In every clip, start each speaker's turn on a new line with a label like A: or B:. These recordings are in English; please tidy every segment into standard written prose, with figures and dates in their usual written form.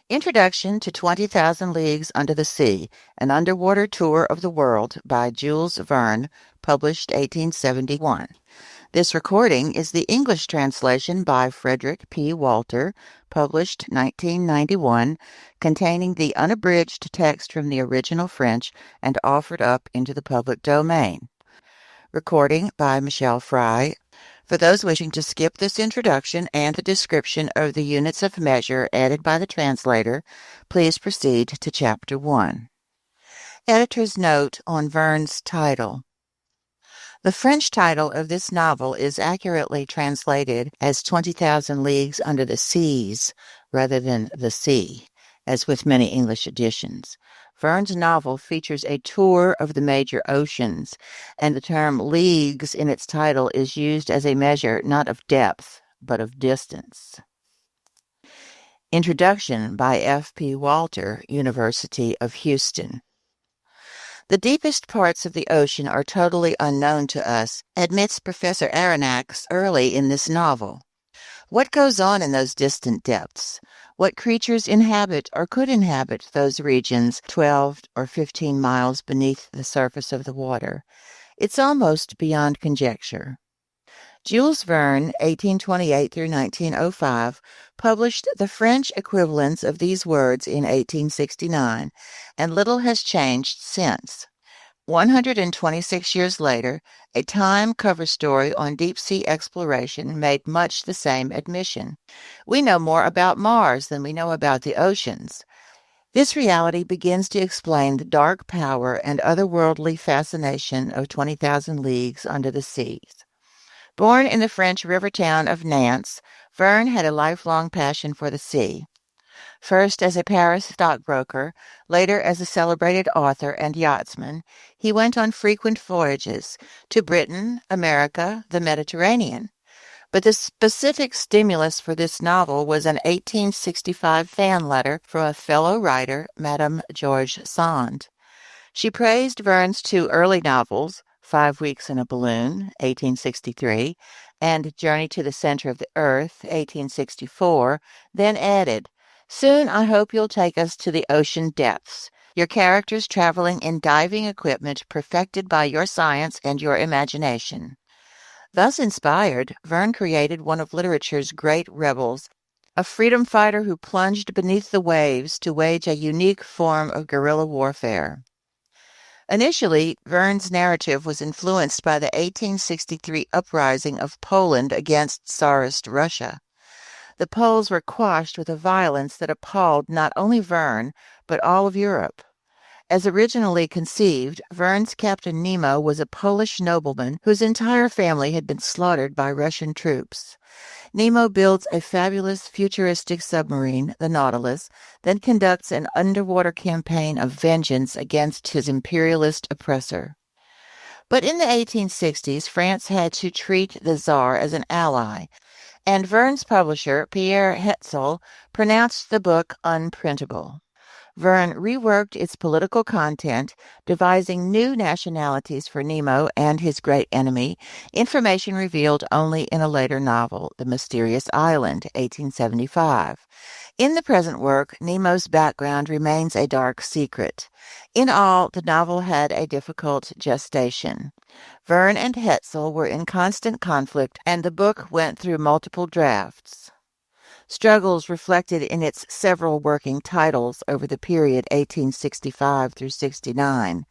A: Introduction to 20,000 Leagues Under the Sea, An Underwater Tour of the World by Jules Verne, published 1871. This recording is the English translation by Frederick P. Walter, published 1991, containing the unabridged text from the original French and offered up into the public domain. Recording by Michelle Fry. For those wishing to skip this introduction and the description of the units of measure added by the translator, please proceed to Chapter 1. Editor's note on Verne's title. The French title of this novel is accurately translated as 20,000 Leagues Under the Seas rather than the sea, as with many English editions. Verne's novel features a tour of the major oceans, and the term leagues in its title is used as a measure not of depth, but of distance. Introduction by F. P. Walter, University of Houston. The deepest parts of the ocean are totally unknown to us, admits Professor Aronnax early in this novel. What goes on in those distant depths? What creatures inhabit or could inhabit those regions 12 or 15 miles beneath the surface of the water? It's almost beyond conjecture. Jules Verne, 1828 through 1905, published the French equivalents of these words in 1869, and little has changed since. 126 years later, a Time cover story on deep-sea exploration made much the same admission. We know more about Mars than we know about the oceans. This reality begins to explain the dark power and otherworldly fascination of 20,000 Leagues Under the Seas. Born in the French river town of Nantes, Verne had a lifelong passion for the sea. First as a Paris stockbroker, later as a celebrated author and yachtsman, he went on frequent voyages to Britain, America, the Mediterranean. But the specific stimulus for this novel was an 1865 fan letter from a fellow writer, Madame George Sand. She praised Verne's two early novels, 5 Weeks in a Balloon, 1863, and Journey to the Center of the Earth, 1864, then added, "Soon I hope you'll take us to the ocean depths, your characters traveling in diving equipment perfected by your science and your imagination." Thus inspired, Verne created one of literature's great rebels, a freedom fighter who plunged beneath the waves to wage a unique form of guerrilla warfare. Initially, Verne's narrative was influenced by the 1863 uprising of Poland against Tsarist Russia. The Poles were quashed with a violence that appalled not only Verne, but all of Europe. As originally conceived, Verne's Captain Nemo was a Polish nobleman whose entire family had been slaughtered by Russian troops. Nemo builds a fabulous futuristic submarine, the Nautilus, then conducts an underwater campaign of vengeance against his imperialist oppressor. But in the 1860s, France had to treat the Tsar as an ally, and Verne's publisher, Pierre Hetzel, pronounced the book unprintable. Verne reworked its political content, devising new nationalities for Nemo and his great enemy, information revealed only in a later novel, The Mysterious Island, 1875. In the present work, Nemo's background remains a dark secret. In all, the novel had a difficult gestation. Verne and Hetzel were in constant conflict, and the book went through multiple drafts. Struggles reflected in its several working titles over the period 1865 through 69.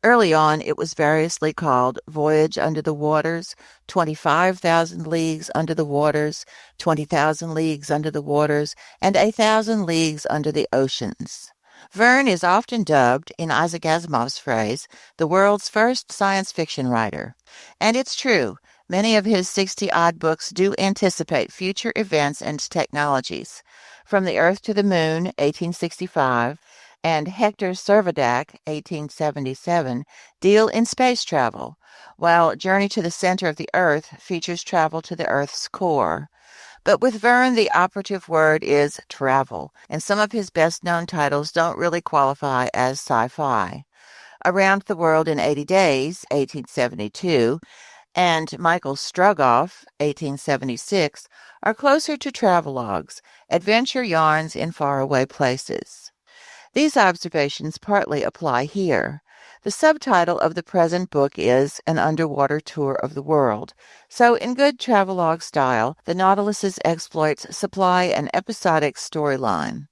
A: Early on, it was variously called Voyage Under the Waters, 25,000 Leagues Under the Waters, 20,000 Leagues Under the Waters, and 1,000 Leagues Under the Oceans. Verne is often dubbed, in Isaac Asimov's phrase, the world's first science fiction writer. And it's true. Many of his 60-odd books do anticipate future events and technologies. From the Earth to the Moon, 1865, and Hector Servadac, 1877, deal in space travel, while Journey to the Center of the Earth features travel to the Earth's core. But with Verne, the operative word is travel, and some of his best-known titles don't really qualify as sci-fi. Around the World in 80 Days, 1872, and Michael Strogoff, 1876, are closer to travelogues, adventure yarns in faraway places. These observations partly apply here. The subtitle of the present book is An Underwater Tour of the World, so in good travelogue style, the Nautilus's exploits supply an episodic storyline.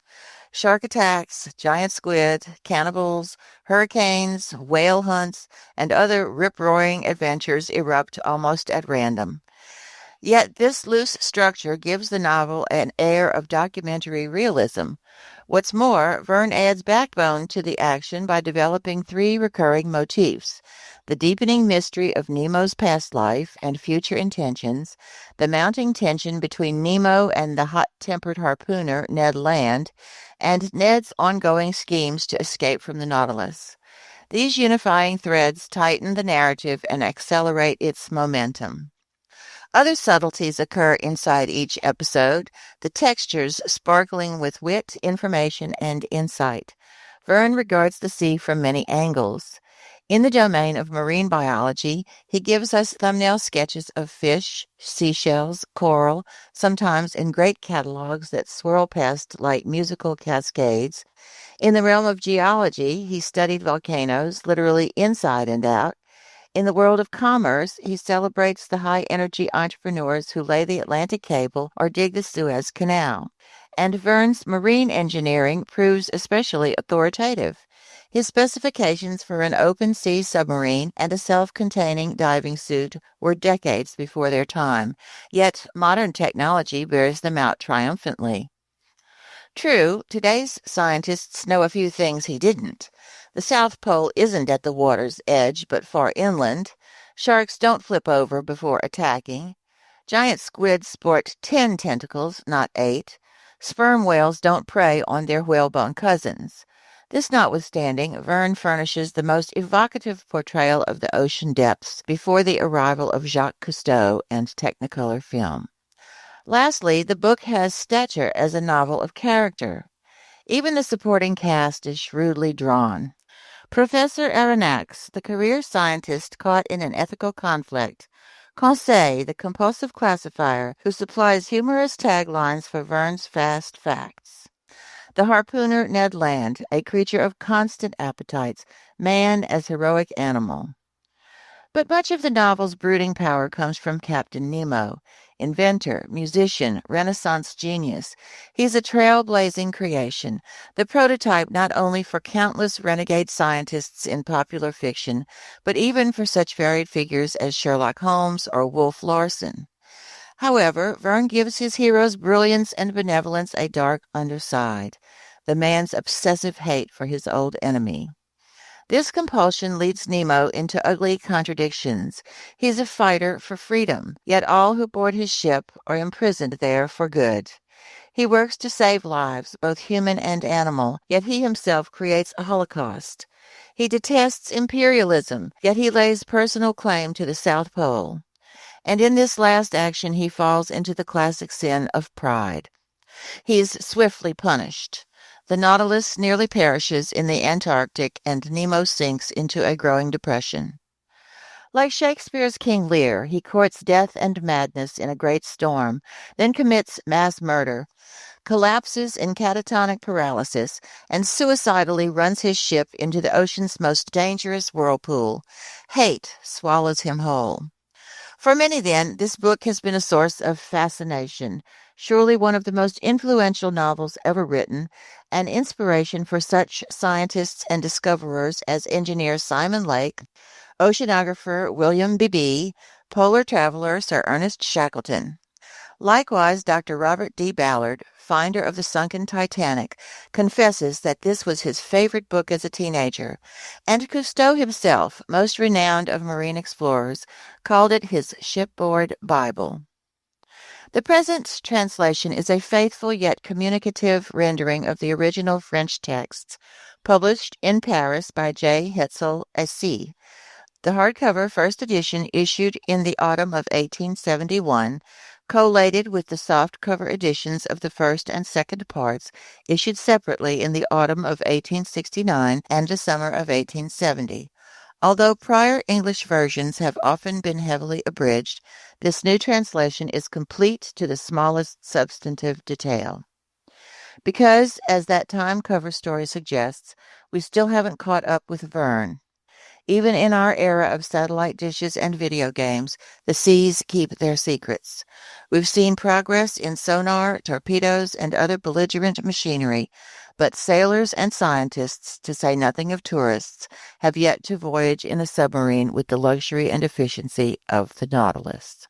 A: Shark attacks, giant squid, cannibals, hurricanes, whale hunts, and other rip-roaring adventures erupt almost at random. Yet this loose structure gives the novel an air of documentary realism. What's more, Verne adds backbone to the action by developing three recurring motifs: the deepening mystery of Nemo's past life and future intentions, the mounting tension between Nemo and the hot-tempered harpooner Ned Land, and Ned's ongoing schemes to escape from the Nautilus. These unifying threads tighten the narrative and accelerate its momentum. Other subtleties occur inside each episode, the textures sparkling with wit, information, and insight. Verne regards the sea from many angles. In the domain of marine biology, he gives us thumbnail sketches of fish, seashells, coral, sometimes in great catalogues that swirl past like musical cascades. In the realm of geology, he studied volcanoes, literally inside and out. In the world of commerce, he celebrates the high-energy entrepreneurs who lay the Atlantic cable or dig the Suez Canal. And Verne's marine engineering proves especially authoritative. His specifications for an open-sea submarine and a self-containing diving suit were decades before their time, yet modern technology bears them out triumphantly. True, today's scientists know a few things he didn't. The South Pole isn't at the water's edge, but far inland. Sharks don't flip over before attacking. Giant squids sport 10 tentacles, not 8. Sperm whales don't prey on their whalebone cousins. This notwithstanding, Verne furnishes the most evocative portrayal of the ocean depths before the arrival of Jacques Cousteau and Technicolor film. Lastly, the book has stature as a novel of character. Even the supporting cast is shrewdly drawn. Professor Aronnax, the career scientist caught in an ethical conflict. Conseil, the compulsive classifier who supplies humorous taglines for Verne's fast facts. The harpooner Ned Land, a creature of constant appetites, man as heroic animal. But much of the novel's brooding power comes from Captain Nemo. Inventor, musician, Renaissance genius. He's a trailblazing creation, the prototype not only for countless renegade scientists in popular fiction, but even for such varied figures as Sherlock Holmes or Wolf Larsen. However, Verne gives his hero's brilliance and benevolence a dark underside, the man's obsessive hate for his old enemy. This compulsion leads Nemo into ugly contradictions. He's a fighter for freedom, yet all who board his ship are imprisoned there for good. He works to save lives, both human and animal, yet he himself creates a holocaust. He detests imperialism, yet he lays personal claim to the South Pole. And in this last action he falls into the classic sin of pride. He's swiftly punished. The Nautilus nearly perishes in the Antarctic, and Nemo sinks into a growing depression. Like Shakespeare's King Lear, he courts death and madness in a great storm, then commits mass murder, collapses in catatonic paralysis, and suicidally runs his ship into the ocean's most dangerous whirlpool. Hate swallows him whole. For many, then, this book has been a source of fascination, surely one of the most influential novels ever written, an inspiration for such scientists and discoverers as engineer Simon Lake, oceanographer William Beebe, polar traveler Sir Ernest Shackleton. Likewise, Dr. Robert D. Ballard, finder of the sunken Titanic, confesses that this was his favorite book as a teenager, and Cousteau himself, most renowned of marine explorers, called it his shipboard Bible. The present translation is a faithful yet communicative rendering of the original French texts, published in Paris by J. Hetzel Assis. The hardcover first edition issued in the autumn of 1871, collated with the softcover editions of the first and second parts, issued separately in the autumn of 1869 and the summer of 1870. Although prior English versions have often been heavily abridged, this new translation is complete to the smallest substantive detail. Because, as that time cover story suggests, we still haven't caught up with Verne. Even in our era of satellite dishes and video games, the seas keep their secrets. We've seen progress in sonar, torpedoes, and other belligerent machinery, but sailors and scientists, to say nothing of tourists, have yet to voyage in a submarine with the luxury and efficiency of the Nautilus.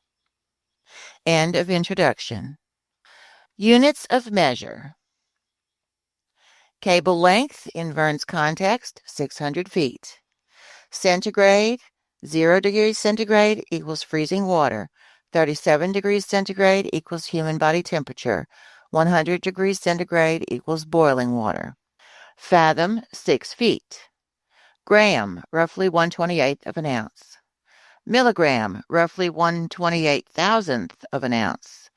A: End of introduction. Units of measure. Cable length, in Verne's context, 600 feet. Centigrade, 0 degrees centigrade equals freezing water. 37 degrees centigrade equals human body temperature. 100 degrees centigrade equals boiling water. Fathom, 6 feet. Gram, roughly 1/28th of an ounce. Milligram, roughly 1/28,000th of an ounce.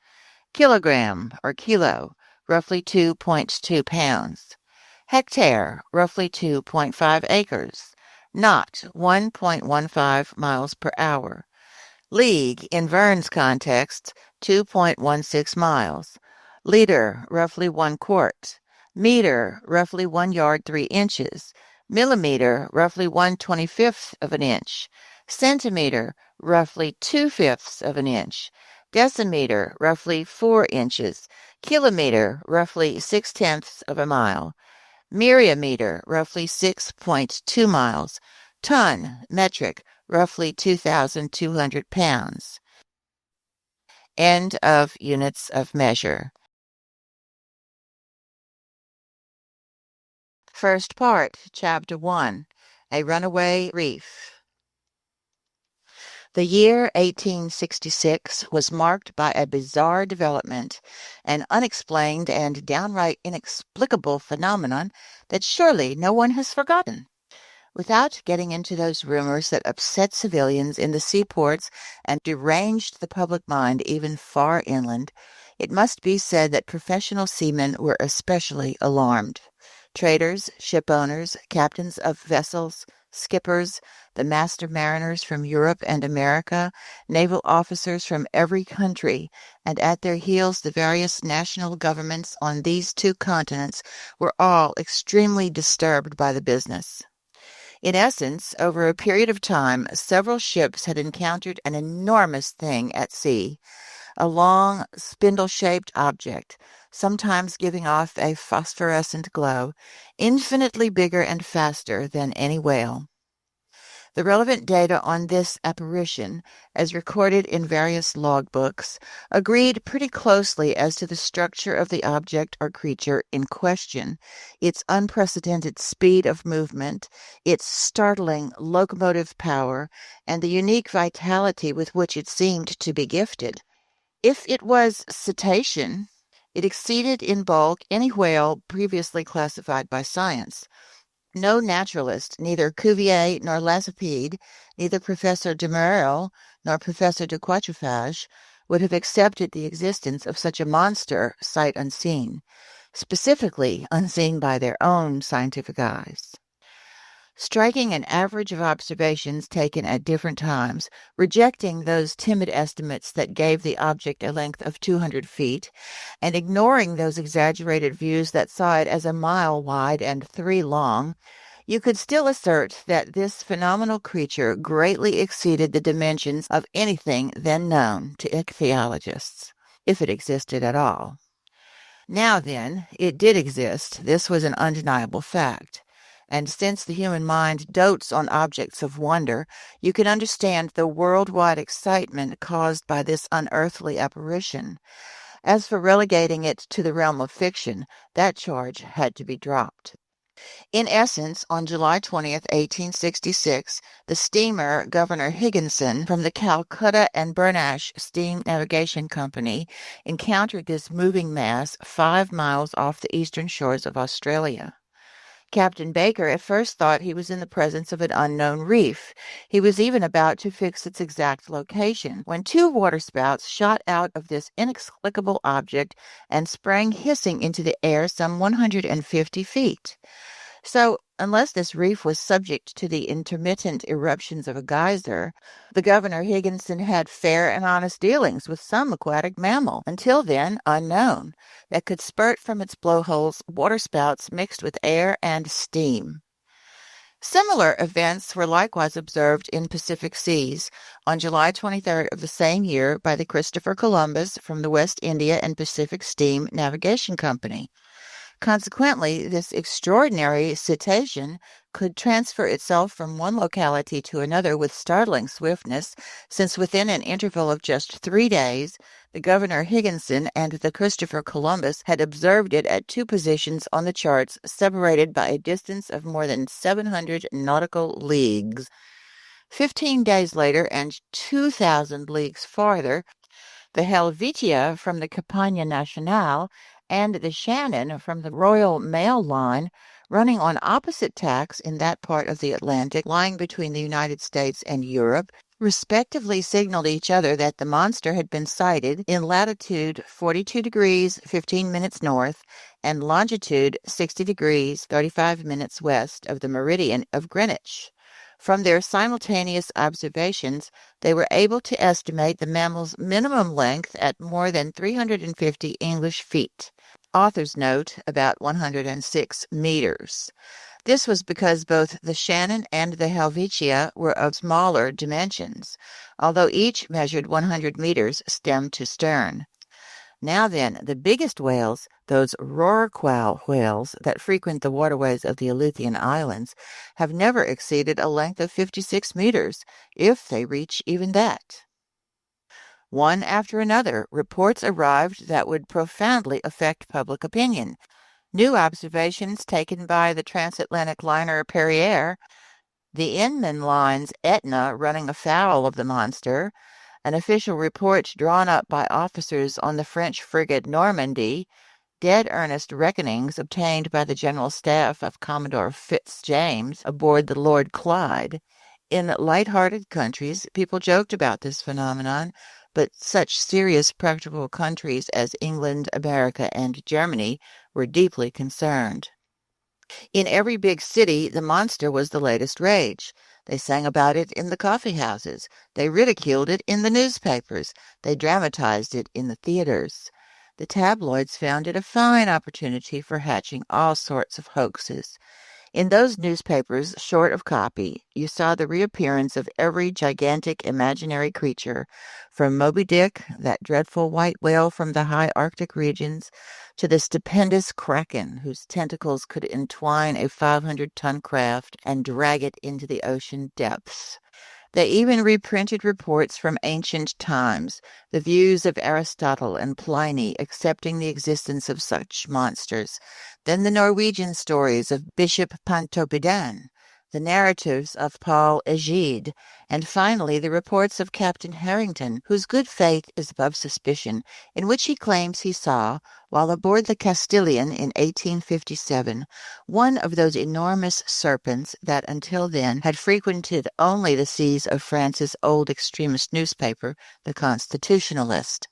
A: Kilogram, or kilo, roughly 2.2 pounds. Hectare, roughly 2.5 acres. Knot, 1.15 miles per hour. League, in Verne's context, 2.16 miles. Liter, roughly 1 quart. Meter, roughly 1 yard 3 inches. Millimeter, roughly 1/25th of an inch. Centimeter, roughly 2/5 of an inch. Decimeter, roughly 4 inches. Kilometer, roughly 6/10 of a mile. Myriameter, roughly 6.2 miles. Ton, metric, roughly 2,200 pounds. End of units of measure. First part, Chapter 1, A Runaway Reef. The year 1866 was marked by a bizarre development, an unexplained and downright inexplicable phenomenon that surely no one has forgotten. Without getting into those rumors that upset civilians in the seaports and deranged the public mind even far inland, it must be said that professional seamen were especially alarmed. Traders, ship owners, captains of vessels, skippers, the master mariners from Europe and America, naval officers from every country, and at their heels the various national governments on these two continents were all extremely disturbed by the business. In essence, over a period of time, several ships had encountered an enormous thing at sea, a long, spindle-shaped object, sometimes giving off a phosphorescent glow, infinitely bigger and faster than any whale. The relevant data on this apparition, as recorded in various logbooks, agreed pretty closely as to the structure of the object or creature in question, its unprecedented speed of movement, its startling locomotive power, and the unique vitality with which it seemed to be gifted. If it was cetacean, it exceeded in bulk any whale previously classified by science. No naturalist, neither Cuvier nor Lacépède, neither Professor de Merel nor Professor de Quatrefages, would have accepted the existence of such a monster sight unseen, specifically unseen by their own scientific eyes. Striking an average of observations taken at different times, rejecting those timid estimates that gave the object a length of 200 feet, and ignoring those exaggerated views that saw it as a mile wide and 3 long, you could still assert that this phenomenal creature greatly exceeded the dimensions of anything then known to ichthyologists, if it existed at all. Now then, it did exist. This was an undeniable fact. And since the human mind dotes on objects of wonder, you can understand the worldwide excitement caused by this unearthly apparition. As for relegating it to the realm of fiction, that charge had to be dropped. In essence, on July 20th, 1866, the steamer Governor Higginson from the Calcutta and Bernash Steam Navigation Company encountered this moving mass 5 miles off the eastern shores of Australia. Captain Baker at first thought he was in the presence of an unknown reef. He was even about to fix its exact location when 2 waterspouts shot out of this inexplicable object and sprang hissing into the air some 150 feet. So, unless this reef was subject to the intermittent eruptions of a geyser, the Governor Higginson had fair and honest dealings with some aquatic mammal, until then unknown, that could spurt from its blowholes waterspouts mixed with air and steam. Similar events were likewise observed in Pacific seas on July 23rd of the same year by the Christopher Columbus from the West India and Pacific Steam Navigation Company. Consequently, this extraordinary cetacean could transfer itself from one locality to another with startling swiftness, since within an interval of just 3 days, the Governor Higginson and the Christopher Columbus had observed it at two positions on the charts separated by a distance of more than 700 nautical leagues. 15 days later, and 2,000 leagues farther, the Helvetia from the Compagnie Nationale and the Shannon from the Royal Mail Line, running on opposite tacks in that part of the Atlantic lying between the United States and Europe, respectively signaled each other that the monster had been sighted in latitude 42 degrees 15 minutes north and longitude 60 degrees 35 minutes west of the meridian of Greenwich. From their simultaneous observations, they were able to estimate the mammal's minimum length at more than 350 English feet. Author's note, about 106 meters. This was because both the Shannon and the Helvetia were of smaller dimensions, although each measured 100 meters stem to stern. Now then, the biggest whales, those rorqual whales that frequent the waterways of the Aleutian Islands, have never exceeded a length of 56 meters, if they reach even that. One after another, reports arrived that would profoundly affect public opinion. New observations taken by the transatlantic liner Perrier, the Inman line's Etna running afoul of the monster, an official report drawn up by officers on the French frigate Normandy, dead earnest reckonings obtained by the general staff of Commodore Fitzjames aboard the Lord Clyde. In light-hearted countries, people joked about this phenomenon, but such serious practical countries as England, America, and Germany were deeply concerned. In every big city, the monster was the latest rage. They sang about it in the coffee houses. They ridiculed it in the newspapers. They dramatized it in the theaters. The tabloids found it a fine opportunity for hatching all sorts of hoaxes. In those newspapers, short of copy, you saw the reappearance of every gigantic imaginary creature, from Moby Dick, that dreadful white whale from the high Arctic regions, to the stupendous kraken whose tentacles could entwine a 500-ton craft and drag it into the ocean depths. They even reprinted reports from ancient times, the views of Aristotle and Pliny accepting the existence of such monsters, then the Norwegian stories of Bishop Pontoppidan, the narratives of Paul Egide, and finally the reports of Captain Harrington, whose good faith is above suspicion, in which he claims he saw, while aboard the Castilian in 1857, one of those enormous serpents that until then had frequented only the seas of France's old extremist newspaper, the Constitutionalist.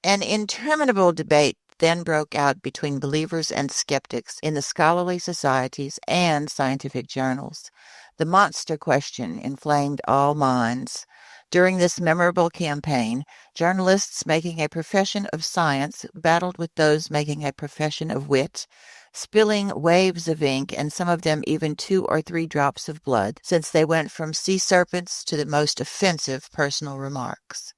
A: An interminable debate then broke out between believers and skeptics in the scholarly societies and scientific journals. The monster question inflamed all minds. During this memorable campaign, journalists making a profession of science battled with those making a profession of wit, spilling waves of ink and some of them even 2 or 3 drops of blood, since they went from sea serpents to the most offensive personal remarks.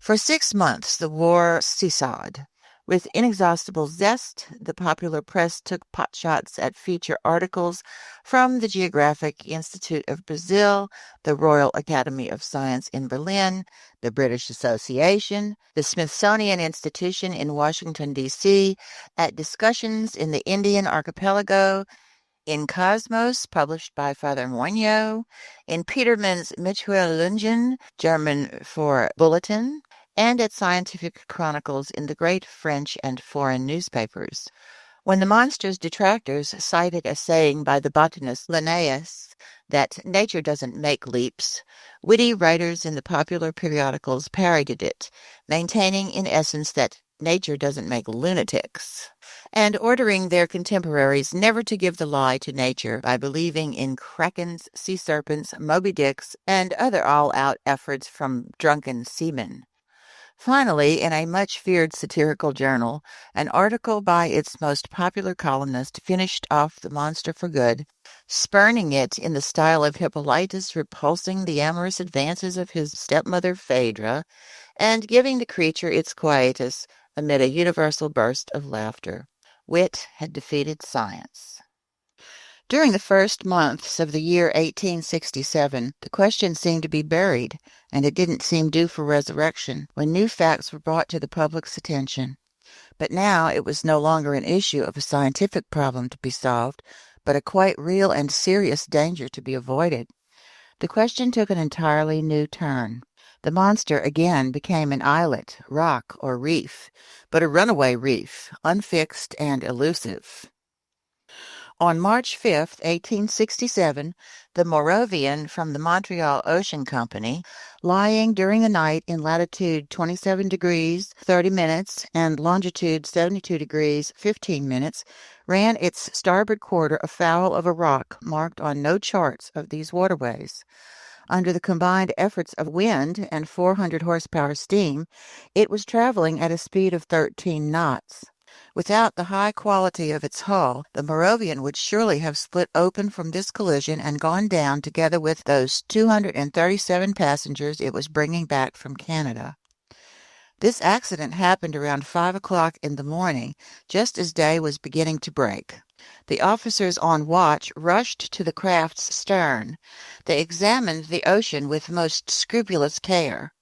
A: For 6 months the war seesawed. With inexhaustible zest, the popular press took potshots at feature articles from the Geographic Institute of Brazil, the Royal Academy of Science in Berlin, the British Association, the Smithsonian Institution in Washington, D.C., at discussions in the Indian Archipelago, in Cosmos, published by Father Moigno, in Petermann's Mitteilungen, German for Bulletin, and at scientific chronicles in the great French and foreign newspapers. When the monster's detractors cited a saying by the botanist Linnaeus that nature doesn't make leaps, witty writers in the popular periodicals parodied it, maintaining in essence that nature doesn't make lunatics, and ordering their contemporaries never to give the lie to nature by believing in krakens, sea serpents, Moby Dicks, and other all-out efforts from drunken seamen. Finally, in a much feared satirical journal, an article by its most popular columnist finished off the monster for good, spurning it in the style of Hippolytus repulsing the amorous advances of his stepmother Phaedra, and giving the creature its quietus amid a universal burst of laughter. Wit had defeated science. During the first months of the year 1867, the question seemed to be buried, and it didn't seem due for resurrection when new facts were brought to the public's attention. But now it was no longer an issue of a scientific problem to be solved, but a quite real and serious danger to be avoided. The question took an entirely new turn. The monster again became an islet, rock, or reef, but a runaway reef, unfixed and elusive. On March 5, 1867, the Moravian from the Montreal Ocean Company, lying during the night in latitude 27 degrees 30 minutes and longitude 72 degrees 15 minutes, ran its starboard quarter afoul of a rock marked on no charts of these waterways. Under the combined efforts of wind and 400 horsepower steam, it was traveling at a speed of 13 knots. Without the high quality of its hull, the Moravian would surely have split open from this collision and gone down together with those 237 passengers it was bringing back from Canada. This accident happened around 5 o'clock in the morning, just as day was beginning to break. The officers on watch rushed to the craft's stern. They examined the ocean with most scrupulous care.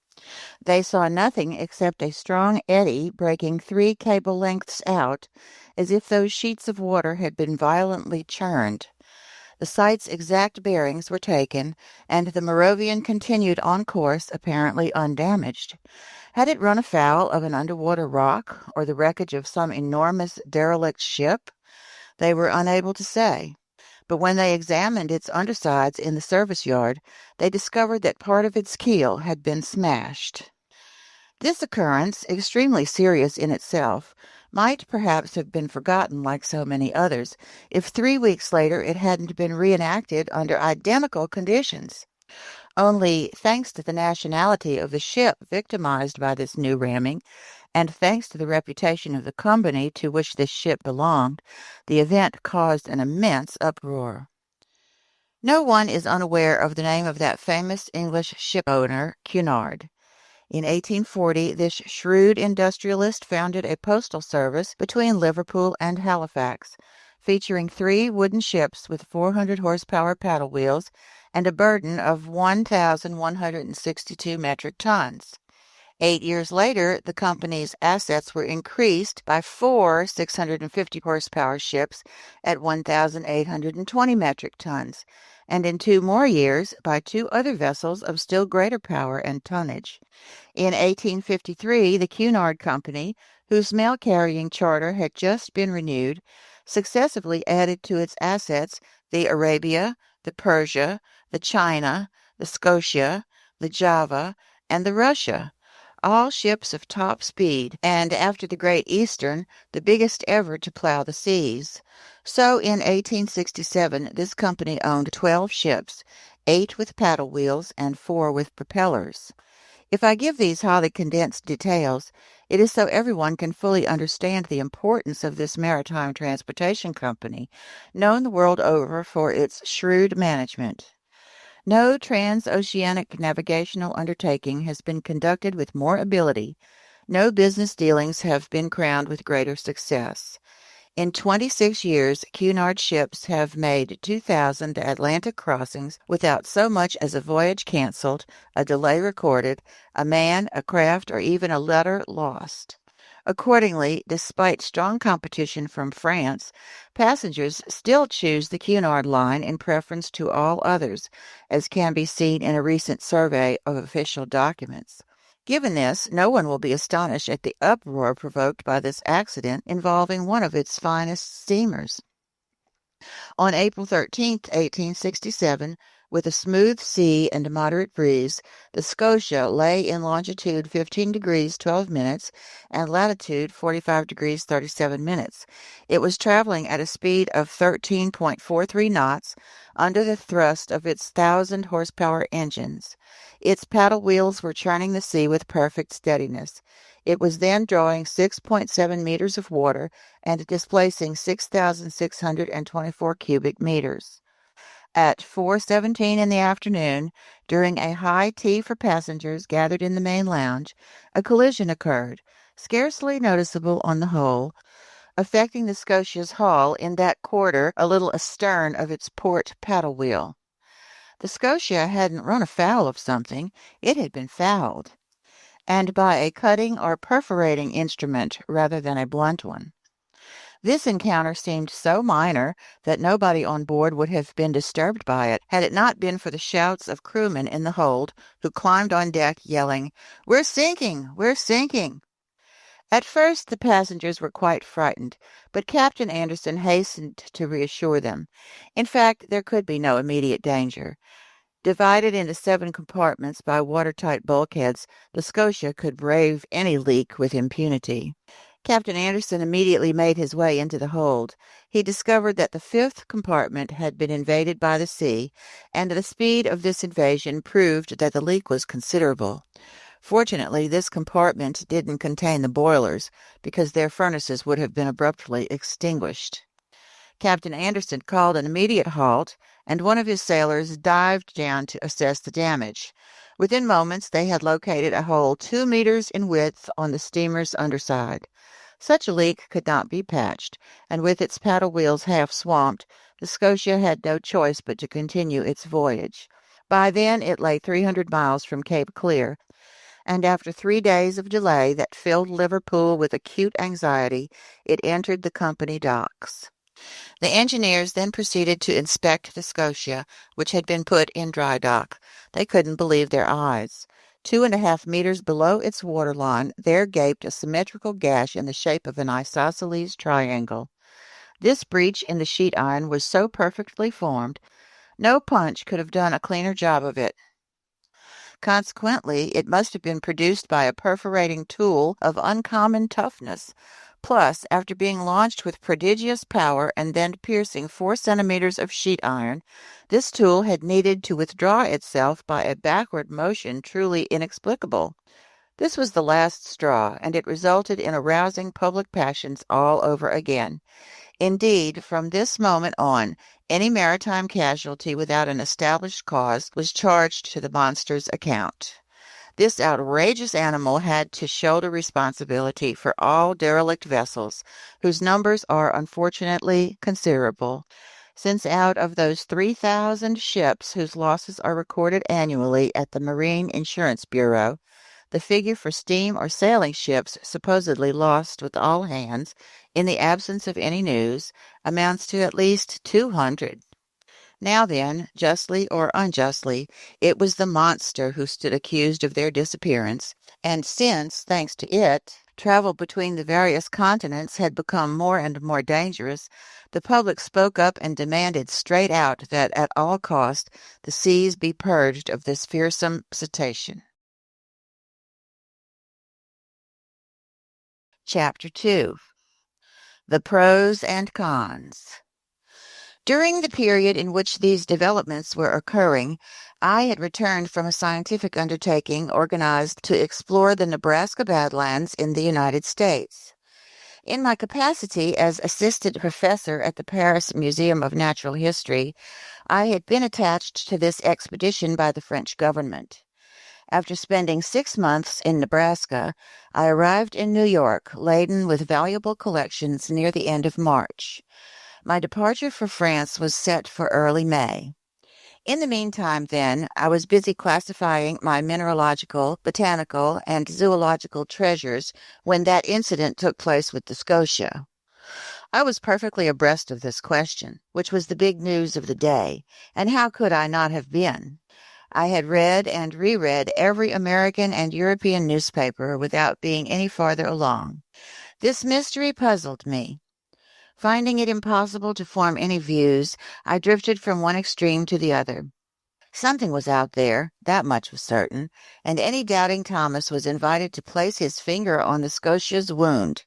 A: They saw nothing except a strong eddy breaking 3 cable lengths out, as if those sheets of water had been violently churned. The site's exact bearings were taken, and the Moravian continued on course, apparently undamaged. Had it run afoul of an underwater rock, or the wreckage of some enormous derelict ship? They were unable to say. But when they examined its undersides in the service yard, they discovered that part of its keel had been smashed. This occurrence, extremely serious in itself, might perhaps have been forgotten like so many others, if 3 weeks later it hadn't been reenacted under identical conditions. Only, thanks to the nationality of the ship victimized by this new ramming, and thanks to the reputation of the company to which this ship belonged, the event caused an immense uproar. No one is unaware of the name of that famous English shipowner, Cunard. In 1840, this shrewd industrialist founded a postal service between Liverpool and Halifax, featuring 3 wooden ships with 400 horsepower paddle wheels and a burden of 1,162 metric tons. 8 years later, the company's assets were increased by 4 650 horsepower ships at 1,820 metric tons, and in 2 more years by 2 other vessels of still greater power and tonnage. In 1853, the Cunard Company, whose mail-carrying charter had just been renewed, successively added to its assets the Arabia, the Persia, the China, the Scotia, the Java, and the Russia, all ships of top speed, and after the Great Eastern, the biggest ever to plow the seas. So in 1867, this company owned 12 ships, 8 with paddle wheels and 4 with propellers. If I give these highly condensed details, it is so everyone can fully understand the importance of this maritime transportation company, known the world over for its shrewd management. No transoceanic navigational undertaking has been conducted with more ability. No business dealings have been crowned with greater success. In 26 years, Cunard ships have made 2,000 Atlantic crossings without so much as a voyage canceled, a delay recorded, a man, a craft, or even a letter lost. Accordingly, despite strong competition from France, passengers still choose the Cunard line in preference to all others, as can be seen in a recent survey of official documents. Given this, no one will be astonished at the uproar provoked by this accident involving one of its finest steamers. On April 13, 1867, With a smooth sea and a moderate breeze, the Scotia lay in longitude 15 degrees 12 minutes and latitude 45 degrees 37 minutes. It was traveling at a speed of 13.43 knots under the thrust of its 1,000 horsepower engines. Its paddle wheels were churning the sea with perfect steadiness. It was then drawing 6.7 meters of water and displacing 6,624 cubic meters. At 4:17 in the afternoon, during a high tea for passengers gathered in the main lounge, a collision occurred, scarcely noticeable on the whole, affecting the Scotia's hull in that quarter a little astern of its port paddle wheel. The Scotia hadn't run afoul of something, it had been fouled, and by a cutting or perforating instrument rather than a blunt one. This encounter seemed so minor that nobody on board would have been disturbed by it had it not been for the shouts of crewmen in the hold who climbed on deck yelling, "We're sinking! We're sinking!" At first the passengers were quite frightened, but Captain Anderson hastened to reassure them. In fact, there could be no immediate danger. Divided into 7 compartments by watertight bulkheads, the Scotia could brave any leak with impunity. Captain Anderson immediately made his way into the hold. He discovered that the 5th compartment had been invaded by the sea, and the speed of this invasion proved that the leak was considerable. Fortunately, this compartment didn't contain the boilers, because their furnaces would have been abruptly extinguished. Captain Anderson called an immediate halt, and one of his sailors dived down to assess the damage. Within moments they had located a hole 2 meters in width on the steamer's underside. Such a leak could not be patched, and with its paddle wheels half swamped, the Scotia had no choice but to continue its voyage. By then it lay 300 miles from Cape Clear, and after 3 days of delay that filled Liverpool with acute anxiety, it entered the company docks. The engineers then proceeded to inspect the Scotia, which had been put in dry dock. They couldn't believe their eyes. 2.5 meters below its waterline, there gaped a symmetrical gash in the shape of an isosceles triangle. This breach in the sheet iron was so perfectly formed, no punch could have done a cleaner job of it. Consequently, it must have been produced by a perforating tool of uncommon toughness. Plus, after being launched with prodigious power and then piercing 4 centimeters of sheet iron, this tool had needed to withdraw itself by a backward motion truly inexplicable. This was the last straw, and it resulted in arousing public passions all over again. Indeed, from this moment on, any maritime casualty without an established cause was charged to the monster's account. This outrageous animal had to shoulder responsibility for all derelict vessels, whose numbers are unfortunately considerable, since out of those 3,000 ships whose losses are recorded annually at the Marine Insurance Bureau, the figure for steam or sailing ships supposedly lost with all hands, in the absence of any news, amounts to at least 200. Now then, justly or unjustly, it was the monster who stood accused of their disappearance, and since, thanks to it, travel between the various continents had become more and more dangerous, the public spoke up and demanded straight out that at all cost the seas be purged of this fearsome cetacean. Chapter 2. The Pros and Cons. During the period in which these developments were occurring, I had returned from a scientific undertaking organized to explore the Nebraska Badlands in the United States. In my capacity as assistant professor at the Paris Museum of Natural History, I had been attached to this expedition by the French government. After spending 6 months in Nebraska, I arrived in New York laden with valuable collections near the end of March. My departure for France was set for early May. In the meantime, then, I was busy classifying my mineralogical, botanical, and zoological treasures when that incident took place with the Scotia. I was perfectly abreast of this question, which was the big news of the day, and how could I not have been? I had read and reread every American and European newspaper without being any farther along. This mystery puzzled me. Finding it impossible to form any views, I drifted from one extreme to the other. Something was out there, that much was certain, and any doubting Thomas was invited to place his finger on the Scotia's wound.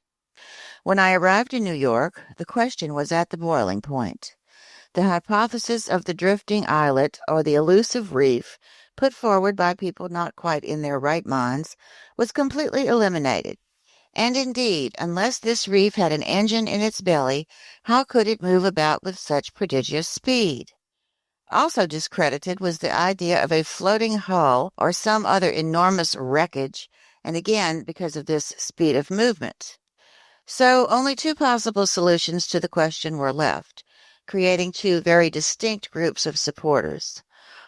A: When I arrived in New York, the question was at the boiling point. The hypothesis of the drifting islet or the elusive reef, put forward by people not quite in their right minds, was completely eliminated. And indeed, unless this reef had an engine in its belly, how could it move about with such prodigious speed? Also discredited was the idea of a floating hull or some other enormous wreckage, and again because of this speed of movement. So only two possible solutions to the question were left, creating two very distinct groups of supporters.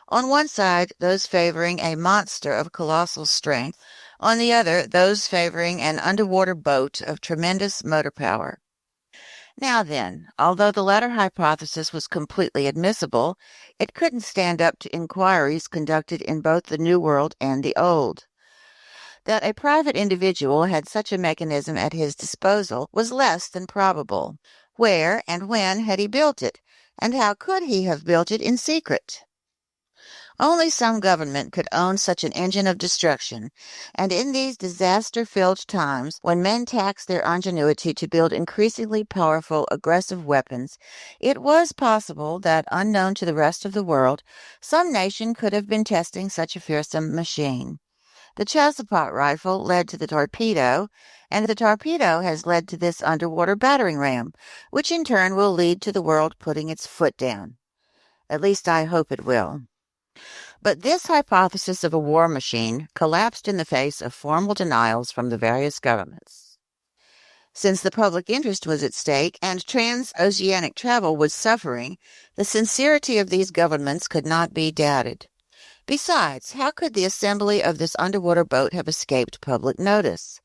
A: On one side, those favoring a monster of colossal strength, on the other, those favoring an underwater boat of tremendous motor power. Now then, although the latter hypothesis was completely admissible, it couldn't stand up to inquiries conducted in both the New World and the Old. That a private individual had such a mechanism at his disposal was less than probable. Where and when had he built it, and how could he have built it in secret? Only some government could own such an engine of destruction, and in these disaster-filled times, when men taxed their ingenuity to build increasingly powerful, aggressive weapons, it was possible that, unknown to the rest of the world, some nation could have been testing such a fearsome machine. The Chesapeake rifle led to the torpedo, and the torpedo has led to this underwater battering ram, which in turn will lead to the world putting its foot down. At least I hope it will. But this hypothesis of a war machine collapsed in the face of formal denials from the various governments. Since the public interest was at stake and transoceanic travel was suffering, the sincerity of these governments could not be doubted. Besides, how could the assembly of this underwater boat have escaped public notice?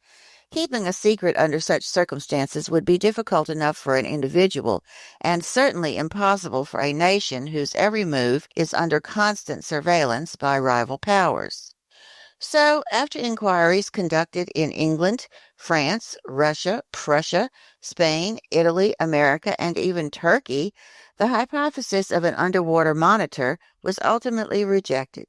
A: Keeping a secret under such circumstances would be difficult enough for an individual, and certainly impossible for a nation whose every move is under constant surveillance by rival powers. So, after inquiries conducted in England, France, Russia, Prussia, Spain, Italy, America, and even Turkey, the hypothesis of an underwater monitor was ultimately rejected.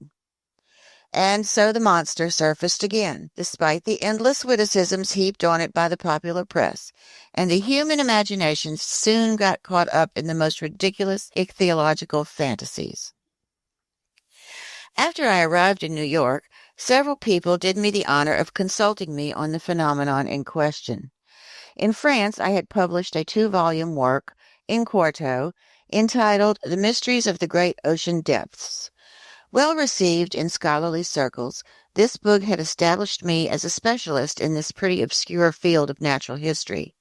A: And so the monster surfaced again, despite the endless witticisms heaped on it by the popular press, and the human imagination soon got caught up in the most ridiculous ichthyological fantasies. After I arrived in New York, several people did me the honor of consulting me on the phenomenon in question. In France, I had published a 2-volume work, in quarto, entitled The Mysteries of the Great Ocean Depths. Well received in scholarly circles, this book had established me as a specialist in this pretty obscure field of natural history.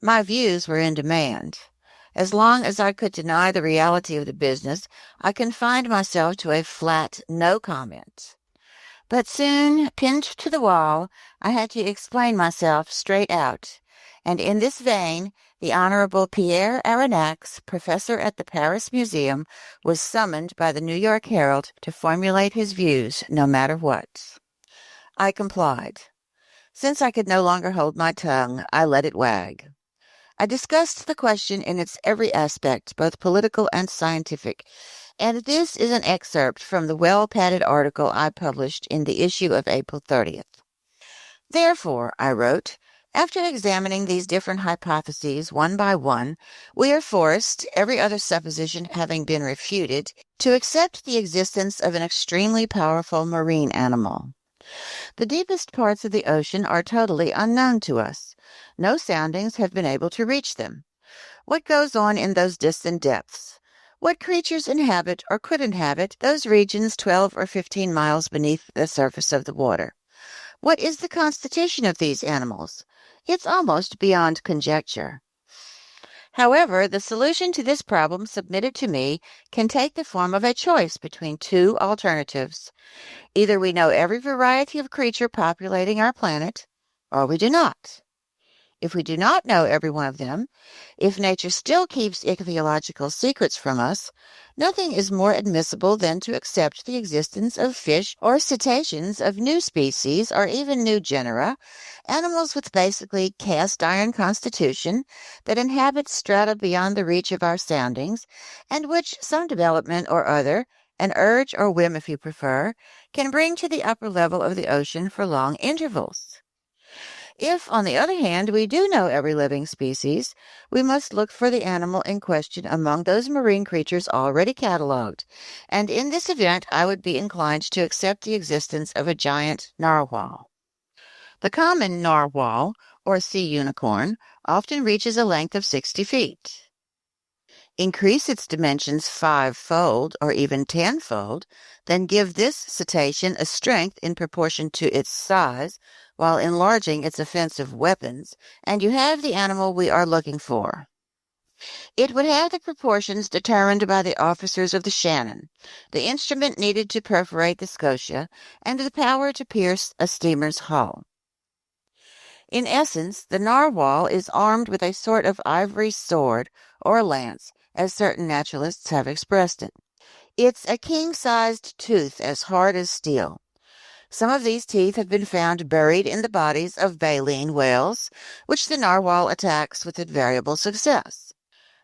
A: My views were in demand. As long as I could deny the reality of the business, I confined myself to a flat no comment. But soon, pinned to the wall, I had to explain myself straight out, and in this vein, the Honorable Pierre Aronnax, professor at the Paris Museum, was summoned by the New York Herald to formulate his views no matter what. I complied. Since I could no longer hold my tongue, I let it wag. I discussed the question in its every aspect, both political and scientific, and this is an excerpt from the well-padded article I published in the issue of April 30th. Therefore, I wrote, after examining these different hypotheses one by one, we are forced, every other supposition having been refuted, to accept the existence of an extremely powerful marine animal. The deepest parts of the ocean are totally unknown to us. No soundings have been able to reach them. What goes on in those distant depths? What creatures inhabit or could inhabit those regions 12 or 15 miles beneath the surface of the water? What is the constitution of these animals? It's almost beyond conjecture. However, the solution to this problem submitted to me can take the form of a choice between two alternatives. Either we know every variety of creature populating our planet, or we do not. If we do not know every one of them, if nature still keeps ichthyological secrets from us, nothing is more admissible than to accept the existence of fish or cetaceans of new species or even new genera, animals with basically cast-iron constitution that inhabit strata beyond the reach of our soundings, and which some development or other an urge or whim if you prefer, can bring to the upper level of the ocean for long intervals. If, on the other hand, we do know every living species, we must look for the animal in question among those marine creatures already catalogued, and in this event I would be inclined to accept the existence of a giant narwhal. The common narwhal, or sea unicorn, often reaches a length of 60 feet. Increase its dimensions five-fold or even tenfold, then give this cetacean a strength in proportion to its size, while enlarging its offensive weapons, and you have the animal we are looking for. It would have the proportions determined by the officers of the Shannon, the instrument needed to perforate the Scotia, and the power to pierce a steamer's hull. In essence, the narwhal is armed with a sort of ivory sword or lance, as certain naturalists have expressed it. It's a king-sized tooth as hard as steel. Some of these teeth have been found buried in the bodies of baleen whales, which the narwhal attacks with invariable success.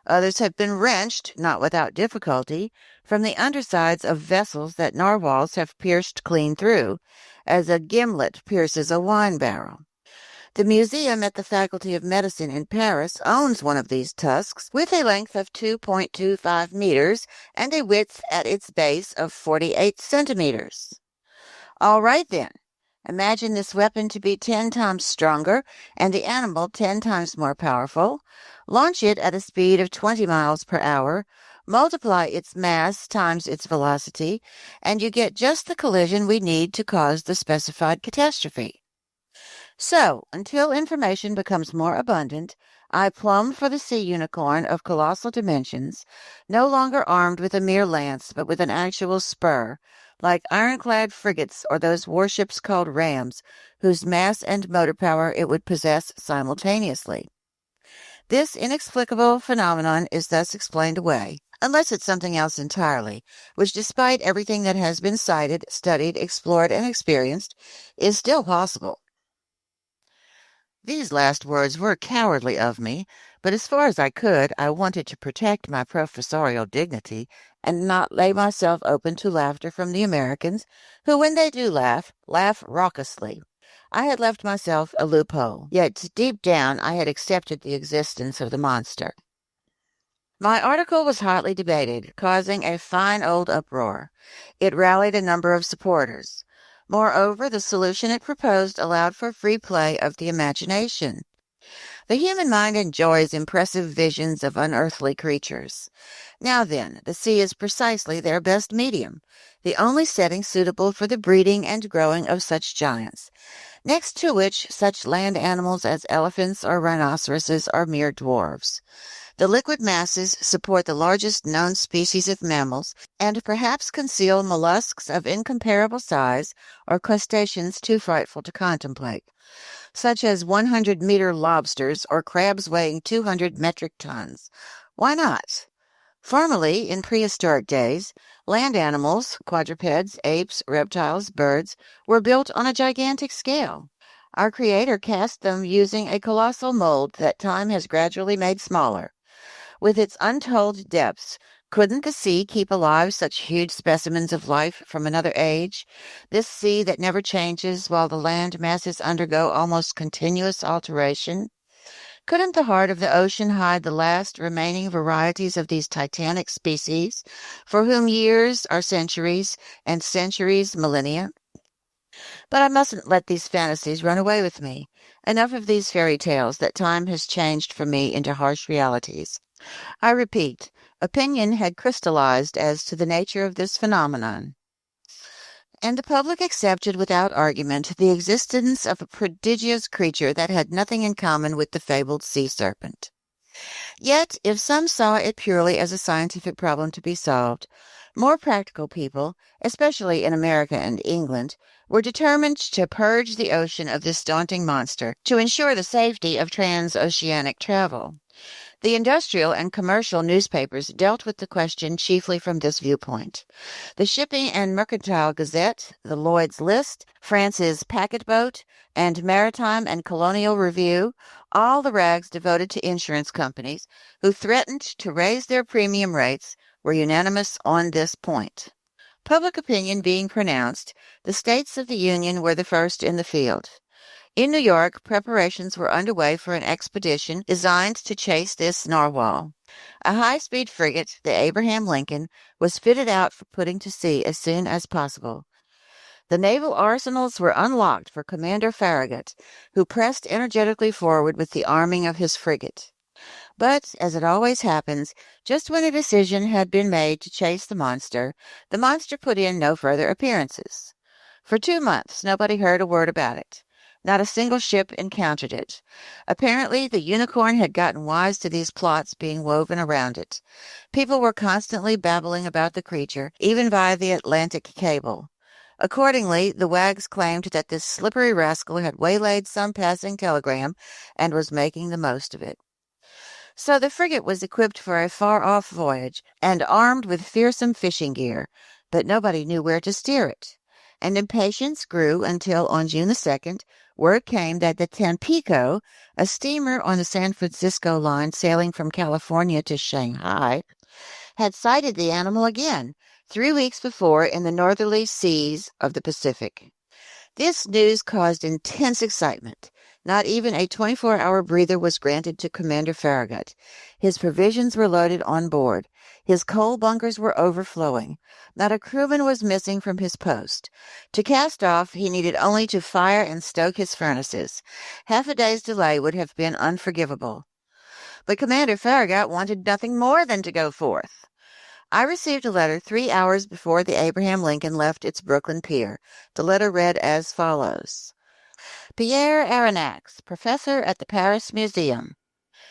A: Others have been wrenched, not without difficulty, from the undersides of vessels that narwhals have pierced clean through, as a gimlet pierces a wine barrel. The museum at the Faculty of Medicine in Paris owns one of these tusks with a length of 2.25 meters and a width at its base of 48 centimeters. All right, then. Imagine this weapon to be 10 times stronger and the animal 10 times more powerful. Launch it at a speed of 20 miles per hour, multiply its mass times its velocity, and you get just the collision we need to cause the specified catastrophe. So, until information becomes more abundant, I plumb for the sea unicorn of colossal dimensions, no longer armed with a mere lance, but with an actual spur, like ironclad frigates or those warships called rams, whose mass and motor power it would possess simultaneously. This inexplicable phenomenon is thus explained away, unless it's something else entirely, which, despite everything that has been cited, studied, explored, and experienced, is still possible. These last words were cowardly of me, but as far as I could, I wanted to protect my professorial dignity and not lay myself open to laughter from the Americans, who, when they do laugh, laugh raucously. I had left myself a loophole, yet deep down I had accepted the existence of the monster. My article was hotly debated, causing a fine old uproar. It rallied a number of supporters. Moreover, the solution it proposed allowed for free play of the imagination. The human mind enjoys impressive visions of unearthly creatures. Now then, the sea is precisely their best medium, the only setting suitable for the breeding and growing of such giants, next to which such land animals as elephants or rhinoceroses are mere dwarfs. The liquid masses support the largest known species of mammals, and perhaps conceal mollusks of incomparable size or crustaceans too frightful to contemplate, such as 100-meter lobsters or crabs weighing 200 metric tons. Why not? Formerly, in prehistoric days, land animals, quadrupeds, apes, reptiles, birds, were built on a gigantic scale. Our Creator cast them using a colossal mold that time has gradually made smaller. With its untold depths, couldn't the sea keep alive such huge specimens of life from another age? This sea that never changes while the land masses undergo almost continuous alteration? Couldn't the heart of the ocean hide the last remaining varieties of these titanic species, for whom years are centuries and centuries millennia? But I mustn't let these fantasies run away with me. Enough of these fairy tales that time has changed for me into harsh realities. I repeat, opinion had crystallized as to the nature of this phenomenon, and the public accepted without argument the existence of a prodigious creature that had nothing in common with the fabled sea serpent. Yet, if some saw it purely as a scientific problem to be solved, more practical people, especially in America and England, were determined to purge the ocean of this daunting monster to ensure the safety of transoceanic travel. The industrial and commercial newspapers dealt with the question chiefly from this viewpoint. The Shipping and Mercantile Gazette, the Lloyd's List, France's Packet Boat, and Maritime and Colonial Review, all the rags devoted to insurance companies, who threatened to raise their premium rates, were unanimous on this point. Public opinion being pronounced, the states of the Union were the first in the field. In New York, preparations were underway for an expedition designed to chase this narwhal. A high-speed frigate, the Abraham Lincoln, was fitted out for putting to sea as soon as possible. The naval arsenals were unlocked for Commander Farragut, who pressed energetically forward with the arming of his frigate. But, as it always happens, just when a decision had been made to chase the monster put in no further appearances. For 2 months, nobody heard a word about it. Not a single ship encountered it. Apparently, the unicorn had gotten wise to these plots being woven around it. People were constantly babbling about the creature, even via the Atlantic cable. Accordingly, the wags claimed that this slippery rascal had waylaid some passing telegram and was making the most of it. So the frigate was equipped for a far-off voyage and armed with fearsome fishing gear, but nobody knew where to steer it. And impatience grew until, on June the 2nd, word came that the Tampico, a steamer on the San Francisco line sailing from California to Shanghai, had sighted the animal again, 3 weeks before in the northerly seas of the Pacific. This news caused intense excitement. Not even a 24-hour breather was granted to Commander Farragut. His provisions were loaded on board. His coal bunkers were overflowing. Not a crewman was missing from his post. To cast off, he needed only to fire and stoke his furnaces. Half a day's delay would have been unforgivable. But Commander Farragut wanted nothing more than to go forth. I received a letter 3 hours before the Abraham Lincoln left its Brooklyn pier. The letter read as follows. Pierre Aronnax, professor at the Paris Museum,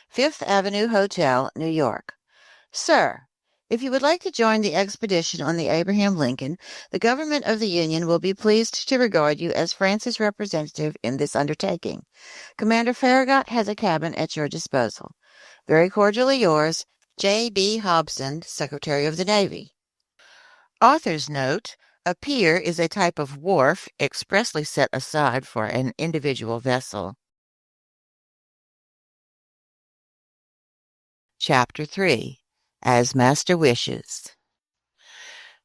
A: Fifth Avenue Hotel, New York. Sir, if you would like to join the expedition on the Abraham Lincoln, the government of the Union will be pleased to regard you as France's representative in this undertaking. Commander Farragut has a cabin at your disposal. Very cordially yours, J.B. Hobson, Secretary of the Navy. Author's note: a pier is a type of wharf expressly set aside for an individual vessel. Chapter 3. As Master Wishes.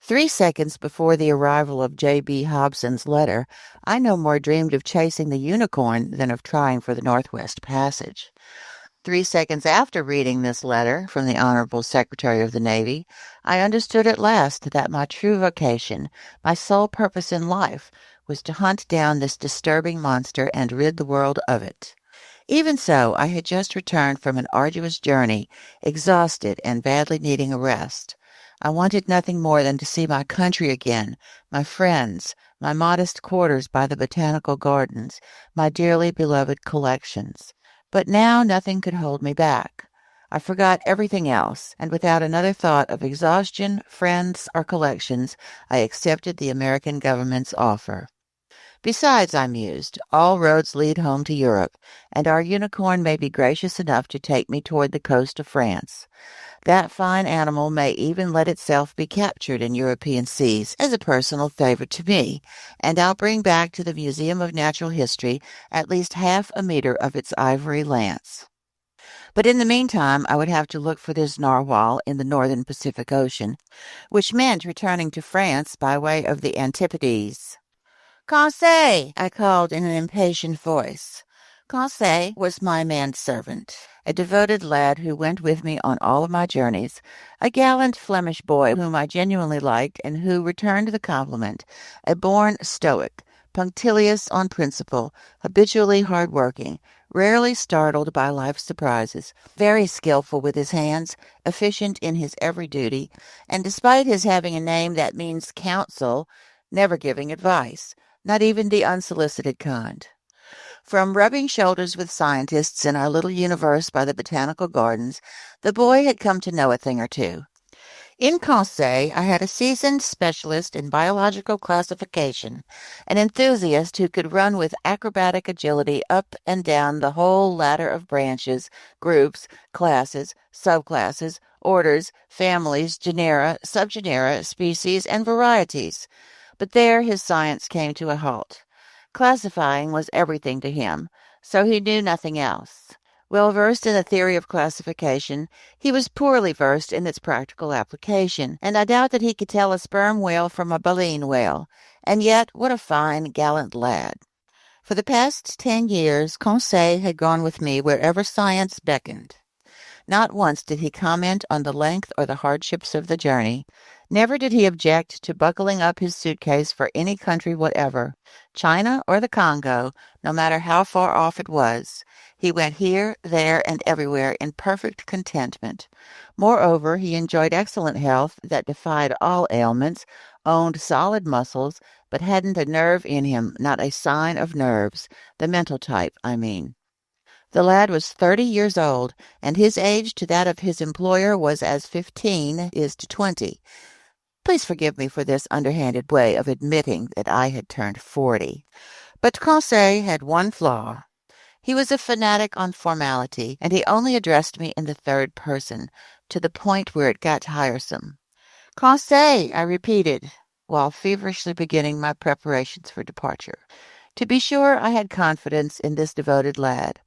A: 3 seconds before the arrival of J.B. Hobson's letter, I no more dreamed of chasing the unicorn than of trying for the Northwest Passage. 3 seconds after reading this letter from the Honorable Secretary of the Navy, I understood at last that my true vocation, my sole purpose in life, was to hunt down this disturbing monster and rid the world of it. Even so, I had just returned from an arduous journey, exhausted and badly needing a rest. I wanted nothing more than to see my country again, my friends, my modest quarters by the botanical gardens, my dearly beloved collections. But now nothing could hold me back. I forgot everything else, and without another thought of exhaustion, friends, or collections, I accepted the American government's offer. Besides, I mused, all roads lead home to Europe, and our unicorn may be gracious enough to take me toward the coast of France. That fine animal may even let itself be captured in European seas as a personal favor to me, and I'll bring back to the Museum of Natural History at least half a meter of its ivory lance. But in the meantime, I would have to look for this narwhal in the northern Pacific Ocean, which meant returning to France by way of the Antipodes. Conseil! I called in an impatient voice. Conseil was my manservant, a devoted lad who went with me on all of my journeys, a gallant Flemish boy whom I genuinely liked and who returned the compliment, a born stoic, punctilious on principle, habitually hard-working, rarely startled by life's surprises, very skillful with his hands, efficient in his every duty, and despite his having a name that means counsel, never giving advice, not even the unsolicited kind. From rubbing shoulders with scientists in our little universe by the botanical gardens, the boy had come to know a thing or two. In Conseil, I had a seasoned specialist in biological classification, an enthusiast who could run with acrobatic agility up and down the whole ladder of branches, groups, classes, subclasses, orders, families, genera, subgenera, species, and varieties. But there his science came to a halt. Classifying was everything to him, so he knew nothing else. Well versed in the theory of classification, he was poorly versed in its practical application, and I doubt that he could tell a sperm whale from a baleen whale. And yet, what a fine, gallant lad. For the past 10 years, Conseil had gone with me wherever science beckoned. Not once did he comment on the length or the hardships of the journey. Never did he object to buckling up his suitcase for any country whatever, China or the Congo, no matter how far off it was. He went here, there, and everywhere in perfect contentment. Moreover, he enjoyed excellent health that defied all ailments, owned solid muscles, but hadn't a nerve in him, not a sign of nerves, the mental type, I mean. The lad was 30 years old, and his age to that of his employer was as 15 is to 20. Please forgive me for this underhanded way of admitting that I had turned 40. But Conseil had one flaw. He was a fanatic on formality, and he only addressed me in the third person, to the point where it got tiresome. Conseil, I repeated, while feverishly beginning my preparations for departure. To be sure, I had confidence in this devoted lad.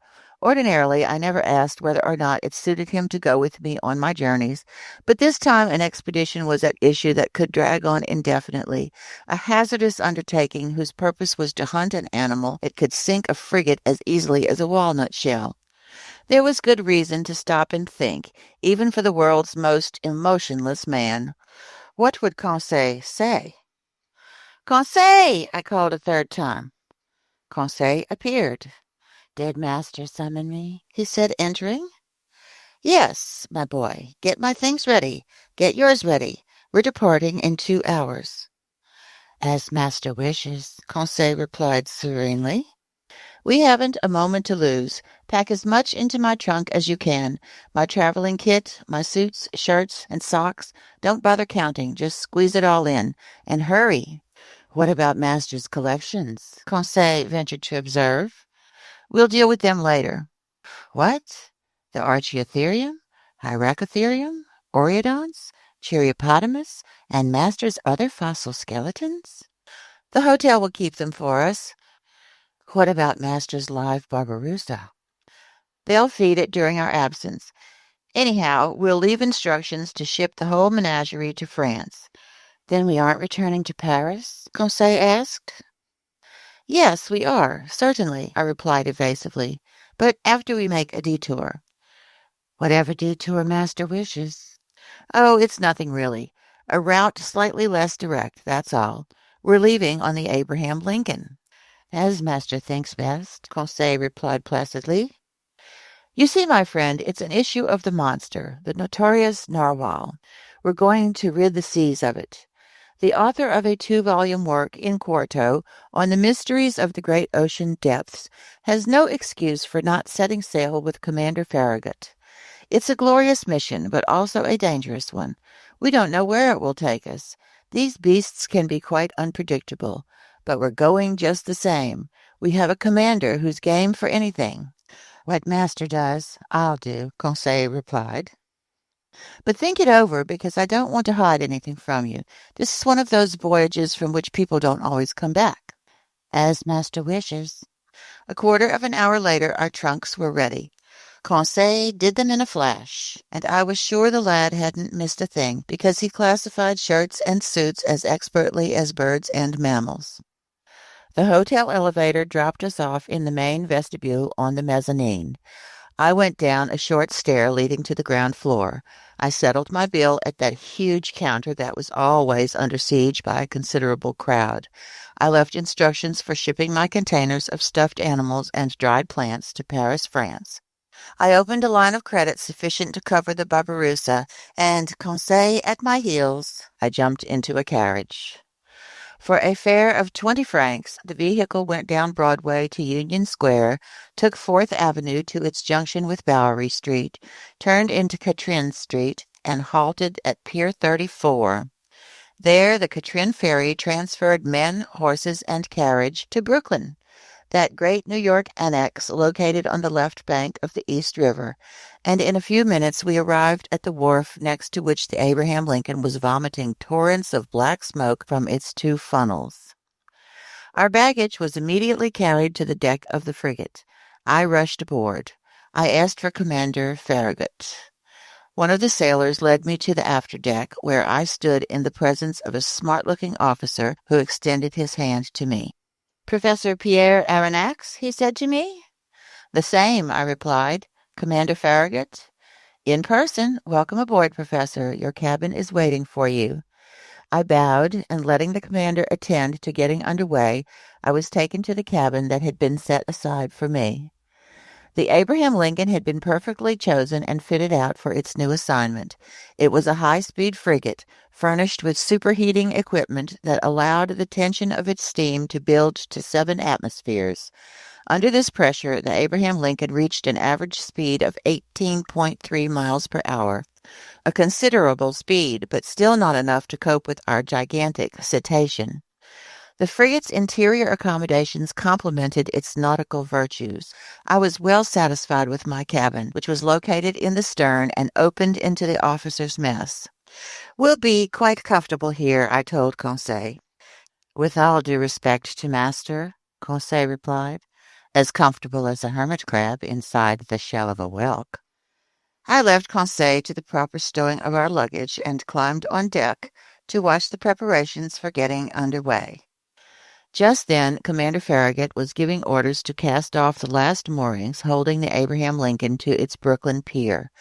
A: Ordinarily, I never asked whether or not it suited him to go with me on my journeys, but this time an expedition was at issue that could drag on indefinitely, a hazardous undertaking whose purpose was to hunt an animal that could sink a frigate as easily as a walnut shell. There was good reason to stop and think, even for the world's most emotionless man. What would Conseil say? Conseil! I called a third time. Conseil appeared. Did master summon me? He said, entering. Yes, my boy. Get my things ready. Get yours ready. We're departing in 2 hours. As master wishes, Conseil replied serenely. We haven't a moment to lose. Pack as much into my trunk as you can. My traveling kit, my suits, shirts, and socks. Don't bother counting. Just squeeze it all in. And hurry. What about master's collections? Conseil ventured to observe. We'll deal with them later. What? The Archaeotherium, Hyracotherium, Oreodonts, Cheiriopotamus, and Master's other fossil skeletons? The hotel will keep them for us. What about Master's live Barbarossa? They'll feed it during our absence. Anyhow, we'll leave instructions to ship the whole menagerie to France. Then we aren't returning to Paris? Conseil asked. Yes, we are, certainly, I replied evasively, but after we make a detour. Whatever detour master wishes. Oh, it's nothing really. A route slightly less direct, that's all. We're leaving on the Abraham Lincoln. As master thinks best, Conseil replied placidly. You see, my friend, it's an issue of the monster, the notorious narwhal. We're going to rid the seas of it. The author of a 2-volume work in quarto on the mysteries of the great ocean depths has no excuse for not setting sail with Commander Farragut. It's a glorious mission, but also a dangerous one. We don't know where it will take us. These beasts can be quite unpredictable, but we're going just the same. We have a commander who's game for anything. What master does, I'll do, Conseil replied. But think it over, because I don't want to hide anything from you. This is one of those voyages from which people don't always come back. As master wishes. A quarter of an hour later, our trunks were ready. Conseil did them in a flash, and I was sure the lad hadn't missed a thing, because he classified shirts and suits as expertly as birds and mammals. The hotel elevator dropped us off in the main vestibule on the mezzanine. I went down a short stair leading to the ground floor. I settled my bill at that huge counter that was always under siege by a considerable crowd. I left instructions for shipping my containers of stuffed animals and dried plants to Paris, France. I opened a line of credit sufficient to cover the Barbarossa, and, Conseil at my heels, I jumped into a carriage. For a fare of 20 francs, the vehicle went down Broadway to Union Square, took 4th Avenue to its junction with Bowery Street, turned into Catherine Street, and halted at Pier 34. There, the Catherine ferry transferred men, horses, and carriage to Brooklyn, that great New York annex located on the left bank of the East River, and in a few minutes we arrived at the wharf next to which the Abraham Lincoln was vomiting torrents of black smoke from its 2 funnels. Our baggage was immediately carried to the deck of the frigate. I rushed aboard. I asked for Commander Farragut. One of the sailors led me to the afterdeck, where I stood in the presence of a smart-looking officer who extended his hand to me. "Professor Pierre Aronnax?" he said to me. "The same," I replied. "Commander Farragut?" "In person. Welcome aboard, Professor. Your cabin is waiting for you." I bowed, and letting the commander attend to getting under way, I was taken to the cabin that had been set aside for me. The Abraham Lincoln had been perfectly chosen and fitted out for its new assignment. It was a high-speed frigate, furnished with superheating equipment that allowed the tension of its steam to build to 7 atmospheres. Under this pressure, the Abraham Lincoln reached an average speed of 18.3 miles per hour, a considerable speed, but still not enough to cope with our gigantic cetacean. The frigate's interior accommodations complemented its nautical virtues. I was well satisfied with my cabin, which was located in the stern and opened into the officers' mess. "We'll be quite comfortable here," I told Conseil. "With all due respect to master," Conseil replied, "as comfortable as a hermit crab inside the shell of a whelk." I left Conseil to the proper stowing of our luggage and climbed on deck to watch the preparations for getting under way. Just then, Commander Farragut was giving orders to cast off the last moorings holding the Abraham Lincoln to its Brooklyn pier.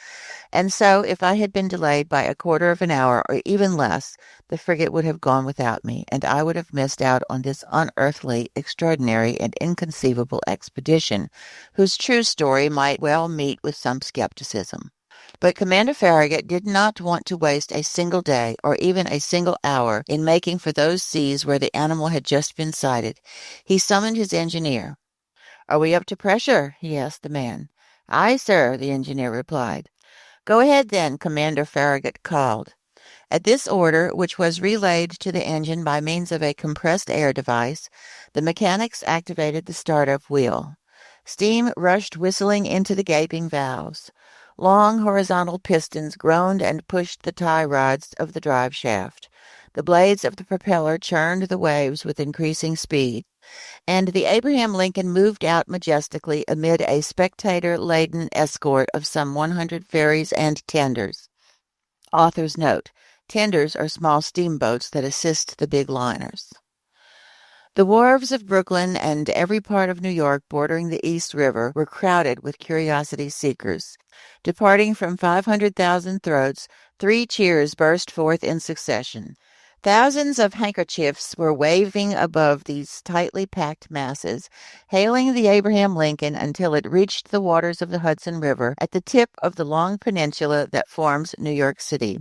A: And so, if I had been delayed by a quarter of an hour or even less, the frigate would have gone without me, and I would have missed out on this unearthly, extraordinary, and inconceivable expedition, whose true story might well meet with some skepticism. But Commander Farragut did not want to waste a single day or even a single hour in making for those seas where the animal had just been sighted. He summoned his engineer. "Are we up to pressure?" he asked the man. "Aye, sir," the engineer replied. "Go ahead, then," Commander Farragut called. At this order, which was relayed to the engine by means of a compressed air device, the mechanics activated the startup wheel. Steam rushed whistling into the gaping valves. Long horizontal pistons groaned and pushed the tie rods of the drive shaft. The blades of the propeller churned the waves with increasing speed, and the Abraham Lincoln moved out majestically amid a spectator-laden escort of some 100 ferries and tenders. Author's note: tenders are small steamboats that assist the big liners. The wharves of Brooklyn and every part of New York bordering the East River were crowded with curiosity seekers. Departing from 500,000 throats, 3 cheers burst forth in succession. Thousands of handkerchiefs were waving above these tightly packed masses, hailing the Abraham Lincoln until it reached the waters of the Hudson River at the tip of the long peninsula that forms New York City.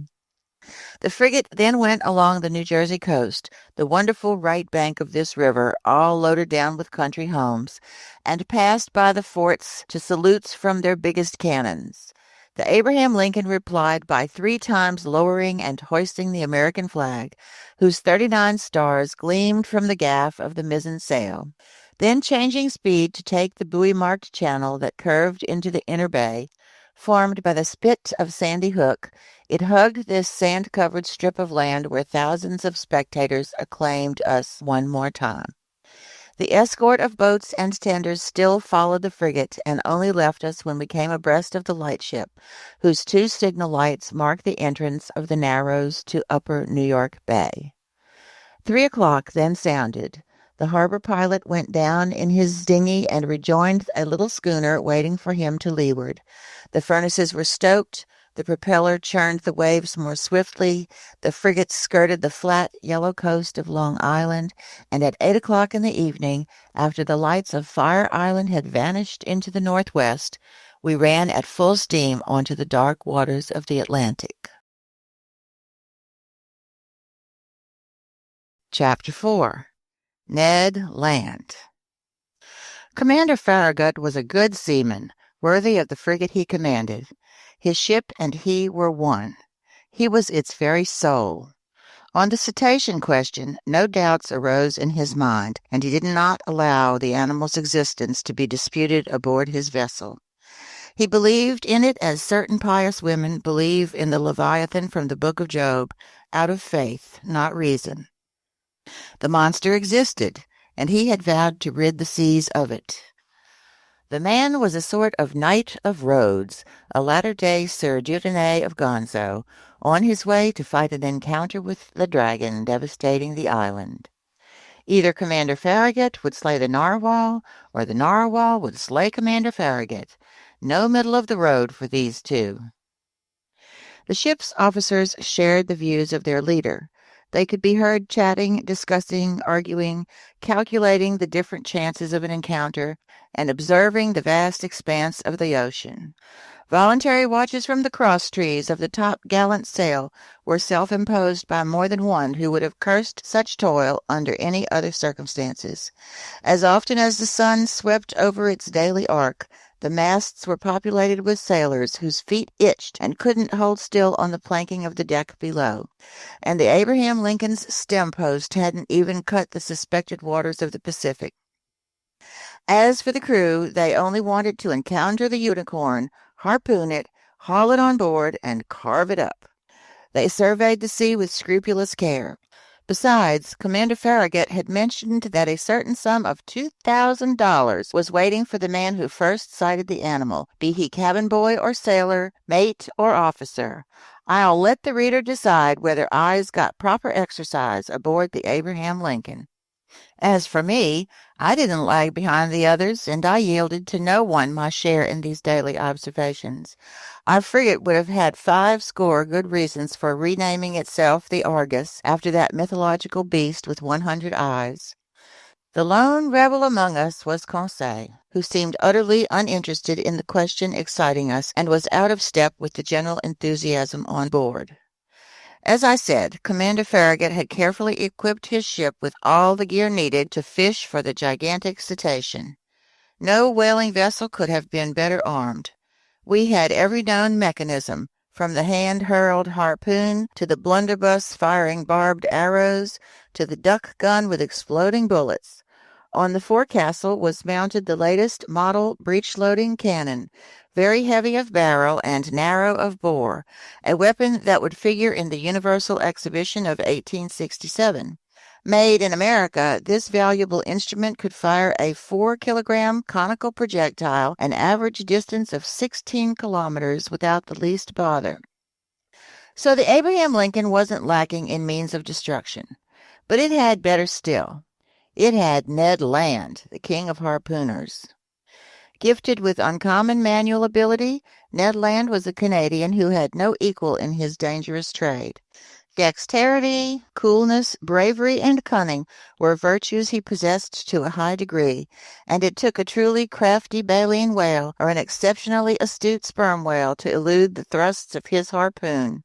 A: The frigate then went along the New Jersey coast, the wonderful right bank of this river, all loaded down with country homes, and passed by the forts to salutes from their biggest cannons. The Abraham Lincoln replied by 3 times lowering and hoisting the American flag, whose 39 stars gleamed from the gaff of the mizzen sail. Then changing speed to take the buoy-marked channel that curved into the inner bay, formed by the spit of Sandy Hook, it hugged this sand-covered strip of land where thousands of spectators acclaimed us one more time. The escort of boats and tenders still followed the frigate and only left us when we came abreast of the lightship, whose 2 signal lights marked the entrance of the Narrows to Upper New York Bay. 3 o'clock then sounded. The harbor pilot went down in his dinghy and rejoined a little schooner waiting for him to leeward. The furnaces were stoked, the propeller churned the waves more swiftly, the frigate skirted the flat yellow coast of Long Island, and at 8 o'clock in the evening, after the lights of Fire Island had vanished into the northwest, we ran at full steam onto the dark waters of the Atlantic. Chapter 4. Ned Land. Commander Farragut was a good seaman, worthy of the frigate he commanded. His ship and he were one. He was its very soul. On the cetacean question, no doubts arose in his mind, and he did not allow the animal's existence to be disputed aboard his vessel. He believed in it as certain pious women believe in the Leviathan from the book of Job, out of faith, not reason. The monster existed, and he had vowed to rid the seas of it. The man was a sort of Knight of Rhodes, a latter-day Sir Dieudonné of Gonzo, on his way to fight an encounter with the dragon devastating the island. Either Commander Farragut would slay the narwhal, or the narwhal would slay Commander Farragut. No middle of the road for these two. The ship's officers shared the views of their leader. They could be heard chatting, discussing, arguing, calculating the different chances of an encounter, and observing the vast expanse of the ocean. Voluntary watches from the cross trees of the top-gallant sail were self-imposed by more than one who would have cursed such toil under any other circumstances. As often as the sun swept over its daily arc, the masts were populated with sailors whose feet itched and couldn't hold still on the planking of the deck below, and the Abraham Lincoln's stem post hadn't even cut the suspected waters of the Pacific. As for the crew, they only wanted to encounter the unicorn, harpoon it, haul it on board, and carve it up. They surveyed the sea with scrupulous care. Besides, Commander Farragut had mentioned that a certain sum of $2,000 was waiting for the man who first sighted the animal, be he cabin boy or sailor, mate or officer. I'll let the reader decide whether eyes got proper exercise aboard the Abraham Lincoln. As for me, I didn't lag behind the others, and I yielded to no one my share in these daily observations. Our frigate would have had 50 good reasons for renaming itself the Argus, after that mythological beast with 100 eyes. The lone rebel among us was Conseil, who seemed utterly uninterested in the question exciting us, and was out of step with the general enthusiasm on board. As I said, Commander Farragut had carefully equipped his ship with all the gear needed to fish for the gigantic cetacean. No whaling vessel could have been better armed. We had every known mechanism, from the hand-hurled harpoon to the blunderbuss firing barbed arrows to the duck gun with exploding bullets. On the forecastle was mounted the latest model breech-loading cannon, very heavy of barrel and narrow of bore, a weapon that would figure in the Universal Exhibition of 1867. Made in America, this valuable instrument could fire a 4-kilogram conical projectile an average distance of 16 kilometers without the least bother. So the Abraham Lincoln wasn't lacking in means of destruction, but it had better still. It had Ned Land, the king of harpooners. Gifted with uncommon manual ability, Ned Land was a Canadian who had no equal in his dangerous trade. Dexterity, coolness, bravery, and cunning were virtues he possessed to a high degree, and it took a truly crafty baleen whale or an exceptionally astute sperm whale to elude the thrusts of his harpoon.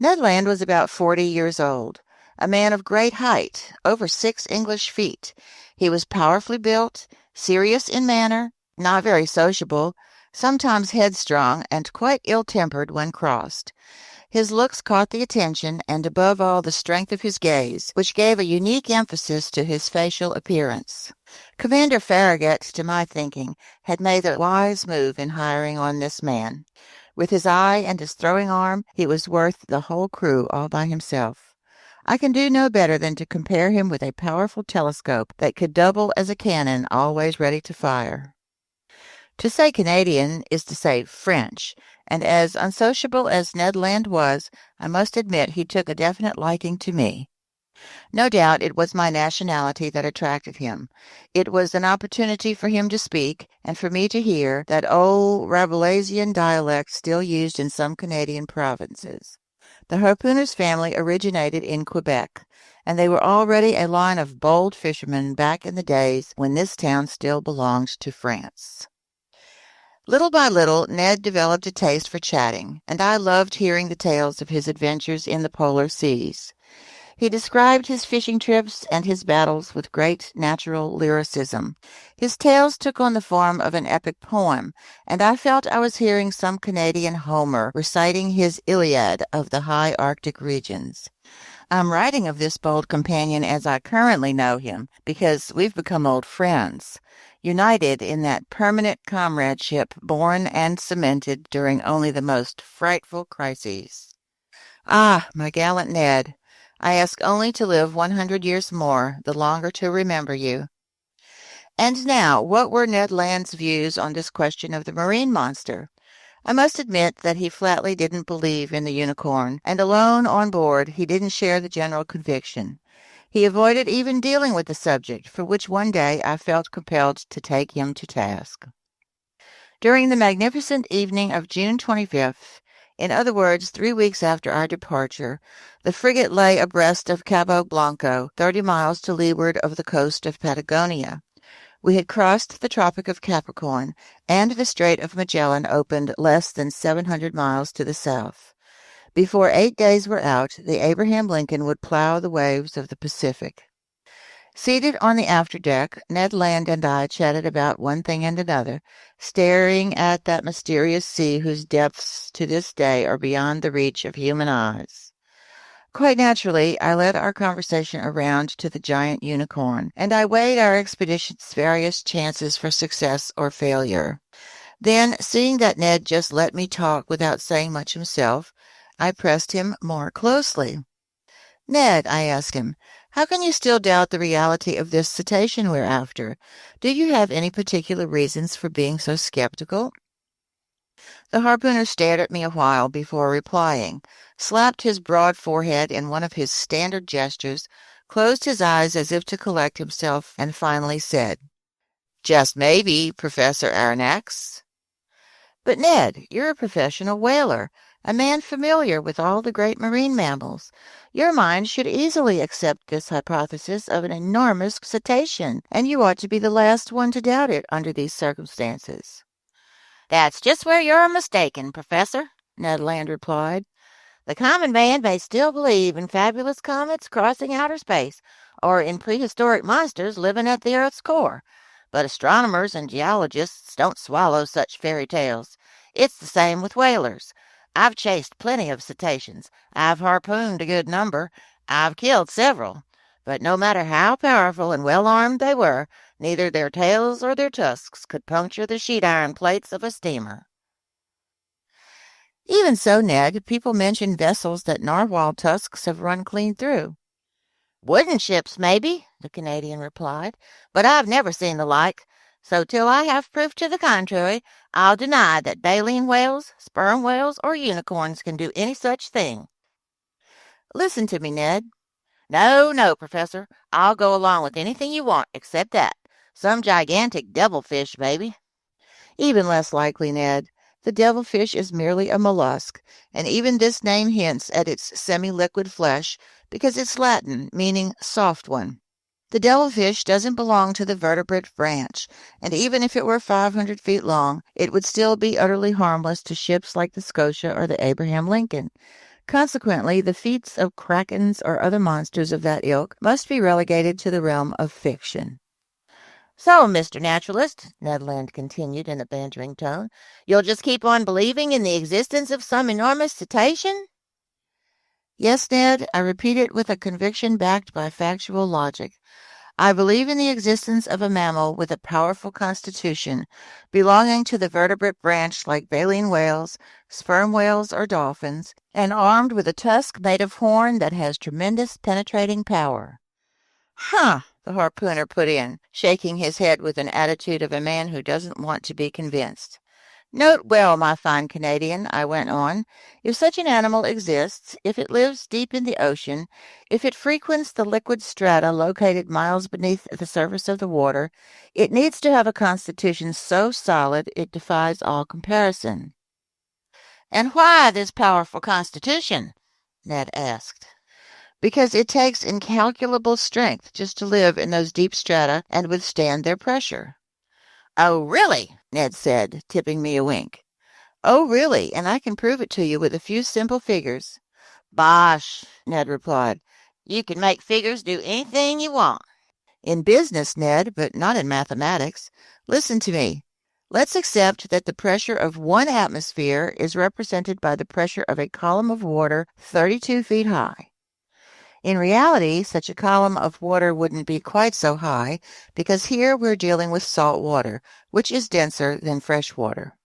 A: Ned Land was about 40 years old, a man of great height, over 6 English feet. He was powerfully built, serious in manner, not very sociable, sometimes headstrong, and quite ill-tempered when crossed. His looks caught the attention, and above all the strength of his gaze, which gave a unique emphasis to his facial appearance. Commander Farragut, to my thinking, had made a wise move in hiring on this man. With his eye and his throwing arm, he was worth the whole crew all by himself. I can do no better than to compare him with a powerful telescope that could double as a cannon always ready to fire. To say Canadian is to say French, and as unsociable as Ned Land was, I must admit he took a definite liking to me. No doubt it was my nationality that attracted him. It was an opportunity for him to speak, and for me to hear that old Rabelaisian dialect still used in some Canadian provinces. The harpooner's family originated in Quebec, and they were already a line of bold fishermen back in the days when this town still belonged to France. Little by little, Ned developed a taste for chatting, and I loved hearing the tales of his adventures in the polar seas. He described his fishing trips and his battles with great natural lyricism. His tales took on the form of an epic poem, and I felt I was hearing some Canadian Homer reciting his Iliad of the high Arctic regions. I'm writing of this bold companion as I currently know him, because we've become old friends, united in that permanent comradeship born and cemented during only the most frightful crises. Ah, my gallant Ned, I ask only to live 100 years more, the longer to remember you. And now, what were Ned Land's views on this question of the marine monster? I must admit that he flatly didn't believe in the unicorn, and alone on board, he didn't share the general conviction. He avoided even dealing with the subject, for which one day I felt compelled to take him to task. During the magnificent evening of June 25th, in other words, 3 weeks after our departure, the frigate lay abreast of Cabo Blanco, 30 miles to leeward of the coast of Patagonia. We had crossed the Tropic of Capricorn, and the Strait of Magellan opened less than 700 miles to the south. Before 8 days were out, the Abraham Lincoln would plow the waves of the Pacific. Seated on the afterdeck, Ned Land and I chatted about one thing and another, staring at that mysterious sea whose depths to this day are beyond the reach of human eyes. Quite naturally, I led our conversation around to the giant unicorn, and I weighed our expedition's various chances for success or failure. Then, seeing that Ned just let me talk without saying much himself, I pressed him more closely. "Ned," I asked him, "how can you still doubt the reality of this cetacean we're after? Do you have any particular reasons for being so skeptical?" The harpooner stared at me a while before replying, slapped his broad forehead in one of his standard gestures, closed his eyes as if to collect himself, and finally said, "Just maybe, Professor Aronnax." "But Ned, you're a professional whaler, a man familiar with all the great marine mammals. Your mind should easily accept this hypothesis of an enormous cetacean, and you ought to be the last one to doubt it under these circumstances." "That's just where you're mistaken, Professor," Ned Land replied. "The common man may still believe in fabulous comets crossing outer space, or in prehistoric monsters living at the Earth's core. But astronomers and geologists don't swallow such fairy tales. It's the same with whalers. I've chased plenty of cetaceans. I've harpooned a good number. I've killed several. But no matter how powerful and well-armed they were, neither their tails or their tusks could puncture the sheet-iron plates of a steamer." "Even so, Ned, people mention vessels that narwhal tusks have run clean through." "Wooden ships, maybe," the Canadian replied, "but I've never seen the like. So till I have proof to the contrary, I'll deny that baleen whales, sperm whales, or unicorns can do any such thing." "Listen to me, Ned." "No, no, Professor. I'll go along with anything you want except that. Some gigantic devilfish, maybe." "Even less likely, Ned. The devilfish is merely a mollusk, and even this name hints at its semi-liquid flesh, because it's Latin, meaning soft one. The devilfish doesn't belong to the vertebrate branch, and even if it were 500 feet long, it would still be utterly harmless to ships like the Scotia or the Abraham Lincoln. Consequently, the feats of krakens or other monsters of that ilk must be relegated to the realm of fiction." "So, Mr. Naturalist," Ned Land continued in a bantering tone, "you'll just keep on believing in the existence of some enormous cetacean?" "Yes, Ned," I repeated with a conviction backed by factual logic. "I believe in the existence of a mammal with a powerful constitution, belonging to the vertebrate branch like baleen whales, sperm whales, or dolphins, and armed with a tusk made of horn that has tremendous penetrating power." "Huh!" the harpooner put in, shaking his head with an attitude of a man who doesn't want to be convinced. "Note well, my fine Canadian," I went on, "if such an animal exists, if it lives deep in the ocean, if it frequents the liquid strata located miles beneath the surface of the water, it needs to have a constitution so solid it defies all comparison." "And why this powerful constitution?" Ned asked. "Because it takes incalculable strength just to live in those deep strata and withstand their pressure." "Oh, really?" Ned said, tipping me a wink. "Oh, really, and I can prove it to you with a few simple figures." "Bosh," Ned replied. "You can make figures do anything you want." "In business, Ned, but not in mathematics. Listen to me. Let's accept that the pressure of one atmosphere is represented by the pressure of a column of water 32 feet high. In reality, such a column of water wouldn't be quite so high, because here we're dealing with salt water, which is denser than fresh water.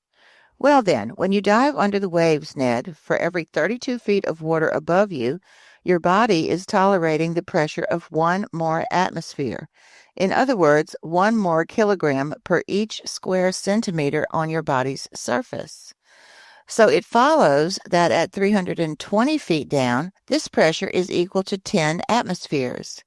A: Well then, when you dive under the waves, Ned, for every 32 feet of water above you, Your body is tolerating the pressure of one more atmosphere. In other words, 1 more kilogram per each square centimeter on your body's surface. So it follows that at 320 feet down, this pressure is equal to 10 atmospheres,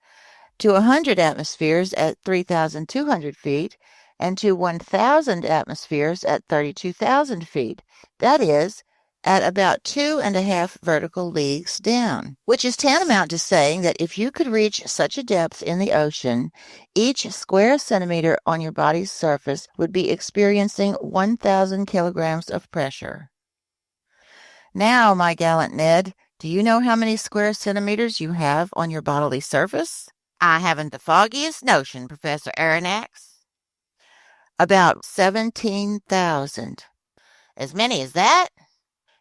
A: to 100 atmospheres at 3,200 feet, and to 1,000 atmospheres at 32,000 feet. That is, at about 2.5 vertical leagues down, which is tantamount to saying that if you could reach such a depth in the ocean, each square centimeter on your body's surface would be experiencing 1,000 kilograms of pressure. Now, my gallant Ned, do you know how many square centimeters you have on your bodily surface? I haven't the foggiest notion, Professor Aronnax. About 17,000. As many as that?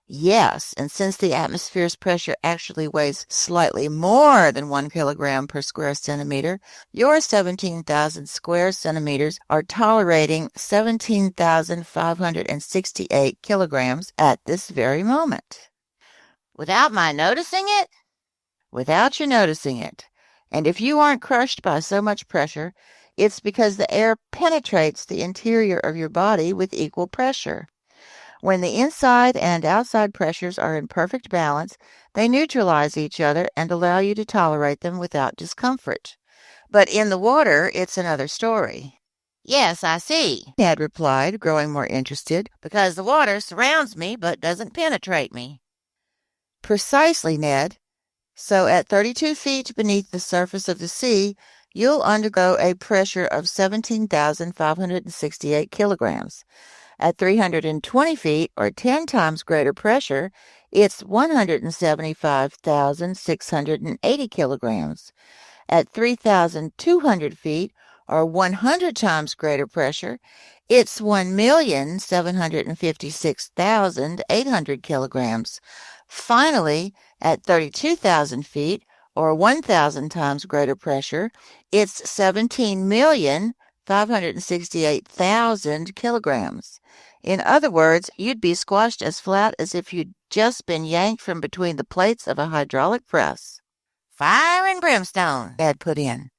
A: Yes, and since the atmosphere's pressure actually weighs slightly more than 1 kilogram per square centimeter, your 17,000 square centimeters are tolerating 17,568 kilograms at this very moment. Without my noticing it? Without your noticing it. And if you aren't crushed by so much pressure, it's because the air penetrates the interior of your body with equal pressure. When the inside and outside pressures are in perfect balance, they neutralize each other and allow you to tolerate them without discomfort. But in the water, it's another story. Yes, I see, Ned replied, growing more interested, because the water surrounds me but doesn't penetrate me. Precisely, Ned. So at 32 feet beneath the surface of the sea, you'll undergo a pressure of 17,568 kilograms. At 320 feet, or 10 times greater pressure, it's 175,680 kilograms. At 3,200 feet, or 100 times greater pressure, it's 1,756,800 kilograms. Finally, at 32,000 feet, or 1,000 times greater pressure, it's 17,568,000 kilograms. In other words, you'd be squashed as flat as if you'd just been yanked from between the plates of a hydraulic press. Fire and brimstone, Ned put in.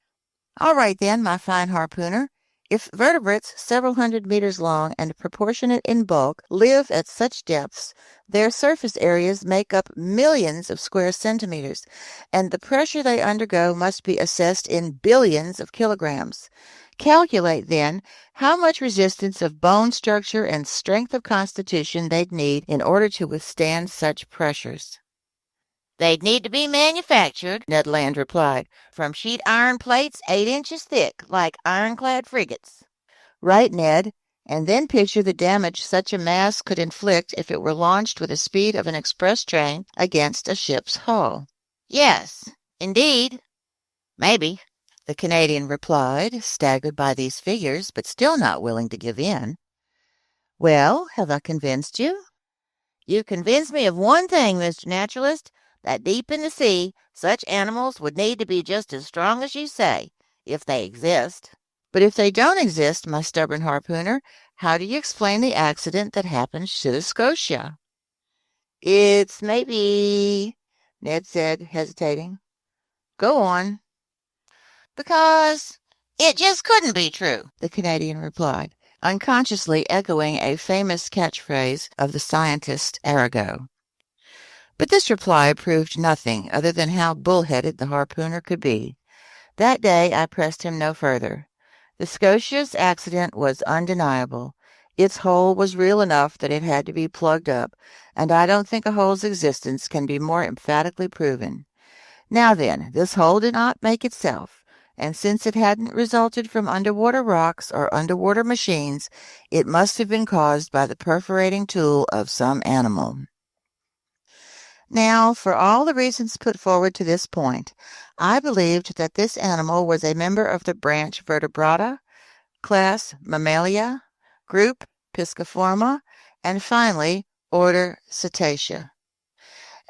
A: All right then, my fine harpooner. If vertebrates several hundred meters long and proportionate in bulk live at such depths, their surface areas make up millions of square centimeters, and the pressure they undergo must be assessed in billions of kilograms. Calculate, then, how much resistance of bone structure and strength of constitution they'd need in order to withstand such pressures. They'd need to be manufactured, Ned Land replied, from sheet iron plates 8 inches thick, like ironclad frigates. Right, Ned, and then picture the damage such a mass could inflict if it were launched with the speed of an express train against a ship's hull. Yes, indeed. Maybe, the Canadian replied, staggered by these figures, but still not willing to give in. Well, have I convinced you? You convinced me of one thing, Mr. Naturalist, that deep in the sea, such animals would need to be just as strong as you say, if they exist. But if they don't exist, my stubborn harpooner, how do you explain the accident that happened to the Scotia? It's maybe, Ned said, hesitating. Go on. Because it just couldn't be true, the Canadian replied, unconsciously echoing a famous catchphrase of the scientist Arago. But this reply proved nothing other than how bull-headed the harpooner could be. That day I pressed him no further. The Scotia's accident was undeniable. Its hole was real enough that it had to be plugged up, and I don't think a hole's existence can be more emphatically proven. Now then, this hole did not make itself, and since it hadn't resulted from underwater rocks or underwater machines, it must have been caused by the perforating tool of some animal. Now, for all the reasons put forward to this point, I believed that this animal was a member of the branch Vertebrata, class Mammalia, group Pisciforma, and finally, order Cetacea.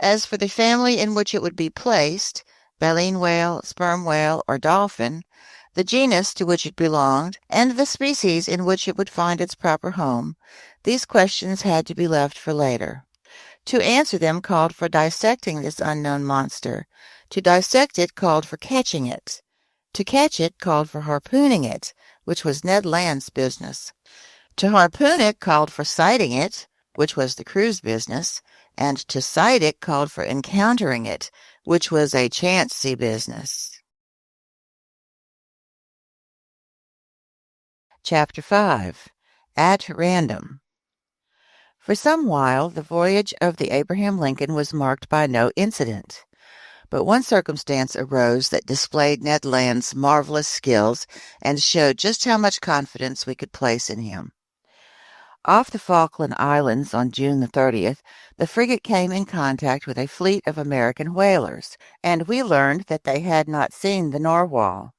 A: As for the family in which it would be placed, baleen whale, sperm whale, or dolphin, the genus to which it belonged, and the species in which it would find its proper home, these questions had to be left for later. To answer them called for dissecting this unknown monster. To dissect it called for catching it. To catch it called for harpooning it, which was Ned Land's business. To harpoon it called for sighting it, which was the crew's business, and to sight it called for encountering it, which was a chancy business. Chapter 5. At Random. For some while, the voyage of the Abraham Lincoln was marked by no incident. But one circumstance arose that displayed Ned Land's marvelous skills and showed just how much confidence we could place in him. Off the Falkland Islands on June the 30th, the frigate came in contact with a fleet of American whalers, and we learned that they had not seen the narwhal.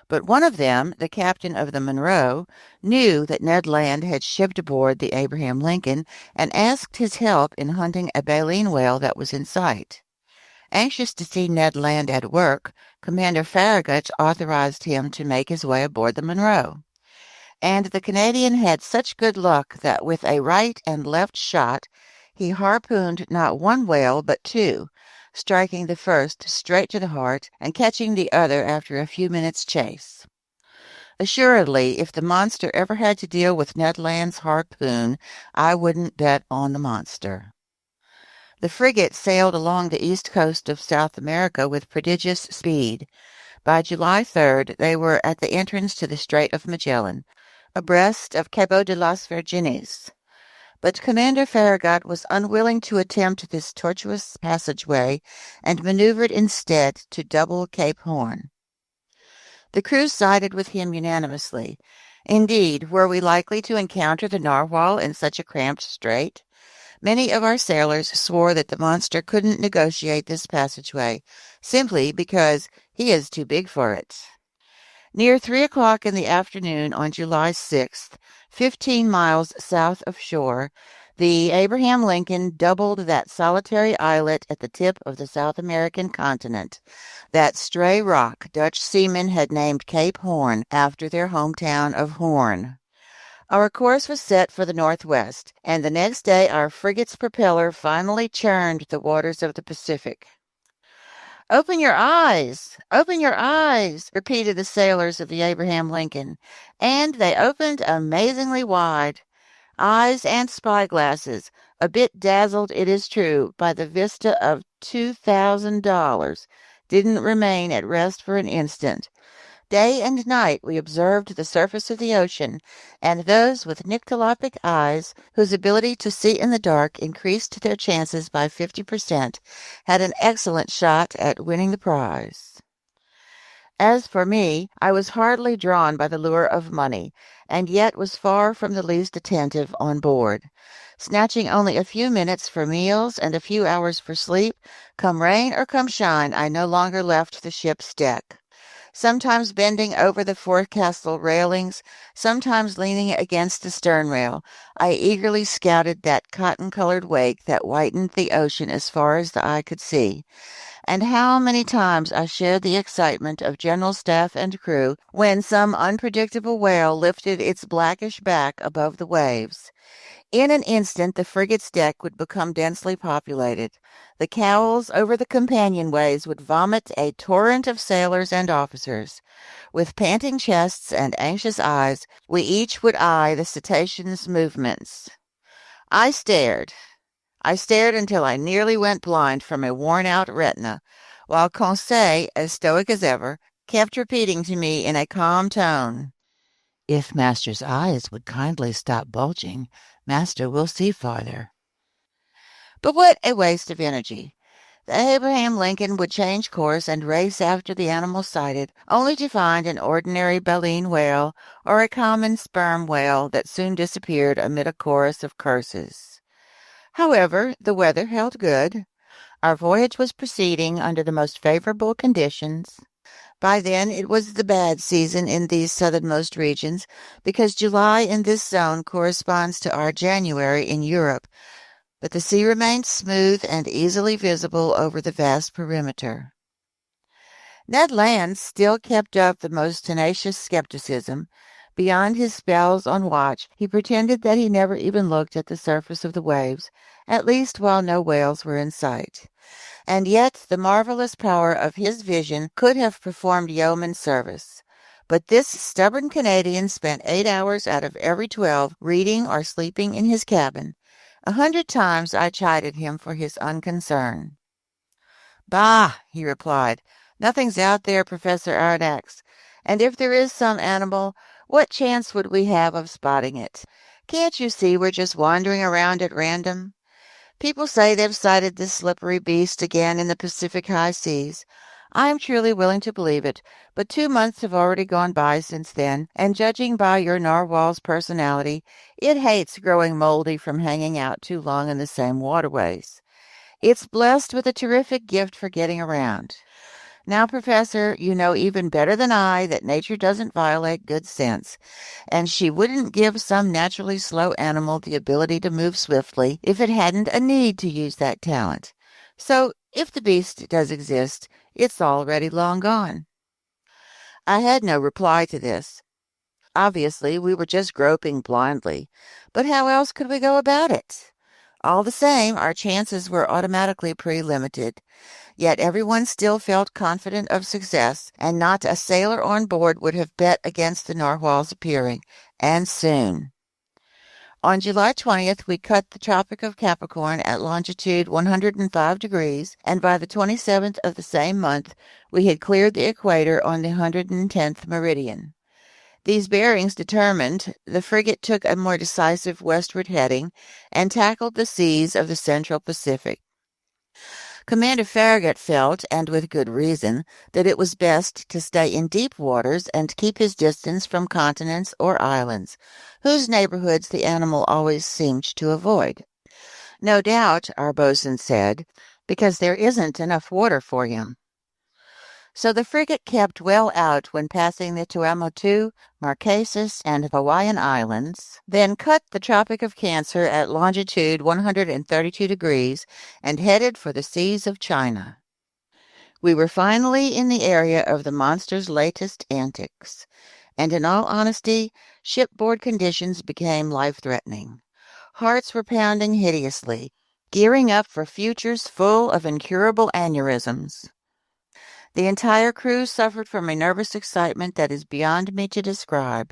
A: But one of them, the captain of the Monroe, knew that Ned Land had shipped aboard the Abraham Lincoln and asked his help in hunting a baleen whale that was in sight. Anxious to see Ned Land at work, Commander Farragut authorized him to make his way aboard the Monroe. And the Canadian had such good luck that with a right and left shot, he harpooned not one whale but two, striking the first straight to the heart and catching the other after a few minutes' chase. Assuredly, if the monster ever had to deal with Ned Land's harpoon, I wouldn't bet on the monster. The frigate sailed along the east coast of South America with prodigious speed. By July 3rd, they were at the entrance to the Strait of Magellan, abreast of Cabo de las Virgenes. But Commander Farragut was unwilling to attempt this tortuous passageway and maneuvered instead to double Cape Horn. The crew sided with him unanimously. Indeed, were we likely to encounter the narwhal in such a cramped strait? Many of our sailors swore that the monster couldn't negotiate this passageway, simply because he is too big for it. Near 3 o'clock in the afternoon on July 6th, 15 miles south of shore, the Abraham Lincoln doubled that solitary islet at the tip of the South American continent, that stray rock Dutch seamen had named Cape Horn after their hometown of Horn. Our course was set for the northwest, and the next day our frigate's propeller finally churned the waters of the Pacific. "Open your eyes! Open your eyes!" repeated the sailors of the Abraham Lincoln, and they opened amazingly wide. Eyes and spyglasses, a bit dazzled, it is true, by the vista of $2,000, didn't remain at rest for an instant. Day and night we observed the surface of the ocean, and those with nyctalopic eyes, whose ability to see in the dark increased their chances by 50%, had an excellent shot at winning the prize. As for me, I was hardly drawn by the lure of money, and yet was far from the least attentive on board. Snatching only a few minutes for meals and a few hours for sleep, come rain or come shine, I no longer left the ship's deck. Sometimes bending over the forecastle railings, sometimes leaning against the stern rail, I eagerly scouted that cotton-colored wake that whitened the ocean as far as the eye could see. And how many times I shared the excitement of general staff and crew when some unpredictable whale lifted its blackish back above the waves. In an instant the frigate's deck would become densely populated. The cowls over the companionways would vomit a torrent of sailors and officers. With panting chests and anxious eyes, we each would eye the cetacean's movements. I stared until I nearly went blind from a worn-out retina, while Conseil, as stoic as ever, kept repeating to me in a calm tone, "If Master's eyes would kindly stop bulging, Master will see farther." But what a waste of energy! The Abraham Lincoln would change course and race after the animal sighted, only to find an ordinary baleen whale or a common sperm whale that soon disappeared amid a chorus of curses. However, the weather held good. Our voyage was proceeding under the most favorable conditions. By then it was the bad season in these southernmost regions, because July in this zone corresponds to our January in Europe, but the sea remained smooth and easily visible over the vast perimeter. Ned Land still kept up the most tenacious skepticism, Beyond his spells on watch, he pretended that he never even looked at the surface of the waves, at least while no whales were in sight. And yet the marvelous power of his vision could have performed yeoman service. But this stubborn Canadian spent 8 hours out of every 12 reading or sleeping in his cabin. 100 times I chided him for his unconcern. "Bah!" he replied. "Nothing's out there, Professor Aronnax. And if there is some animal, what chance would we have of spotting it? Can't you see we're just wandering around at random? People say they've sighted this slippery beast again in the Pacific high seas. I am truly willing to believe it, but 2 months have already gone by since then, and judging by your narwhal's personality, it hates growing moldy from hanging out too long in the same waterways. It's blessed with a terrific gift for getting around. Now, Professor, you know even better than I that nature doesn't violate good sense, and she wouldn't give some naturally slow animal the ability to move swiftly if it hadn't a need to use that talent. So, if the beast does exist, it's already long gone." I had no reply to this. Obviously, we were just groping blindly, but how else could we go about it? All the same, our chances were automatically pre-limited. Yet everyone still felt confident of success, and not a sailor on board would have bet against the narwhal's appearing, and soon. On July 20th, we cut the Tropic of Capricorn at longitude 105 degrees, and by the 27th of the same month, we had cleared the equator on the 110th meridian. These bearings determined, the frigate took a more decisive westward heading and tackled the seas of the Central Pacific. Commander Farragut felt, and with good reason, that it was best to stay in deep waters and keep his distance from continents or islands, whose neighborhoods the animal always seemed to avoid. No doubt, our boatswain said, because there isn't enough water for him. So the frigate kept well out when passing the Tuamotu, Marquesas, and Hawaiian Islands, then cut the Tropic of Cancer at longitude 132 degrees and headed for the seas of China. We were finally in the area of the monster's latest antics, and in all honesty, shipboard conditions became life-threatening. Hearts were pounding hideously, gearing up for futures full of incurable aneurysms. The entire crew suffered from a nervous excitement that is beyond me to describe.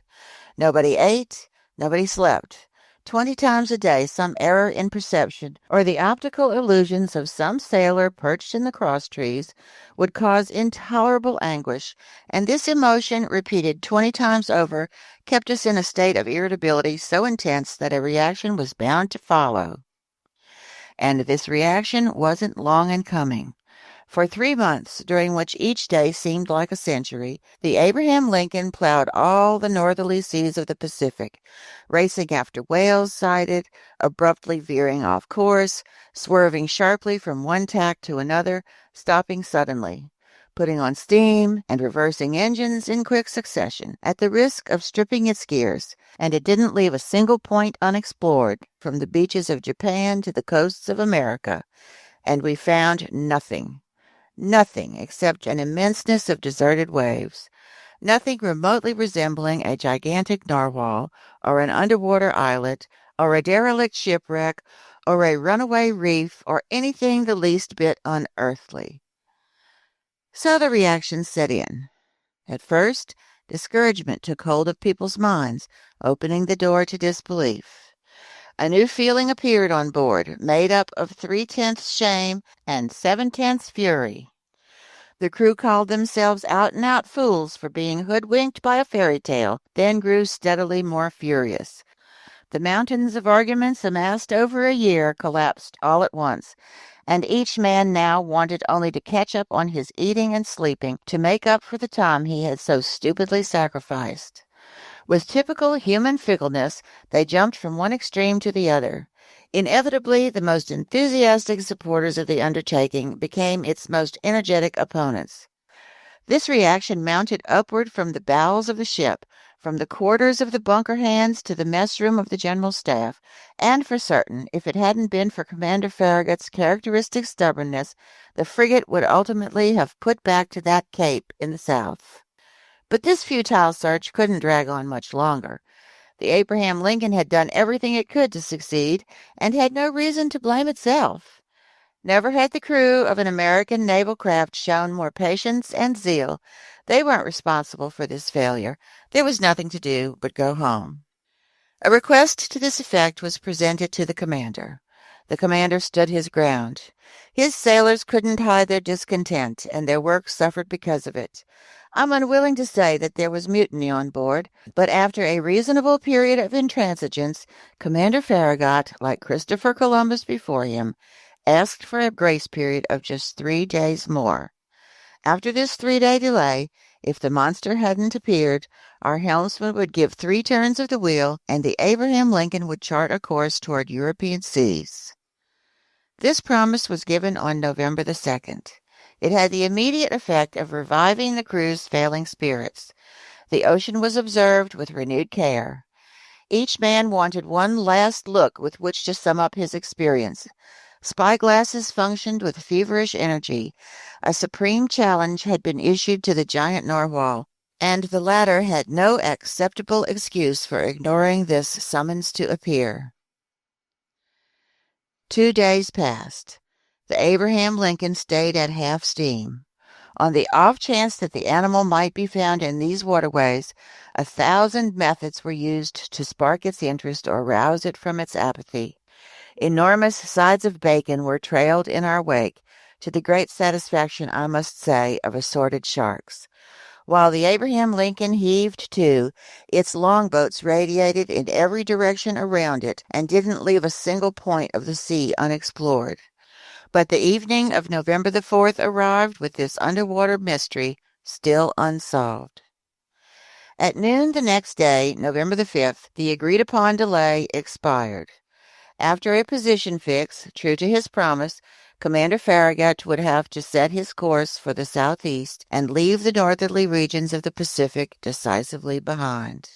A: Nobody ate, nobody slept. 20 times a day some error in perception or the optical illusions of some sailor perched in the crosstrees would cause intolerable anguish, and this emotion, repeated 20 times over, kept us in a state of irritability so intense that a reaction was bound to follow. And this reaction wasn't long in coming. For 3 months, during which each day seemed like a century, the Abraham Lincoln plowed all the northerly seas of the Pacific, racing after whales sighted, abruptly veering off course, swerving sharply from one tack to another, stopping suddenly, putting on steam and reversing engines in quick succession, at the risk of stripping its gears, and it didn't leave a single point unexplored, from the beaches of Japan to the coasts of America, and we found nothing. Nothing except an immenseness of deserted waves. Nothing remotely resembling a gigantic narwhal, or an underwater islet, or a derelict shipwreck, or a runaway reef, or anything the least bit unearthly. So the reaction set in. At first, discouragement took hold of people's minds, opening the door to disbelief. A new feeling appeared on board, made up of 3/10 shame and 7/10 fury. The crew called themselves out-and-out fools for being hoodwinked by a fairy tale, then grew steadily more furious. The mountains of arguments amassed over a year collapsed all at once, and each man now wanted only to catch up on his eating and sleeping to make up for the time he had so stupidly sacrificed. With typical human fickleness, they jumped from one extreme to the other. Inevitably, the most enthusiastic supporters of the undertaking became its most energetic opponents. This reaction mounted upward from the bowels of the ship, from the quarters of the bunker hands to the mess room of the general staff, and for certain, if it hadn't been for Commander Farragut's characteristic stubbornness, the frigate would ultimately have put back to that cape in the south. But this futile search couldn't drag on much longer. The Abraham Lincoln had done everything it could to succeed and had no reason to blame itself. Never had the crew of an American naval craft shown more patience and zeal. They weren't responsible for this failure. There was nothing to do but go home. A request to this effect was presented to the commander. The commander stood his ground. His sailors couldn't hide their discontent, and their work suffered because of it. I'm unwilling to say that there was mutiny on board, but after a reasonable period of intransigence, Commander Farragut, like Christopher Columbus before him, asked for a grace period of just 3 days more. After this 3-day delay, if the monster hadn't appeared, our helmsman would give 3 turns of the wheel, and the Abraham Lincoln would chart a course toward European seas. This promise was given on November the 2nd. It had the immediate effect of reviving the crew's failing spirits. The ocean was observed with renewed care. Each man wanted one last look with which to sum up his experience. Spyglasses functioned with feverish energy. A supreme challenge had been issued to the giant narwhal, and the latter had no acceptable excuse for ignoring this summons to appear. 2 days passed. The Abraham Lincoln stayed at half steam. On the off chance that the animal might be found in these waterways, 1,000 methods were used to spark its interest or rouse it from its apathy. Enormous sides of bacon were trailed in our wake, to the great satisfaction, I must say, of assorted sharks. While the Abraham Lincoln heaved to, its longboats radiated in every direction around it and didn't leave a single point of the sea unexplored. But the evening of November the 4th arrived with this underwater mystery still unsolved. At noon the next day, November the 5th, the agreed-upon delay expired. After a position fix, true to his promise, Commander Farragut would have to set his course for the southeast and leave the northerly regions of the Pacific decisively behind.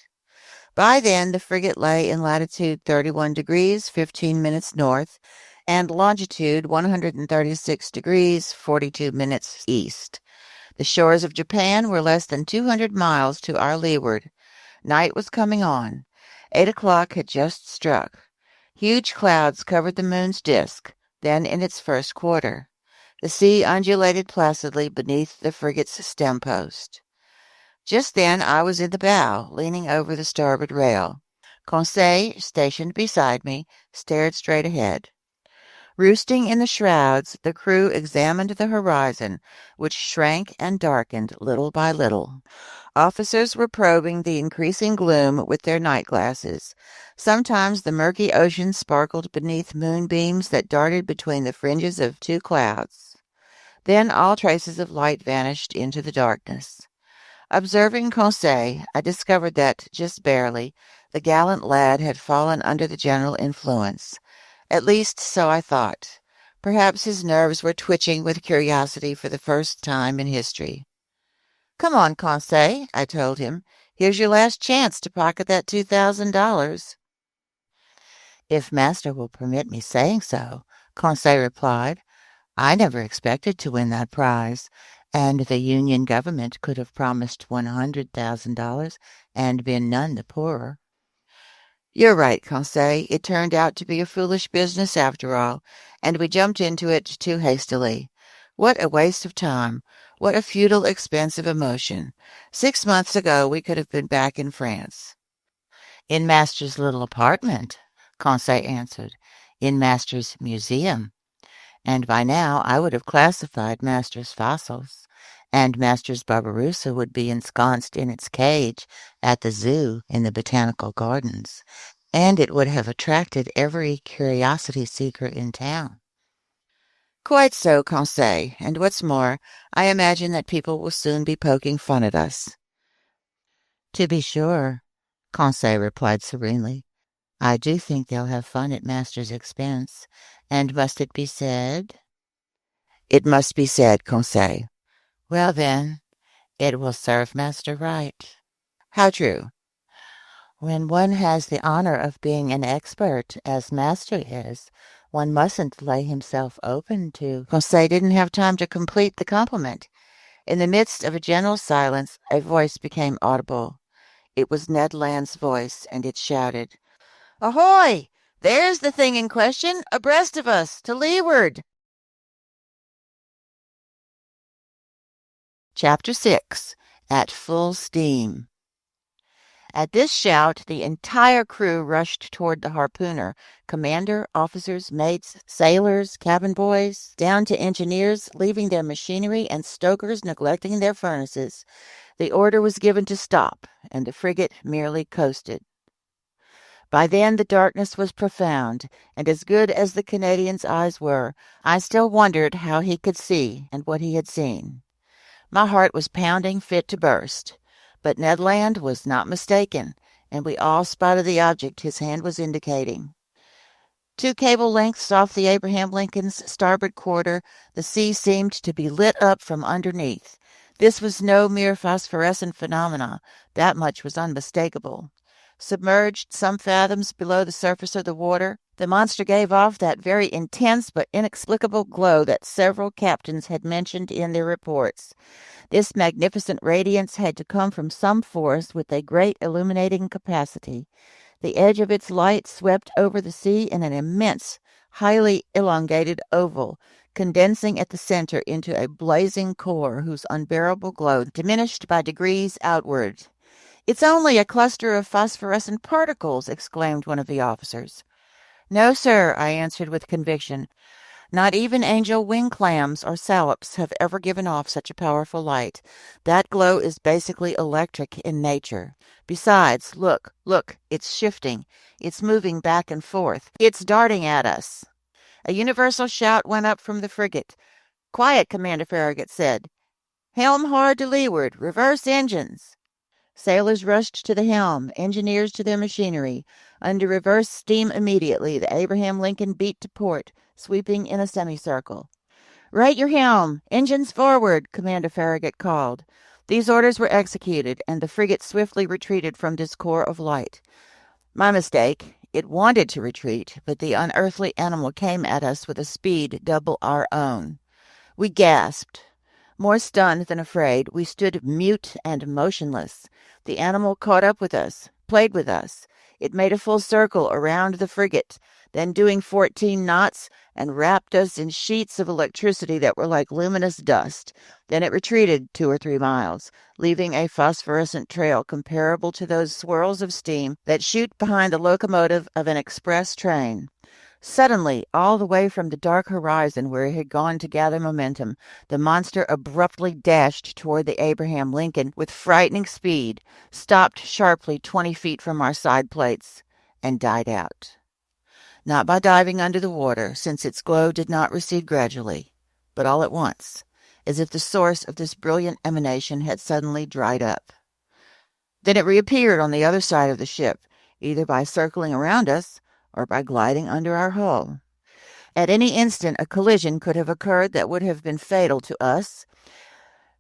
A: By then, the frigate lay in latitude 31 degrees 15 minutes north and longitude 136 degrees 42 minutes east. The shores of Japan were less than 200 miles to our leeward. Night was coming on. 8 o'clock had just struck. Huge clouds covered the moon's disk, then in its first quarter. The sea undulated placidly beneath the frigate's stem post. Just then I was in the bow, leaning over the starboard rail. Conseil, stationed beside me, stared straight ahead. Roosting in the shrouds, the crew examined the horizon, which shrank and darkened little by little. Officers were probing the increasing gloom with their night glasses. Sometimes the murky ocean sparkled beneath moonbeams that darted between the fringes of 2 clouds. Then all traces of light vanished into the darkness. Observing Conseil, I discovered that, just barely, the gallant lad had fallen under the general influence. At least, so I thought. Perhaps his nerves were twitching with curiosity for the first time in history. "Come on, Conseil," I told him. "Here's your last chance to pocket that $2,000. "If master will permit me saying so," Conseil replied. "I never expected to win that prize, and the Union government could have promised $100,000 and been none the poorer." "You're right, Conseil. It turned out to be a foolish business after all, and we jumped into it too hastily. What a waste of time. What a futile expense of emotion. 6 months ago we could have been back in France." "In master's little apartment," Conseil answered. "In master's museum. And by now I would have classified master's fossils, and master's Barbarossa would be ensconced in its cage at the zoo in the botanical gardens, and it would have attracted every curiosity seeker in town." "Quite so, Conseil, and what's more, I imagine that people will soon be poking fun at us." "To be sure," Conseil replied serenely. "I do think they'll have fun at master's expense, and must it be said?" "It must be said, Conseil." "Well, then, it will serve master right." "How true?" "When one has the honor of being an expert, as master is, one mustn't lay himself open to—" Conseil didn't have time to complete the compliment. In the midst of a general silence, a voice became audible. It was Ned Land's voice, and it shouted, "Ahoy! There's the thing in question, abreast of us, to leeward!" Chapter 6. At Full Steam. At this shout, the entire crew rushed toward the harpooner, commander, officers, mates, sailors, cabin boys, down to engineers, leaving their machinery, and stokers neglecting their furnaces. The order was given to stop, and the frigate merely coasted. By then the darkness was profound, and as good as the Canadian's eyes were, I still wondered how he could see and what he had seen. My heart was pounding fit to burst. But Ned Land was not mistaken, and we all spotted the object his hand was indicating. 2 cable lengths off the Abraham Lincoln's starboard quarter, the sea seemed to be lit up from underneath. This was no mere phosphorescent phenomena. That much was unmistakable. Submerged some fathoms below the surface of the water, the monster gave off that very intense but inexplicable glow that several captains had mentioned in their reports. This magnificent radiance had to come from some force with a great illuminating capacity. The edge of its light swept over the sea in an immense, highly elongated oval, condensing at the center into a blazing core whose unbearable glow diminished by degrees outward. "It's only a cluster of phosphorescent particles," exclaimed one of the officers. "No, sir," I answered with conviction. "Not even angel wing clams or sallops have ever given off such a powerful light. That glow is basically electric in nature. Besides, look, it's shifting. It's moving back and forth. It's darting at us." A universal shout went up from the frigate. "Quiet," Commander Farragut said. "Helm hard to leeward. Reverse engines." Sailors rushed to the helm, engineers to their machinery. Under reverse steam immediately, the Abraham Lincoln beat to port, sweeping in a semicircle. "Right your helm! Engines forward!" Commander Farragut called. These orders were executed, and the frigate swiftly retreated from this core of light. My mistake. It wanted to retreat, but the unearthly animal came at us with a speed double our own. We gasped. More stunned than afraid, we stood mute and motionless. The animal caught up with us, played with us. It made a full circle around the frigate, then doing 14 knots, and wrapped us in sheets of electricity that were like luminous dust. Then it retreated 2 or 3 miles, leaving a phosphorescent trail comparable to those swirls of steam that shoot behind the locomotive of an express train. Suddenly, all the way from the dark horizon where it had gone to gather momentum, the monster abruptly dashed toward the Abraham Lincoln with frightening speed, stopped sharply 20 feet from our side plates, and died out. Not by diving under the water, since its glow did not recede gradually, but all at once, as if the source of this brilliant emanation had suddenly dried up. Then it reappeared on the other side of the ship, either by circling around us or by gliding under our hull. At any instant a collision could have occurred that would have been fatal to us.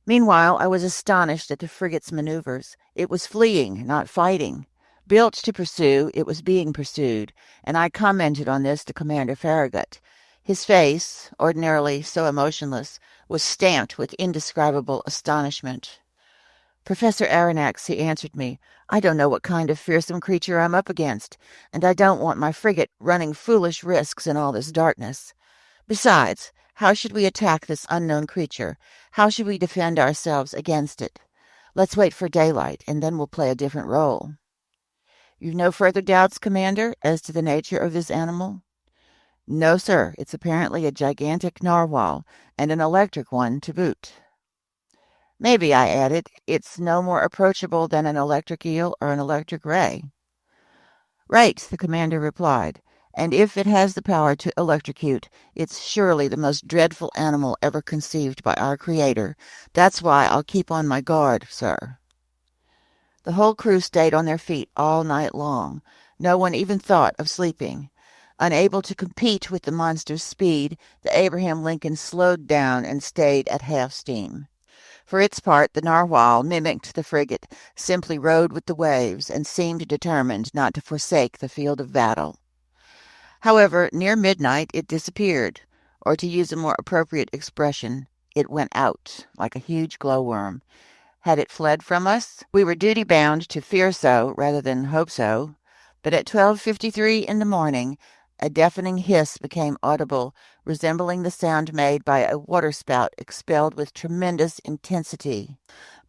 A: Meanwhile, I was astonished at the frigate's maneuvers. It was fleeing, not fighting. Built to pursue, it was being pursued, and I commented on this to Commander Farragut. His face, ordinarily so emotionless, was stamped with indescribable astonishment. "Professor Aronnax," he answered me, "I don't know what kind of fearsome creature I'm up against, and I don't want my frigate running foolish risks in all this darkness. Besides, how should we attack this unknown creature? How should we defend ourselves against it? Let's wait for daylight, and then we'll play a different role." "You've no further doubts, Commander, as to the nature of this animal?" "No, sir. It's apparently a gigantic narwhal, and an electric one to boot." "Maybe," I added, "it's no more approachable than an electric eel or an electric ray." "Right," the commander replied, "and if it has the power to electrocute, it's surely the most dreadful animal ever conceived by our Creator. That's why I'll keep on my guard, sir." The whole crew stayed on their feet all night long. No one even thought of sleeping. Unable to compete with the monster's speed, the Abraham Lincoln slowed down and stayed at half steam. For its part, the narwhal mimicked the frigate, simply rode with the waves, and seemed determined not to forsake the field of battle. However, near midnight it disappeared, or to use a more appropriate expression, It went out like a huge glowworm. Had it fled from us? We were duty-bound to fear so rather than hope so. But at 12:53 in the morning, a deafening hiss became audible, resembling the sound made by a waterspout expelled with tremendous intensity.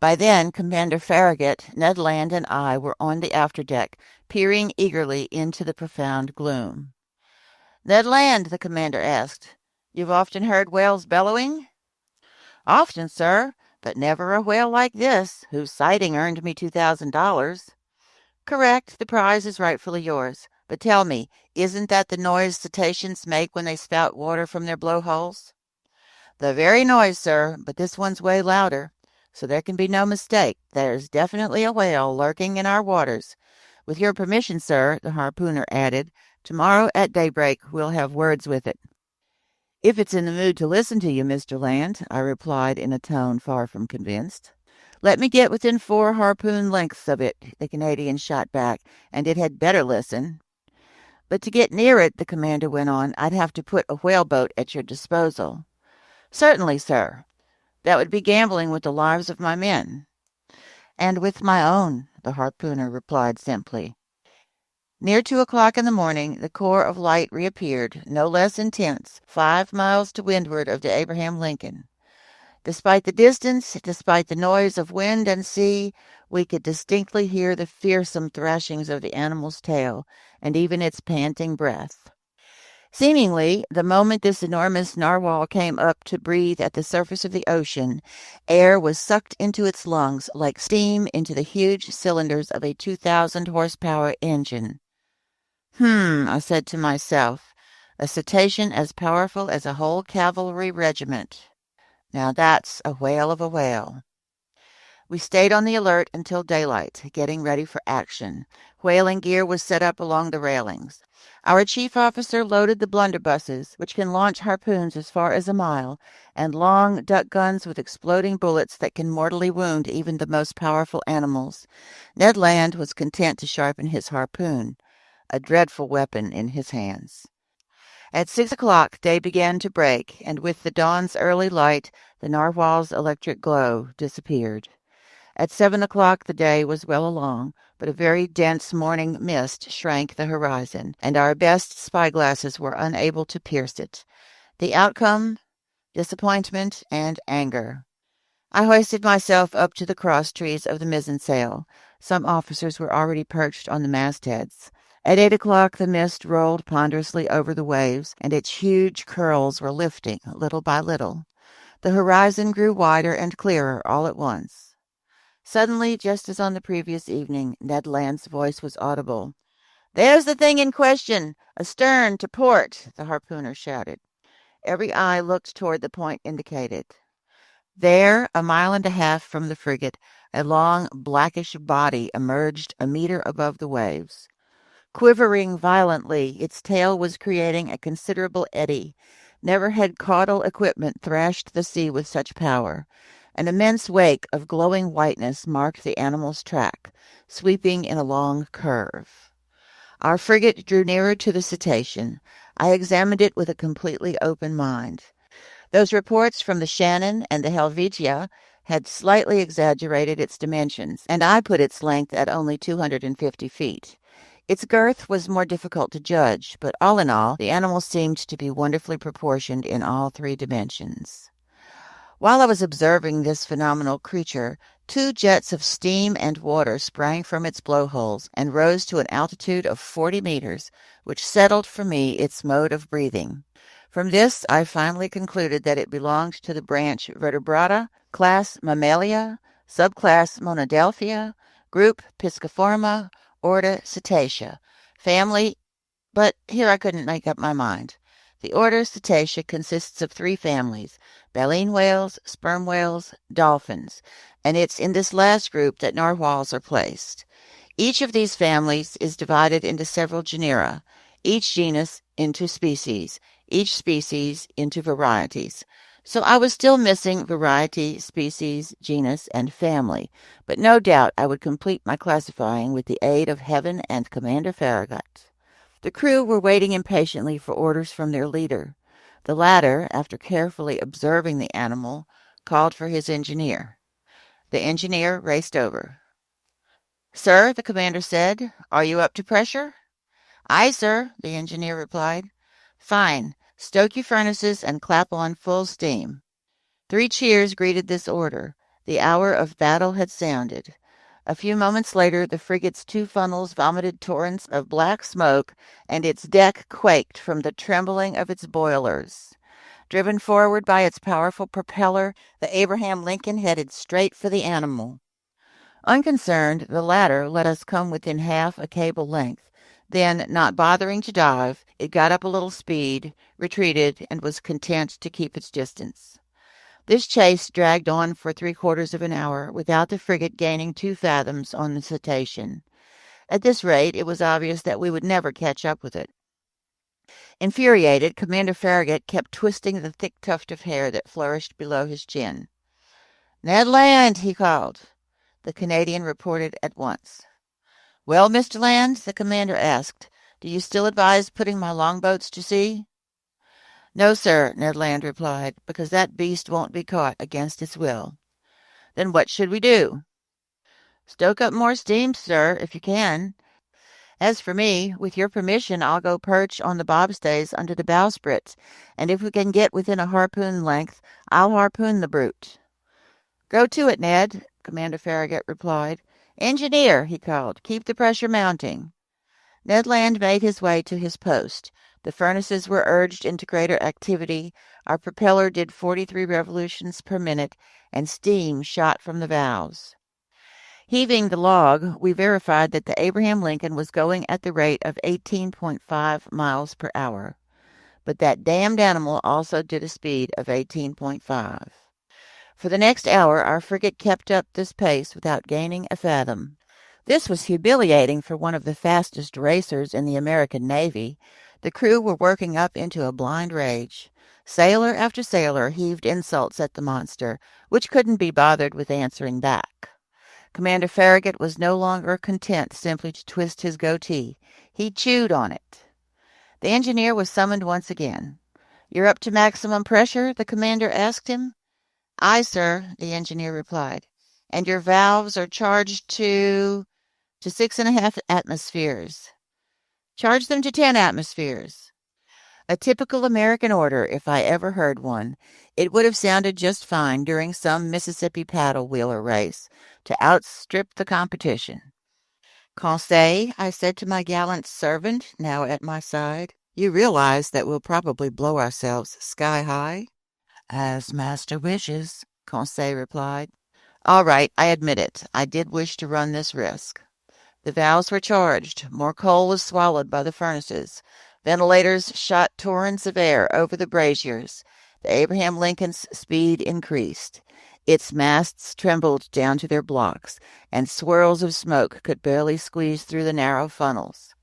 A: By then, Commander Farragut, Ned Land, and I were on the afterdeck, peering eagerly into the profound gloom. "Ned Land," the commander asked, "you've often heard whales bellowing?" "Often, sir, but never a whale like this, whose sighting earned me $2,000. "Correct, the prize is rightfully yours. But tell me, isn't that the noise cetaceans make when they spout water from their blowholes?" "The very noise, sir, but this one's way louder. So there can be no mistake. There's definitely a whale lurking in our waters. With your permission, sir," the harpooner added, "tomorrow at daybreak we'll have words with it." "If it's in the mood to listen to you, Mr. Land," I replied in a tone far from convinced. "Let me get within 4 harpoon lengths of it," the Canadian shot back, "and it had better listen." "But to get near it," the commander went on, "I'd have to put a whaleboat at your disposal." "Certainly, sir. That would be gambling with the lives of my men." "And with my own," the harpooner replied simply. Near 2 o'clock in the morning, the core of light reappeared, no less intense, 5 miles to windward of the Abraham Lincoln. Despite the distance, despite the noise of wind and sea, we could distinctly hear the fearsome thrashings of the animal's tail, and even its panting breath. Seemingly, the moment this enormous narwhal came up to breathe at the surface of the ocean, air was sucked into its lungs like steam into the huge cylinders of a 2,000 horsepower engine. I said to myself, a cetacean as powerful as a whole cavalry regiment. Now that's a whale of a whale. We stayed on the alert until daylight, getting ready for action. Whaling gear was set up along the railings. Our chief officer loaded the blunderbusses, which can launch harpoons as far as a mile, and long duck guns with exploding bullets that can mortally wound even the most powerful animals. Ned Land was content to sharpen his harpoon, a dreadful weapon in his hands. At 6 o'clock day began to break, and with the dawn's early light, the narwhal's electric glow disappeared. At 7 o'clock the day was well along, but a very dense morning mist shrank the horizon, and our best spyglasses were unable to pierce it. The outcome? Disappointment and anger. I hoisted myself up to the crosstrees of the mizzensail. Some officers were already perched on the mastheads. At 8 o'clock the mist rolled ponderously over the waves, and its huge curls were lifting little by little. The horizon grew wider and clearer all at once. Suddenly, just as on the previous evening, Ned Land's voice was audible. "There's the thing in question! Astern, to port!" the harpooner shouted. Every eye looked toward the point indicated. There, a mile and a half from the frigate, a long, blackish body emerged a meter above the waves. Quivering violently, its tail was creating a considerable eddy. Never had caudal equipment thrashed the sea with such power. An immense wake of glowing whiteness marked the animal's track, sweeping in a long curve. Our frigate drew nearer to the cetacean. I examined it with a completely open mind. Those reports from the Shannon and the Helvetia had slightly exaggerated its dimensions, and I put its length at only 250 feet. Its girth was more difficult to judge, but all in all, the animal seemed to be wonderfully proportioned in all 3 dimensions. While I was observing this phenomenal creature, 2 jets of steam and water sprang from its blowholes and rose to an altitude of 40 meters, which settled for me its mode of breathing. From this, I finally concluded that it belonged to the branch Vertebrata, class Mammalia, subclass Monodelphia, group Pisciforma, order Cetacea, family, but here I couldn't make up my mind. The order Cetacea consists of 3 families: baleen whales, sperm whales, dolphins, and it's in this last group that narwhals are placed. Each of these families is divided into several genera, each genus into species, each species into varieties. So I was still missing variety, species, genus, and family, but no doubt I would complete my classifying with the aid of Heaven and Commander Farragut. The crew were waiting impatiently for orders from their leader. The latter, after carefully observing the animal, called for his engineer. The engineer raced over. "Sir," the commander said, "are you up to pressure?" "Aye, sir," the engineer replied. "Fine. Stoke your furnaces and clap on full steam." 3 cheers greeted this order. The hour of battle had sounded. A few moments later the frigate's 2 funnels vomited torrents of black smoke, and its deck quaked from the trembling of its boilers. Driven forward by its powerful propeller, the Abraham Lincoln headed straight for the animal. Unconcerned, the latter let us come within half a cable length. Then, not bothering to dive, it got up a little speed, retreated, and was content to keep its distance. This chase dragged on for 3/4 of an hour without the frigate gaining 2 fathoms on the cetacean. At this rate, it was obvious that we would never catch up with it. Infuriated, Commander Farragut kept twisting the thick tuft of hair that flourished below his chin. "Ned Land!" he called. The Canadian reported at once. "Well, Mr. Land," the commander asked, "do you still advise putting my longboats to sea?" "No, sir," Ned Land replied, "because that beast won't be caught against its will." "Then what should we do?" "Stoke up more steam, sir, if you can. As for me, with your permission, I'll go perch on the bobstays under the bowsprits, and if we can get within a harpoon length, I'll harpoon the brute." "Go to it, Ned," Commander Farragut replied. "Engineer," he called, "keep the pressure mounting." Ned Land made his way to his post. The furnaces were urged into greater activity, our propeller did 43 revolutions per minute, and steam shot from the valves. Heaving the log, we verified that the Abraham Lincoln was going at the rate of 18.5 miles per hour. But that damned animal also did a speed of 18.5. For the next hour our frigate kept up this pace without gaining a fathom. This was humiliating for one of the fastest racers in the American Navy. The crew were working up into a blind rage. Sailor after sailor heaved insults at the monster, which couldn't be bothered with answering back. Commander Farragut was no longer content simply to twist his goatee. He chewed on it. The engineer was summoned once again. "You're up to maximum pressure?" the commander asked him. "Aye, sir," the engineer replied. "And your valves are charged to 6.5 atmospheres." "Charge them to 10 atmospheres." A typical American order, if I ever heard one. It would have sounded just fine during some Mississippi paddle wheeler race, to outstrip the competition. "Conseil," I said to my gallant servant, now at my side, "you realize that we'll probably blow ourselves sky high?" "As master wishes," Conseil replied. "All right, I admit it. I did wish to run this risk." The valves were charged. More coal was swallowed by the furnaces. Ventilators shot torrents of air over the braziers. The Abraham Lincoln's speed increased. Its masts trembled down to their blocks, and swirls of smoke could barely squeeze through the narrow funnels.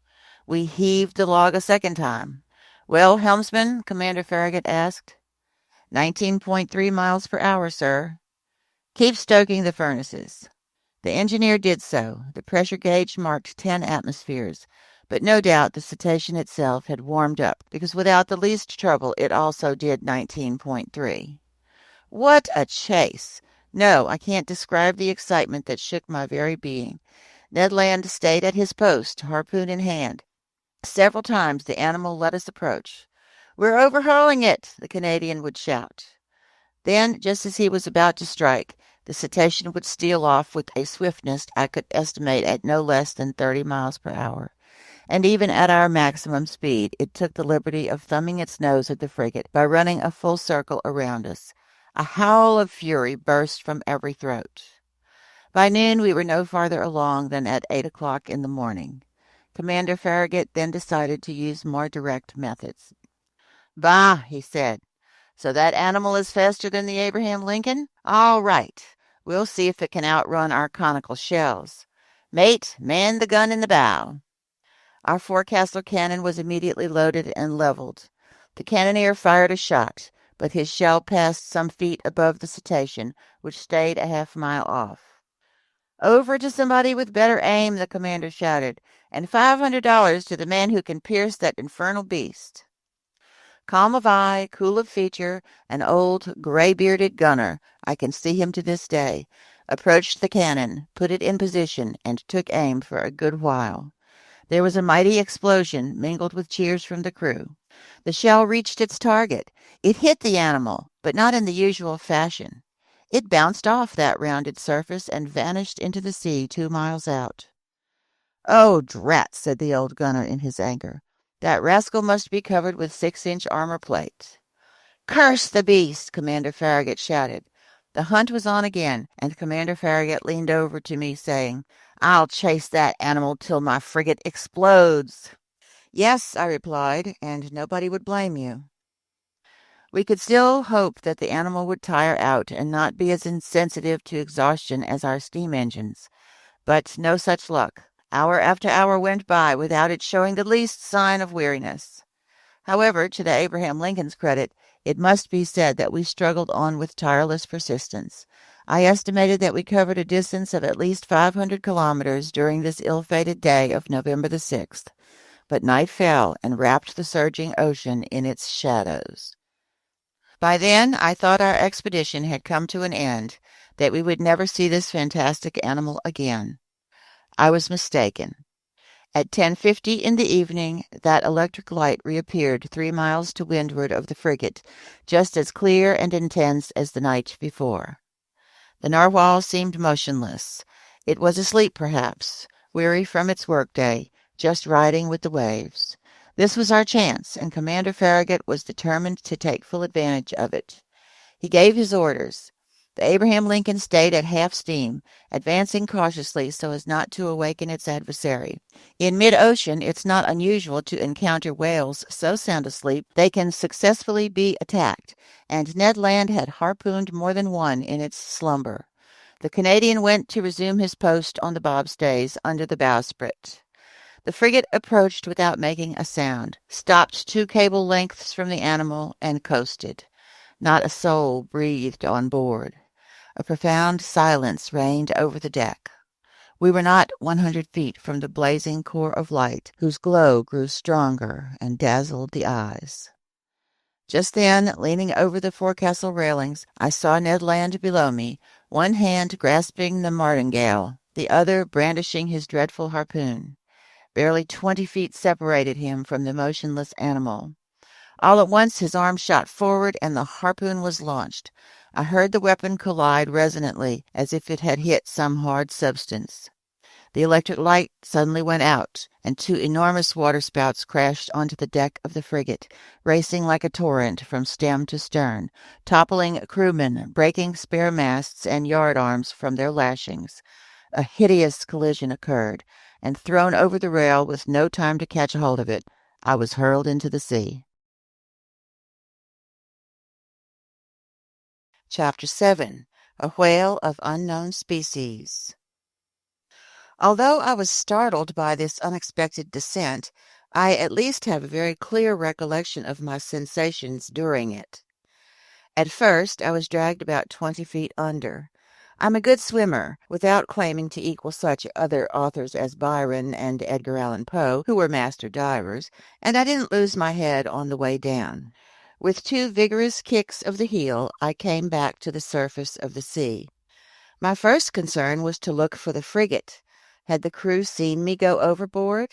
A: We heaved the log a second time. "Well, helmsman?" Commander Farragut asked. 19.3 miles per hour, sir." "Keep stoking the furnaces." The engineer did so. The pressure gauge marked 10 atmospheres, but no doubt the cetacean itself had warmed up, because without the least trouble it also did 19.3. What a chase! No, I can't describe the excitement that shook my very being. Ned Land stayed at his post, harpoon in hand. Several times the animal let us approach. "We're overhauling it!" the Canadian would shout. Then, just as he was about to strike, the cetacean would steal off with a swiftness I could estimate at no less than 30 miles per hour. And even at our maximum speed, it took the liberty of thumbing its nose at the frigate by running a full circle around us. A howl of fury burst from every throat. By noon we were no farther along than at 8 o'clock in the morning. Commander Farragut then decided to use more direct methods. "Bah!" he said. "So that animal is faster than the Abraham Lincoln? All right. We'll see if it can outrun our conical shells. Mate, man the gun in the bow." Our forecastle cannon was immediately loaded and leveled. The cannoneer fired a shot, but his shell passed some feet above the cetacean, which stayed a half-mile off. "Over to somebody with better aim," the commander shouted, "and $500 to the man who can pierce that infernal beast." Calm of eye, cool of feature, an old, gray-bearded gunner, I can see him to this day, approached the cannon, put it in position, and took aim for a good while. There was a mighty explosion, mingled with cheers from the crew. The shell reached its target. It hit the animal, but not in the usual fashion. It bounced off that rounded surface and vanished into the sea 2 miles out. "Oh, drat!" said the old gunner in his anger. "That rascal must be covered with 6-inch armor plate." "Curse the beast!" Commander Farragut shouted. The hunt was on again, and Commander Farragut leaned over to me, saying, "I'll chase that animal till my frigate explodes." "Yes," I replied, "and nobody would blame you." We could still hope that the animal would tire out and not be as insensitive to exhaustion as our steam engines. But no such luck. Hour after hour went by without its showing the least sign of weariness. However, to the Abraham Lincoln's credit, it must be said that we struggled on with tireless persistence. I estimated that we covered a distance of at least 500 kilometers during this ill-fated day of November the 6th. But night fell and wrapped the surging ocean in its shadows. By then, I thought our expedition had come to an end, that we would never see this fantastic animal again. I was mistaken. At 10:50 in the evening, that electric light reappeared 3 miles to windward of the frigate, just as clear and intense as the night before. The narwhal seemed motionless. It was asleep, perhaps, weary from its workday, just riding with the waves. This was our chance, and Commander Farragut was determined to take full advantage of it. He gave his orders. The Abraham Lincoln stayed at half steam, advancing cautiously so as not to awaken its adversary. In mid-ocean, it's not unusual to encounter whales so sound asleep they can successfully be attacked, and Ned Land had harpooned more than one in its slumber. The Canadian went to resume his post on the bobstays under the bowsprit. The frigate approached without making a sound, stopped 2 cable lengths from the animal, and coasted. Not a soul breathed on board. A profound silence reigned over the deck. We were not 100 feet from the blazing core of light, whose glow grew stronger and dazzled the eyes. Just then, leaning over the forecastle railings, I saw Ned Land below me, one hand grasping the martingale, the other brandishing his dreadful harpoon. Barely 20 feet separated him from the motionless animal. All at once his arm shot forward and the harpoon was launched. I heard the weapon collide resonantly, as if it had hit some hard substance. The electric light suddenly went out, and 2 enormous waterspouts crashed onto the deck of the frigate, racing like a torrent from stem to stern, toppling crewmen, breaking spare masts and yard arms from their lashings. A hideous collision occurred, and thrown over the rail with no time to catch hold of it, I was hurled into the sea. Chapter 7. A Whale of Unknown Species. Although I was startled by this unexpected descent, I at least have a very clear recollection of my sensations during it. At first, I was dragged about 20 feet under. I'm a good swimmer, without claiming to equal such other authors as Byron and Edgar Allan Poe, who were master divers, and I didn't lose my head on the way down. With 2 vigorous kicks of the heel, I came back to the surface of the sea. My first concern was to look for the frigate. Had the crew seen me go overboard?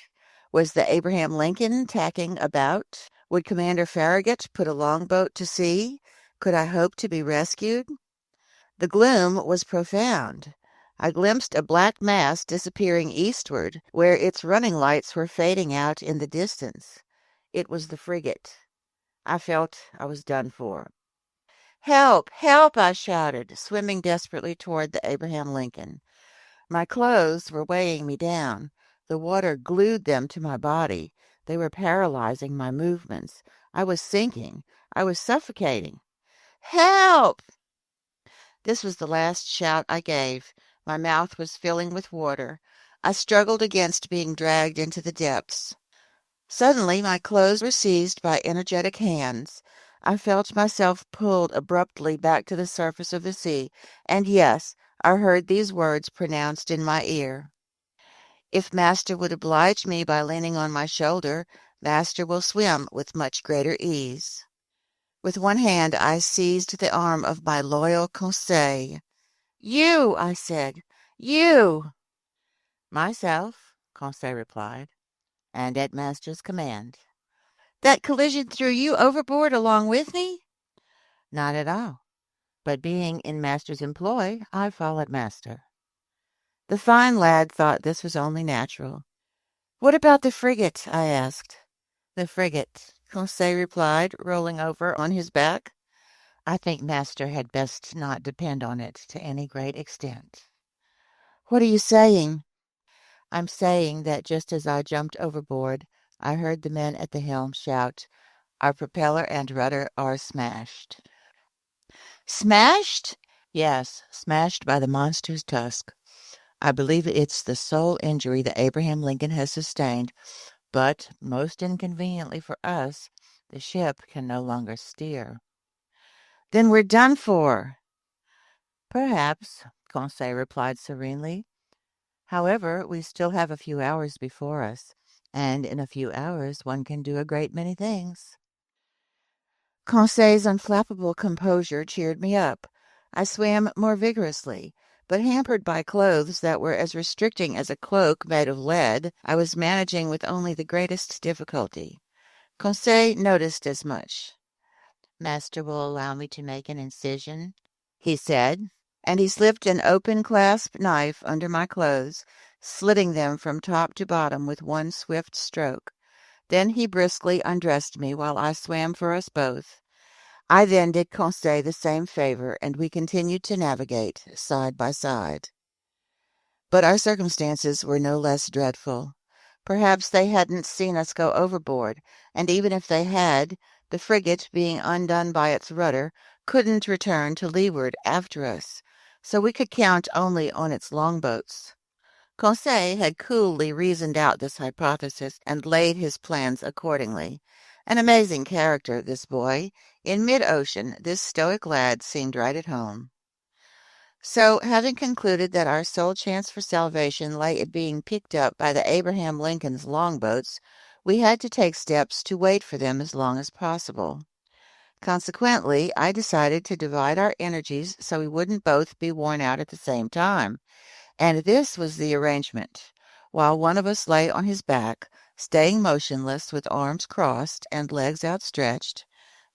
A: Was the Abraham Lincoln tacking about? Would Commander Farragut put a longboat to sea? Could I hope to be rescued? The gloom was profound. I glimpsed a black mass disappearing eastward, where its running lights were fading out in the distance. It was the frigate. I felt I was done for. "Help! Help!" I shouted, swimming desperately toward the Abraham Lincoln. My clothes were weighing me down. The water glued them to my body. They were paralyzing my movements. I was sinking. I was suffocating. "Help!" This was the last shout I gave. My mouth was filling with water. I struggled against being dragged into the depths. Suddenly my clothes were seized by energetic hands. I felt myself pulled abruptly back to the surface of the sea, and yes, I heard these words pronounced in my ear. If master would oblige me by leaning on my shoulder, Master will swim with much greater ease. With one hand I seized the arm of my loyal Conseil. You, I said, you. Myself, Conseil replied, and at Master's command. That collision threw you overboard along with me? Not at all. But being in Master's employ, I followed Master. The fine lad thought this was only natural. What about the frigate? I asked. The frigate, Conseil replied, rolling over on his back. I think Master had best not depend on it to any great extent. What are you saying? I'm saying that just as I jumped overboard, I heard the men at the helm shout, Our propeller and rudder are smashed. Smashed? Yes, smashed by the monster's tusk. I believe it's the sole injury that Abraham Lincoln has sustained, but, most inconveniently for us, the ship can no longer steer. Then we're done for. Perhaps, Conseil replied serenely. However, we still have a few hours before us, and in a few hours one can do a great many things. Conseil's unflappable composure cheered me up. I swam more vigorously, but hampered by clothes that were as restricting as a cloak made of lead, I was managing with only the greatest difficulty. Conseil noticed as much. Master will allow me to make an incision, he said, and he slipped an open-clasp knife under my clothes, slitting them from top to bottom with one swift stroke. Then he briskly undressed me while I swam for us both. I then did Conseil the same favor, and we continued to navigate side by side. But our circumstances were no less dreadful. Perhaps they hadn't seen us go overboard, and even if they had, the frigate, being undone by its rudder, couldn't return to leeward after us, so we could count only on its longboats. Conseil had coolly reasoned out this hypothesis and laid his plans accordingly. An amazing character, this boy. In mid-ocean, this stoic lad seemed right at home. So, having concluded that our sole chance for salvation lay in being picked up by the Abraham Lincoln's longboats, we had to take steps to wait for them as long as possible. Consequently, I decided to divide our energies so we wouldn't both be worn out at the same time, and this was the arrangement. While one of us lay on his back, staying motionless with arms crossed and legs outstretched,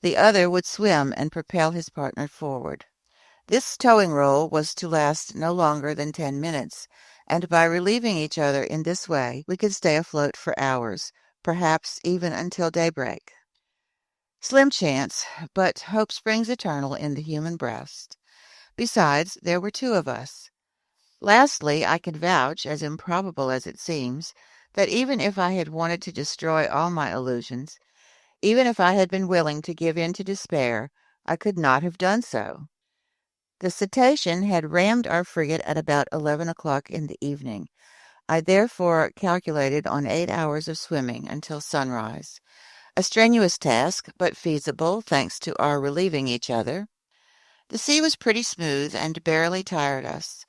A: the other would swim and propel his partner forward. This towing role was to last no longer than 10 minutes, and by relieving each other in this way, we could stay afloat for hours, perhaps even until daybreak. Slim chance, but hope springs eternal in the human breast. Besides, there were two of us. Lastly, I can vouch, as improbable as it seems, that even if I had wanted to destroy all my illusions, even if I had been willing to give in to despair, I could not have done so. The cetacean had rammed our frigate at about 11 o'clock in the evening. I therefore calculated on 8 hours of swimming until sunrise. A strenuous task, but feasible, thanks to our relieving each other. The sea was pretty smooth and barely tired us.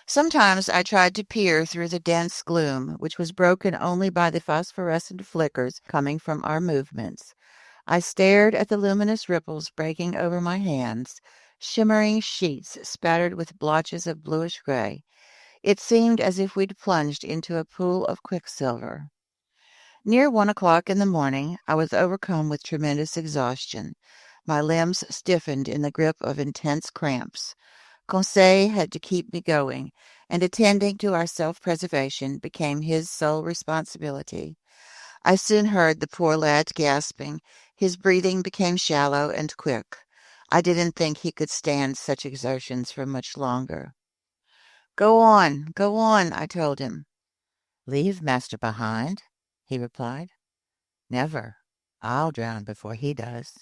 A: Sometimes I tried to peer through the dense gloom, which was broken only by the phosphorescent flickers coming from our movements. I stared at the luminous ripples breaking over my hands, shimmering sheets spattered with blotches of bluish gray. It seemed as if we'd plunged into a pool of quicksilver. Near 1 o'clock in the morning, I was overcome with tremendous exhaustion. My limbs stiffened in the grip of intense cramps. Conseil had to keep me going, and attending to our self-preservation became his sole responsibility. I soon heard the poor lad gasping. His breathing became shallow and quick. I didn't think he could stand such exertions for much longer. Go on, I told him. Leave master behind, he replied. Never. I'll drown before he does.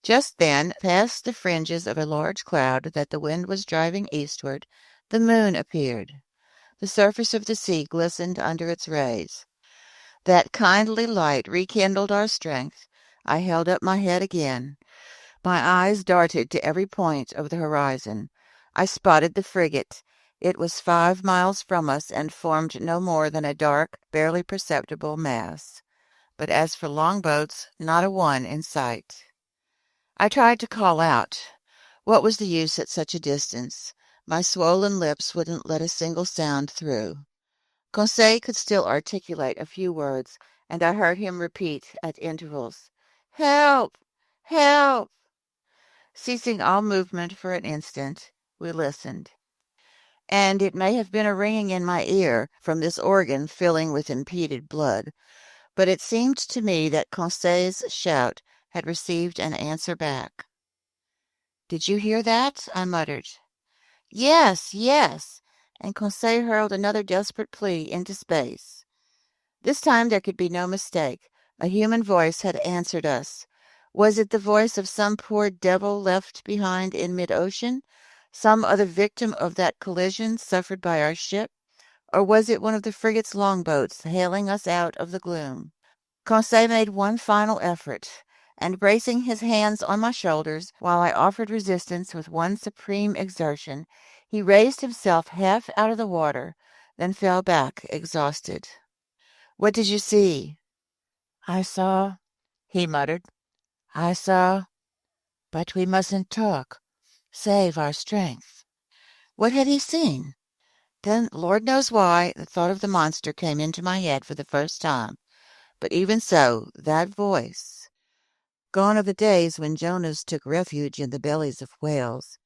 A: Just then, past the fringes of a large cloud that the wind was driving eastward, the moon appeared. The surface of the sea glistened under its rays. That kindly light rekindled our strength. I held up my head again. My eyes darted to every point of the horizon. I spotted the frigate. It was 5 miles from us and formed no more than a dark, barely perceptible mass. but as for longboats, not a one in sight. I tried to call out. What was the use at such a distance? My swollen lips wouldn't let a single sound through. Conseil could still articulate a few words, and I heard him repeat at intervals, "Help! Help!" Ceasing all movement for an instant, we listened. And it may have been a ringing in my ear from this organ filling with impeded blood, but it seemed to me that Conseil's shout had received an answer back. "Did you hear that?" I muttered. "Yes, yes," and Conseil hurled another desperate plea into space. This time there could be no mistake. A human voice had answered us. Was it the voice of some poor devil left behind in mid-ocean, some other victim of that collision suffered by our ship, or was it one of the frigate's longboats hailing us out of the gloom? Conseil made one final effort, and bracing his hands on my shoulders while I offered resistance with one supreme exertion, he raised himself half out of the water, then fell back exhausted. "What did you see?" "I saw," he muttered. "I saw, but we mustn't talk. Save our strength." What had he seen? Then, Lord knows why, the thought of the monster came into my head for the first time. But even so, that voice. Gone are the days when Jonahs took refuge in the bellies of whales.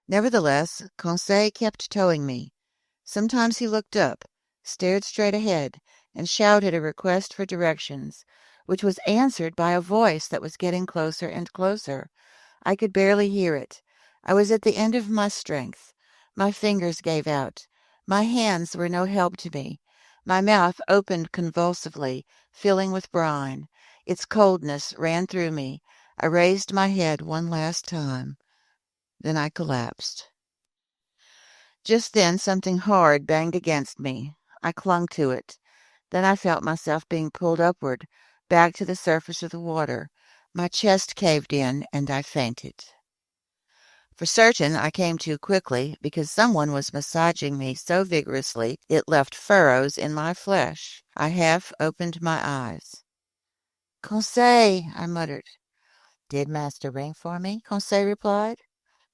A: Nevertheless, Conseil kept towing me. Sometimes he looked up, stared straight ahead, and shouted a request for directions, which was answered by a voice that was getting closer and closer. I could barely hear it. I was at the end of my strength. My fingers gave out. My hands were no help to me. My mouth opened convulsively, filling with brine. Its coldness ran through me. I raised my head one last time. Then I collapsed. Just then something hard banged against me. I clung to it. Then I felt myself being pulled upward, back to the surface of the water. My chest caved in, and I fainted. For certain, I came to quickly, because someone was massaging me so vigorously it left furrows in my flesh. I half opened my eyes. "Conseil," I muttered. "Did Master ring for me?" Conseil replied.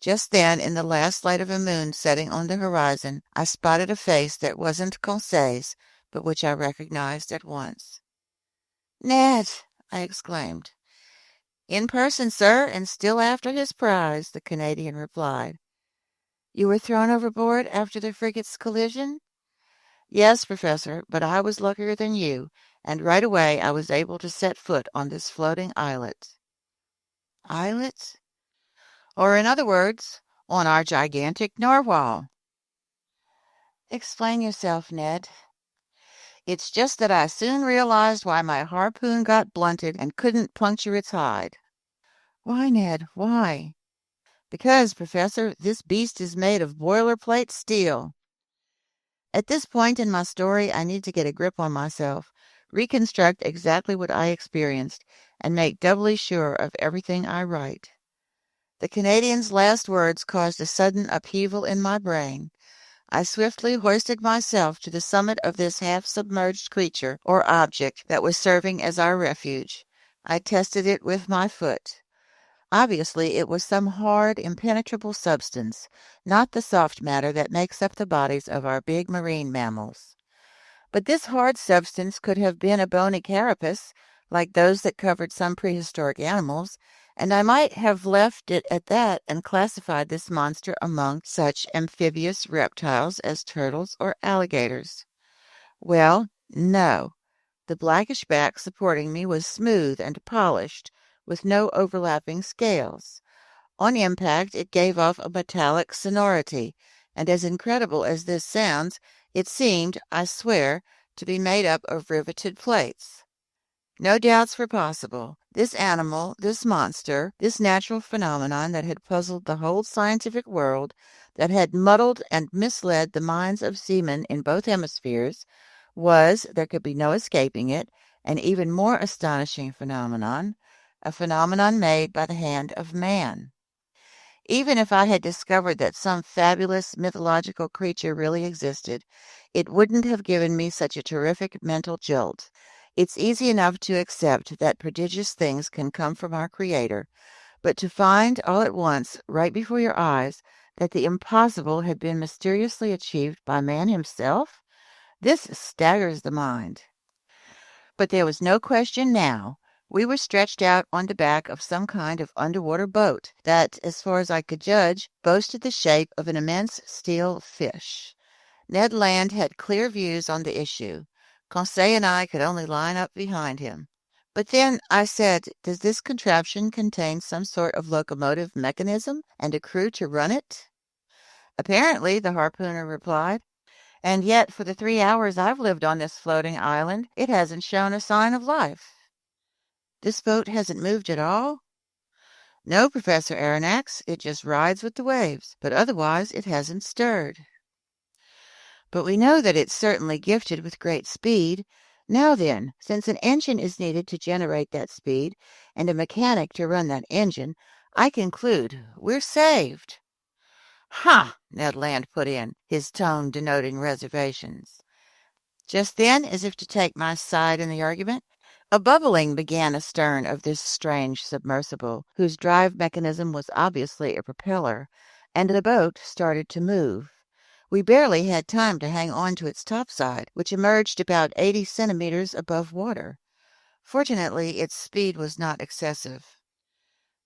A: Just then, in the last light of a moon setting on the horizon, I spotted a face that wasn't Conseil's, but which I recognized at once. "Ned!" I exclaimed. "In person, sir, and still after his prize," the Canadian replied. "You were thrown overboard after the frigate's collision?" "Yes, Professor, but I was luckier than you, and right away I was able to set foot on this floating islet." "Islet?" "Or in other words, on our gigantic narwhal." "Explain yourself, Ned." "It's just that I soon realized why my harpoon got blunted and couldn't puncture its hide." "Why, Ned, why?" "Because, Professor, this beast is made of boilerplate steel." At this point in my story, I need to get a grip on myself, reconstruct exactly what I experienced, and make doubly sure of everything I write. The Canadian's last words caused a sudden upheaval in my brain. I swiftly hoisted myself to the summit of this half-submerged creature or object that was serving as our refuge. I tested it with my foot. Obviously, it was some hard, impenetrable substance, not the soft matter that makes up the bodies of our big marine mammals. But this hard substance could have been a bony carapace, like those that covered some prehistoric animals, and I might have left it at that and classified this monster among such amphibious reptiles as turtles or alligators. Well, no. The blackish back supporting me was smooth and polished, with no overlapping scales. On impact, it gave off a metallic sonority, and as incredible as this sounds, it seemed, I swear, to be made up of riveted plates. No doubts were possible. This animal, this monster, this natural phenomenon that had puzzled the whole scientific world, that had muddled and misled the minds of seamen in both hemispheres, was, there could be no escaping it, an even more astonishing phenomenon, a phenomenon made by the hand of man. Even if I had discovered that some fabulous mythological creature really existed, it wouldn't have given me such a terrific mental jolt. It's easy enough to accept that prodigious things can come from our Creator, but to find all at once, right before your eyes, that the impossible had been mysteriously achieved by man himself, this staggers the mind. But there was no question now. We were stretched out on the back of some kind of underwater boat that, as far as I could judge, boasted the shape of an immense steel fish. Ned Land had clear views on the issue. Conseil and I could only line up behind him. But then I said, does this contraption contain some sort of locomotive mechanism and a crew to run it? Apparently, the harpooner replied. And yet, for the 3 hours I've lived on this floating island, it hasn't shown a sign of life. This boat hasn't moved at all? No, Professor Aronnax, it just rides with the waves, but otherwise it hasn't stirred. But we know that it's certainly gifted with great speed. Now then, since an engine is needed to generate that speed, and a mechanic to run that engine, I conclude we're saved. "Ha!" Ned Land put in, his tone denoting reservations. Just then, as if to take my side in the argument, a bubbling began astern of this strange submersible, whose drive mechanism was obviously a propeller, and the boat started to move. We barely had time to hang on to its topside, which emerged about 80 centimeters above water. Fortunately, its speed was not excessive.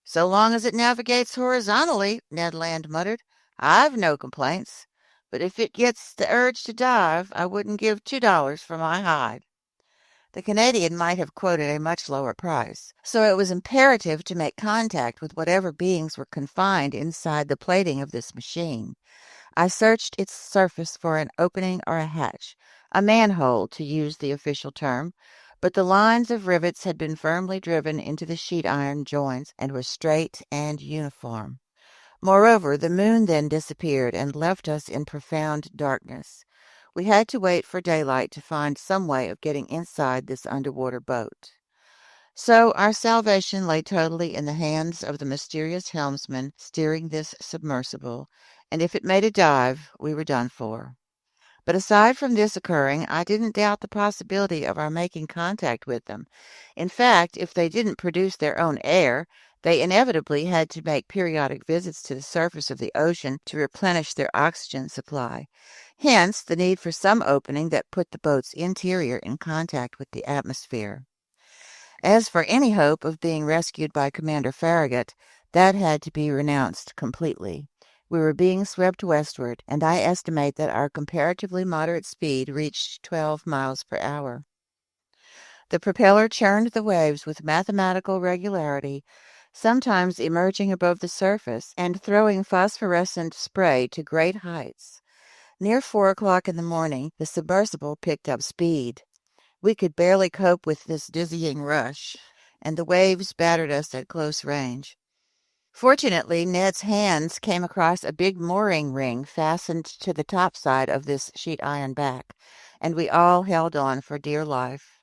A: "So long as it navigates horizontally," Ned Land muttered, "I've no complaints. But if it gets the urge to dive, I wouldn't give $2 for my hide." The Canadian might have quoted a much lower price, so it was imperative to make contact with whatever beings were confined inside the plating of this machine. I searched its surface for an opening or a hatch, a manhole to use the official term, but the lines of rivets had been firmly driven into the sheet iron joints and were straight and uniform. Moreover, the moon then disappeared and left us in profound darkness. We had to wait for daylight to find some way of getting inside this underwater boat. So our salvation lay totally in the hands of the mysterious helmsman steering this submersible, and if it made a dive, we were done for. But aside from this occurring, I didn't doubt the possibility of our making contact with them. In fact, if they didn't produce their own air, they inevitably had to make periodic visits to the surface of the ocean to replenish their oxygen supply. Hence, the need for some opening that put the boat's interior in contact with the atmosphere. As for any hope of being rescued by Commander Farragut, that had to be renounced completely. We were being swept westward, and I estimate that our comparatively moderate speed reached 12 miles per hour. The propeller churned the waves with mathematical regularity, sometimes emerging above the surface and throwing phosphorescent spray to great heights. Near 4 o'clock in the morning, the submersible picked up speed. We could barely cope with this dizzying rush, and the waves battered us at close range. Fortunately, Ned's hands came across a big mooring ring fastened to the topside of this sheet iron back, and we all held on for dear life.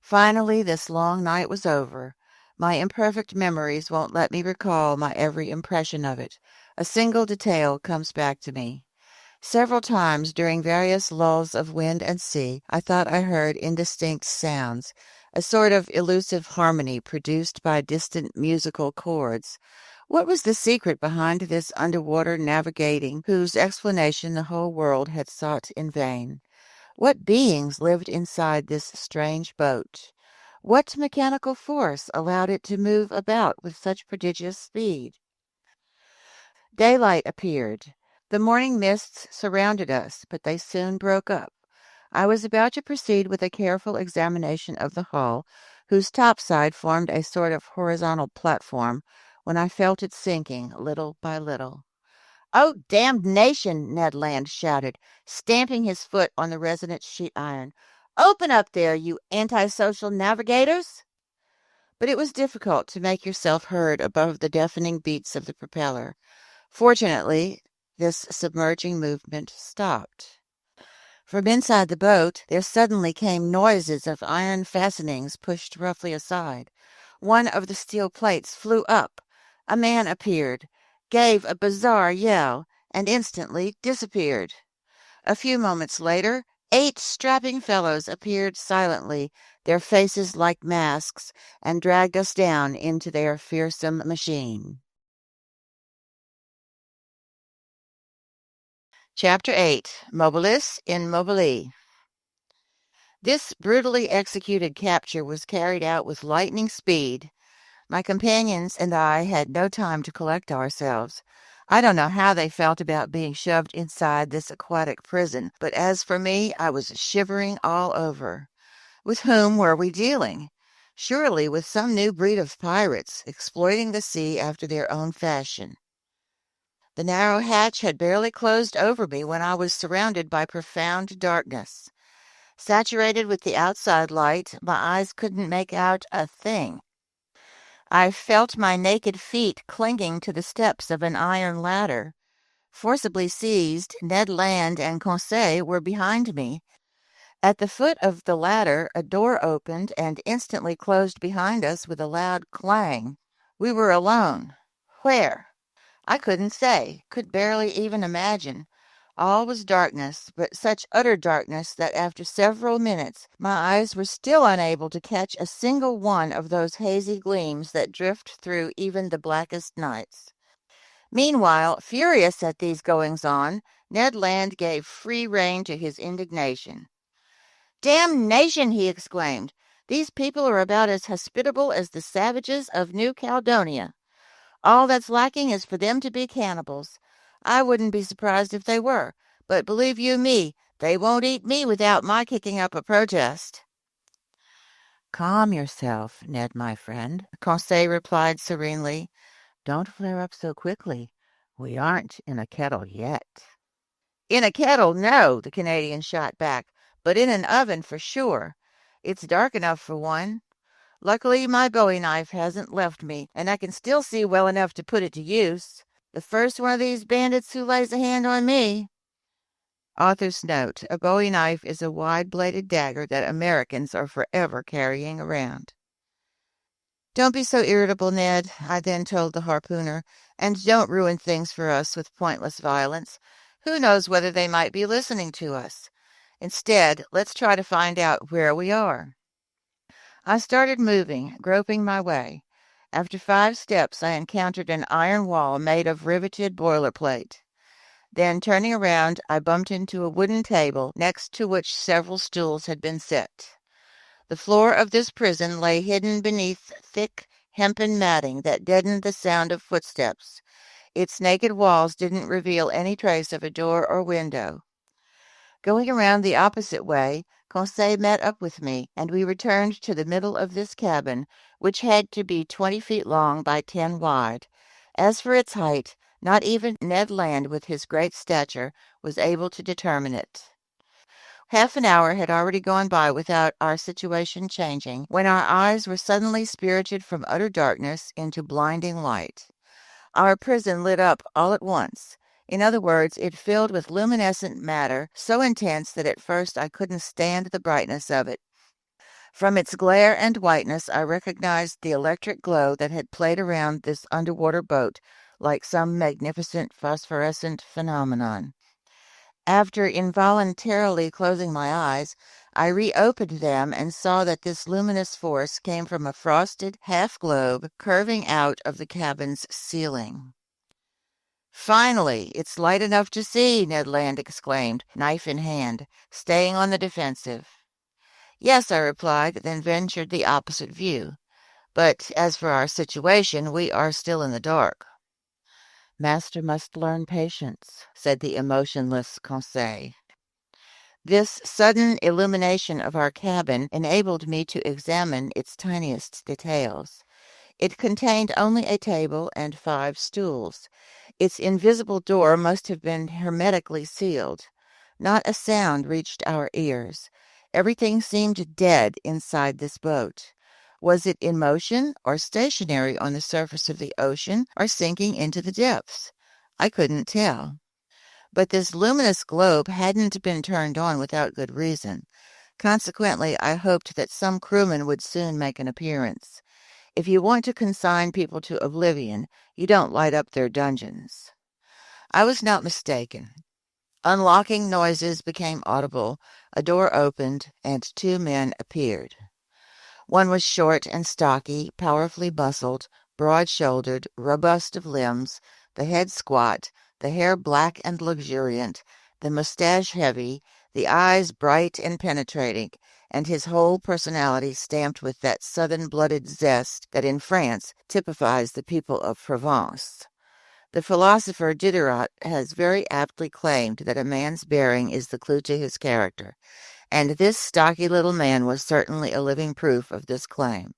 A: Finally, this long night was over. My imperfect memories won't let me recall my every impression of it. A single detail comes back to me. Several times during various lulls of wind and sea, I thought I heard indistinct sounds, a sort of elusive harmony produced by distant musical chords. What was the secret behind this underwater navigating whose explanation the whole world had sought in vain? What beings lived inside this strange boat? What mechanical force allowed it to move about with such prodigious speed? Daylight appeared. The morning mists surrounded us, but they soon broke up. I was about to proceed with a careful examination of the hull, whose topside formed a sort of horizontal platform, when I felt it sinking little by little. "Oh, damnation!" Ned Land shouted, stamping his foot on the resonant sheet iron. "Open up there, you antisocial navigators!" But it was difficult to make yourself heard above the deafening beats of the propeller. Fortunately, this submerging movement stopped. From inside the boat there suddenly came noises of iron fastenings pushed roughly aside. One of the steel plates flew up. A man appeared, gave a bizarre yell, and instantly disappeared. A few moments later 8 strapping fellows appeared silently, their faces like masks, and dragged us down into their fearsome machine. Chapter 8. Mobilis in Mobili. This brutally executed capture was carried out with lightning speed. My companions and I had no time to collect ourselves. I don't know how they felt about being shoved inside this aquatic prison, but as for me, I was shivering all over. With whom were we dealing? Surely with some new breed of pirates, exploiting the sea after their own fashion. The narrow hatch had barely closed over me when I was surrounded by profound darkness. Saturated with the outside light, my eyes couldn't make out a thing. I felt my naked feet clinging to the steps of an iron ladder. Forcibly seized, Ned Land and Conseil were behind me. At the foot of the ladder, a door opened and instantly closed behind us with a loud clang. We were alone. Where? I couldn't say, could barely even imagine. All was darkness, but such utter darkness that after several minutes my eyes were still unable to catch a single one of those hazy gleams that drift through even the blackest nights. Meanwhile, furious at these goings-on, Ned Land gave free rein to his indignation. "Damnation!" he exclaimed. "These people are about as hospitable as the savages of New Caledonia. All that's lacking is for them to be cannibals. I wouldn't be surprised if they were, but believe you me, they won't eat me without my kicking up a protest." "Calm yourself, Ned, my friend," Conseil replied serenely. "Don't flare up so quickly. We aren't in a kettle yet." "In a kettle, no," the Canadian shot back, "but in an oven for sure. It's dark enough for one. Luckily, my bowie knife hasn't left me, and I can still see well enough to put it to use. The first one of these bandits who lays a hand on me." Author's note: a bowie knife is a wide-bladed dagger that Americans are forever carrying around. "Don't be so irritable, Ned," I then told the harpooner, "and don't ruin things for us with pointless violence. Who knows whether they might be listening to us? Instead, let's try to find out where we are." I started moving, groping my way. After 5 steps, I encountered an iron wall made of riveted boilerplate. Then, turning around, I bumped into a wooden table, next to which several stools had been set. The floor of this prison lay hidden beneath thick hempen matting that deadened the sound of footsteps. Its naked walls didn't reveal any trace of a door or window. Going around the opposite way, Conseil met up with me, and we returned to the middle of this cabin, which had to be 20 feet long by 10 wide. As for its height, not even Ned Land, with his great stature, was able to determine it. Half an hour had already gone by without our situation changing, when our eyes were suddenly spirited from utter darkness into blinding light. Our prison lit up all at once. In other words, it filled with luminescent matter so intense that at first I couldn't stand the brightness of it. From its glare and whiteness, I recognized the electric glow that had played around this underwater boat like some magnificent phosphorescent phenomenon. After involuntarily closing my eyes, I reopened them and saw that this luminous force came from a frosted half-globe curving out of the cabin's ceiling. "Finally, it's light enough to see," Ned Land exclaimed, knife in hand, staying on the defensive. "Yes," I replied, then ventured the opposite view. "But as for our situation, we are still in the dark." "Master must learn patience," said the emotionless Conseil. This sudden illumination of our cabin enabled me to examine its tiniest details. It contained only a table and 5 stools. Its invisible door must have been hermetically sealed. Not a sound reached our ears. Everything seemed dead inside this boat. Was it in motion, or stationary on the surface of the ocean, or sinking into the depths? I couldn't tell. But this luminous globe hadn't been turned on without good reason. Consequently, I hoped that some crewman would soon make an appearance. If you want to consign people to oblivion, you don't light up their dungeons. I was not mistaken. Unlocking noises became audible, a door opened, and two men appeared. One was short and stocky, powerfully muscled, broad-shouldered, robust of limbs, the head squat, the hair black and luxuriant, the mustache heavy, the eyes bright and penetrating, and his whole personality stamped with that southern-blooded zest that in France typifies the people of Provence. The philosopher Diderot has very aptly claimed that a man's bearing is the clue to his character, and this stocky little man was certainly a living proof of this claim.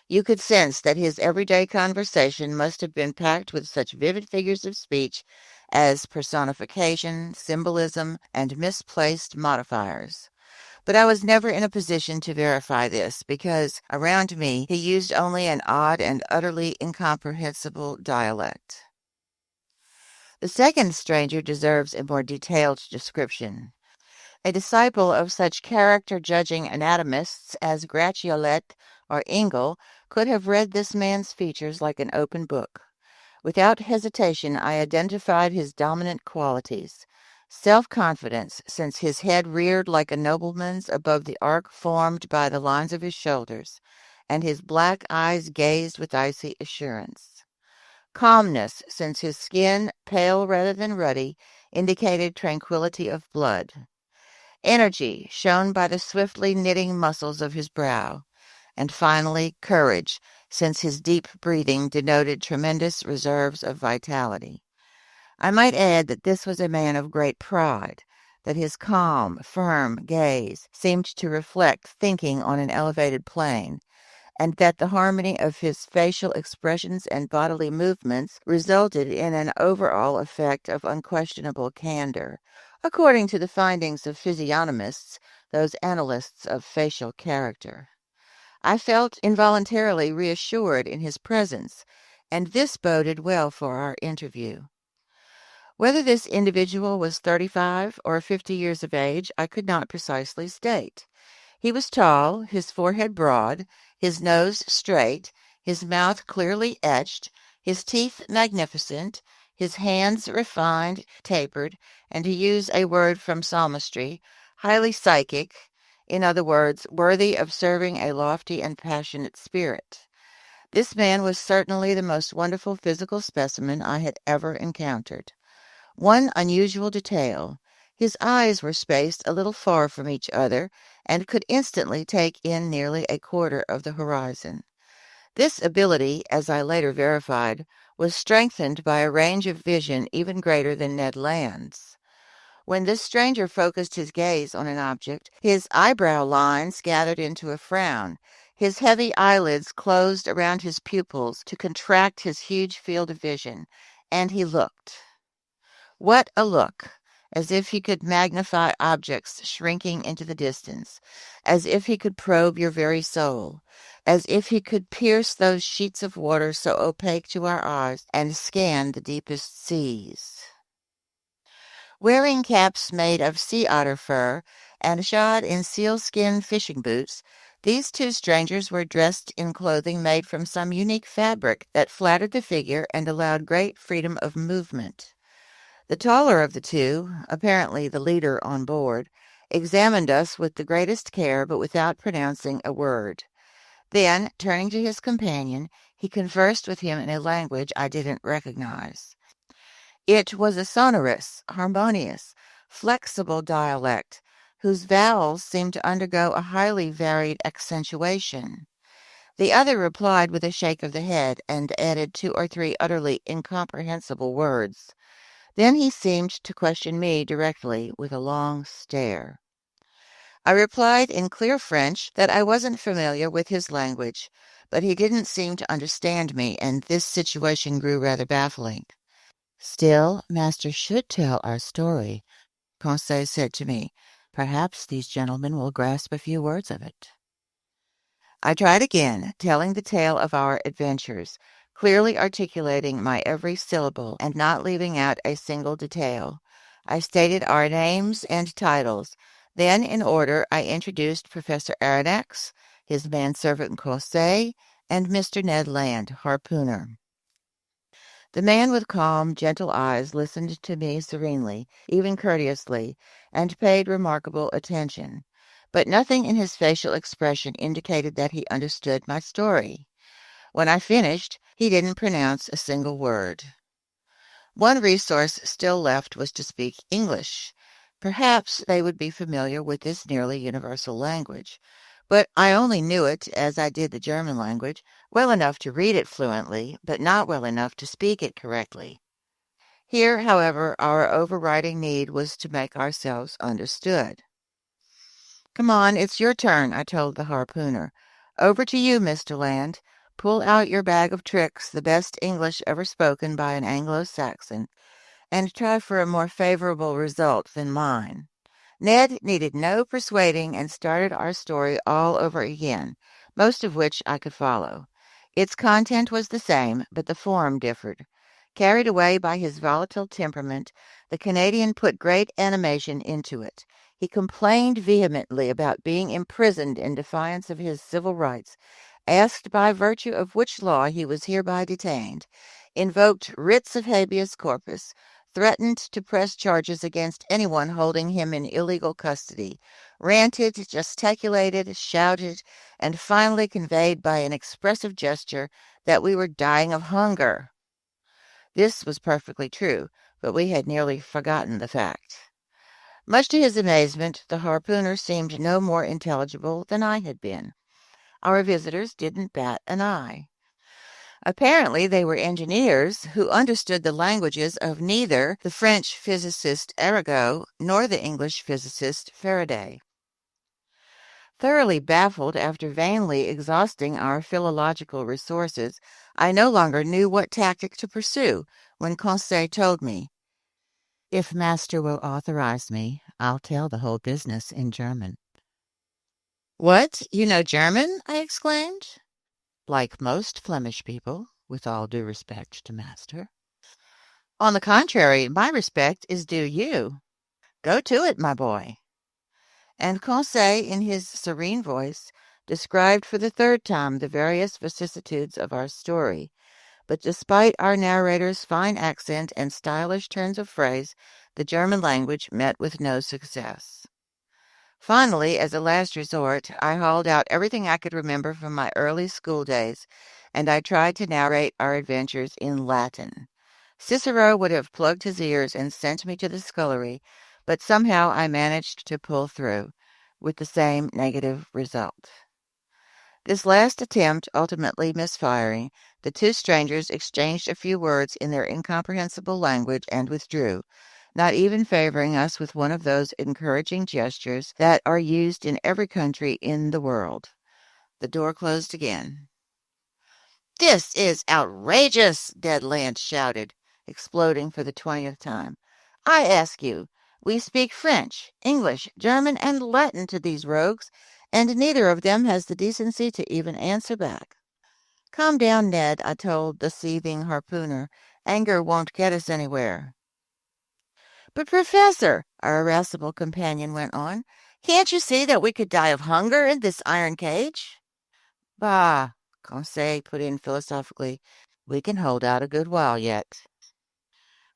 A: You could sense that his everyday conversation must have been packed with such vivid figures of speech as personification, symbolism, and misplaced modifiers. But I was never in a position to verify this, because around me he used only an odd and utterly incomprehensible dialect. The second stranger deserves a more detailed description. A disciple of such character-judging anatomists as Gratiolet or Engel could have read this man's features like an open book. Without hesitation, I identified his dominant qualities. Self-confidence, since his head reared like a nobleman's above the arc formed by the lines of his shoulders, and his black eyes gazed with icy assurance. Calmness, since his skin, pale rather than ruddy, indicated tranquillity of blood. Energy, shown by the swiftly knitting muscles of his brow. And finally, courage, since his deep breathing denoted tremendous reserves of vitality. I might add that this was a man of great pride, that his calm, firm gaze seemed to reflect thinking on an elevated plane, and that the harmony of his facial expressions and bodily movements resulted in an overall effect of unquestionable candor, according to the findings of physiognomists, those analysts of facial character. I felt involuntarily reassured in his presence, and this boded well for our interview. Whether this individual was 35 or 50 years of age, I could not precisely state. He was tall, his forehead broad, his nose straight, his mouth clearly etched, his teeth magnificent, his hands refined, tapered, and to use a word from palmistry, highly psychic, in other words, worthy of serving a lofty and passionate spirit. This man was certainly the most wonderful physical specimen I had ever encountered. One unusual detail: his eyes were spaced a little far from each other, and could instantly take in nearly a quarter of the horizon. This ability, as I later verified, was strengthened by a range of vision even greater than Ned Land's. When this stranger focused his gaze on an object, his eyebrow lines gathered into a frown, his heavy eyelids closed around his pupils to contract his huge field of vision, and he looked. What a look! As if he could magnify objects shrinking into the distance, as if he could probe your very soul, as if he could pierce those sheets of water so opaque to our eyes and scan the deepest seas. Wearing caps made of sea otter fur and shod in sealskin fishing boots, these two strangers were dressed in clothing made from some unique fabric that flattered the figure and allowed great freedom of movement. The taller of the two, apparently the leader on board, examined us with the greatest care but without pronouncing a word. Then, turning to his companion, he conversed with him in a language I didn't recognize. It was a sonorous, harmonious, flexible dialect, whose vowels seemed to undergo a highly varied accentuation. The other replied with a shake of the head, and added 2 or 3 utterly incomprehensible words. Then he seemed to question me directly with a long stare. I replied in clear French that I wasn't familiar with his language, but he didn't seem to understand me, and this situation grew rather baffling. Still, master should tell our story, Conseil said to me. Perhaps these gentlemen will grasp a few words of it. I tried again, telling the tale of our adventures, clearly articulating my every syllable and not leaving out a single detail. I stated our names and titles. Then, in order, I introduced Professor Aronnax, his manservant Conseil, and Mr. Ned Land, harpooner. The man with calm, gentle eyes listened to me serenely, even courteously, and paid remarkable attention. But nothing in his facial expression indicated that he understood my story. When I finished, he didn't pronounce a single word. One resource still left was to speak English. Perhaps they would be familiar with this nearly universal language. But I only knew it, as I did the German language, well enough to read it fluently, but not well enough to speak it correctly. Here, however, our overriding need was to make ourselves understood. "Come on, it's your turn," I told the harpooner. "Over to you, Mr. Land. Pull out your bag of tricks, the best English ever spoken by an Anglo-Saxon, and try for a more favorable result than mine." Ned needed no persuading and started our story all over again, most of which I could follow. Its content was the same, but the form differed. Carried away by his volatile temperament, the Canadian put great animation into it. He complained vehemently about being imprisoned in defiance of his civil rights, asked by virtue of which law he was hereby detained, invoked writs of habeas corpus, threatened to press charges against anyone holding him in illegal custody, ranted, gesticulated, shouted, and finally conveyed by an expressive gesture that we were dying of hunger. This was perfectly true, but we had nearly forgotten the fact. Much to his amazement, the harpooner seemed no more intelligible than I had been. Our visitors didn't bat an eye. Apparently they were engineers who understood the languages of neither the French physicist Arago nor the English physicist Faraday. Thoroughly baffled after vainly exhausting our philological resources, I no longer knew what tactic to pursue when Conseil told me, "If master will authorize me, I'll tell the whole business in German." "What? You know German?" I exclaimed. "Like most Flemish people, with all due respect to master." "On the contrary, my respect is due you. Go to it, my boy." And Conseil, in his serene voice, described for the third time the various vicissitudes of our story. But despite our narrator's fine accent and stylish turns of phrase, the German language met with no success. Finally, as a last resort, I hauled out everything I could remember from my early school days, and I tried to narrate our adventures in Latin. Cicero would have plugged his ears and sent me to the scullery, but somehow I managed to pull through, with the same negative result. This last attempt ultimately misfiring, the two strangers exchanged a few words in their incomprehensible language and withdrew, not even favoring us with one of those encouraging gestures that are used in every country in the world. The door closed again. "This is outrageous!" Ned Land shouted, exploding for the 20th time. "I ask you, we speak French, English, German, and Latin to these rogues, and neither of them has the decency to even answer back." "Calm down, Ned," I told the seething harpooner. "Anger won't get us anywhere." "But, Professor," our irascible companion went on, "can't you see that we could die of hunger in this iron cage?" "Bah," Conseil put in philosophically, "we can hold out a good while yet."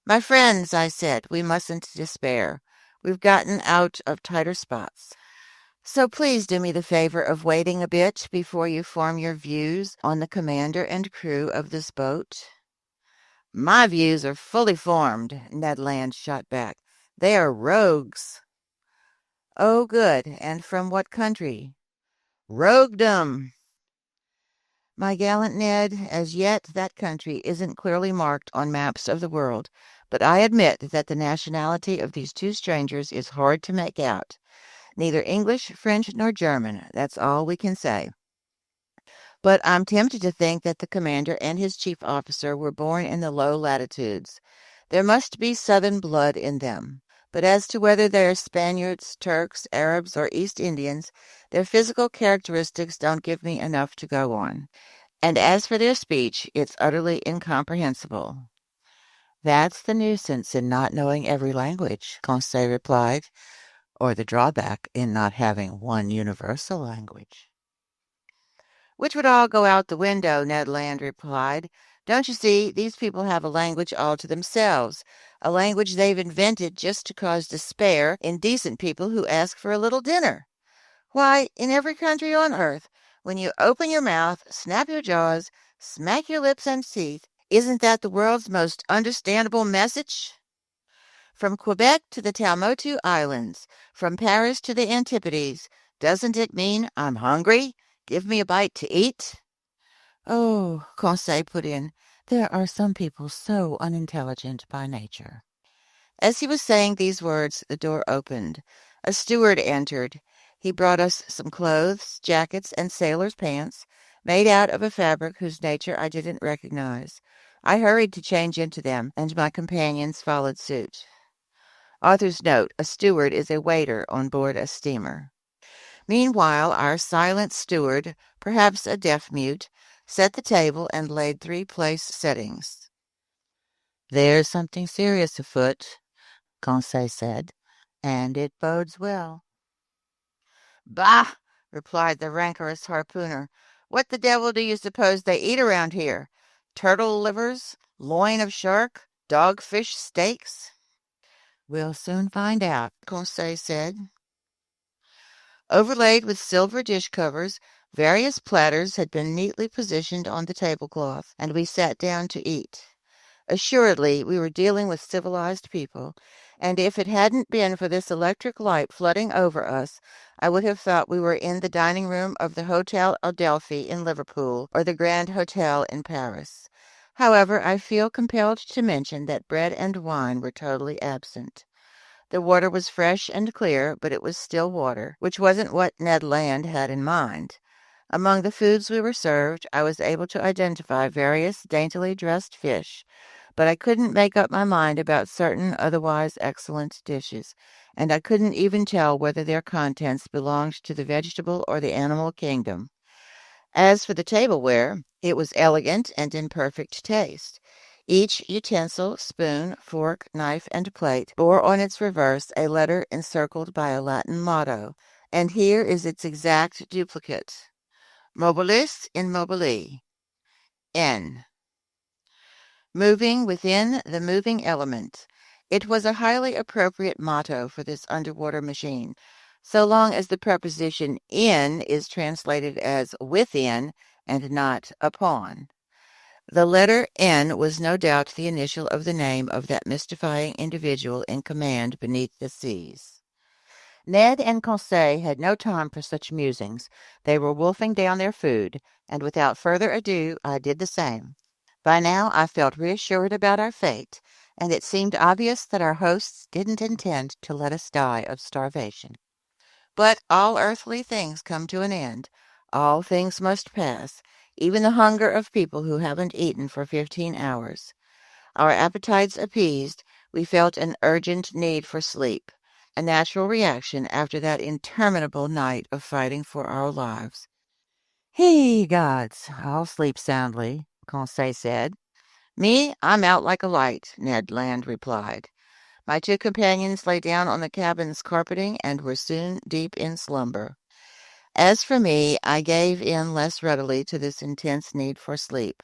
A: "My friends," I said, "we mustn't despair. We've gotten out of tighter spots. So please do me the favor of waiting a bit before you form your views on the commander and crew of this boat." "My views are fully formed," Ned Land shot back. "They are rogues." "Oh, good. And from what country?" "Roguedom." "My gallant Ned, as yet that country isn't clearly marked on maps of the world, but I admit that the nationality of these two strangers is hard to make out. Neither English, French, nor German, that's all we can say. But I'm tempted to think that the commander and his chief officer were born in the low latitudes. There must be southern blood in them. But as to whether they are Spaniards, Turks, Arabs, or East Indians, their physical characteristics don't give me enough to go on. And as for their speech, it's utterly incomprehensible." "That's the nuisance in not knowing every language," Conseil replied, "or the drawback in not having one universal language." "Which would all go out the window," Ned Land replied. Don't you see, these people have a language all to themselves, a language they've invented just to cause despair in decent people who ask for a little dinner. Why, in every country on earth, when you open your mouth, snap your jaws, smack your lips and teeth, isn't that the world's most understandable message? From Quebec to the Tuamotu Islands, from Paris to the Antipodes, doesn't it mean I'm hungry? Give me a bite to eat? Oh, Conseil put in, there are some people so unintelligent by nature. As he was saying these words, the door opened. A steward entered. He brought us some clothes, jackets, and sailor's pants, made out of a fabric whose nature I didn't recognize. I hurried to change into them, and my companions followed suit. Author's note, a steward is a waiter on board a steamer. Meanwhile, our silent steward, perhaps a deaf-mute, set the table and laid 3 place settings. There's something serious afoot, Conseil said, and it bodes well. Bah! Replied the rancorous harpooner. What the devil do you suppose they eat around here? Turtle livers? Loin of shark? Dogfish steaks? We'll soon find out, Conseil said. Overlaid with silver dish covers, various platters had been neatly positioned on the tablecloth, and we sat down to eat. Assuredly, we were dealing with civilized people, and if it hadn't been for this electric light flooding over us, I would have thought we were in the dining room of the Hotel Adelphi in Liverpool or the Grand Hotel in Paris. However, I feel compelled to mention that bread and wine were totally absent. The water was fresh and clear, but it was still water, which wasn't what Ned Land had in mind. Among the foods we were served, I was able to identify various daintily dressed fish, but I couldn't make up my mind about certain otherwise excellent dishes, and I couldn't even tell whether their contents belonged to the vegetable or the animal kingdom. As for the tableware, it was elegant and in perfect taste. Each utensil, spoon, fork, knife, and plate bore on its reverse a letter encircled by a Latin motto, and here is its exact duplicate. Mobilis in Mobili. N. Moving within the moving element. It was a highly appropriate motto for this underwater machine, so long as the preposition in is translated as within and not upon. The letter N was no doubt the initial of the name of that mystifying individual in command beneath the seas. Ned and Conseil had no time for such musings. They were wolfing down their food, and without further ado I did the same. By now I felt reassured about our fate, and it seemed obvious that our hosts didn't intend to let us die of starvation. But all earthly things come to an end. All things must pass, even the hunger of people who haven't eaten for 15 hours. Our appetites appeased, we felt an urgent need for sleep, a natural reaction after that interminable night of fighting for our lives. Hey, gods, I'll sleep soundly, Conseil said. Me, I'm out like a light, Ned Land replied. My 2 companions lay down on the cabin's carpeting and were soon deep in slumber. As for me, I gave in less readily to this intense need for sleep.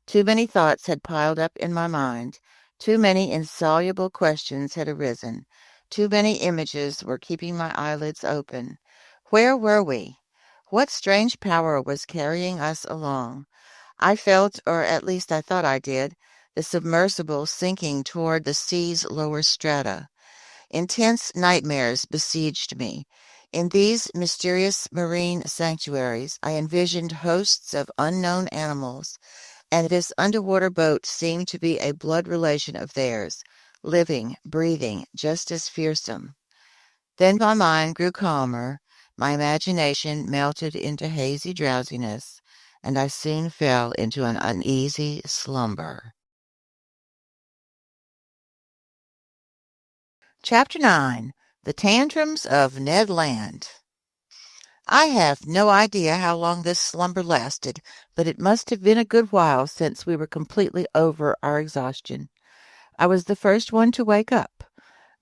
A: Too many thoughts had piled up in my mind. Too many insoluble questions had arisen. Too many images were keeping my eyelids open. Where were we? What strange power was carrying us along? I felt, or at least I thought I did, the submersible sinking toward the sea's lower strata. Intense nightmares besieged me. In these mysterious marine sanctuaries, I envisioned hosts of unknown animals, and this underwater boat seemed to be a blood relation of theirs, living, breathing, just as fearsome. Then my mind grew calmer, my imagination melted into hazy drowsiness, and I soon fell into an uneasy slumber. Chapter 9. The Tantrums of Ned Land. I have no idea how long this slumber lasted, but it must have been a good while since we were completely over our exhaustion. I was the first one to wake up.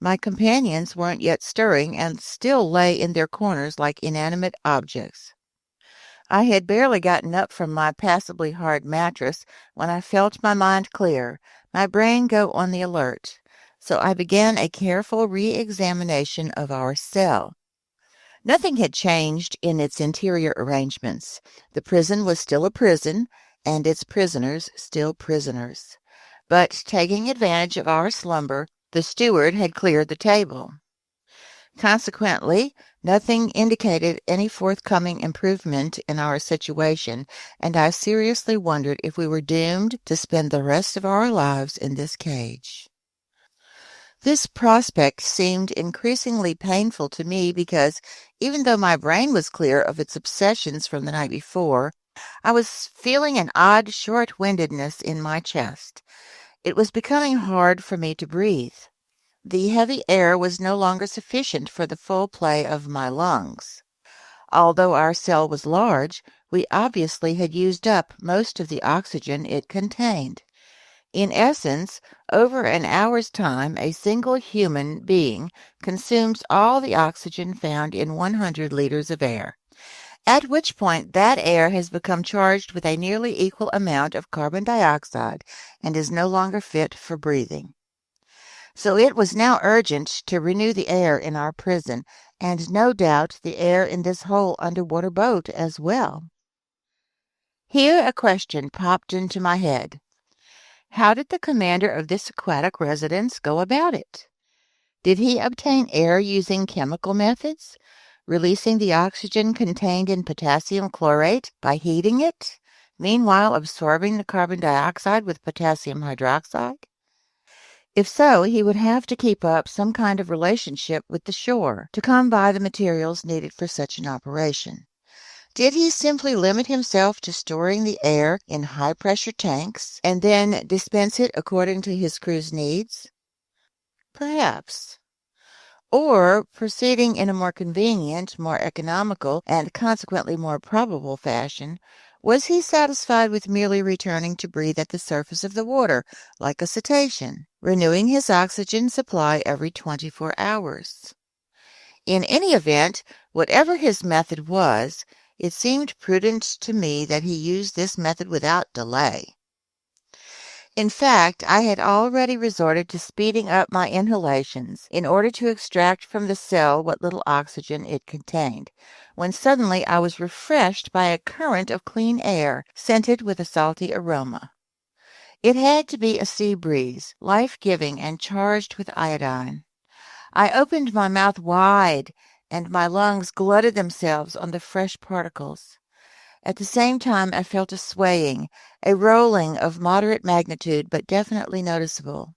A: My companions weren't yet stirring and still lay in their corners like inanimate objects. I had barely gotten up from my passably hard mattress when I felt my mind clear, my brain go on the alert. So I began a careful re-examination of our cell. Nothing had changed in its interior arrangements. The prison was still a prison, and its prisoners still prisoners. But taking advantage of our slumber, the steward had cleared the table. Consequently, nothing indicated any forthcoming improvement in our situation, and I seriously wondered if we were doomed to spend the rest of our lives in this cage. This prospect seemed increasingly painful to me because, even though my brain was clear of its obsessions from the night before, I was feeling an odd short-windedness in my chest. It was becoming hard for me to breathe. The heavy air was no longer sufficient for the full play of my lungs. Although our cell was large, we obviously had used up most of the oxygen it contained. In essence, over an hour's time, a single human being consumes all the oxygen found in 100 liters of air, at which point that air has become charged with a nearly equal amount of carbon dioxide and is no longer fit for breathing. So it was now urgent to renew the air in our prison, and no doubt the air in this whole underwater boat as well. Here a question popped into my head. How did the commander of this aquatic residence go about it? Did he obtain air using chemical methods, releasing the oxygen contained in potassium chlorate by heating it, meanwhile absorbing the carbon dioxide with potassium hydroxide? If so, he would have to keep up some kind of relationship with the shore to come by the materials needed for such an operation. Did he simply limit himself to storing the air in high-pressure tanks and then dispense it according to his crew's needs? Perhaps. Or, proceeding in a more convenient, more economical, and consequently more probable fashion, was he satisfied with merely returning to breathe at the surface of the water, like a cetacean, renewing his oxygen supply every 24 hours? In any event, whatever his method was, it seemed prudent to me that he use this method without delay. In fact, I had already resorted to speeding up my inhalations in order to extract from the cell what little oxygen it contained, when suddenly I was refreshed by a current of clean air, scented with a salty aroma. It had to be a sea breeze, life-giving and charged with iodine. I opened my mouth wide, and my lungs glutted themselves on the fresh particles. At the same time, I felt a swaying, a rolling of moderate magnitude but definitely noticeable.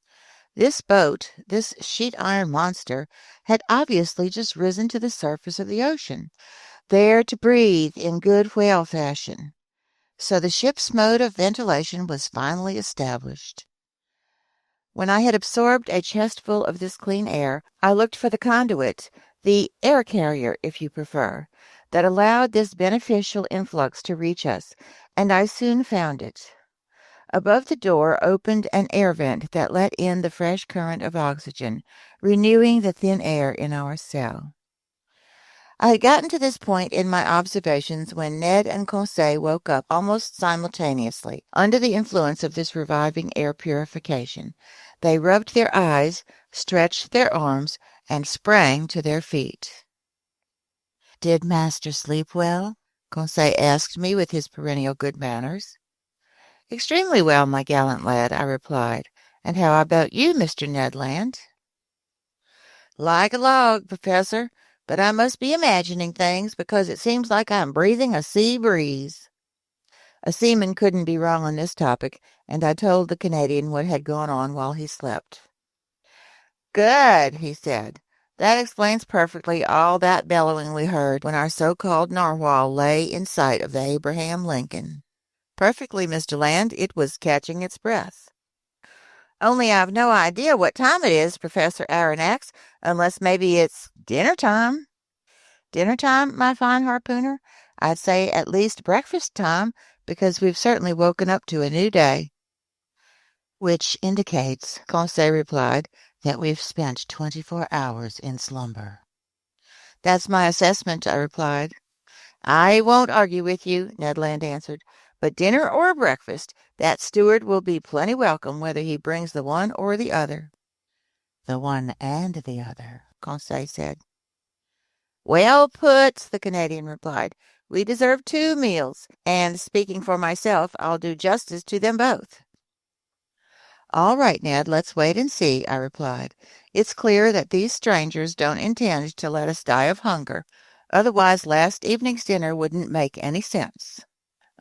A: This boat, this sheet-iron monster, had obviously just risen to the surface of the ocean, there to breathe in good whale fashion. So the ship's mode of ventilation was finally established. When I had absorbed a chestful of this clean air, I looked for the conduit, the air carrier, if you prefer, that allowed this beneficial influx to reach us, and I soon found it. Above the door opened an air vent that let in the fresh current of oxygen, renewing the thin air in our cell. I had gotten to this point in my observations when Ned and Conseil woke up almost simultaneously, under the influence of this reviving air purification. They rubbed their eyes, stretched their arms, and sprang to their feet. "Did master sleep well?" Conseil asked me with his perennial good manners. "Extremely well, my gallant lad," I replied. "And how about you, Mr. Ned Land?" "Like a log, Professor, but I must be imagining things because it seems like I'm breathing a sea breeze." A seaman couldn't be wrong on this topic, and I told the Canadian what had gone on while he slept. "Good," he said. "That explains perfectly all that bellowing we heard when our so-called narwhal lay in sight of the Abraham Lincoln." "Perfectly, Mr. Land. It was catching its breath." "Only I've no idea what time it is, Professor Aronnax, unless maybe it's dinner time." "Dinner time, my fine harpooner? I'd say at least breakfast time, because we've certainly woken up to a new day." "Which indicates," Conseil replied, "that we've spent 24 hours in slumber." "That's my assessment," I replied. I won't argue with you, Ned Land answered. But dinner or breakfast, that steward will be plenty welcome whether he brings the one or the other. The one and the other, Conseil said. Well put, the Canadian replied. We deserve 2 meals, and speaking for myself, I'll do justice to them both. All right, Ned, let's wait and see, I replied. It's clear that these strangers don't intend to let us die of hunger. Otherwise, last evening's dinner wouldn't make any sense.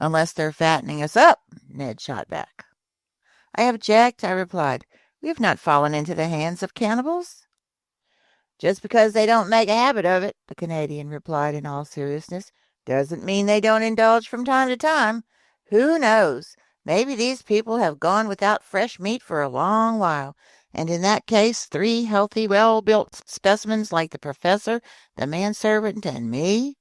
A: Unless they're fattening us up, Ned shot back. I object, I replied. We have not fallen into the hands of cannibals. Just because they don't make a habit of it, the Canadian replied in all seriousness, doesn't mean they don't indulge from time to time. Who knows? Maybe these people have gone without fresh meat for a long while, and in that case 3 healthy, well-built specimens like the professor, the manservant, and me.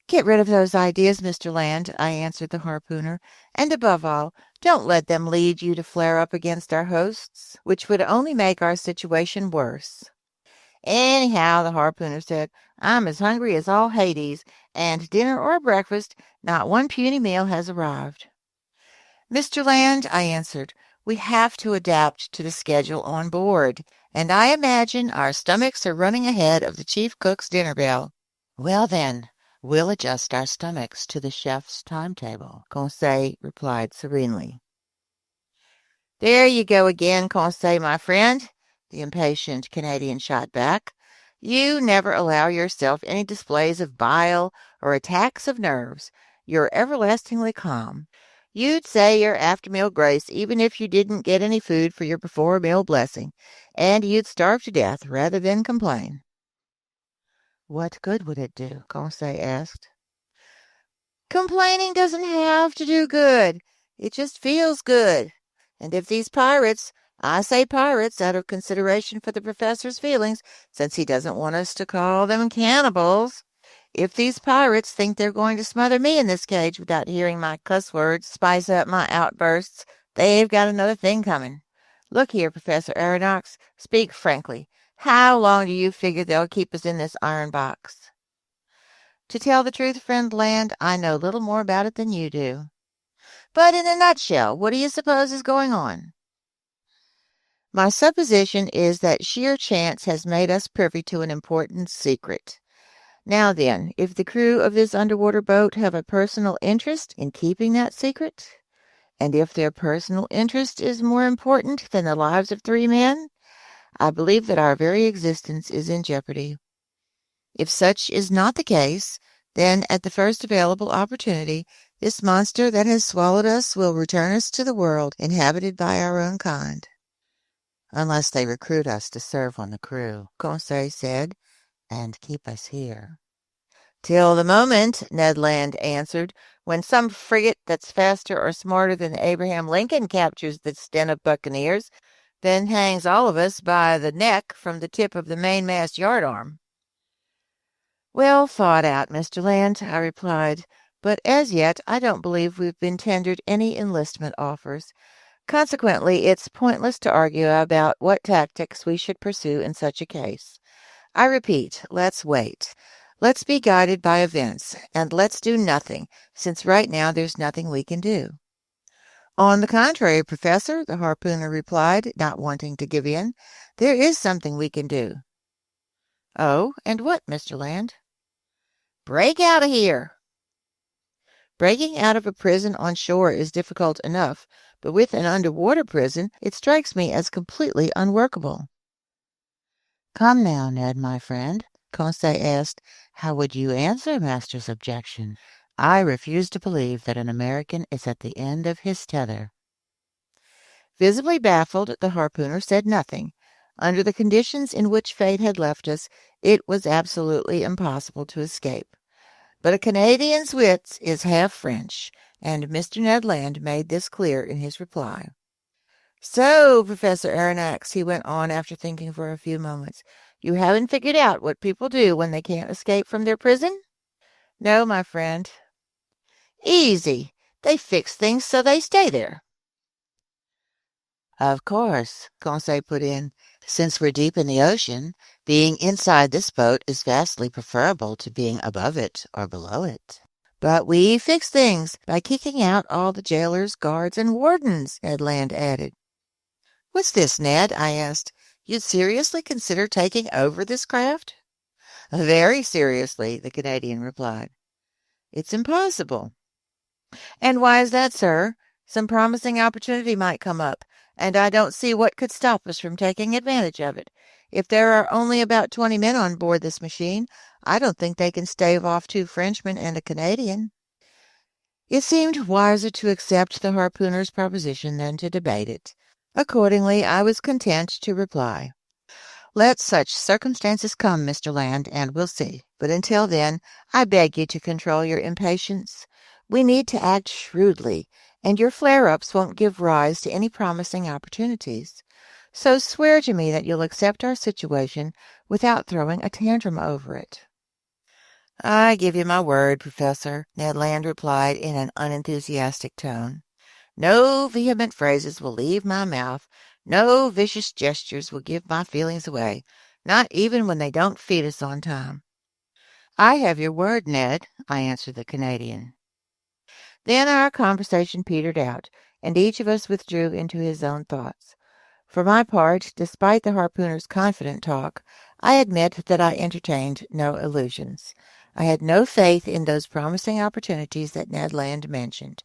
A: Get rid of those ideas, Mr. Land, I answered the harpooner, and above all, don't let them lead you to flare up against our hosts, which would only make our situation worse. Anyhow, the harpooner said, I'm as hungry as all Hades, and dinner or breakfast, not one puny meal has arrived. Mr. Land, I answered, we have to adapt to the schedule on board, and I imagine our stomachs are running ahead of the chief cook's dinner bell. Well, then, we'll adjust our stomachs to the chef's timetable, Conseil replied serenely. There you go again, Conseil, my friend, the impatient Canadian shot back. You never allow yourself any displays of bile or attacks of nerves. You're everlastingly calm. You'd say your after-meal grace even if you didn't get any food for your before-meal blessing, and you'd starve to death rather than complain. What good would it do? Conseil asked. Complaining doesn't have to do good. It just feels good. And if these pirates, I say pirates out of consideration for the professor's feelings, since he doesn't want us to call them cannibals, if these pirates think they're going to smother me in this cage without hearing my cuss words spice up my outbursts, they've got another thing coming. Look here, Professor Aronnax, speak frankly. How long do you figure they'll keep us in this iron box? To tell the truth, friend Land, I know little more about it than you do. But in a nutshell, what do you suppose is going on? My supposition is that sheer chance has made us privy to an important secret. Now then, if the crew of this underwater boat have a personal interest in keeping that secret, and if their personal interest is more important than the lives of 3 men, I believe that our very existence is in jeopardy. If such is not the case, then at the first available opportunity, this monster that has swallowed us will return us to the world inhabited by our own kind. Unless they recruit us to serve on the crew, Conseil said, and keep us here. Till the moment, Ned Land answered, when some frigate that's faster or smarter than the Abraham Lincoln captures this den of buccaneers, then hangs all of us by the neck from the tip of the mainmast yardarm. Well thought out, Mr. Land, I replied, but as yet I don't believe we've been tendered any enlistment offers. Consequently, it's pointless to argue about what tactics we should pursue in such a case. I repeat, let's wait. Let's be guided by events, and let's do nothing, since right now there's nothing we can do. On the contrary, Professor, the harpooner replied, not wanting to give in, there is something we can do. Oh, and what, Mr. Land? Break out of here! Breaking out of a prison on shore is difficult enough, but with an underwater prison, it strikes me as completely unworkable. Come now, Ned, my friend, Conseil asked, how would you answer Master's objection? I refuse to believe that an American is at the end of his tether. Visibly baffled, the harpooner said nothing. Under the conditions in which fate had left us, it was absolutely impossible to escape. But a Canadian's wits is half French, and Mr. Ned Land made this clear in his reply. So, Professor Aronnax, he went on after thinking for a few moments, you haven't figured out what people do when they can't escape from their prison? No, my friend. Easy. They fix things so they stay there. Of course, Conseil put in. Since we're deep in the ocean, being inside this boat is vastly preferable to being above it or below it. But we fix things by kicking out all the jailers, guards, and wardens, Ned Land added. What's this, Ned? I asked. You'd seriously consider taking over this craft? Very seriously, the Canadian replied. It's impossible. And why is that, sir? Some promising opportunity might come up, and I don't see what could stop us from taking advantage of it. If there are only about 20 men on board this machine, I don't think they can stave off 2 Frenchmen and a Canadian. It seemed wiser to accept the harpooner's proposition than to debate it. Accordingly, I was content to reply, let such circumstances come, Mr. Land, and we'll see. But until then, I beg you to control your impatience. We need to act shrewdly, and your flare-ups won't give rise to any promising opportunities. So swear to me that you'll accept our situation without throwing a tantrum over it. I give you my word, Professor, Ned Land replied in an unenthusiastic tone. No vehement phrases will leave my mouth. No vicious gestures will give my feelings away, not even when they don't feed us on time. I have your word, Ned, I answered the Canadian. Then our conversation petered out, and each of us withdrew into his own thoughts. For my part, despite the harpooner's confident talk, I admit that I entertained no illusions. I had no faith in those promising opportunities that Ned Land mentioned.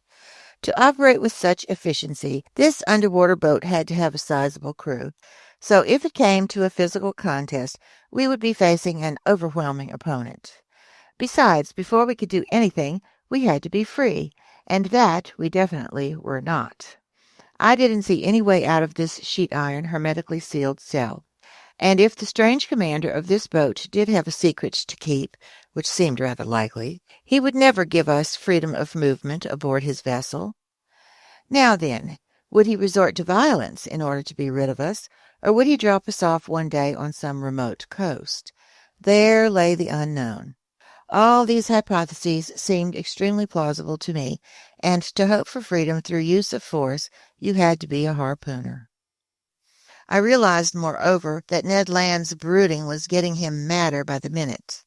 A: To operate with such efficiency, this underwater boat had to have a sizable crew. So if it came to a physical contest, we would be facing an overwhelming opponent. Besides, before we could do anything, we had to be free, and that we definitely were not. I didn't see any way out of this sheet-iron, hermetically sealed cell. And if the strange commander of this boat did have a secret to keep, which seemed rather likely, he would never give us freedom of movement aboard his vessel. Now then, would he resort to violence in order to be rid of us, or would he drop us off one day on some remote coast? There lay the unknown. All these hypotheses seemed extremely plausible to me, and to hope for freedom through use of force, you had to be a harpooner. I realized, moreover, that Ned Land's brooding was getting him madder by the minute.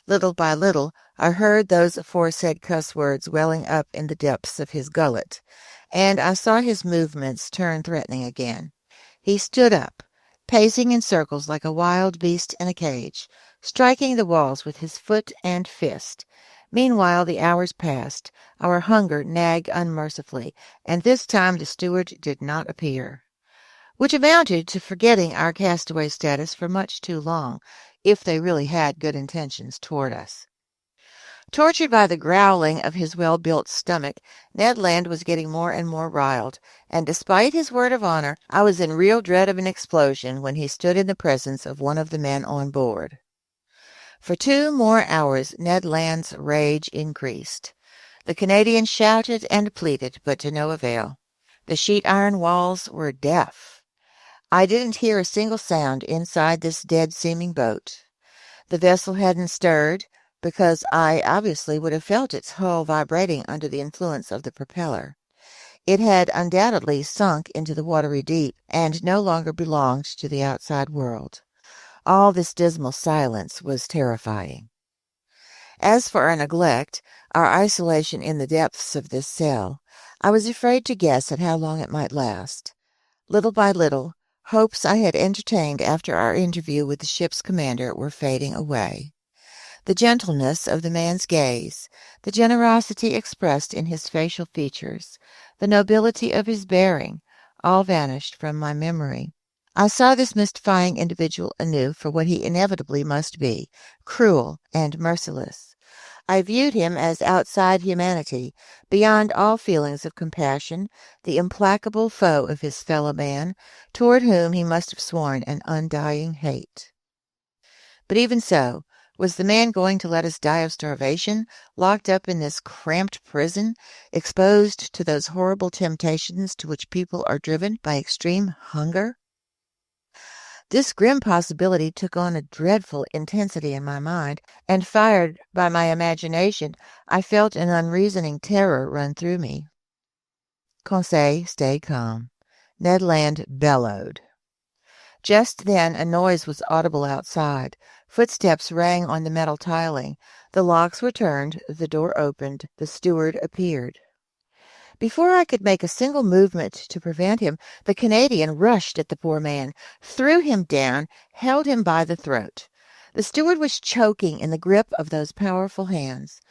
A: Little by little, I heard those aforesaid cuss words welling up in the depths of his gullet, and I saw his movements turn threatening again. He stood up, pacing in circles like a wild beast in a cage, striking the walls with his foot and fist. Meanwhile the hours passed, our hunger nagged unmercifully, and this time the steward did not appear. Which amounted to forgetting our castaway status for much too long, if they really had good intentions toward us. Tortured by the growling of his well-built stomach, Ned Land was getting more and more riled, and despite his word of honor, I was in real dread of an explosion when he stood in the presence of one of the men on board. For 2 more hours Ned Land's rage increased. The Canadian shouted and pleaded, but to no avail. The sheet-iron walls were deaf. I didn't hear a single sound inside this dead-seeming boat. The vessel hadn't stirred, because I obviously would have felt its hull vibrating under the influence of the propeller. It had undoubtedly sunk into the watery deep, and no longer belonged to the outside world. All this dismal silence was terrifying. As for our neglect, our isolation in the depths of this cell, I was afraid to guess at how long it might last. Little by little, hopes I had entertained after our interview with the ship's commander were fading away. The gentleness of the man's gaze, the generosity expressed in his facial features, the nobility of his bearing, all vanished from my memory. I saw this mystifying individual anew for what he inevitably must be, cruel and merciless. I viewed him as outside humanity, beyond all feelings of compassion, the implacable foe of his fellow man, toward whom he must have sworn an undying hate. But even so, was the man going to let us die of starvation, locked up in this cramped prison, exposed to those horrible temptations to which people are driven by extreme hunger? This grim possibility took on a dreadful intensity in my mind, and fired by my imagination, I felt an unreasoning terror run through me. Conseil stayed calm. Ned Land bellowed. Just then a noise was audible outside. Footsteps rang on the metal tiling. The locks were turned, the door opened, the steward appeared. Before I could make a single movement to prevent him, the Canadian rushed at the poor man, threw him down, held him by the throat. The steward was choking in the grip of those powerful hands.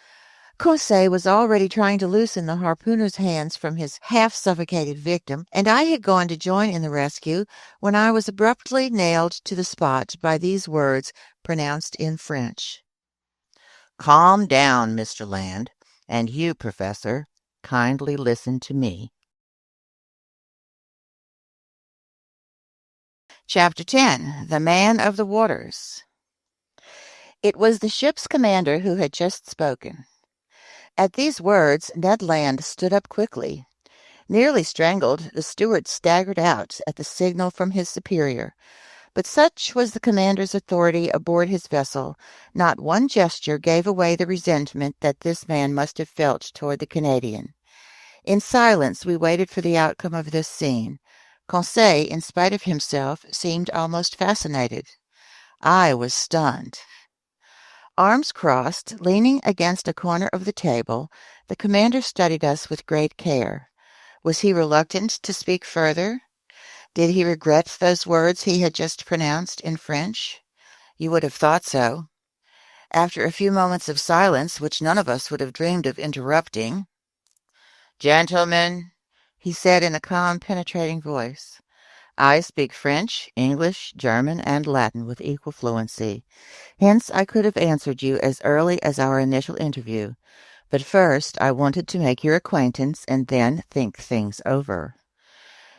A: Conseil was already trying to loosen the harpooner's hands from his half-suffocated victim, and I had gone to join in the rescue when I was abruptly nailed to the spot by these words pronounced in French. "Calm down, Mr. Land, and you, Professor, kindly listen to me." Chapter 10. The Man of the Waters. It was the ship's commander who had just spoken. At these words, Ned Land stood up quickly. Nearly strangled, the steward staggered out at the signal from his superior. But such was the commander's authority aboard his vessel, not one gesture gave away the resentment that this man must have felt toward the Canadian. In silence we waited for the outcome of this scene. Conseil, in spite of himself, seemed almost fascinated. I was stunned. Arms crossed, leaning against a corner of the table, the commander studied us with great care. Was he reluctant to speak further? Did he regret those words he had just pronounced in French? You would have thought so. After a few moments of silence, which none of us would have dreamed of interrupting, "Gentlemen," he said in a calm, penetrating voice, "I speak French, English, German, and Latin with equal fluency. Hence I could have answered you as early as our initial interview. But first I wanted to make your acquaintance and then think things over.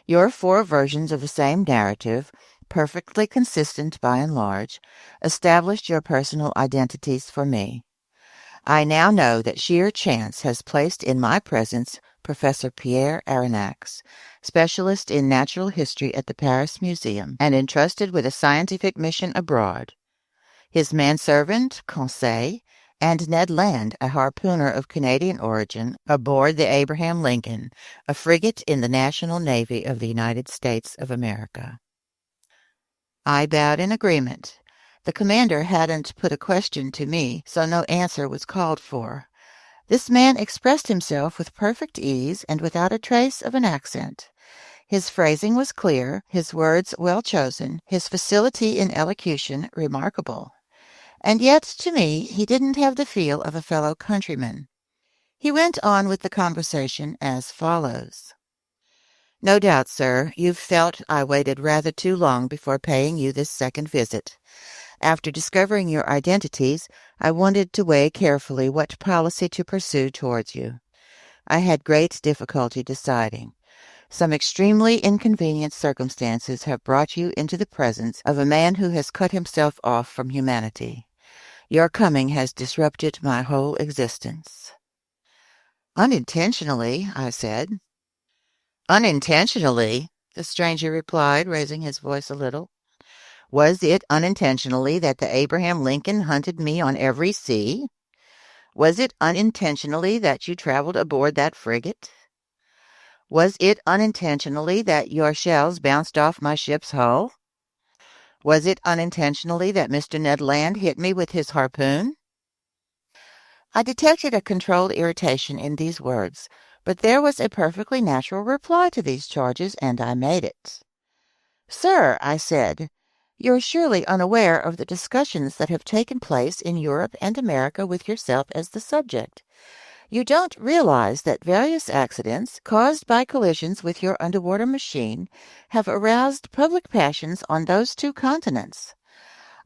A: Your 4 versions of the same narrative, perfectly consistent by and large, established your personal identities for me. I now know that sheer chance has placed in my presence Professor Pierre Aronnax, specialist in natural history at the Paris Museum, and entrusted with a scientific mission abroad. His manservant, Conseil, and Ned Land, a harpooner of Canadian origin, aboard the Abraham Lincoln, a frigate in the National Navy of the United States of America. I bowed in agreement. The commander hadn't put a question to me, so no answer was called for. This man expressed himself with perfect ease and without a trace of an accent. His phrasing was clear, his words well chosen, his facility in elocution remarkable. And yet, to me, he didn't have the feel of a fellow countryman. He went on with the conversation as follows. "No doubt, sir, you've felt I waited rather too long before paying you this second visit. After discovering your identities, I wanted to weigh carefully what policy to pursue towards you. I had great difficulty deciding. Some extremely inconvenient circumstances have brought you into the presence of a man who has cut himself off from humanity. Your coming has disrupted my whole existence." "Unintentionally," I said. "Unintentionally," the stranger replied, raising his voice a little. "Was it unintentionally that the Abraham Lincoln hunted me on every sea? Was it unintentionally that you traveled aboard that frigate? Was it unintentionally that your shells bounced off my ship's hull? Was it unintentionally that Mr. Ned Land hit me with his harpoon?" I detected a controlled irritation in these words, but there was a perfectly natural reply to these charges, and I made it. "Sir," I said, "you're surely unaware of the discussions that have taken place in Europe and America with yourself as the subject. You don't realize that various accidents, caused by collisions with your underwater machine, have aroused public passions on those 2 continents.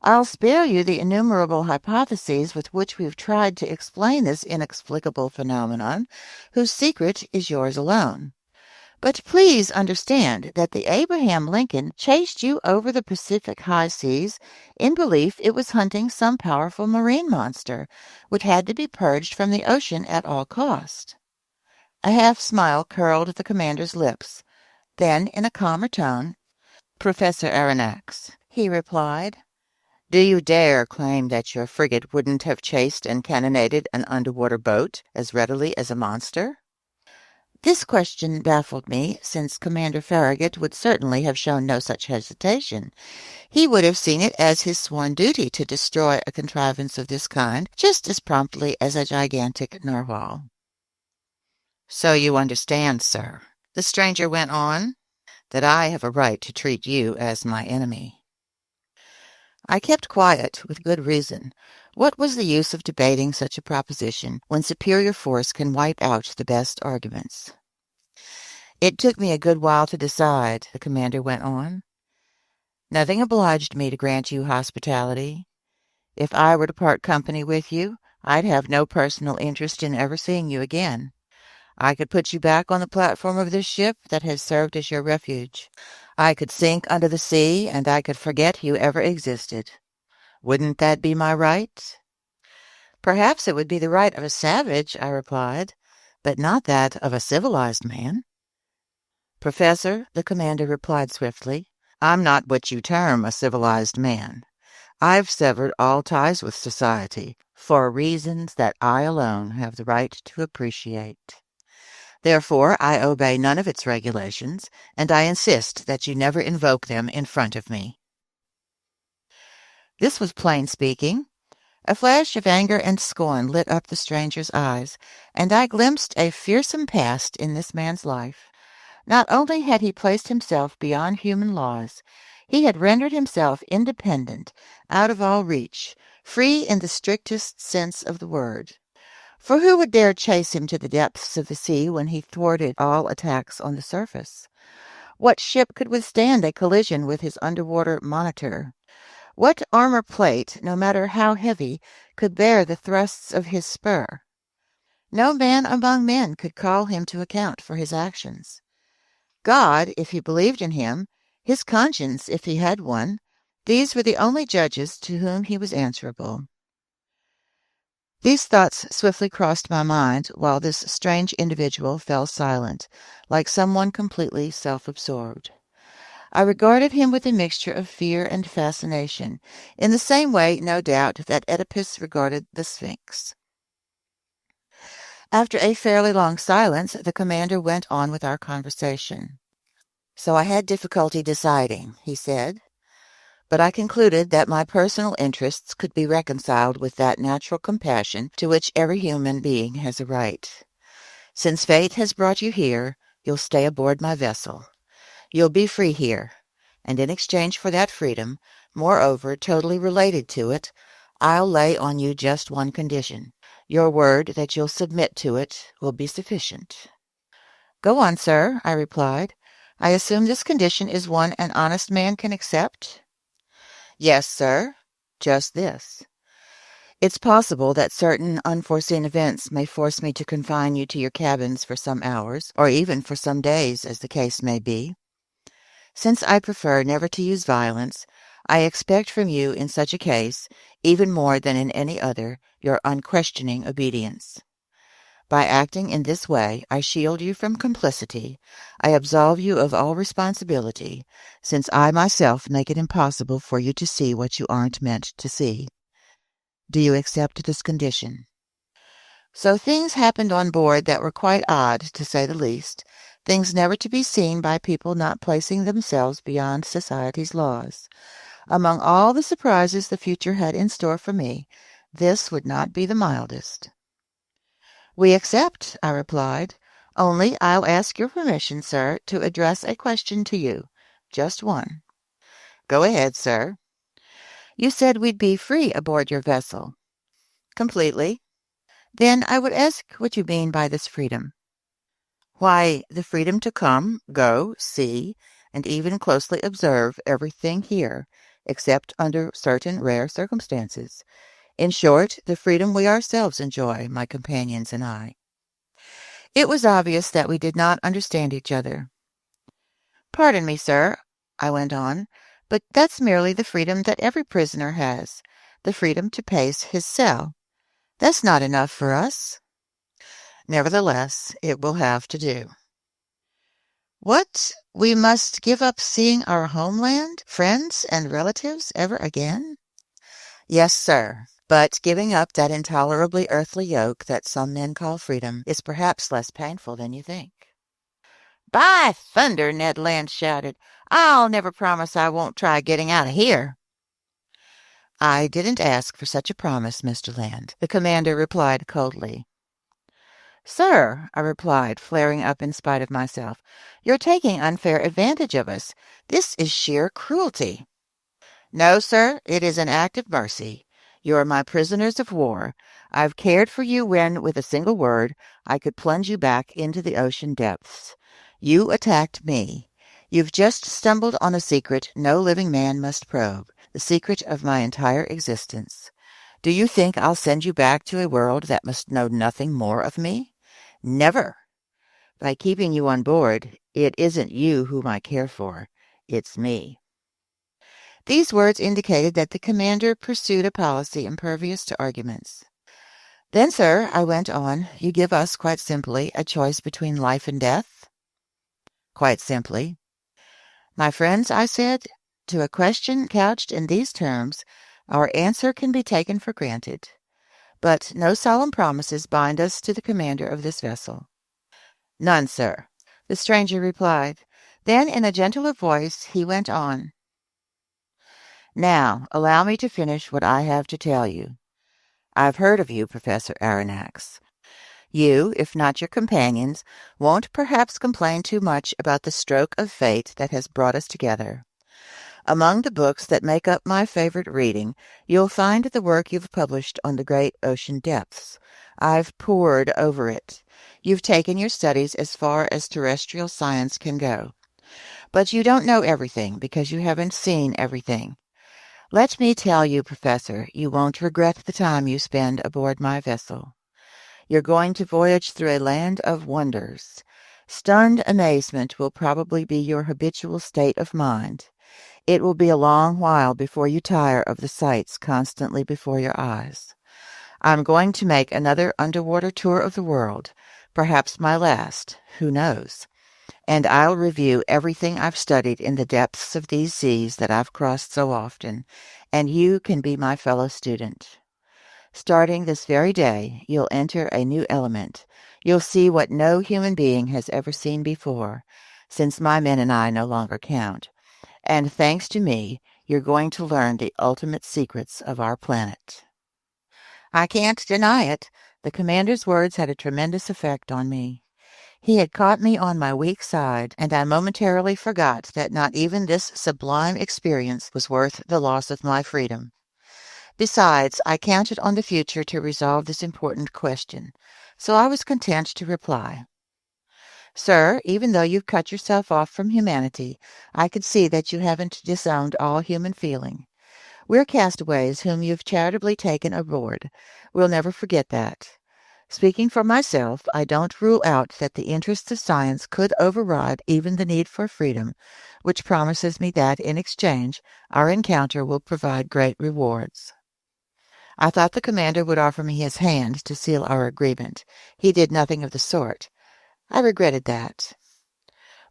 A: I'll spare you the innumerable hypotheses with which we've tried to explain this inexplicable phenomenon, whose secret is yours alone. But please understand that the Abraham Lincoln chased you over the Pacific high seas in belief it was hunting some powerful marine monster, which had to be purged from the ocean at all cost." A half-smile curled the commander's lips. Then, in a calmer tone, "Professor Aronnax," he replied, "do you dare claim that your frigate wouldn't have chased and cannonaded an underwater boat as readily as a monster?" This question baffled me, since Commander Farragut would certainly have shown no such hesitation. He would have seen it as his sworn duty to destroy a contrivance of this kind just as promptly as a gigantic narwhal. "So you understand, sir," the stranger went on, "that I have a right to treat you as my enemy." I kept quiet, with good reason. What was the use of debating such a proposition when superior force can wipe out the best arguments? "It took me a good while to decide," the commander went on. "Nothing obliged me to grant you hospitality. If I were to part company with you, I'd have no personal interest in ever seeing you again. I could put you back on the platform of this ship that has served as your refuge. I could sink under the sea, and I could forget you ever existed. Wouldn't that be my right?" "Perhaps it would be the right of a savage," I replied, "but not that of a civilized man." "Professor," the commander replied swiftly, "I'm not what you term a civilized man. I've severed all ties with society, for reasons that I alone have the right to appreciate. Therefore, I obey none of its regulations, and I insist that you never invoke them in front of me." This was plain speaking. A flash of anger and scorn lit up the stranger's eyes, and I glimpsed a fearsome past in this man's life. Not only had he placed himself beyond human laws, he had rendered himself independent, out of all reach, free in the strictest sense of the word. For who would dare chase him to the depths of the sea when he thwarted all attacks on the surface? What ship could withstand a collision with his underwater monitor? What armor plate, no matter how heavy, could bear the thrusts of his spur? No man among men could call him to account for his actions. God, if he believed in him, his conscience, if he had one, these were the only judges to whom he was answerable. These thoughts swiftly crossed my mind while this strange individual fell silent, like someone completely self-absorbed. I regarded him with a mixture of fear and fascination, in the same way, no doubt, that Oedipus regarded the Sphinx. After a fairly long silence, the commander went on with our conversation. "So I had difficulty deciding," he said, "but I concluded that my personal interests could be reconciled with that natural compassion to which every human being has a right. Since fate has brought you here, you'll stay aboard my vessel. You'll be free here, and in exchange for that freedom, moreover totally related to it, I'll lay on you just one condition. Your word that you'll submit to it will be sufficient." "Go on, sir," I replied. "I assume this condition is one an honest man can accept?" "Yes, sir, just this. It's possible that certain unforeseen events may force me to confine you to your cabins for some hours, or even for some days, as the case may be. Since I prefer never to use violence, I expect from you in such a case, even more than in any other, your unquestioning obedience. By acting in this way, I shield you from complicity. I absolve you of all responsibility, since I myself make it impossible for you to see what you aren't meant to see. Do you accept this condition?" So things happened on board that were quite odd, to say the least, things never to be seen by people not placing themselves beyond society's laws. Among all the surprises the future had in store for me, this would not be the mildest. "We accept," I replied. "Only I'll ask your permission, sir, to address a question to you. Just one." "Go ahead, sir." "You said we'd be free aboard your vessel." "Completely." "Then I would ask what you mean by this freedom." "Why, the freedom to come, go, see, and even closely observe everything here, except under certain rare circumstances. In short, the freedom we ourselves enjoy, my companions and I." It was obvious that we did not understand each other. "Pardon me, sir," I went on, "but that's merely the freedom that every prisoner has, the freedom to pace his cell. That's not enough for us." "Nevertheless, it will have to do." "What? We must give up seeing our homeland, friends, and relatives ever again?" "Yes, sir. But giving up that intolerably earthly yoke that some men call freedom is perhaps less painful than you think." "By thunder!" Ned Land shouted. "I'll never promise I won't try getting out of here." "I didn't ask for such a promise, Mr. Land," the commander replied coldly. "Sir," I replied, flaring up in spite of myself, "you're taking unfair advantage of us. This is sheer cruelty." "No, sir, it is an act of mercy. You are my prisoners of war. I've cared for you when, with a single word, I could plunge you back into the ocean depths. You attacked me. You've just stumbled on a secret no living man must probe, the secret of my entire existence. Do you think I'll send you back to a world that must know nothing more of me? Never. By keeping you on board, it isn't you whom I care for. It's me." These words indicated that the commander pursued a policy impervious to arguments. "Then, sir," I went on, "you give us, quite simply, a choice between life and death?" "Quite simply." "My friends," I said, "to a question couched in these terms, our answer can be taken for granted. But no solemn promises bind us to the commander of this vessel." "None, sir," the stranger replied. Then, in a gentler voice, he went on, "Now, allow me to finish what I have to tell you. I've heard of you, Professor Aronnax. You, if not your companions, won't perhaps complain too much about the stroke of fate that has brought us together. Among the books that make up my favorite reading, you'll find the work you've published on the great ocean depths. I've pored over it. You've taken your studies as far as terrestrial science can go. But you don't know everything because you haven't seen everything. Let me tell you, Professor, you won't regret the time you spend aboard my vessel. You're going to voyage through a land of wonders. Stunned amazement will probably be your habitual state of mind. It will be a long while before you tire of the sights constantly before your eyes. I'm going to make another underwater tour of the world, perhaps my last, who knows? And I'll review everything I've studied in the depths of these seas that I've crossed so often, and you can be my fellow student. Starting this very day, you'll enter a new element. You'll see what no human being has ever seen before, since my men and I no longer count. And thanks to me, you're going to learn the ultimate secrets of our planet." I can't deny it. The commander's words had a tremendous effect on me. He had caught me on my weak side, and I momentarily forgot that not even this sublime experience was worth the loss of my freedom. Besides, I counted on the future to resolve this important question, so I was content to reply, "Sir, even though you've cut yourself off from humanity, I can see that you haven't disowned all human feeling. We're castaways whom you've charitably taken aboard. We'll never forget that. Speaking for myself, I don't rule out that the interests of science could override even the need for freedom, which promises me that, in exchange, our encounter will provide great rewards." I thought the commander would offer me his hand to seal our agreement. He did nothing of the sort. I regretted that.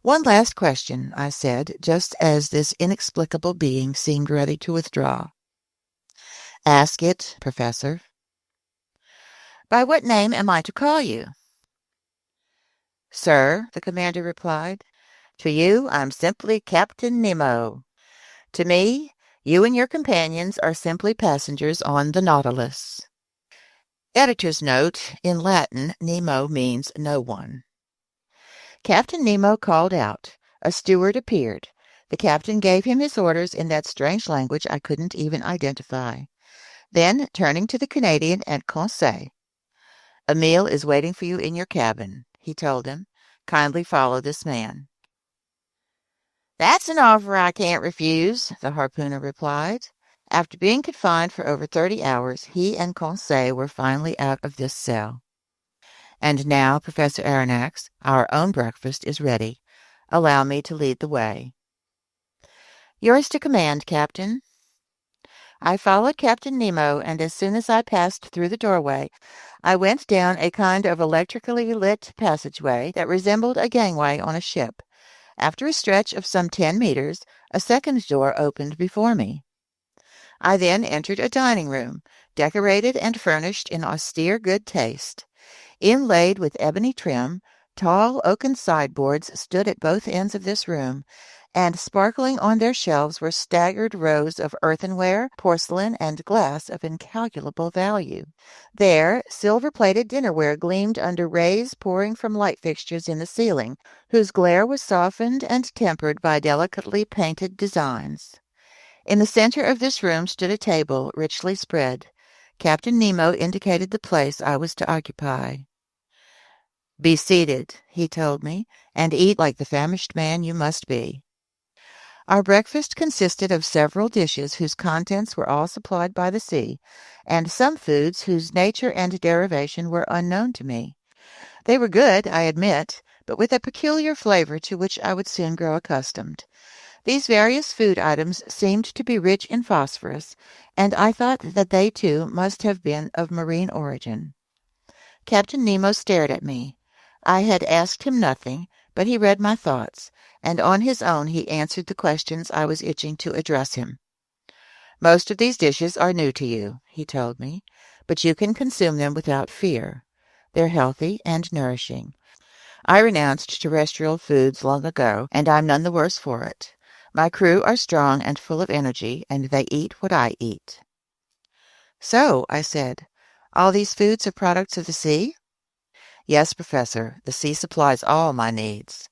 A: "One last question," I said, just as this inexplicable being seemed ready to withdraw. "Ask it, Professor." "By what name am I to call you?" "Sir," the commander replied, "to you I'm simply Captain Nemo. To me, you and your companions are simply passengers on the Nautilus." Editor's note: in Latin, Nemo means no one. Captain Nemo called out. A steward appeared. The captain gave him his orders in that strange language I couldn't even identify. Then, turning to the Canadian and Conseil, "A meal is waiting for you in your cabin," he told him. "Kindly follow this man." "That's an offer I can't refuse," the harpooner replied. After being confined for over 30 hours, he and Conseil were finally out of this cell. "And now, Professor Aronnax, our own breakfast is ready. Allow me to lead the way." "Yours to command, Captain." I followed Captain Nemo, and as soon as I passed through the doorway, I went down a kind of electrically lit passageway that resembled a gangway on a ship. After a stretch of some 10 meters, a second door opened before me. I then entered a dining room, decorated and furnished in austere good taste. Inlaid with ebony trim, Tall oaken sideboards stood at both ends of this room, and sparkling on their shelves were staggered rows of earthenware, porcelain, and glass of incalculable value. There, silver-plated dinnerware gleamed under rays pouring from light fixtures in the ceiling, whose glare was softened and tempered by delicately painted designs. In the center of this room stood a table, richly spread. Captain Nemo indicated the place I was to occupy. "Be seated," he told me, "and eat like the famished man you must be." Our breakfast consisted of several dishes whose contents were all supplied by the sea, and some foods whose nature and derivation were unknown to me. They were good, I admit, but with a peculiar flavor to which I would soon grow accustomed. These various food items seemed to be rich in phosphorus, and I thought that they too must have been of marine origin. Captain Nemo stared at me. I had asked him nothing, but he read my thoughts, and on his own he answered the questions I was itching to address him. "Most of these dishes are new to you," he told me, "but you can consume them without fear. They're healthy and nourishing. I renounced terrestrial foods long ago, and I'm none the worse for it. My crew are strong and full of energy, and they eat what I eat." "So," I said, "all these foods are products of the sea?" "Yes, Professor, the sea supplies all my needs.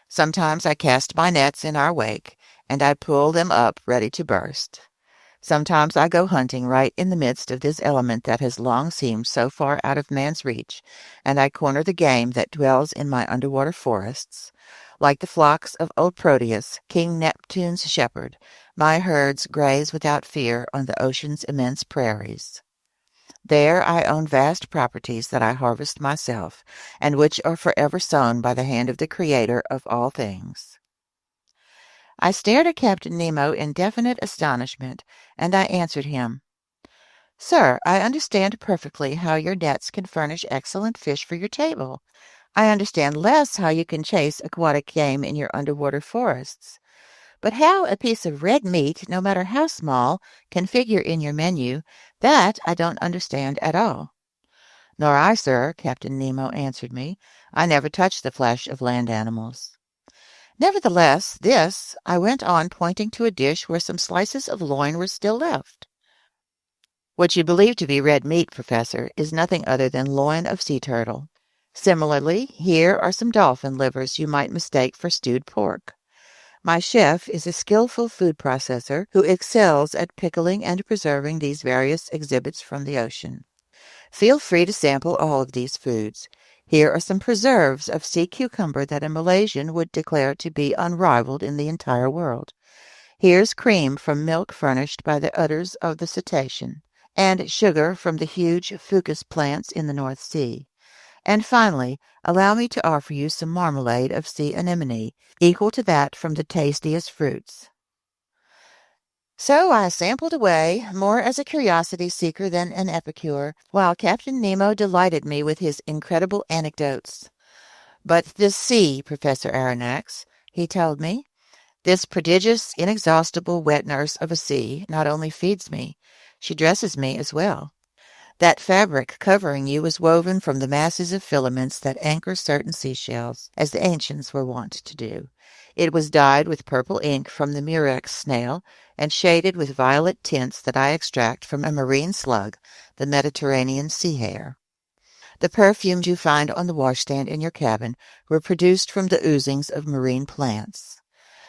A: Sometimes I cast my nets in our wake, and I pull them up ready to burst. Sometimes I go hunting right in the midst of this element that has long seemed so far out of man's reach, and I corner the game that dwells in my underwater forests. Like the flocks of old Proteus, King Neptune's shepherd, my herds graze without fear on the ocean's immense prairies. There I own vast properties that I harvest myself, and which are forever sown by the hand of the Creator of all things." I stared at Captain Nemo in definite astonishment, and I answered him, "Sir, I understand perfectly how your nets can furnish excellent fish for your table. I understand less how you can chase aquatic game in your underwater forests. But how a piece of red meat, no matter how small, can figure in your menu, that I don't understand at all." "Nor I, sir," Captain Nemo answered me. "I never touch the flesh of land animals." "Nevertheless, this," I went on, pointing to a dish where some slices of loin were still left. "What you believe to be red meat, Professor, is nothing other than loin of sea turtle. Similarly, here are some dolphin livers you might mistake for stewed pork. My chef is a skillful food processor who excels at pickling and preserving these various exhibits from the ocean. Feel free to sample all of these foods. Here are some preserves of sea cucumber that a Malaysian would declare to be unrivaled in the entire world. Here's cream from milk furnished by the udders of the cetacean, and sugar from the huge fucus plants in the North Sea. And finally, allow me to offer you some marmalade of sea anemone, equal to that from the tastiest fruits." So I sampled away, more as a curiosity seeker than an epicure, while Captain Nemo delighted me with his incredible anecdotes. "But this sea, Professor Aronnax," he told me, "this prodigious, inexhaustible wet nurse of a sea, not only feeds me, she dresses me as well. That fabric covering you was woven from the masses of filaments that anchor certain seashells, as the ancients were wont to do. It was dyed with purple ink from the murex snail, and shaded with violet tints that I extract from a marine slug, the Mediterranean sea hare. The perfumes you find on the washstand in your cabin were produced from the oozings of marine plants.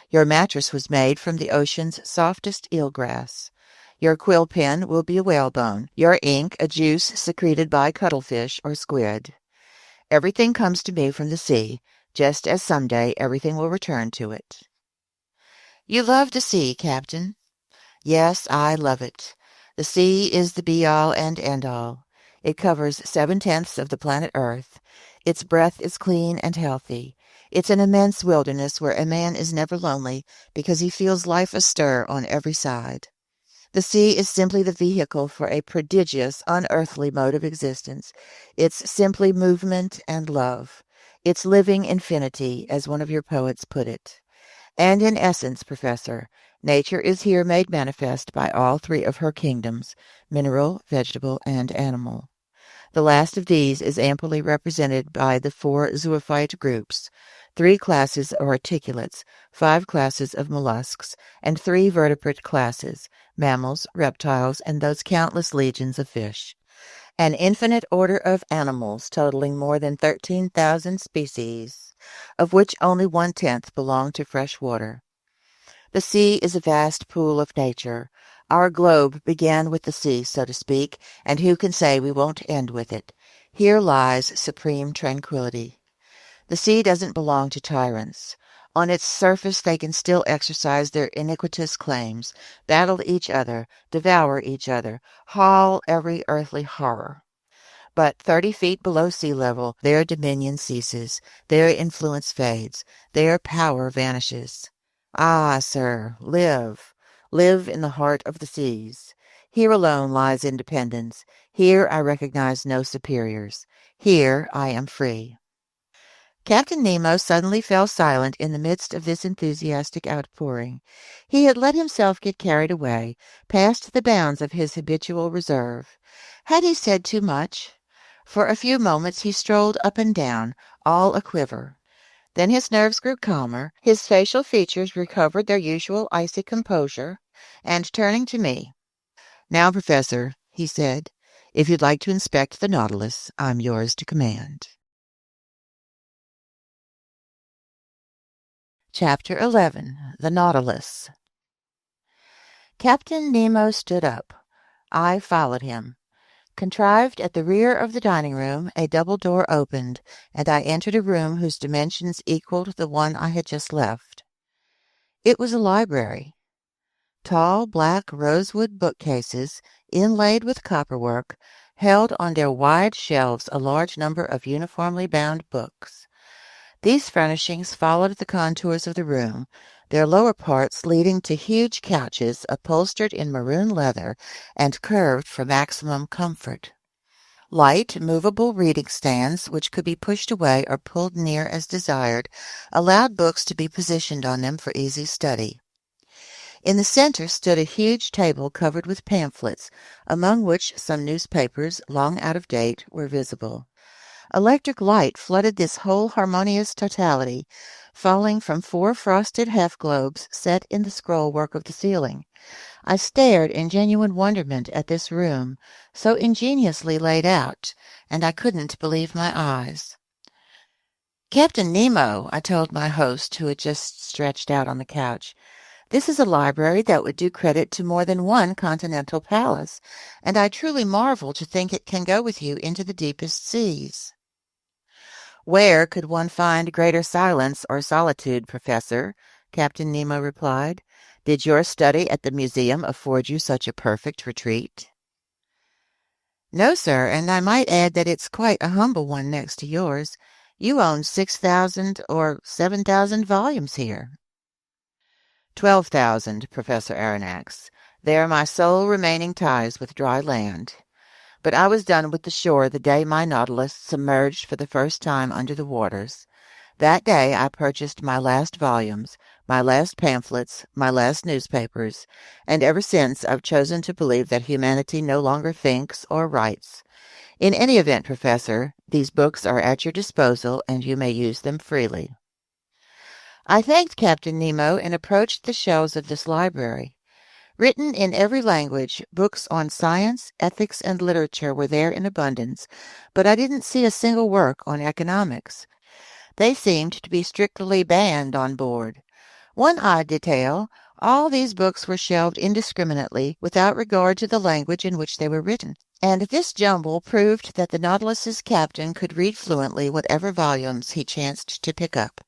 A: Your mattress was made from the ocean's softest eelgrass. Your quill pen will be a whalebone, your ink a juice secreted by cuttlefish or squid. Everything comes to me from the sea, just as someday everything will return to it." "You love the sea, Captain." "Yes, I love it. The sea is the be-all and end-all. It covers 7/10 of the planet Earth. Its breath is clean and healthy. It's an immense wilderness where a man is never lonely because he feels life astir on every side. The sea is simply the vehicle for a prodigious, unearthly mode of existence. It's simply movement and love. It's living infinity, as one of your poets put it. And in essence, Professor, nature is here made manifest by all three of her kingdoms, mineral, vegetable, and animal. The last of these is amply represented by the 4 zoophyte groups, 3 classes of articulates, 5 classes of mollusks, and 3 vertebrate classes, mammals, reptiles, and those countless legions of fish. An infinite order of animals totaling more than 13,000 species, of which only 1/10 belong to fresh water. The sea is a vast pool of nature. Our globe began with the sea, so to speak, and who can say we won't end with it? Here lies supreme tranquility. The sea doesn't belong to tyrants. On its surface they can still exercise their iniquitous claims, battle each other, devour each other, haul every earthly horror. But 30 feet below sea level, their dominion ceases, their influence fades, their power vanishes. Ah, sir, live in the heart of the seas. Here alone lies independence. Here I recognize no superiors. Here I am free. Captain Nemo suddenly fell silent in the midst of this enthusiastic outpouring. He had let himself get carried away, past the bounds of his habitual reserve. Had he said too much? For a few moments he strolled up and down, all a-quiver. Then his nerves grew calmer, his facial features recovered their usual icy composure, and turning to me, "Now, Professor," he said, "if you'd like to inspect the Nautilus, I'm yours to command." Chapter 11. The Nautilus. Captain Nemo stood up. I followed him. Contrived at the rear of the dining room, a double door opened, and I entered a room whose dimensions equaled the one I had just left. It was a library. Tall black rosewood bookcases, inlaid with copperwork, held on their wide shelves a large number of uniformly bound books. These furnishings followed the contours of the room, their lower parts leading to huge couches upholstered in maroon leather and curved for maximum comfort. Light, movable reading stands, which could be pushed away or pulled near as desired, allowed books to be positioned on them for easy study. In the center stood a huge table covered with pamphlets, among which some newspapers, long out of date, were visible. Electric light flooded this whole harmonious totality, falling from 4 frosted half-globes set in the scroll-work of the ceiling. I stared in genuine wonderment at this room, so ingeniously laid out, and I couldn't believe my eyes. "Captain Nemo," I told my host, who had just stretched out on the couch, "this is a library that would do credit to more than one continental palace, and I truly marvel to think it can go with you into the deepest seas." "Where could one find greater silence or solitude, Professor?" Captain Nemo replied. "Did your study at the museum afford you such a perfect retreat?" "No, sir, and I might add that it's quite a humble one next to yours. You own 6,000 or 7,000 volumes here." 12,000, Professor Aronnax. They are my sole remaining ties with dry land. But I was done with the shore the day my Nautilus submerged for the first time under the waters. That day I purchased my last volumes, my last pamphlets, my last newspapers, and ever since I've chosen to believe that humanity no longer thinks or writes. In any event, Professor, these books are at your disposal, and you may use them freely. I thanked Captain Nemo and approached the shelves of this library. Written in every language, books on science, ethics, and literature were there in abundance, but I didn't see a single work on economics. They seemed to be strictly banned on board. One odd detail, all these books were shelved indiscriminately without regard to the language in which they were written, and this jumble proved that the Nautilus's captain could read fluently whatever volumes he chanced to pick up.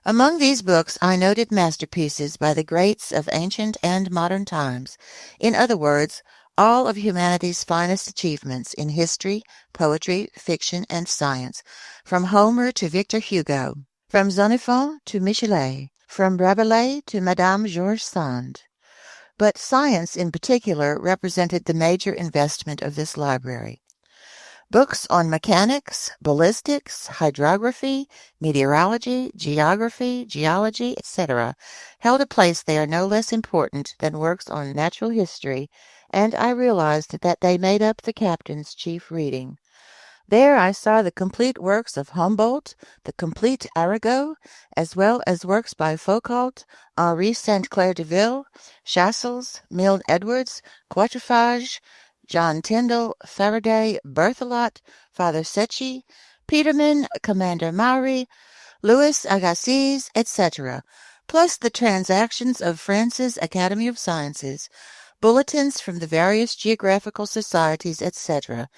A: Among these books I noted masterpieces by the greats of ancient and modern times. In other words, all of humanity's finest achievements in history, poetry, fiction, and science, from Homer to Victor Hugo, from Xenophon to Michelet, from Rabelais to Madame George Sand. But science in particular represented the major investment of this library. Books on mechanics, ballistics, hydrography, meteorology, geography, geology, etc., held a place there no less important than works on natural history, and I realized that they made up the captain's chief reading. There I saw the complete works of Humboldt, the complete Arago, as well as works by Foucault, Henri St. Clair Deville, Chasles, Milne Edwards, Quatrefages, John Tyndall, Faraday, Berthelot, Father Secchi, Peterman, Commander Maury, Louis Agassiz, etc., plus the transactions of France's Academy of Sciences, bulletins from the various geographical societies, etc.,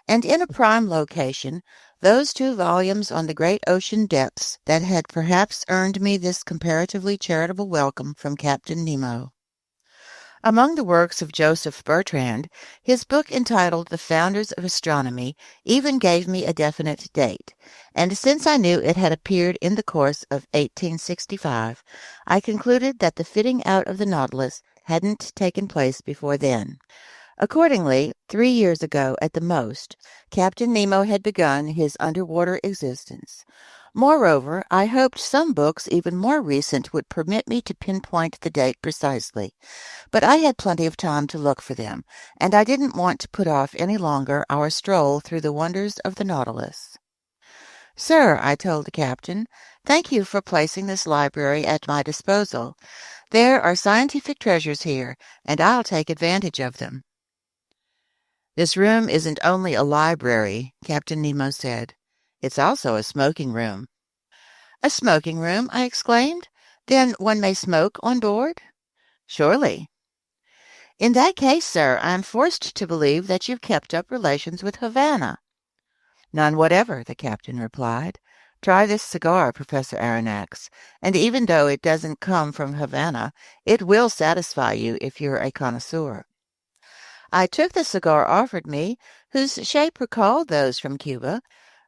A: and in a prime location, those 2 volumes on the great ocean depths that had perhaps earned me this comparatively charitable welcome from Captain Nemo. Among the works of Joseph Bertrand, his book entitled The Founders of Astronomy even gave me a definite date, and since I knew it had appeared in the course of 1865, I concluded that the fitting out of the Nautilus hadn't taken place before then. Accordingly, 3 years ago at the most, Captain Nemo had begun his underwater existence. Moreover, I hoped some books even more recent would permit me to pinpoint the date precisely, but I had plenty of time to look for them, and I didn't want to put off any longer our stroll through the wonders of the Nautilus. "Sir," I told the captain, "thank you for placing this library at my disposal. There are scientific treasures here, and I'll take advantage of them." "This room isn't only a library," Captain Nemo said. "It's also a smoking room." "A smoking room?" I exclaimed. "Then one may smoke on board?" "Surely." "In that case, sir, I am forced to believe that you've kept up relations with Havana." "None whatever," the captain replied. "Try this cigar, Professor Aronnax, and even though it doesn't come from Havana, it will satisfy you if you're a connoisseur." I took the cigar offered me, whose shape recalled those from Cuba,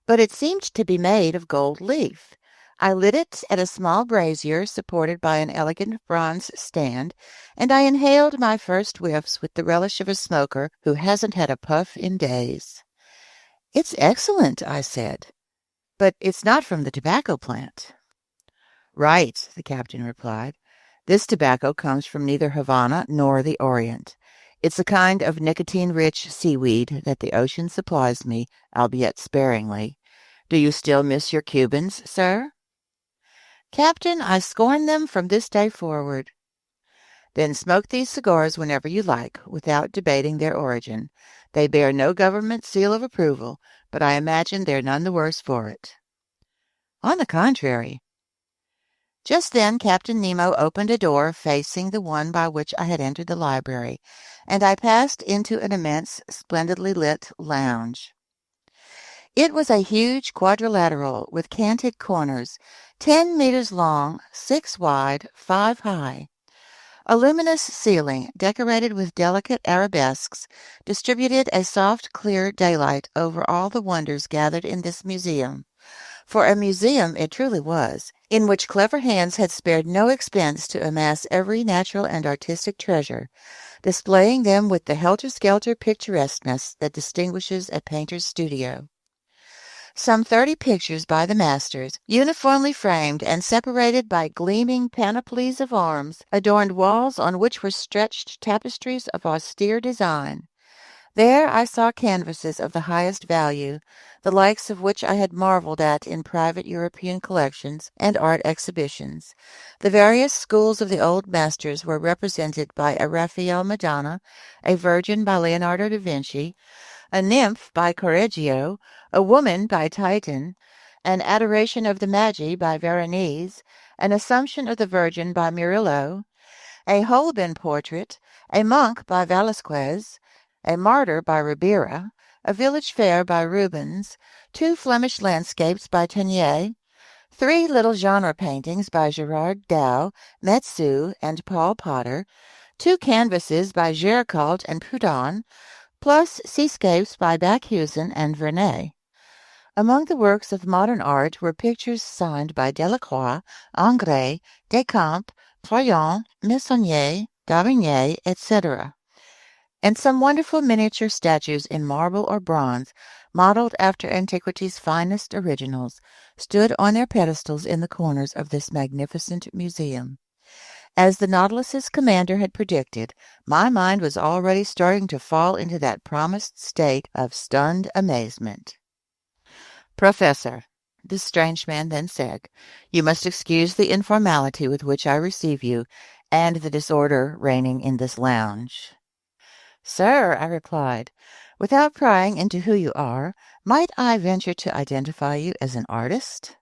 A: but it seemed to be made of gold leaf. I lit it at a small brazier supported by an elegant bronze stand, and I inhaled my first whiffs with the relish of a smoker who hasn't had a puff in days. "It's excellent," I said, "but it's not from the tobacco plant." "Right," the captain replied. "This tobacco comes from neither Havana nor the Orient. It's a kind of nicotine-rich seaweed that the ocean supplies me, albeit sparingly. Do you still miss your Cubans, sir?" "Captain, I scorn them from this day forward." "Then smoke these cigars whenever you like, without debating their origin. They bear no government seal of approval, but I imagine they're none the worse for it." "On the contrary." Just then Captain Nemo opened a door facing the one by which I had entered the library, and I passed into an immense, splendidly lit lounge. It was a huge quadrilateral with canted corners, 10 meters long, 6 wide, 5 high. A luminous ceiling, decorated with delicate arabesques, distributed a soft, clear daylight over all the wonders gathered in this museum. For a museum it truly was, in which clever hands had spared no expense to amass every natural and artistic treasure, displaying them with the helter-skelter picturesqueness that distinguishes a painter's studio. Some 30 pictures by the masters, uniformly framed and separated by gleaming panoplies of arms, adorned walls on which were stretched tapestries of austere design. There I saw canvases of the highest value, the likes of which I had marveled at in private European collections and art exhibitions. The various schools of the old masters were represented by a Raphael Madonna, a Virgin by Leonardo da Vinci, a nymph by Correggio, a woman by Titan, an Adoration of the Magi by Veronese, an Assumption of the Virgin by Murillo, a Holbein portrait, a monk by Velasquez, a martyr by Ribera, a village fair by Rubens, 2 Flemish landscapes by Teniers, 3 little genre paintings by Gerard Dow, Metsu, and Paul Potter, 2 canvases by Géricault and Proudhon, plus seascapes by Bakhuysen and Vernet. Among the works of modern art were pictures signed by Delacroix, Ingres, Descamps, Troyon, Meissonier, Davigny, etc., and some wonderful miniature statues in marble or bronze, modeled after antiquity's finest originals, stood on their pedestals in the corners of this magnificent museum. As the Nautilus's commander had predicted, my mind was already starting to fall into that promised state of stunned amazement. "Professor," this strange man then said, "you must excuse the informality with which I receive you, and the disorder reigning in this lounge." "Sir," I replied, "without prying into who you are, might I venture to identify you as an artist?"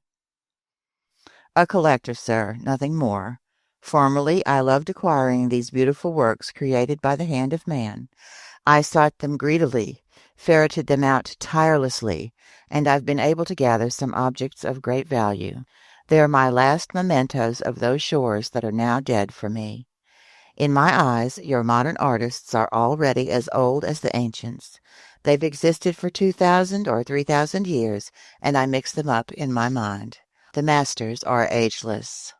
A: "A collector, sir, nothing more. Formerly I loved acquiring these beautiful works created by the hand of man. I sought them greedily, ferreted them out tirelessly, and I've been able to gather some objects of great value. They are my last mementos of those shores that are now dead for me. In my eyes, your modern artists are already as old as the ancients. They've existed for 2,000 or 3,000 years, and I mix them up in my mind. The masters are ageless."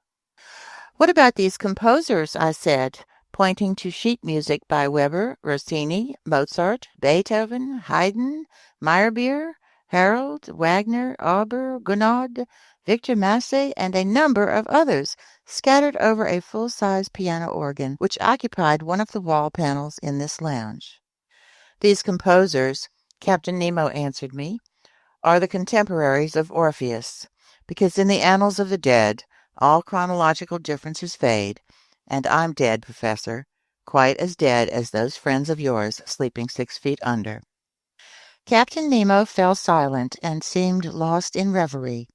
A: "What about these composers?" I said, pointing to sheet music by Weber, Rossini, Mozart, Beethoven, Haydn, Meyerbeer, Harold, Wagner, Auber, Gounod, Victor Massé, and a number of others, scattered over a full-size piano organ which occupied one of the wall panels in this lounge. "These composers," Captain Nemo answered me, "are the contemporaries of Orpheus, because in the annals of the dead all chronological differences fade, and I'm dead, Professor, quite as dead as those friends of yours sleeping 6 feet under." Captain Nemo fell silent and seemed lost in reverie.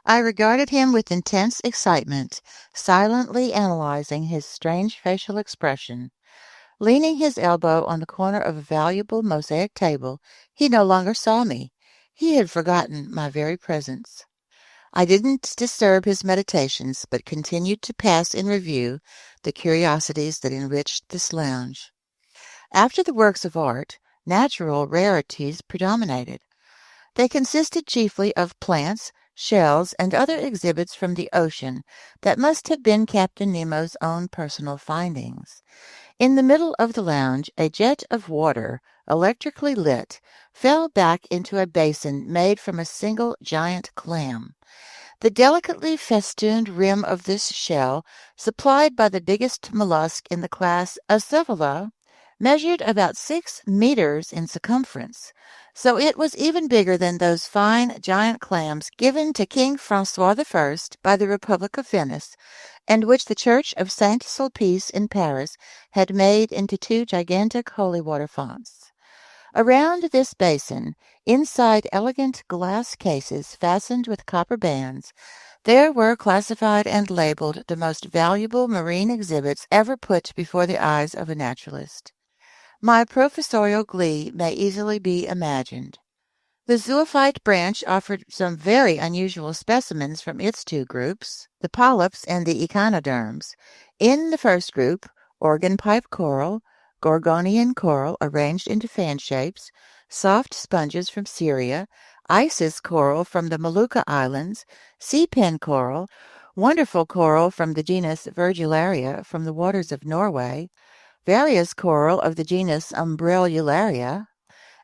A: I regarded him with intense excitement, silently analyzing his strange facial expression. Leaning his elbow on the corner of a valuable mosaic table, he no longer saw me. He had forgotten my very presence. I didn't disturb his meditations, but continued to pass in review the curiosities that enriched this lounge. After the works of art, natural rarities predominated. They consisted chiefly of plants, shells, and other exhibits from the ocean that must have been Captain Nemo's own personal findings. In the middle of the lounge, a jet of water, electrically lit, fell back into a basin made from a single giant clam. The delicately festooned rim of this shell, supplied by the biggest mollusk in the class Acephala, measured about 6 meters in circumference, so it was even bigger than those fine giant clams given to King Francois I by the Republic of Venice, and which the Church of Saint Sulpice in Paris had made into 2 gigantic holy water fonts. Around this basin, inside elegant glass cases fastened with copper bands, there were classified and labeled the most valuable marine exhibits ever put before the eyes of a naturalist. My professorial glee may easily be imagined. The zoophyte branch offered some very unusual specimens from its 2 groups, the polyps and the echinoderms. In the first group, organ pipe coral, Gorgonian coral arranged into fan shapes, soft sponges from Syria, Isis coral from the Molucca Islands, sea pen coral, wonderful coral from the genus Virgularia from the waters of Norway, various coral of the genus Umbrellularia,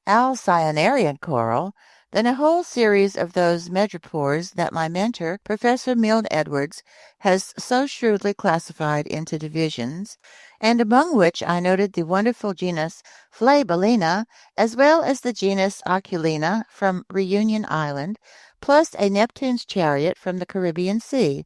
A: Alcyanarian coral, then a whole series of those madrepores that my mentor, Professor Milne Edwards, has so shrewdly classified into divisions, and among which I noted the wonderful genus Flabellina, as well as the genus Oculina from Reunion Island, plus a Neptune's chariot from the Caribbean Sea.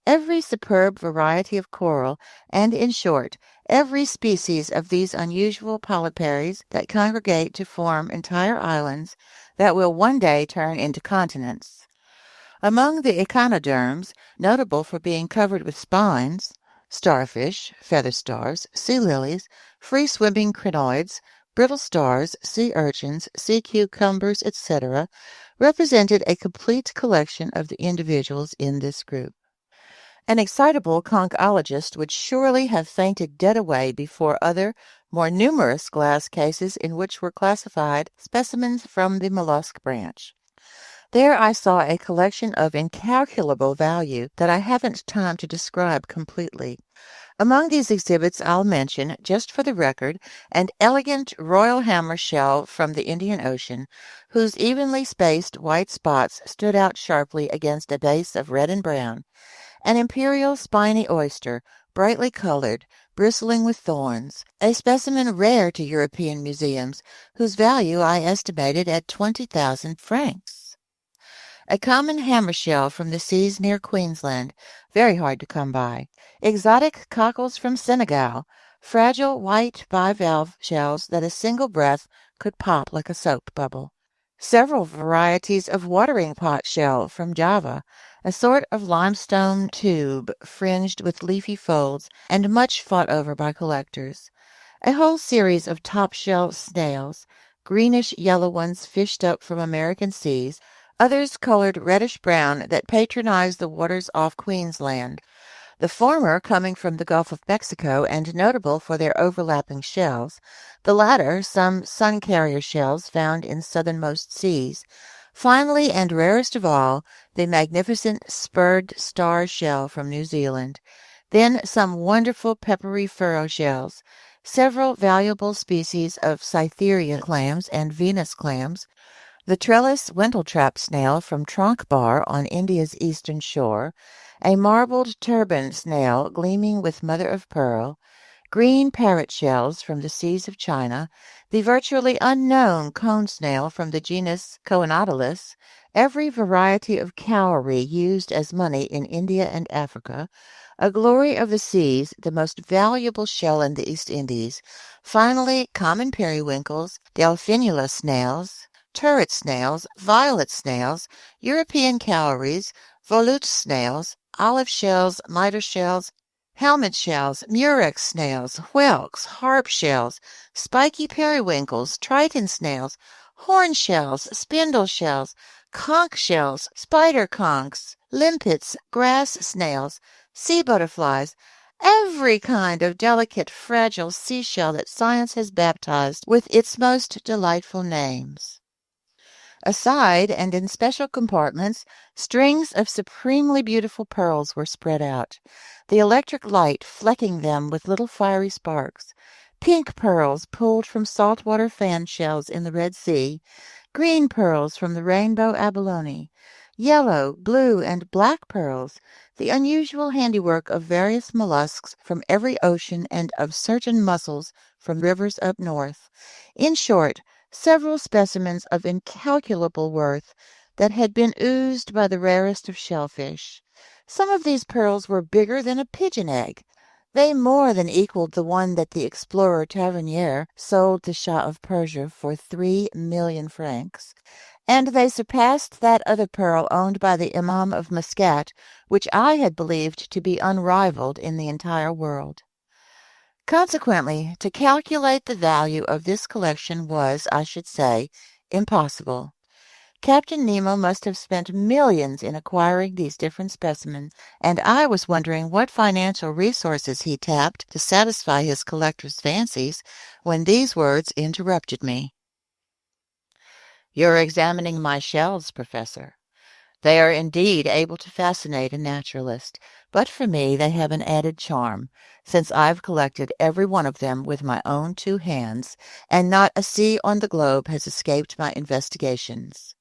A: Every superb variety of coral, and, in short, every species of these unusual polyparies that congregate to form entire islands that will one day turn into continents. Among the echinoderms, notable for being covered with spines, starfish, feather stars, sea lilies, free-swimming crinoids, brittle stars, sea urchins, sea cucumbers, etc., represented a complete collection of the individuals in this group. An excitable conchologist would surely have fainted dead away before other, more numerous glass cases in which were classified specimens from the mollusk branch. There I saw a collection of incalculable value that I haven't time to describe completely. Among these exhibits I'll mention, just for the record, an elegant royal hammer shell from the Indian Ocean, whose evenly spaced white spots stood out sharply against a base of red and brown, an imperial spiny oyster, brightly colored, bristling with thorns, a specimen rare to European museums, whose value I estimated at 20,000 francs. A common hammer shell from the seas near Queensland, very hard to come by. Exotic cockles from Senegal, fragile white bivalve shells that a single breath could pop like a soap bubble. Several varieties of watering pot shell from Java, a sort of limestone tube fringed with leafy folds and much fought over by collectors. A whole series of top-shell snails, greenish-yellow ones fished up from American seas, others colored reddish-brown that patronize the waters off Queensland, the former coming from the Gulf of Mexico and notable for their overlapping shells, the latter some sun-carrier shells found in southernmost seas. Finally, and rarest of all, the magnificent spurred star shell from New Zealand. Then some wonderful peppery furrow shells, several valuable species of Cytherea clams and Venus clams, the trellis wentletrap snail from Trunk Bar on India's eastern shore, a marbled turban snail gleaming with mother of pearl, green parrot shells from the seas of China, the virtually unknown cone snail from the genus Nautilus, every variety of cowrie used as money in India and Africa, a glory of the seas, the most valuable shell in the East Indies, finally common periwinkles, delphinula snails, turret snails, violet snails, European cowries, volute snails, olive shells, miter shells, helmet shells, murex snails, whelks, harp shells, spiky periwinkles, triton snails, horn shells, spindle shells, conch shells, spider conchs, limpets, grass snails, sea butterflies, every kind of delicate, fragile seashell that science has baptized with its most delightful names. Aside and in special compartments, strings of supremely beautiful pearls were spread out, the electric light flecking them with little fiery sparks. Pink pearls pulled from saltwater fan shells in the Red Sea, green pearls from the rainbow abalone, yellow, blue, and black pearls, the unusual handiwork of various mollusks from every ocean and of certain mussels from rivers up north. In short, several specimens of incalculable worth that had been oozed by the rarest of shellfish. Some of these pearls were bigger than a pigeon egg. They more than equaled the one that the explorer Tavernier sold to Shah of Persia for 3,000,000 francs, and they surpassed that other pearl owned by the Imam of Muscat, which I had believed to be unrivaled in the entire world. Consequently, to calculate the value of this collection was, I should say, impossible. Captain Nemo must have spent millions in acquiring these different specimens, and I was wondering what financial resources he tapped to satisfy his collector's fancies when these words interrupted me. "You're examining my shells, Professor. They are indeed able to fascinate a naturalist, but for me they have an added charm, since I've collected every one of them with my own 2 hands, and not a sea on the globe has escaped my investigations."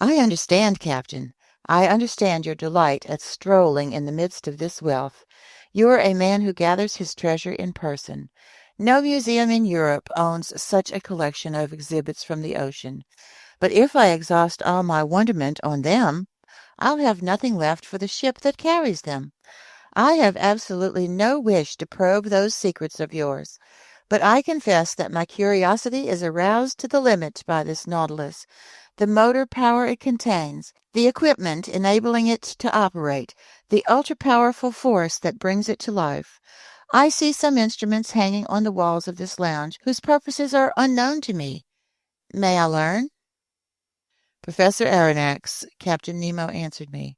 A: "I understand, Captain. I understand your delight at strolling in the midst of this wealth. You're a man who gathers his treasure in person. No museum in Europe owns such a collection of exhibits from the ocean. But if I exhaust all my wonderment on them, I'll have nothing left for the ship that carries them. I have absolutely no wish to probe those secrets of yours, but I confess that my curiosity is aroused to the limit by this Nautilus, the motor power it contains, the equipment enabling it to operate, the ultra-powerful force that brings it to life. I see some instruments hanging on the walls of this lounge whose purposes are unknown to me. May I learn?" "Professor Aronnax," Captain Nemo answered me,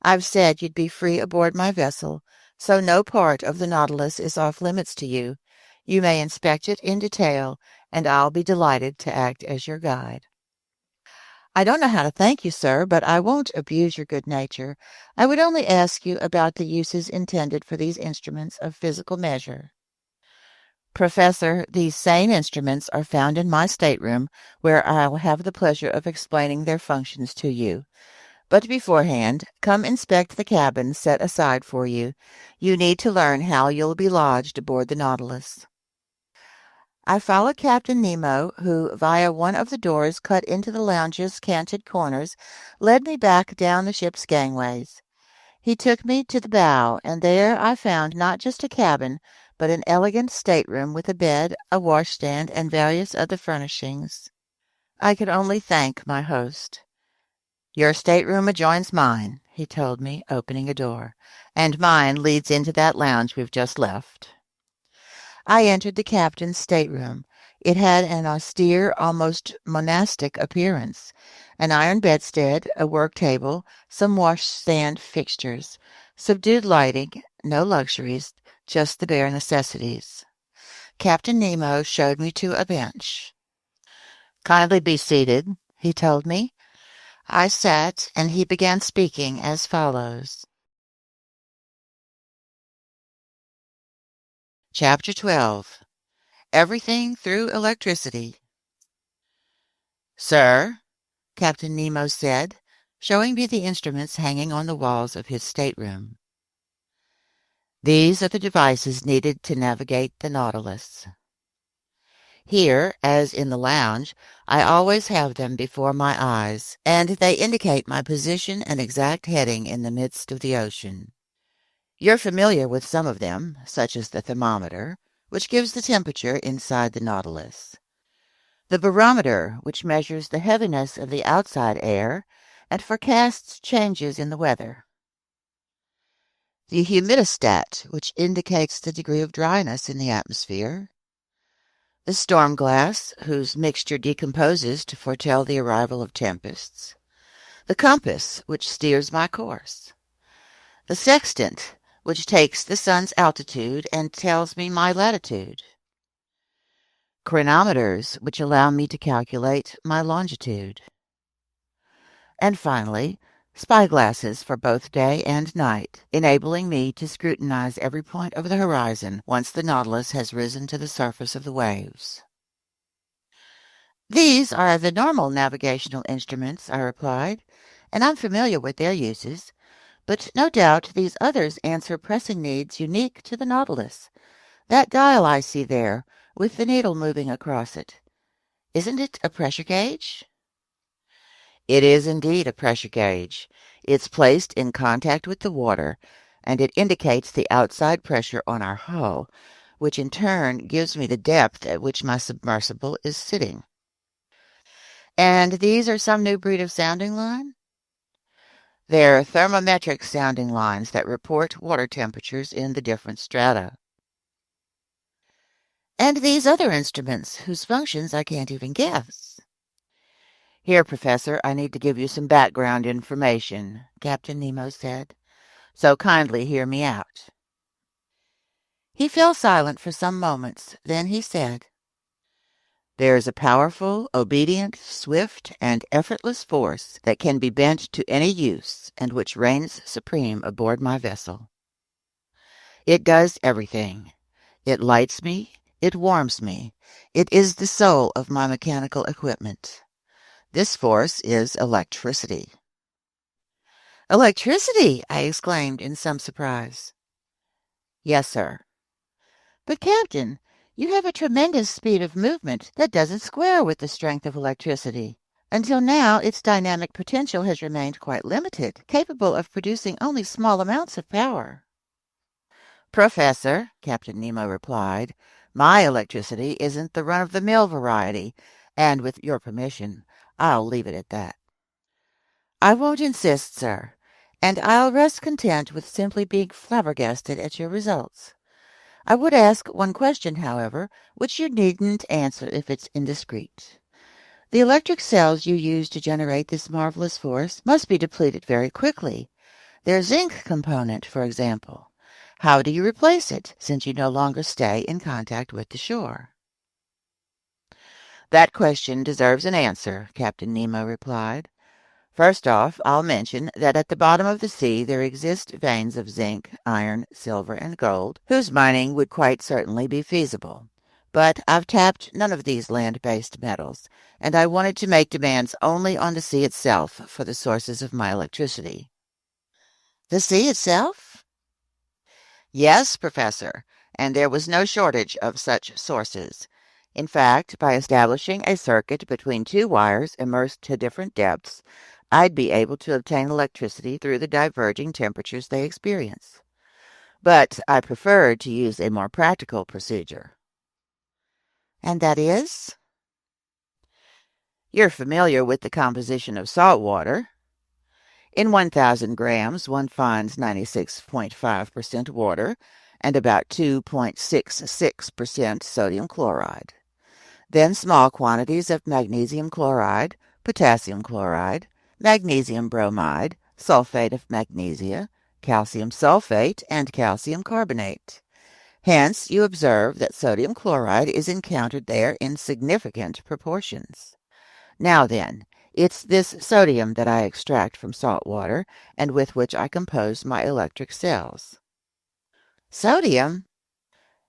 A: "I've said you'd be free aboard my vessel, so no part of the Nautilus is off limits to you. You may inspect it in detail, and I'll be delighted to act as your guide." "I don't know how to thank you, sir, but I won't abuse your good nature. I would only ask you about the uses intended for these instruments of physical measure." "Professor, these same instruments are found in my stateroom, where I'll have the pleasure of explaining their functions to you. But beforehand, come inspect the cabin set aside for you. You need to learn how you'll be lodged aboard the Nautilus." I followed Captain Nemo, who, via one of the doors cut into the lounge's canted corners, led me back down the ship's gangways. He took me to the bow, and there I found not just a cabin, but an elegant stateroom with a bed, a washstand, and various other furnishings. I could only thank my host. "Your stateroom adjoins mine," he told me, opening a door, "and mine leads into that lounge we've just left." I entered the captain's stateroom. It had an austere, almost monastic appearance. An iron bedstead, a work table, some washstand fixtures, subdued lighting, no luxuries, just the bare necessities. Captain Nemo showed me to a bench. "Kindly be seated," he told me. I sat, and he began speaking as follows. Chapter 12. Everything Through Electricity. "Sir," Captain Nemo said, showing me the instruments hanging on the walls of his stateroom. "These are the devices needed to navigate the Nautilus. Here, as in the lounge, I always have them before my eyes, and they indicate my position and exact heading in the midst of the ocean. You're familiar with some of them, such as the thermometer, which gives the temperature inside the Nautilus, the barometer, which measures the heaviness of the outside air and forecasts changes in the weather, the humidistat, which indicates the degree of dryness in the atmosphere, the storm glass, whose mixture decomposes to foretell the arrival of tempests, the compass, which steers my course, the sextant, which takes the sun's altitude and tells me my latitude, chronometers, which allow me to calculate my longitude, and finally, spyglasses for both day and night, enabling me to scrutinize every point of the horizon once the Nautilus has risen to the surface of the waves. "These are the normal navigational instruments," I replied, "and I'm familiar with their uses. But no doubt these others answer pressing needs unique to the Nautilus. That dial I see there, with the needle moving across it. Isn't it a pressure gauge?" "It is indeed a pressure gauge. It's placed in contact with the water, and it indicates the outside pressure on our hull, which in turn gives me the depth at which my submersible is sitting." "And these are some new breed of sounding line?" "They're thermometric sounding lines that report water temperatures in the different strata." "And these other instruments, whose functions I can't even guess?" "Here, Professor, I need to give you some background information," Captain Nemo said. "So kindly hear me out." He fell silent for some moments. Then he said, "There's a powerful, obedient, swift, and effortless force that can be bent to any use and which reigns supreme aboard my vessel. It does everything. It lights me. It warms me. It is the soul of my mechanical equipment. This force is electricity." "Electricity!" I exclaimed in some surprise. "Yes, sir." "But, Captain, you have a tremendous speed of movement that doesn't square with the strength of electricity. Until now, its dynamic potential has remained quite limited, capable of producing only small amounts of power." "Professor," Captain Nemo replied, "my electricity isn't the run-of-the-mill variety, and with your permission, I'll leave it at that." "I won't insist, sir, and I'll rest content with simply being flabbergasted at your results. I would ask one question, however, which you needn't answer if it's indiscreet. The electric cells you use to generate this marvelous force must be depleted very quickly. Their zinc component, for example. How do you replace it, since you no longer stay in contact with the shore?" "That question deserves an answer," Captain Nemo replied. "First off, I'll mention that at the bottom of the sea there exist veins of zinc, iron, silver, and gold, whose mining would quite certainly be feasible. But I've tapped none of these land-based metals, and I wanted to make demands only on the sea itself for the sources of my electricity. The sea itself? Yes, Professor, and there was no shortage of such sources. In fact, by establishing a circuit between two wires immersed to different depths, I'd be able to obtain electricity through the diverging temperatures they experience. But I preferred to use a more practical procedure. And that is? You're familiar with the composition of salt water. In 1,000 grams, one finds 96.5% water and about 2.66% sodium chloride. Then small quantities of magnesium chloride, potassium chloride, magnesium bromide, sulfate of magnesia, calcium sulfate, and calcium carbonate. Hence, you observe that sodium chloride is encountered there in significant proportions. Now then, it's this sodium that I extract from salt water and with which I compose my electric cells. Sodium?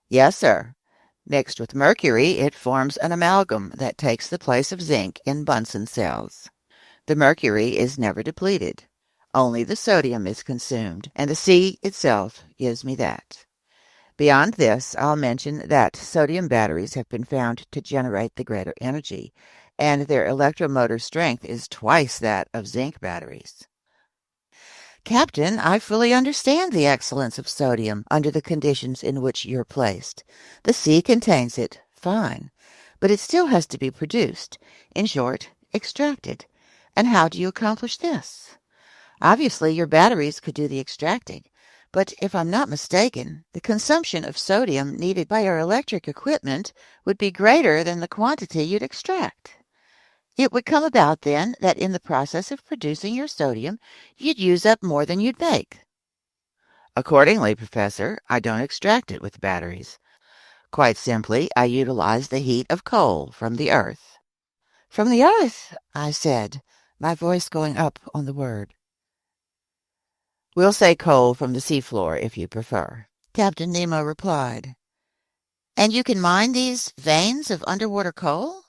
A: Yes, sir. Mixed with mercury, it forms an amalgam that takes the place of zinc in Bunsen cells. The mercury is never depleted. Only the sodium is consumed, and the sea itself gives me that. Beyond this, I'll mention that sodium batteries have been found to generate the greater energy, and their electromotor strength is twice that of zinc batteries. Captain, I fully understand the excellence of sodium under the conditions in which you're placed. The sea contains it, fine, but it still has to be produced, in short, extracted. And how do you accomplish this? Obviously, your batteries could do the extracting, but if I'm not mistaken, the consumption of sodium needed by your electric equipment would be greater than the quantity you'd extract. It would come about, then, that in the process of producing your sodium, you'd use up more than you'd make. Accordingly, Professor, I don't extract it with batteries. Quite simply, I utilize the heat of coal from the earth. From the earth, I said, my voice going up on the word. We'll say coal from the seafloor, if you prefer, Captain Nemo replied. And you can mine these veins of underwater coal?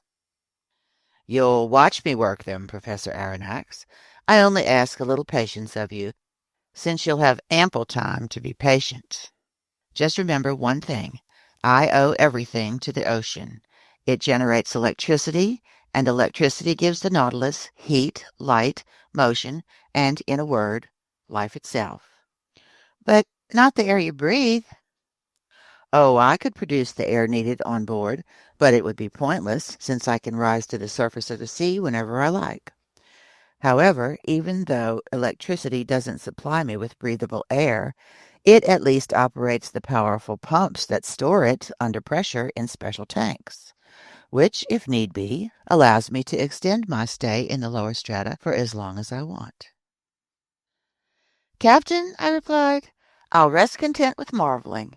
A: You'll watch me work them, Professor Aronnax. I only ask a little patience of you, since you'll have ample time to be patient. Just remember one thing. I owe everything to the ocean. It generates electricity, and electricity gives the Nautilus heat, light, motion, and, in a word, life itself. But not the air you breathe. Oh, I could produce the air needed on board, but it would be pointless, since I can rise to the surface of the sea whenever I like. However, even though electricity doesn't supply me with breathable air, it at least operates the powerful pumps that store it under pressure in special tanks, which, if need be, allows me to extend my stay in the lower strata for as long as I want. Captain, I replied, I'll rest content with marveling.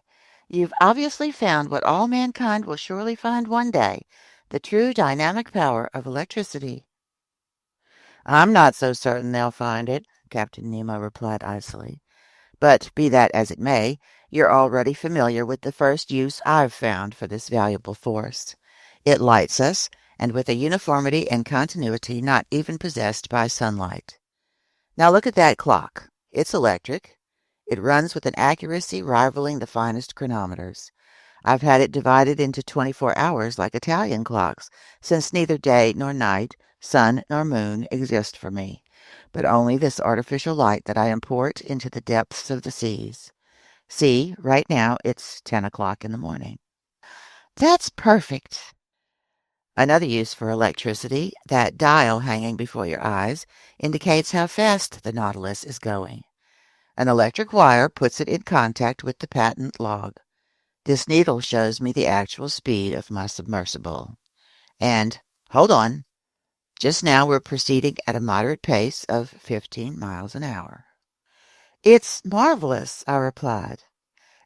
A: You've obviously found what all mankind will surely find one day, the true dynamic power of electricity. I'm not so certain they'll find it, Captain Nemo replied icily. But be that as it may, you're already familiar with the first use I've found for this valuable force. It lights us, and with a uniformity and continuity not even possessed by sunlight. Now look at that clock. It's electric. It runs with an accuracy rivaling the finest chronometers. I've had it divided into 24 hours like Italian clocks, since neither day nor night, sun nor moon exist for me, but only this artificial light that I import into the depths of the seas. See, right now it's 10 o'clock in the morning. That's perfect. Another use for electricity, that dial hanging before your eyes, indicates how fast the Nautilus is going. An electric wire puts it in contact with the patent log. This needle shows me the actual speed of my submersible. And, hold on, just now we're proceeding at a moderate pace of 15 miles an hour. It's marvelous, I replied.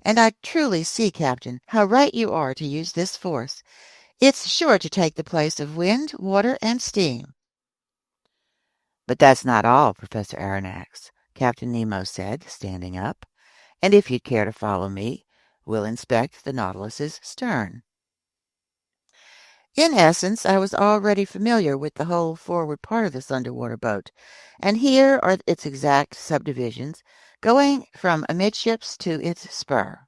A: And I truly see, Captain, how right you are to use this force. It's sure to take the place of wind, water, and steam. But that's not all, Professor Aronnax, Captain Nemo said, standing up. And if you'd care to follow me, we'll inspect the Nautilus's stern. In essence, I was already familiar with the whole forward part of this underwater boat, and here are its exact subdivisions, going from amidships to its spur.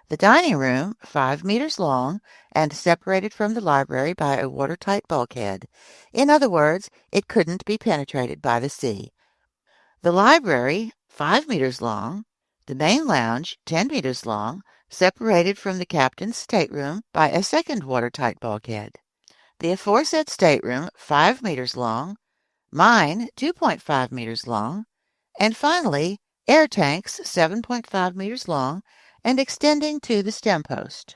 A: The dining room, 5 meters long, and separated from the library by a watertight bulkhead. In other words, it couldn't be penetrated by the sea. The library, 5 meters long. The main lounge, 10 meters long, separated from the captain's stateroom by a second watertight bulkhead. The aforesaid stateroom, 5 meters long. Mine, 2.5 meters long. And finally, air tanks, 7.5 meters long and extending to the stem post.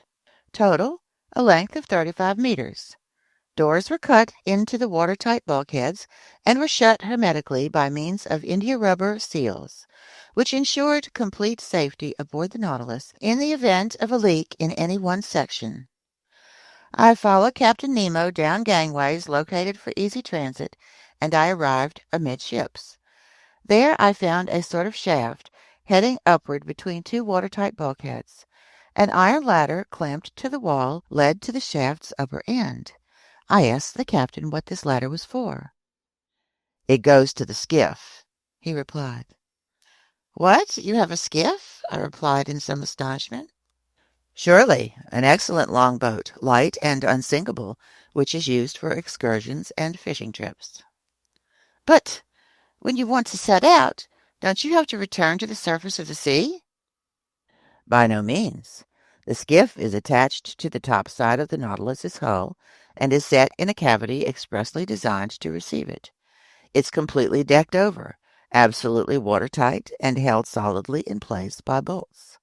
A: Total, a length of 35 meters. Doors were cut into the watertight bulkheads and were shut hermetically by means of India rubber seals, which ensured complete safety aboard the Nautilus in the event of a leak in any one section. I followed Captain Nemo down gangways located for easy transit, and I arrived amidships. There I found a sort of shaft heading upward between two watertight bulkheads. An iron ladder clamped to the wall led to the shaft's upper end. I asked the captain what this ladder was for. "It goes to the skiff," he replied. "What? You have a skiff?" I replied in some astonishment. "Surely, an excellent longboat, light and unsinkable, which is used for excursions and fishing trips." "But when you want to set out, don't you have to return to the surface of the sea?" "By no means. The skiff is attached to the top side of the Nautilus's hull and is set in a cavity expressly designed to receive it. It's completely decked over, absolutely watertight, and held solidly in place by bolts.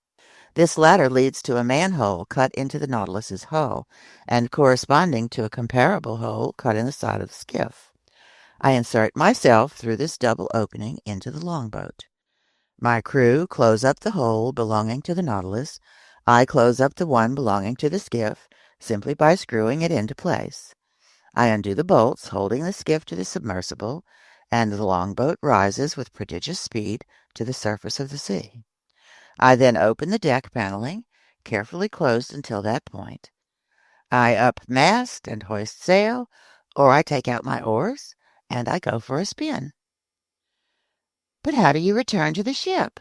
A: This ladder leads to a manhole cut into the Nautilus's hull and corresponding to a comparable hole cut in the side of the skiff. I insert myself through this double opening into the longboat. My crew close up the hole belonging to the Nautilus. I close up the one belonging to the skiff simply by screwing it into place. I undo the bolts holding the skiff to the submersible, and the longboat rises with prodigious speed to the surface of the sea. I then open the deck paneling, carefully closed until that point. I up mast and hoist sail, or I take out my oars, and I go for a spin. "But how do you return to the ship?"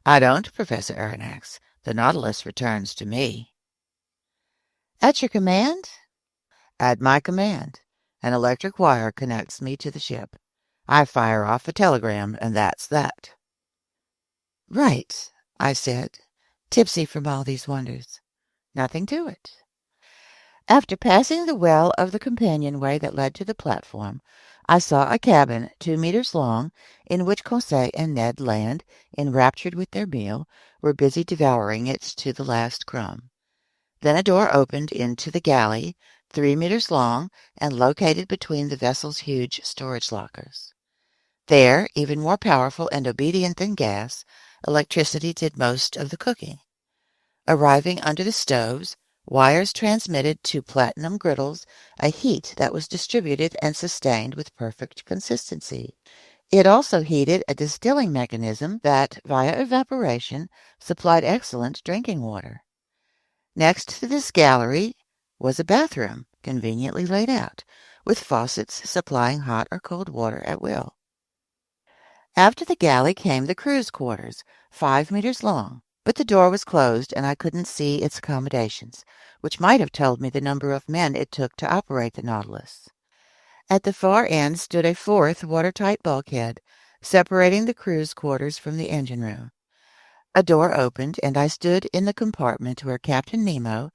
A: "I don't, Professor Aronnax. The Nautilus returns to me." "At your command?" "At my command. An electric wire connects me to the ship. I fire off a telegram, and that's that." "Right," I said, tipsy from all these wonders. "Nothing to it." After passing the well of the companionway that led to the platform, I saw a cabin 2 meters long in which Conseil and Ned Land, enraptured with their meal, were busy devouring it to the last crumb. Then a door opened into the galley, 3 meters long and located between the vessel's huge storage lockers. There, even more powerful and obedient than gas, electricity did most of the cooking. Arriving under the stoves, wires transmitted to platinum griddles a heat that was distributed and sustained with perfect consistency. It also heated a distilling mechanism that, via evaporation, supplied excellent drinking water. Next to this gallery was a bathroom, conveniently laid out, with faucets supplying hot or cold water at will. After the galley came the crew's quarters, 5 meters long, but the door was closed and I couldn't see its accommodations, which might have told me the number of men it took to operate the Nautilus. At the far end stood a fourth watertight bulkhead, separating the crew's quarters from the engine room. A door opened, and I stood in the compartment where Captain Nemo,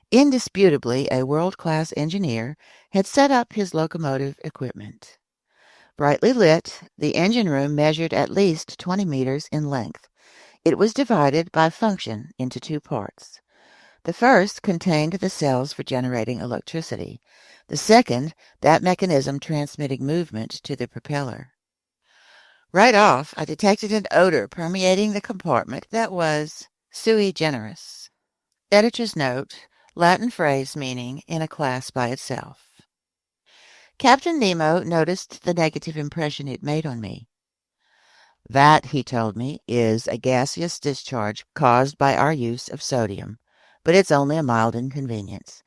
A: indisputably a world-class engineer, had set up his locomotive equipment. Brightly lit, the engine room measured at least 20 meters in length. It was divided by function into two parts. The first contained the cells for generating electricity. The second, that mechanism transmitting movement to the propeller. Right off, I detected an odor permeating the compartment that was sui generis. Editor's note, Latin phrase meaning in a class by itself. Captain Nemo noticed the negative impression it made on me. "That," he told me, "is a gaseous discharge caused by our use of sodium, but it's only a mild inconvenience.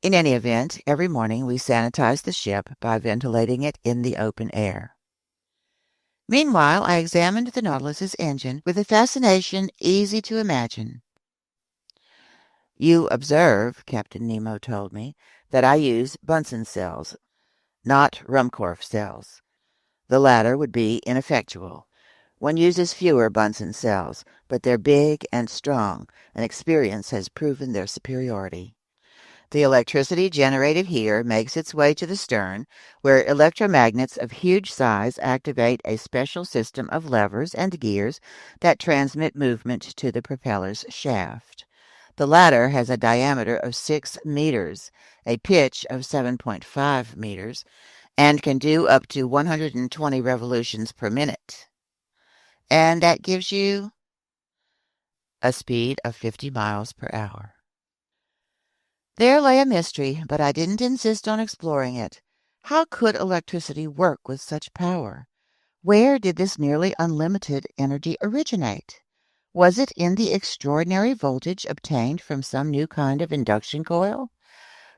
A: In any event, every morning we sanitized the ship by ventilating it in the open air. Meanwhile, I examined the Nautilus's engine with a fascination easy to imagine. "You observe," Captain Nemo told me, "that I use Bunsen cells, not Ruhmkorff cells. The latter would be ineffectual. One uses fewer Bunsen cells, but they're big and strong, and experience has proven their superiority. The electricity generated here makes its way to the stern, where electromagnets of huge size activate a special system of levers and gears that transmit movement to the propeller's shaft. The latter has a diameter of 6 meters, a pitch of 7.5 meters, and can do up to 120 revolutions per minute. And that gives you a speed of 50 miles per hour. There lay a mystery, but I didn't insist on exploring it. How could electricity work with such power? Where did this nearly unlimited energy originate? Was it in the extraordinary voltage obtained from some new kind of induction coil?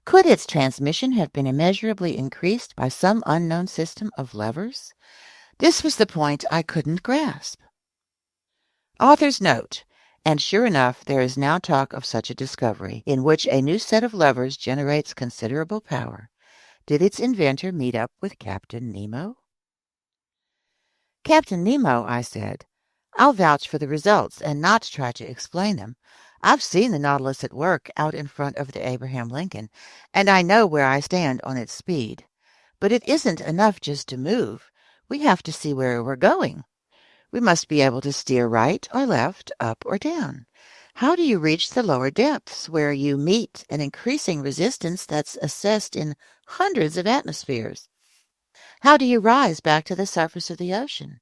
A: Could its transmission have been immeasurably increased by some unknown system of levers? This was the point I couldn't grasp. Author's note. And sure enough, there is now talk of such a discovery, in which a new set of levers generates considerable power. Did its inventor meet up with Captain Nemo? "Captain Nemo," I said. "I'll vouch for the results and not try to explain them. I've seen the Nautilus at work out in front of the Abraham Lincoln, and I know where I stand on its speed. But it isn't enough just to move. We have to see where we're going. We must be able to steer right or left, up or down. How do you reach the lower depths, where you meet an increasing resistance that's assessed in hundreds of atmospheres? How do you rise back to the surface of the ocean?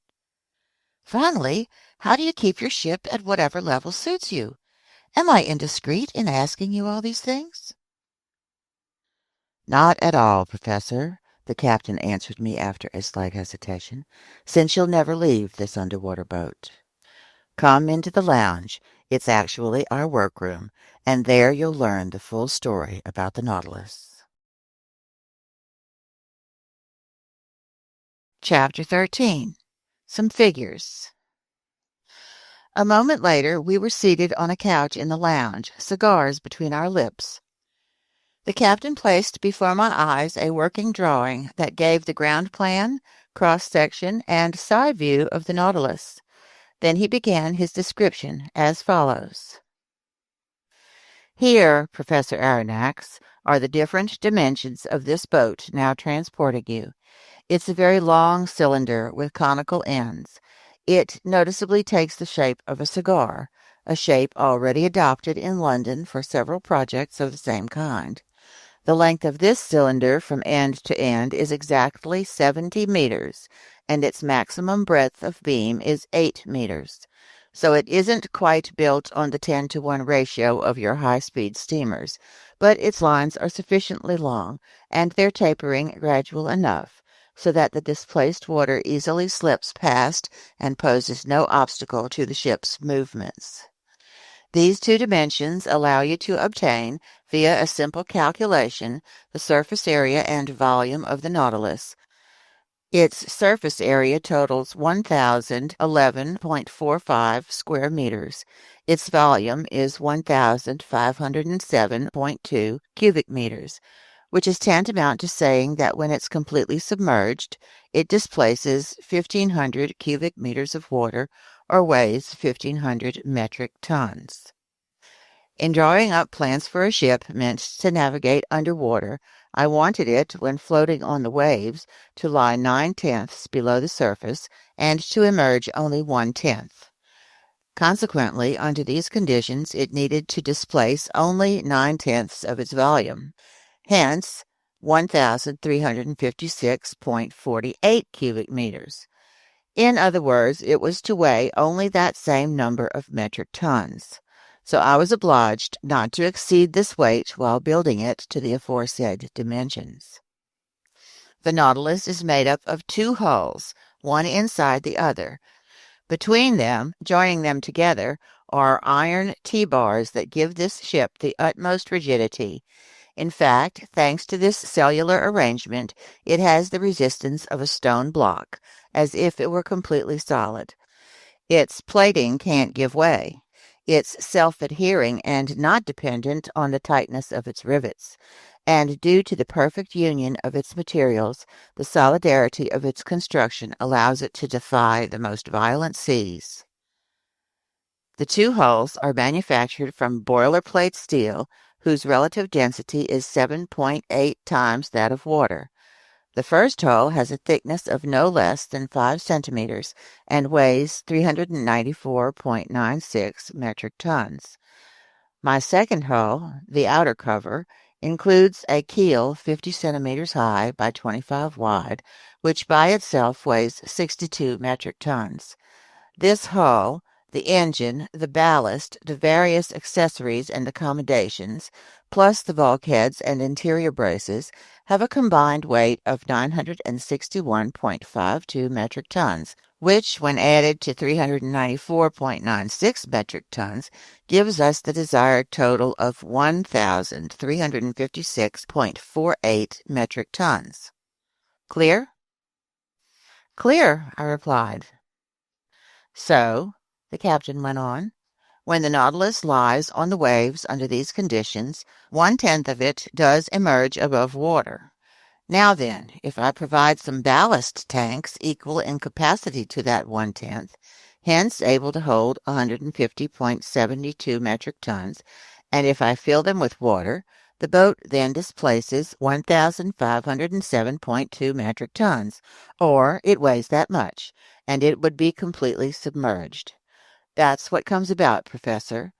A: Finally, how do you keep your ship at whatever level suits you? Am I indiscreet in asking you all these things?" "Not at all, Professor," the captain answered me after a slight hesitation, "since you'll never leave this underwater boat. Come into the lounge. It's actually our workroom, and there you'll learn the full story about the Nautilus." Chapter 13. Some Figures. A moment later, we were seated on a couch in the lounge, cigars between our lips. The captain placed before my eyes a working drawing that gave the ground plan, cross-section, and side view of the Nautilus. Then he began his description as follows. "Here, Professor Aronnax, are the different dimensions of this boat now transporting you. It's a very long cylinder with conical ends. It noticeably takes the shape of a cigar, a shape already adopted in London for several projects of the same kind. The length of this cylinder from end to end is exactly 70 meters, and its maximum breadth of beam is 8 meters. So it isn't quite built on the 10-to-1 ratio of your high-speed steamers, but its lines are sufficiently long, and their tapering gradual enough, so that the displaced water easily slips past and poses no obstacle to the ship's movements. These two dimensions allow you to obtain, via a simple calculation, the surface area and volume of the Nautilus. Its surface area totals 1,011.45 square meters. Its volume is 1,507.2 cubic meters, which is tantamount to saying that when it's completely submerged, it displaces 1,500 cubic meters of water, or weighs 1,500 metric tons. In drawing up plans for a ship meant to navigate underwater, I wanted it, when floating on the waves, to lie 9/10 below the surface and to emerge only 1/10. Consequently, under these conditions, it needed to displace only 9/10 of its volume. Hence, 1,356.48 cubic meters. In other words, it was to weigh only that same number of metric tons. So I was obliged not to exceed this weight while building it to the aforesaid dimensions. The Nautilus is made up of two hulls, one inside the other. Between them, joining them together, are iron T-bars that give this ship the utmost rigidity. In fact, thanks to this cellular arrangement, it has the resistance of a stone block, as if it were completely solid. Its plating can't give way. It's self-adhering and not dependent on the tightness of its rivets. And due to the perfect union of its materials, the solidarity of its construction allows it to defy the most violent seas. The two hulls are manufactured from boilerplate steel, whose relative density is 7.8 times that of water. The first hull has a thickness of no less than 5 centimeters and weighs 394.96 metric tons. My second hull, the outer cover, includes a keel 50 centimeters high by 25 wide, which by itself weighs 62 metric tons. This hull, the engine, the ballast, the various accessories and accommodations, plus the bulkheads and interior braces, have a combined weight of 961.52 metric tons, which, when added to 394.96 metric tons, gives us the desired total of 1,356.48 metric tons. Clear? Clear, I replied. So, the captain went on, when the Nautilus lies on the waves under these conditions, 1/10 of it does emerge above water. Now then, if I provide some ballast tanks equal in capacity to that 1/10, hence able to hold 150.72 metric tons, and if I fill them with water, the boat then displaces 1,507.2 metric tons, or it weighs that much, and it would be completely submerged. That's what comes about, Professor.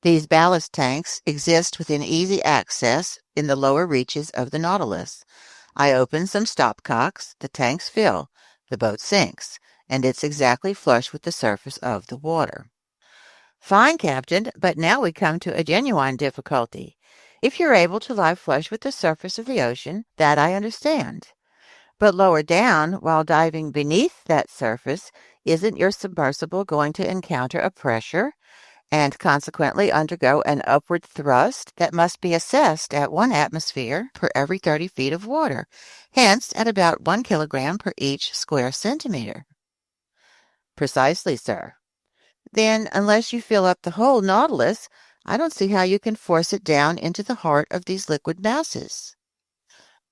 A: These ballast tanks exist within easy access in the lower reaches of the Nautilus. I open some stopcocks, the tanks fill, the boat sinks, and it's exactly flush with the surface of the water. Fine, Captain, but now we come to a genuine difficulty. If you're able to lie flush with the surface of the ocean, that I understand. But lower down, while diving beneath that surface, isn't your submersible going to encounter a pressure and consequently undergo an upward thrust that must be assessed at 1 atmosphere per every 30 feet of water, hence at about 1 kilogram per each square centimeter? Precisely, sir. Then, unless you fill up the whole Nautilus, I don't see how you can force it down into the heart of these liquid masses.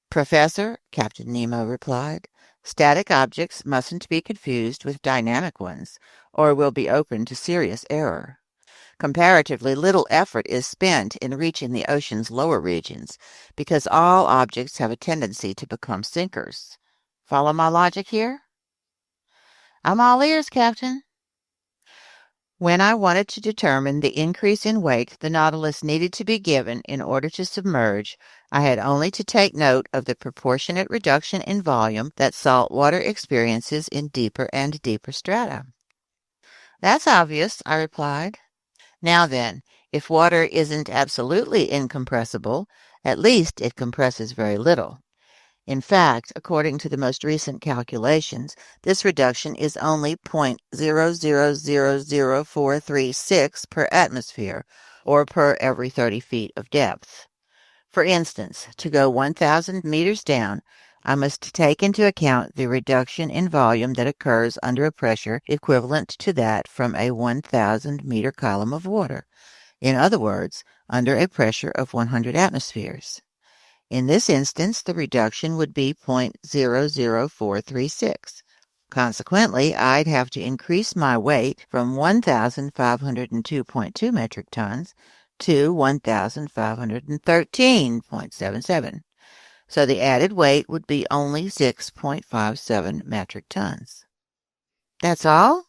A: Professor, Captain Nemo replied, static objects mustn't be confused with dynamic ones, or will be open to serious error. Comparatively little effort is spent in reaching the ocean's lower regions, because all objects have a tendency to become sinkers. Follow my logic here? I'm all ears, Captain. When I wanted to determine the increase in weight the Nautilus needed to be given in order to submerge, I had only to take note of the proportionate reduction in volume that salt water experiences in deeper and deeper strata. That's obvious, I replied. Now then, if water isn't absolutely incompressible, at least it compresses very little. In fact, according to the most recent calculations, this reduction is only 0.0000436 per atmosphere, or per every 30 feet of depth. For instance, to go 1,000 meters down, I must take into account the reduction in volume that occurs under a pressure equivalent to that from a 1,000-meter column of water. In other words, under a pressure of 100 atmospheres. In this instance, the reduction would be 0.00436. Consequently, I'd have to increase my weight from 1,502.2 metric tons to 1,513.77. So the added weight would be only 6.57 metric tons. That's all?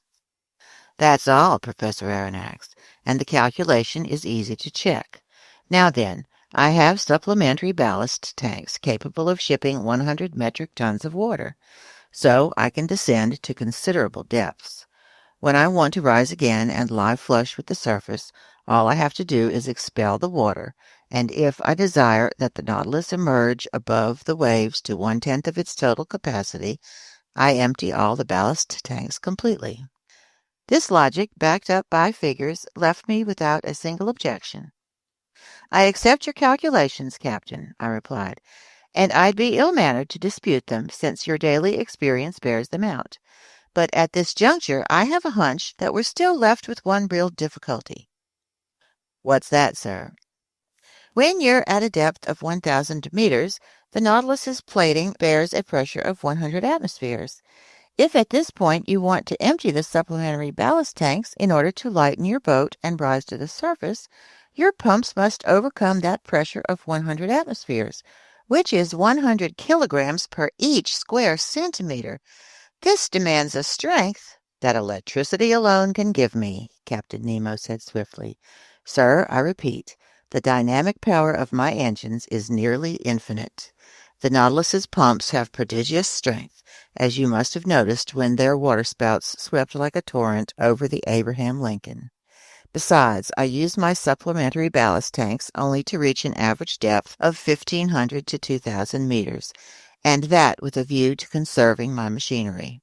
A: That's all, Professor Aronnax, and the calculation is easy to check. Now then, I have supplementary ballast tanks capable of shipping 100 metric tons of water, so I can descend to considerable depths. When I want to rise again and lie flush with the surface, all I have to do is expel the water, and if I desire that the Nautilus emerge above the waves to 1/10 of its total capacity, I empty all the ballast tanks completely. This logic, backed up by figures, left me without a single objection. I accept your calculations, Captain, I replied, and I'd be ill-mannered to dispute them since your daily experience bears them out. But at this juncture, I have a hunch that we're still left with one real difficulty. What's that, sir? When you're at a depth of 1,000 meters, the Nautilus's plating bears a pressure of 100 atmospheres. If at this point you want to empty the supplementary ballast tanks in order to lighten your boat and rise to the surface, your pumps must overcome that pressure of 100 atmospheres, which is 100 kilograms per each square centimeter. This demands a strength that electricity alone can give me, Captain Nemo said swiftly. Sir, I repeat, the dynamic power of my engines is nearly infinite. The Nautilus's pumps have prodigious strength, as you must have noticed when their waterspouts swept like a torrent over the Abraham Lincoln. Besides, I use my supplementary ballast tanks only to reach an average depth of 1,500 to 2,000 meters, and that with a view to conserving my machinery.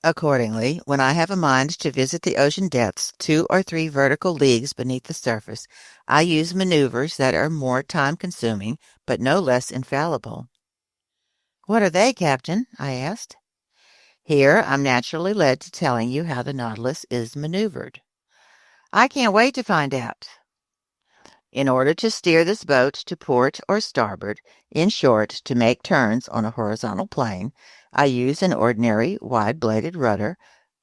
A: Accordingly, when I have a mind to visit the ocean depths 2 or 3 vertical leagues beneath the surface, I use maneuvers that are more time-consuming, but no less infallible. What are they, Captain? I asked. Here, I'm naturally led to telling you how the Nautilus is maneuvered. I can't wait to find out. In order to steer this boat to port or starboard, in short, to make turns on a horizontal plane, I use an ordinary wide-bladed rudder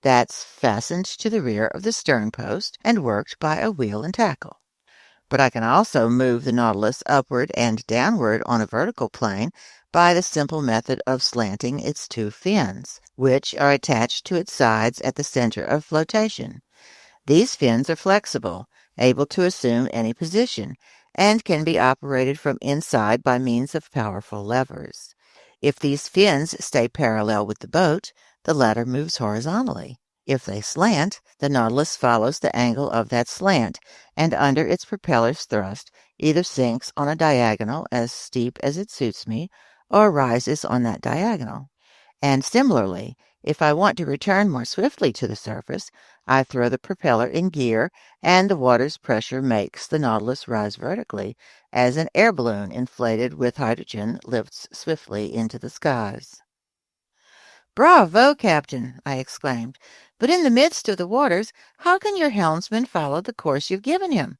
A: that's fastened to the rear of the stern post and worked by a wheel and tackle. But I can also move the Nautilus upward and downward on a vertical plane by the simple method of slanting its 2 fins, which are attached to its sides at the center of flotation. These fins are flexible, able to assume any position, and can be operated from inside by means of powerful levers. If these fins stay parallel with the boat, the latter moves horizontally. If they slant, the Nautilus follows the angle of that slant, and under its propeller's thrust either sinks on a diagonal as steep as it suits me, or rises on that diagonal. And similarly, if I want to return more swiftly to the surface, I throw the propeller in gear, and the water's pressure makes the Nautilus rise vertically, as an air balloon inflated with hydrogen lifts swiftly into the skies. Bravo, Captain, I exclaimed. But in the midst of the waters, how can your helmsman follow the course you've given him?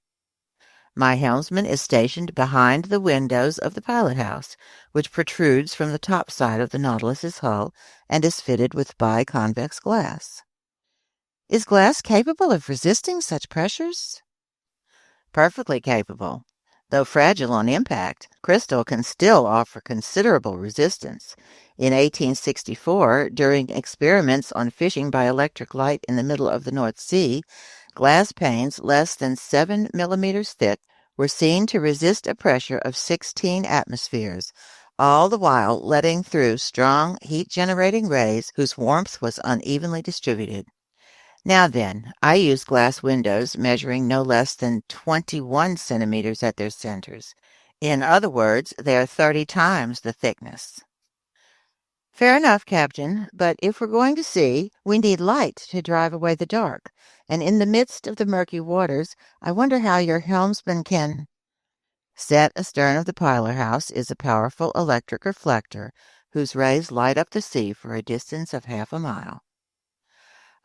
A: My helmsman is stationed behind the windows of the pilot-house, which protrudes from the top side of the Nautilus's hull and is fitted with biconvex glass. Is glass capable of resisting such pressures? Perfectly capable. Though fragile on impact, crystal can still offer considerable resistance. In 1864, during experiments on fishing by electric light in the middle of the North Sea, glass panes less than 7 millimeters thick were seen to resist a pressure of 16 atmospheres, all the while letting through strong heat-generating rays whose warmth was unevenly distributed. Now then, I use glass windows measuring no less than 21 centimeters at their centers. In other words, they are 30 times the thickness. Fair enough, Captain, but if we're going to sea, we need light to drive away the dark, and in the midst of the murky waters, I wonder how your helmsman can... Set astern of the pilot-house is a powerful electric reflector, whose rays light up the sea for a distance of half a mile.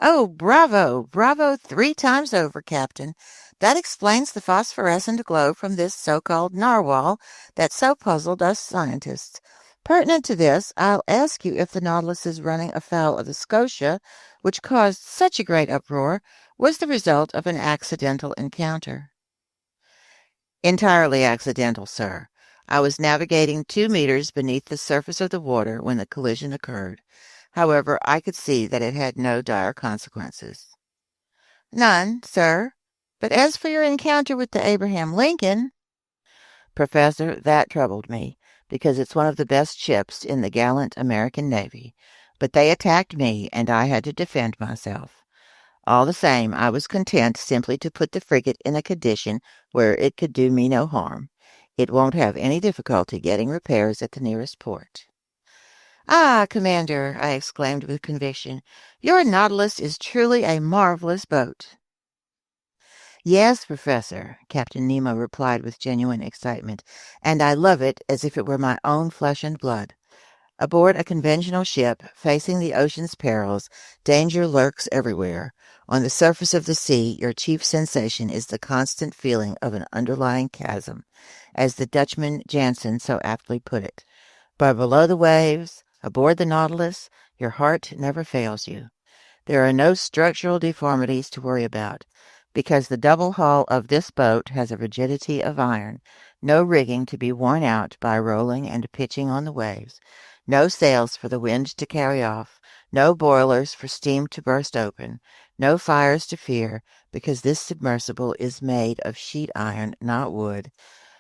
A: Oh, bravo, bravo 3 times over, Captain. That explains the phosphorescent glow from this so-called narwhal that so puzzled us scientists. Pertinent to this, I'll ask you if the Nautilus running afoul of the Scotia, which caused such a great uproar, was the result of an accidental encounter. Entirely accidental, sir. I was navigating 2 meters beneath the surface of the water when the collision occurred. However, I could see that it had no dire consequences. None, sir. But as for your encounter with the Abraham Lincoln... Professor, that troubled me, because it's one of the best ships in the gallant American Navy. But they attacked me, and I had to defend myself. All the same, I was content simply to put the frigate in a condition where it could do me no harm. It won't have any difficulty getting repairs at the nearest port. Ah, Commander, I exclaimed with conviction, your Nautilus is truly a marvelous boat. Yes, Professor, Captain Nemo replied with genuine excitement, and I love it as if it were my own flesh and blood. Aboard a conventional ship, facing the ocean's perils, danger lurks everywhere. On the surface of the sea, your chief sensation is the constant feeling of an underlying chasm, as the Dutchman Jansen so aptly put it. But below the waves, aboard the Nautilus, your heart never fails you. There are no structural deformities to worry about, because the double hull of this boat has a rigidity of iron, no rigging to be worn out by rolling and pitching on the waves, no sails for the wind to carry off, no boilers for steam to burst open, no fires to fear, because this submersible is made of sheet iron, not wood,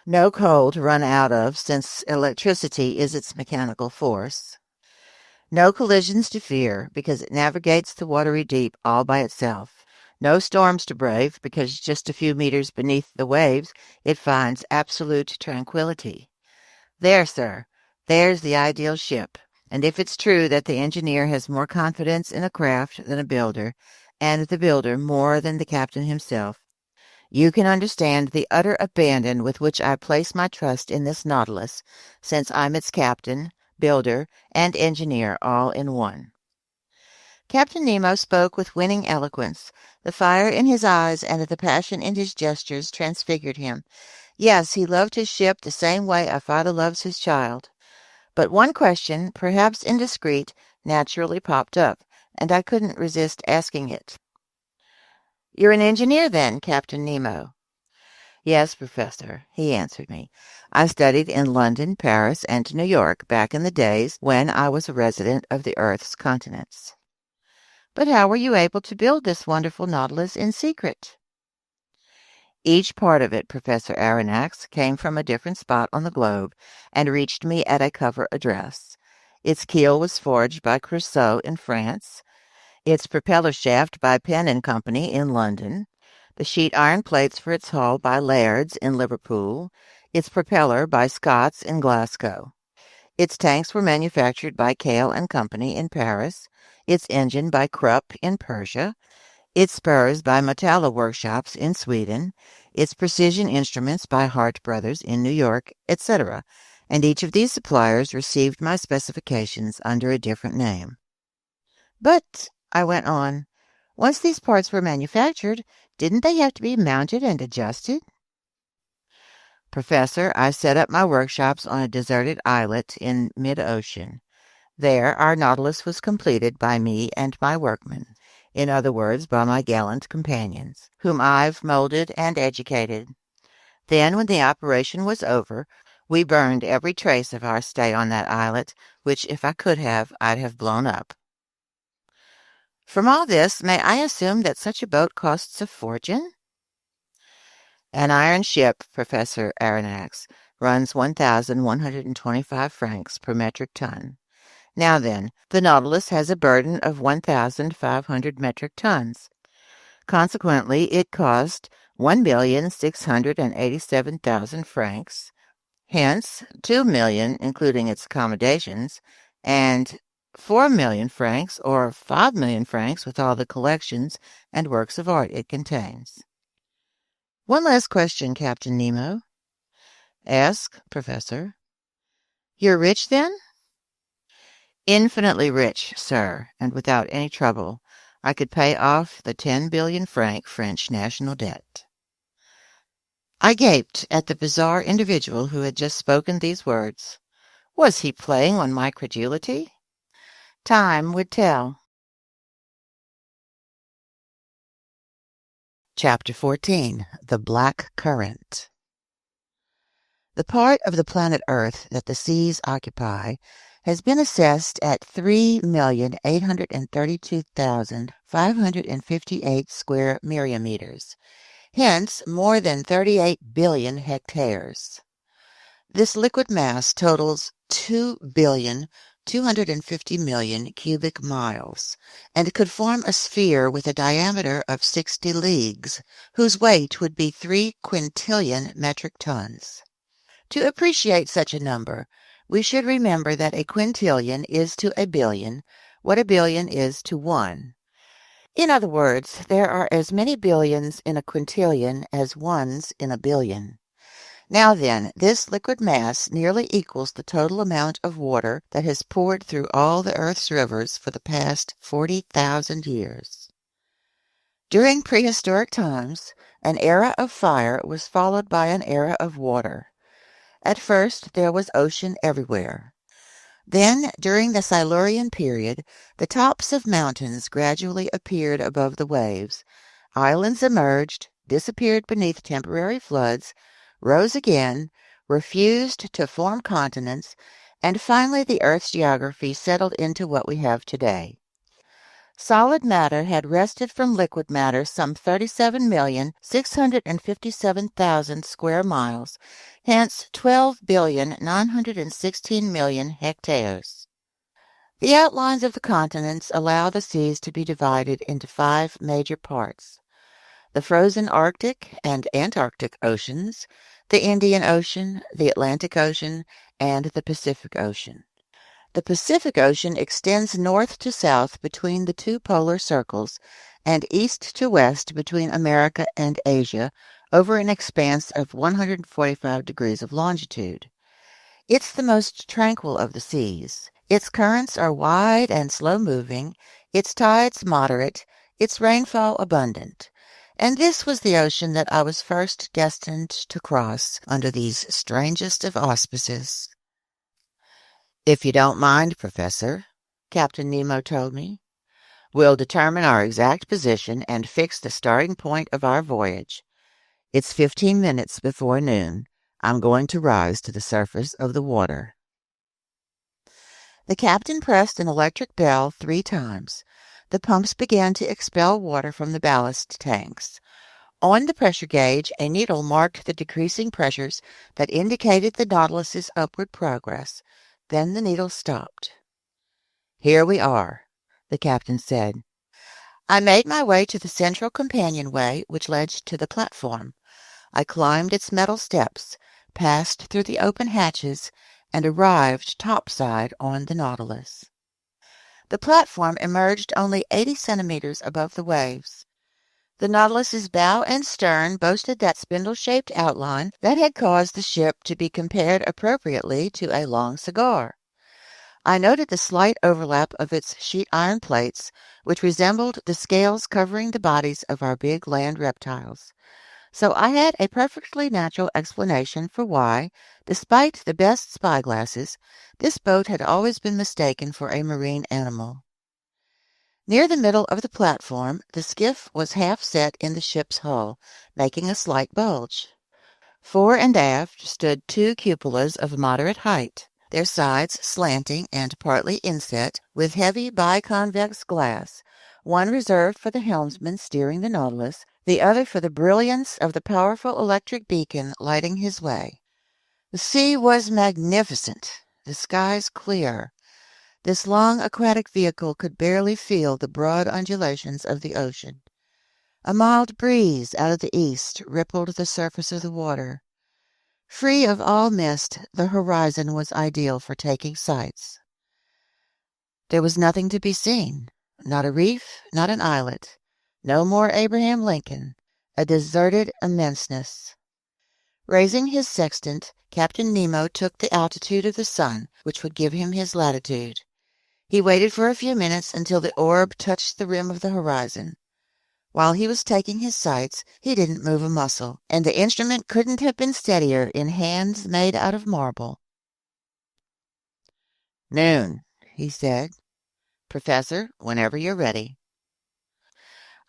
A: no coal to run out of, since electricity is its mechanical force. No collisions to fear, because it navigates the watery deep all by itself. No storms to brave, because just a few meters beneath the waves it finds absolute tranquility. There, sir, there's the ideal ship. And if it's true that the engineer has more confidence in a craft than a builder, and the builder more than the captain himself, you can understand the utter abandon with which I place my trust in this Nautilus, since I'm its captain, builder, and engineer all in one. Captain Nemo spoke with winning eloquence. The fire in his eyes and the passion in his gestures transfigured him. Yes, he loved his ship the same way a father loves his child. But one question, perhaps indiscreet, naturally popped up, and I couldn't resist asking it. "You're an engineer, then, Captain Nemo?" "Yes, Professor," he answered me. "I studied in London, Paris, and New York back in the days when I was a resident of the Earth's continents." "But how were you able to build this wonderful Nautilus in secret?" "Each part of it, Professor Aronnax, came from a different spot on the globe and reached me at a cover address. Its keel was forged by Creusot in France, its propeller shaft by Penn and Company in London, the sheet iron plates for its hull by Laird's in Liverpool, its propeller by Scott's in Glasgow. Its tanks were manufactured by Kale and Company in Paris, its engine by Krupp in Persia, its spurs by Metallo Workshops in Sweden, its precision instruments by Hart Brothers in New York, etc., and each of these suppliers received my specifications under a different name." "But," I went on, "once these parts were manufactured, didn't they have to be mounted and adjusted?" "Professor, I set up my workshops on a deserted islet in mid-ocean. There our Nautilus was completed by me and my workmen, in other words, by my gallant companions, whom I've molded and educated. Then, when the operation was over, we burned every trace of our stay on that islet, which, if I could have, I'd have blown up. From all this, may I assume that such a boat costs a fortune?" "An iron ship, Professor Aronnax, runs 1,125 francs per metric ton. Now then, the Nautilus has a burden of 1,500 metric tons. Consequently, it cost 1,687,000 francs, hence 2,000,000 including its accommodations, and 4,000,000 francs or 5,000,000 francs with all the collections and works of art it contains." "One last question, Captain Nemo." "Ask, Professor." "You're rich, then?" "Infinitely rich, sir, and without any trouble. I could pay off the 10 billion-franc French national debt." I gaped at the bizarre individual who had just spoken these words. Was he playing on my credulity? Time would tell. Chapter 14. The Black Current. The part of the planet Earth that the seas occupy has been assessed at 3,832,558 square myriameters, hence more than 38 billion hectares. This liquid mass totals 2,250,000,000 cubic miles, and could form a sphere with a diameter of 60 leagues, whose weight would be 3 quintillion metric tons. To appreciate such a number, we should remember that a quintillion is to a billion what a billion is to one. In other words, there are as many billions in a quintillion as ones in a billion. Now then, this liquid mass nearly equals the total amount of water that has poured through all the Earth's rivers for the past 40,000 years. During prehistoric times, an era of fire was followed by an era of water. At first, there was ocean everywhere. Then, during the Silurian period, the tops of mountains gradually appeared above the waves. Islands emerged, disappeared beneath temporary floods, rose again, refused to form continents, and finally the Earth's geography settled into what we have today. Solid matter had wrested from liquid matter some 37,657,000 square miles, hence 12,916,000,000 hectares. The outlines of the continents allow the seas to be divided into 5 major parts: the frozen Arctic and Antarctic Oceans, the Indian Ocean, the Atlantic Ocean, and the Pacific Ocean. The Pacific Ocean extends north to south between the 2 polar circles and east to west between America and Asia over an expanse of 145 degrees of longitude. It's the most tranquil of the seas. Its currents are wide and slow-moving, its tides moderate, its rainfall abundant. And this was the ocean that I was first destined to cross under these strangest of auspices. "If you don't mind, Professor," Captain Nemo told me, "we'll determine our exact position and fix the starting point of our voyage. It's 15 minutes before noon. I'm going to rise to the surface of the water." The captain pressed an electric bell 3 times. The pumps began to expel water from the ballast tanks. On the pressure gauge, a needle marked the decreasing pressures that indicated the Nautilus's upward progress. Then the needle stopped. "Here we are," the captain said. I made my way to the central companionway which led to the platform. I climbed its metal steps, passed through the open hatches, and arrived topside on the Nautilus. The platform emerged only 80 centimeters above the waves. The Nautilus's bow and stern boasted that spindle-shaped outline that had caused the ship to be compared appropriately to a long cigar. I noted the slight overlap of its sheet iron plates, which resembled the scales covering the bodies of our big land reptiles. So I had a perfectly natural explanation for why, despite the best spyglasses, this boat had always been mistaken for a marine animal. Near the middle of the platform, the skiff was half set in the ship's hull, making a slight bulge. Fore and aft stood 2 cupolas of moderate height, their sides slanting and partly inset with heavy biconvex glass, one reserved for the helmsman steering the Nautilus, the other for the brilliance of the powerful electric beacon lighting his way. The sea was magnificent, the skies clear. This long aquatic vehicle could barely feel the broad undulations of the ocean. A mild breeze out of the east rippled the surface of the water. Free of all mist, the horizon was ideal for taking sights. There was nothing to be seen, not a reef, not an islet, no more Abraham Lincoln, a deserted immenseness. Raising his sextant, Captain Nemo took the altitude of the sun, which would give him his latitude. He waited for a few minutes until the orb touched the rim of the horizon. While he was taking his sights, he didn't move a muscle, and the instrument couldn't have been steadier in hands made out of marble. "Noon," he said. "Professor, whenever you're ready."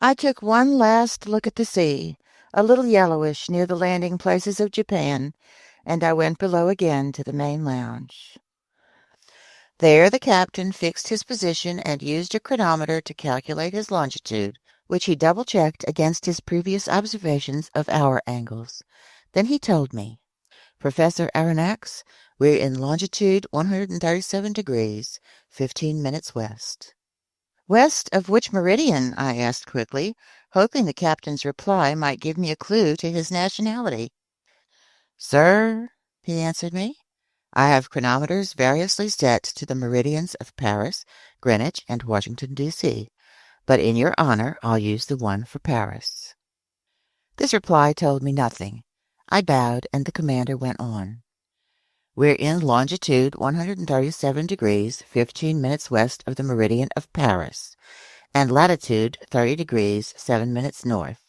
A: I took one last look at the sea, a little yellowish near the landing places of Japan, and I went below again to the main lounge. There the captain fixed his position and used a chronometer to calculate his longitude, which he double-checked against his previous observations of hour angles. Then he told me, "Professor Aronnax, we're in longitude 137 degrees, 15 minutes west." "West of which meridian?" I asked quickly, hoping the captain's reply might give me a clue to his nationality. "Sir," he answered me, "I have chronometers variously set to the meridians of Paris, Greenwich, and Washington, D.C. but in your honor, I'll use the one for Paris." This reply told me nothing. I bowed, and the commander went on. "We're in longitude 137 degrees, 15 minutes west of the meridian of Paris, and latitude 30 degrees, 7 minutes north.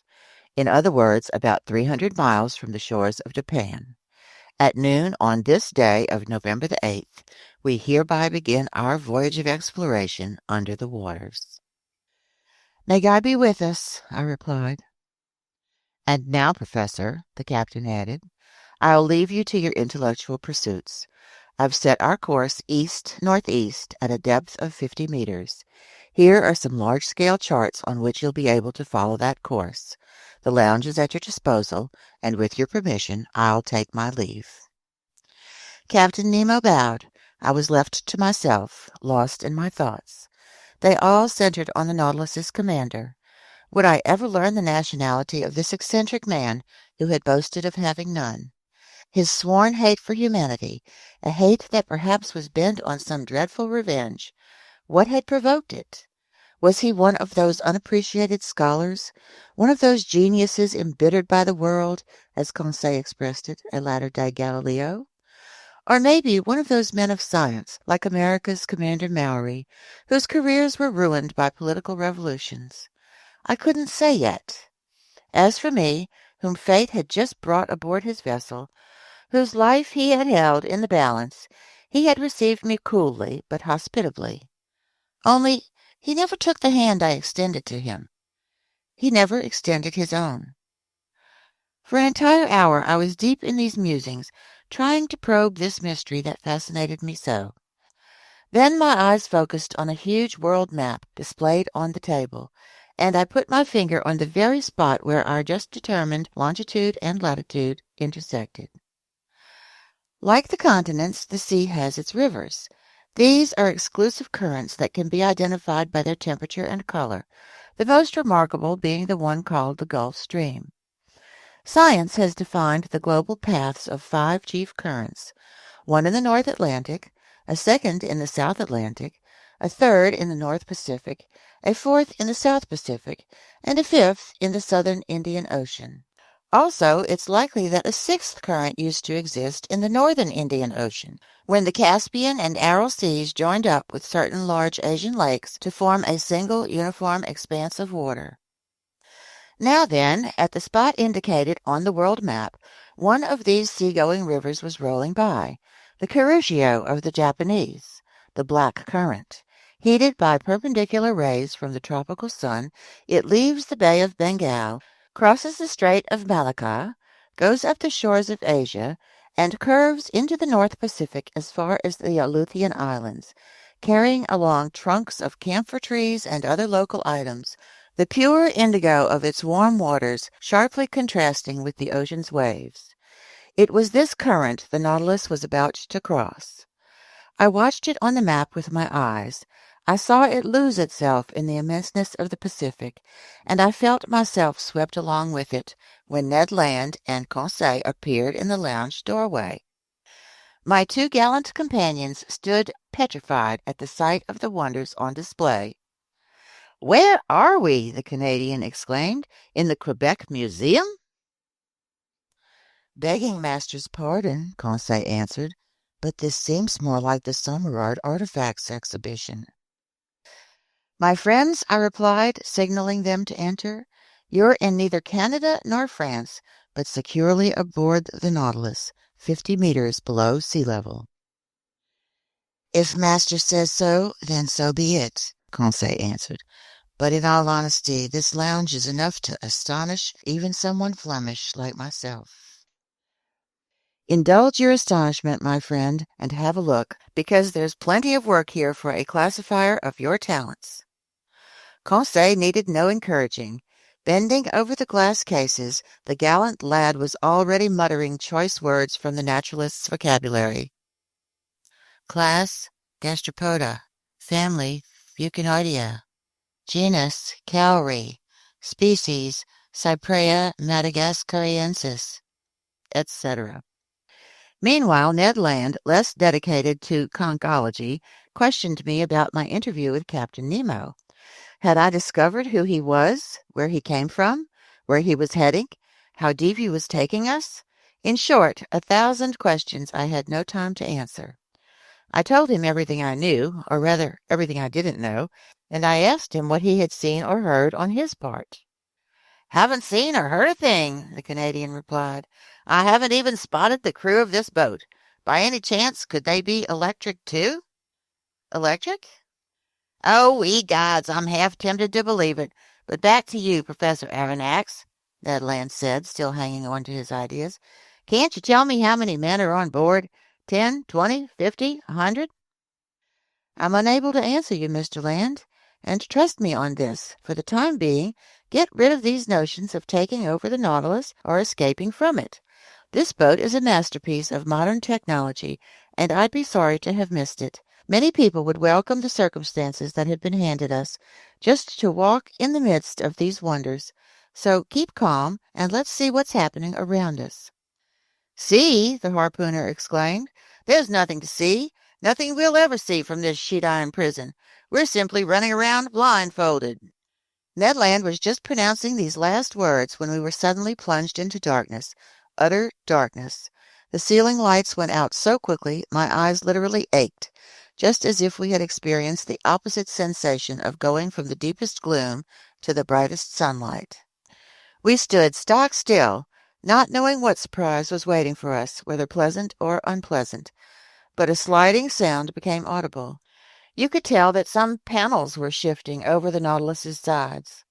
A: In other words, about 300 miles from the shores of Japan. At noon on this day of November the 8th, we hereby begin our voyage of exploration under the waters." "May God be with us," I replied. "And now, Professor," the captain added, "I'll leave you to your intellectual pursuits. I've set our course east-northeast at a depth of 50 meters. Here are some large-scale charts on which you'll be able to follow that course. The lounge is at your disposal, and with your permission, I'll take my leave." Captain Nemo bowed. I was left to myself, lost in my thoughts. They all centered on the Nautilus's commander. Would I ever learn the nationality of this eccentric man who had boasted of having none? His sworn hate for humanity, a hate that perhaps was bent on some dreadful revenge. What had provoked it? Was he one of those unappreciated scholars, one of those geniuses embittered by the world, as Conseil expressed it, a latter-day Galileo? Or maybe one of those men of science, like America's Commander Maury, whose careers were ruined by political revolutions? I couldn't say yet. As for me, whom fate had just brought aboard his vessel, whose life he had held in the balance, he had received me coolly but hospitably. Only he never took the hand I extended to him. He never extended his own. For an entire hour I was deep in these musings, trying to probe this mystery that fascinated me so. Then my eyes focused on a huge world map displayed on the table, and I put my finger on the very spot where our just determined longitude and latitude intersected. Like the continents, the sea has its rivers. These are exclusive currents that can be identified by their temperature and color, the most remarkable being the one called the Gulf Stream. Science has defined the global paths of 5 chief currents, one in the North Atlantic, a second in the South Atlantic, a third in the North Pacific, a fourth in the South Pacific, and a fifth in the Southern Indian Ocean. Also, it's likely that a 6th current used to exist in the Northern Indian Ocean, when the Caspian and Aral Seas joined up with certain large Asian lakes to form a single uniform expanse of water. Now then, at the spot indicated on the world map, one of these seagoing rivers was rolling by, the Kuroshio of the Japanese, the Black Current. Heated by perpendicular rays from the tropical sun, it leaves the Bay of Bengal, crosses the Strait of Malacca, goes up the shores of Asia, and curves into the North Pacific as far as the Aleutian Islands, carrying along trunks of camphor trees and other local items, the pure indigo of its warm waters sharply contrasting with the ocean's waves. It was this current the Nautilus was about to cross. I watched it on the map with my eyes. I saw it lose itself in the immenseness of the Pacific, and I felt myself swept along with it when Ned Land and Conseil appeared in the lounge doorway. My 2 gallant companions stood petrified at the sight of the wonders on display. "Where are we?" the Canadian exclaimed. "In the Quebec Museum?" "Begging master's pardon," Conseil answered, "but this seems more like the Sommerard Artifacts exhibition." "My friends," I replied, signaling them to enter, "you're in neither Canada nor France, but securely aboard the Nautilus, 50 meters below sea level." "If master says so, then so be it," Conseil answered. "But in all honesty, this lounge is enough to astonish even someone Flemish like myself." "Indulge your astonishment, my friend, and have a look, because there's plenty of work here for a classifier of your talents." Conseil needed no encouraging. Bending over the glass cases, the gallant lad was already muttering choice words from the naturalist's vocabulary. "Class, Gastropoda. Family, Bucinoidea. Genus, Cowrie. Species, Cyprea madagascariensis," etc. Meanwhile, Ned Land, less dedicated to conchology, questioned me about my interview with Captain Nemo. Had I discovered who he was, where he came from, where he was heading, how deep he was taking us? In short, 1,000 questions I had no time to answer. I told him everything I knew, or rather, everything I didn't know, and I asked him what he had seen or heard on his part. "Haven't seen or heard a thing," the Canadian replied. "I haven't even spotted the crew of this boat. By any chance, could they be electric too?" "Electric?" "Oh, egods, I'm half tempted to believe it. But back to you, Professor Aronnax," Ned Land said, still hanging on to his ideas. "Can't you tell me how many men are on board? 10, 20, 50, 100?" "I'm unable to answer you, Mr. Land, and trust me on this. For the time being, get rid of these notions of taking over the Nautilus or escaping from it. This boat is a masterpiece of modern technology, and I'd be sorry to have missed it. Many people would welcome the circumstances that have been handed us, just to walk in the midst of these wonders. So keep calm, and let's see what's happening around us." "See!" the harpooner exclaimed. "There's nothing to see. Nothing we'll ever see from this sheet-iron prison. We're simply running around blindfolded." Ned Land was just pronouncing these last words when we were suddenly plunged into darkness, utter darkness. The ceiling lights went out so quickly my eyes literally ached, just as if we had experienced the opposite sensation of going from the deepest gloom to the brightest sunlight. We stood stock still, not knowing what surprise was waiting for us, whether pleasant or unpleasant. But a sliding sound became audible. You could tell that some panels were shifting over the Nautilus's sides.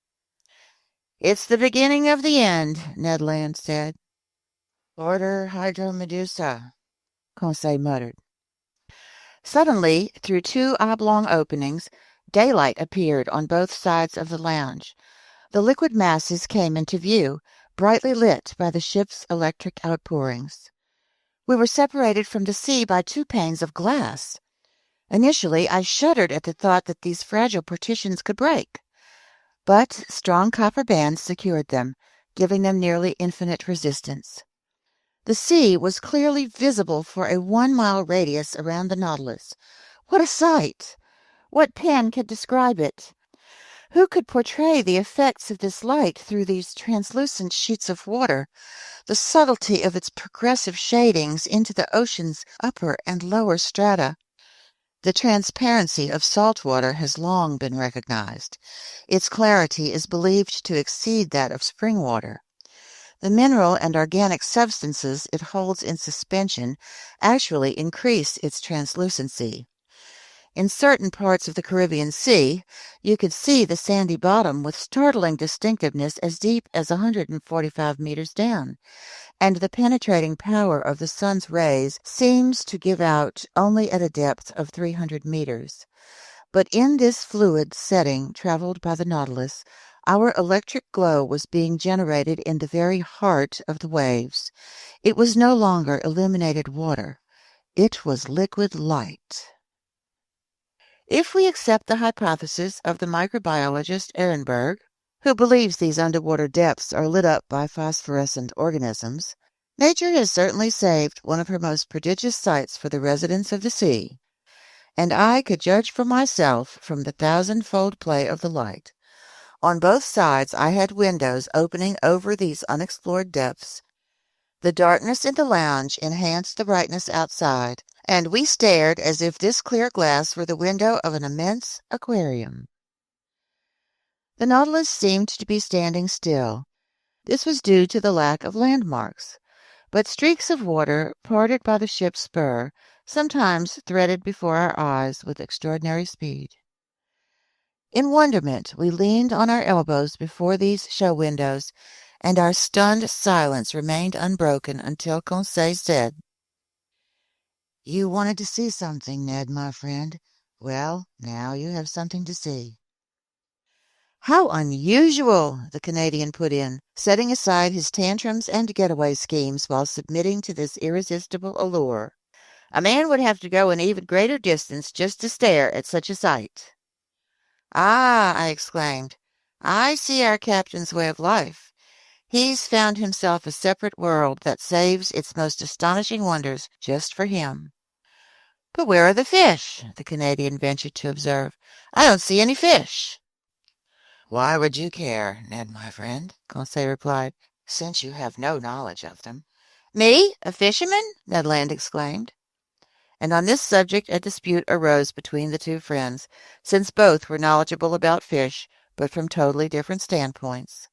A: "It's the beginning of the end," Ned Land said. "Order Hydromedusa," Conseil muttered. Suddenly, through two oblong openings, daylight appeared on both sides of the lounge. The liquid masses came into view, brightly lit by the ship's electric outpourings. We were separated from the sea by 2 panes of glass. Initially, I shuddered at the thought that these fragile partitions could break. But strong copper bands secured them, giving them nearly infinite resistance. The sea was clearly visible for a 1-mile radius around the Nautilus. What a sight! What pen could describe it? Who could portray the effects of this light through these translucent sheets of water, the subtlety of its progressive shadings into the ocean's upper and lower strata? The transparency of salt water has long been recognized. Its clarity is believed to exceed that of spring water. The mineral and organic substances it holds in suspension actually increase its translucency. In certain parts of the Caribbean Sea, you could see the sandy bottom with startling distinctiveness as deep as 145 meters down, and the penetrating power of the sun's rays seems to give out only at a depth of 300 meters. But in this fluid setting traveled by the Nautilus, our electric glow was being generated in the very heart of the waves. It was no longer illuminated water. It was liquid light. If we accept the hypothesis of the microbiologist Ehrenberg, who believes these underwater depths are lit up by phosphorescent organisms, nature has certainly saved one of her most prodigious sights for the residents of the sea, and I could judge for myself from the thousand-fold play of the light. On both sides I had windows opening over these unexplored depths. The darkness in the lounge enhanced the brightness outside, and we stared as if this clear glass were the window of an immense aquarium. The Nautilus seemed to be standing still. This was due to the lack of landmarks, but streaks of water, parted by the ship's spur, sometimes threaded before our eyes with extraordinary speed. In wonderment, we leaned on our elbows before these show windows, and our stunned silence remained unbroken until Conseil said, "You wanted to see something, Ned, my friend. Well, now you have something to see." "How unusual," the Canadian put in, setting aside his tantrums and getaway schemes while submitting to this irresistible allure. "A man would have to go an even greater distance just to stare at such a sight." "Ah," I exclaimed, "I see our captain's way of life. He's found himself a separate world that saves its most astonishing wonders just for him." "But where are the fish?" the Canadian ventured to observe. "I don't see any fish." Why would you care, Ned, my friend? Conseil replied, since you have no knowledge of them. Me? A fisherman? Ned Land exclaimed. And on this subject a dispute arose between the two friends, since both were knowledgeable about fish, but from totally different standpoints.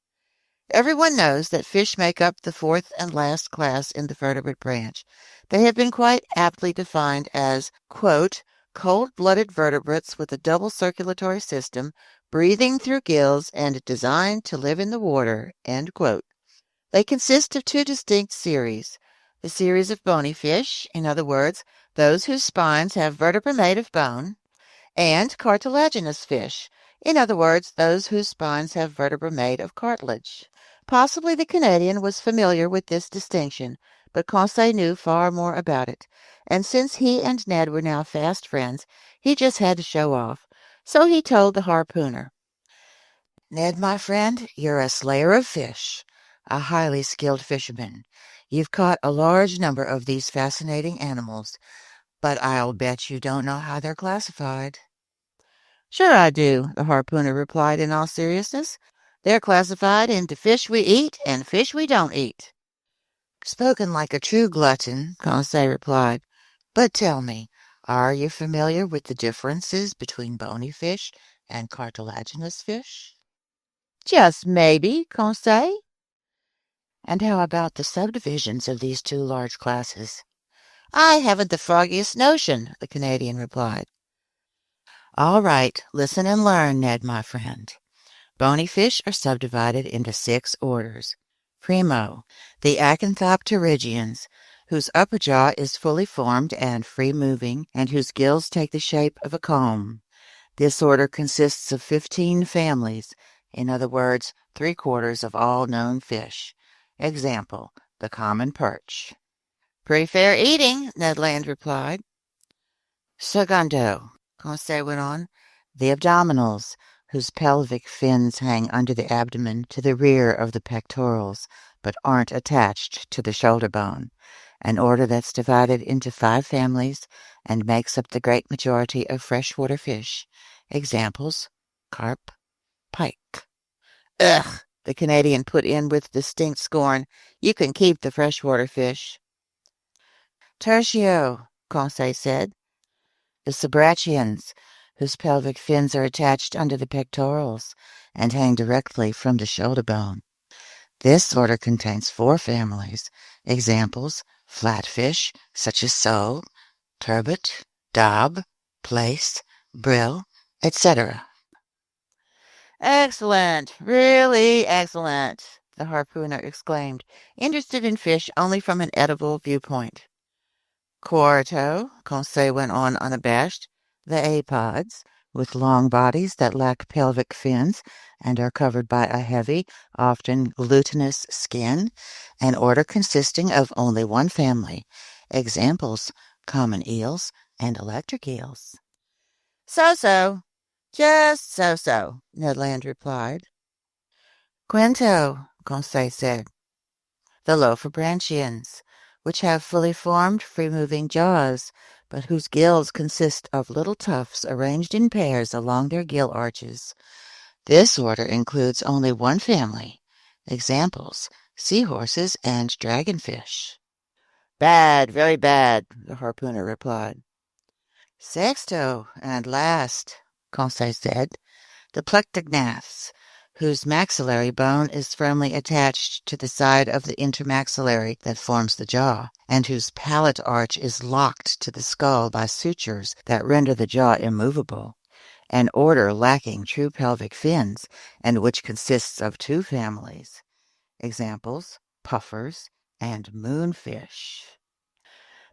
A: Everyone knows that fish make up the fourth and last class in the vertebrate branch. They have been quite aptly defined as, quote, cold-blooded vertebrates with a double circulatory system, breathing through gills and designed to live in the water, end quote. They consist of two distinct series. The series of bony fish, in other words, those whose spines have vertebra made of bone, and cartilaginous fish, in other words, those whose spines have vertebra made of cartilage. Possibly the Canadian was familiar with this distinction, but Conseil knew far more about it, and since he and Ned were now fast friends, he just had to show off. So he told the harpooner, Ned, my friend, you're a slayer of fish, a highly skilled fisherman. You've caught a large number of these fascinating animals, but I'll bet you don't know how they're classified. Sure I do, the harpooner replied in all seriousness. They're classified into fish we eat and fish we don't eat. Spoken like a true glutton, Conseil replied. But tell me, are you familiar with the differences between bony fish and cartilaginous fish? Just maybe, Conseil. And how about the subdivisions of these two large classes? I haven't the froggiest notion, the Canadian replied. All right, listen and learn, Ned, my friend. Bony fish are subdivided into 6 orders. Primo, the acanthopterygians, whose upper jaw is fully formed and free-moving, and whose gills take the shape of a comb. This order consists of 15 families, in other words, 3/4 of all known fish. Example, the common perch. Pretty fair eating, Ned Land replied. Segundo, Conseil went on, the abdominals, whose pelvic fins hang under the abdomen to the rear of the pectorals, but aren't attached to the shoulder bone, an order that's divided into 5 families and makes up the great majority of freshwater fish. Examples, carp, pike. Ugh, the Canadian put in with distinct scorn. You can keep the freshwater fish. Tertio, Conseil said. The subrachians, whose pelvic fins are attached under the pectorals and hang directly from the shoulder bone. This order contains 4 families. Examples, flatfish, such as sole, turbot, daub, plaice, brill, etc. Excellent, really excellent, the harpooner exclaimed, interested in fish only from an edible viewpoint. Quarto, Conseil went on unabashed, the apods, with long bodies that lack pelvic fins and are covered by a heavy, often glutinous skin, an order consisting of only 1 family. Examples, common eels and electric eels. So-so, just so-so, Ned Land replied. Quinto, Conseil said, the lophobranchians, which have fully formed, free-moving jaws, but whose gills consist of little tufts arranged in pairs along their gill arches. This order includes only 1 family. Examples, seahorses and dragonfish. Bad, very bad, the harpooner replied. Sexto, and last, Conseil said, the plectognaths, whose maxillary bone is firmly attached to the side of the intermaxillary that forms the jaw, and whose palate arch is locked to the skull by sutures that render the jaw immovable, an order lacking true pelvic fins, and which consists of 2 families. Examples, puffers and moonfish.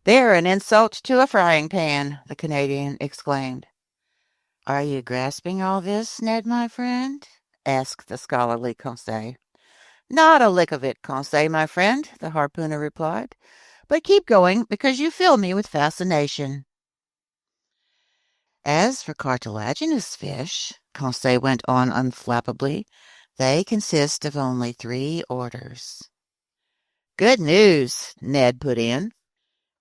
A: They're an insult to a frying pan, the Canadian exclaimed. Are you grasping all this, Ned, my friend? Asked the scholarly Conseil. Not a lick of it, Conseil, my friend, the harpooner replied. But keep going, because you fill me with fascination. As for cartilaginous fish, Conseil went on unflappably, they consist of only 3 orders. Good news, Ned put in.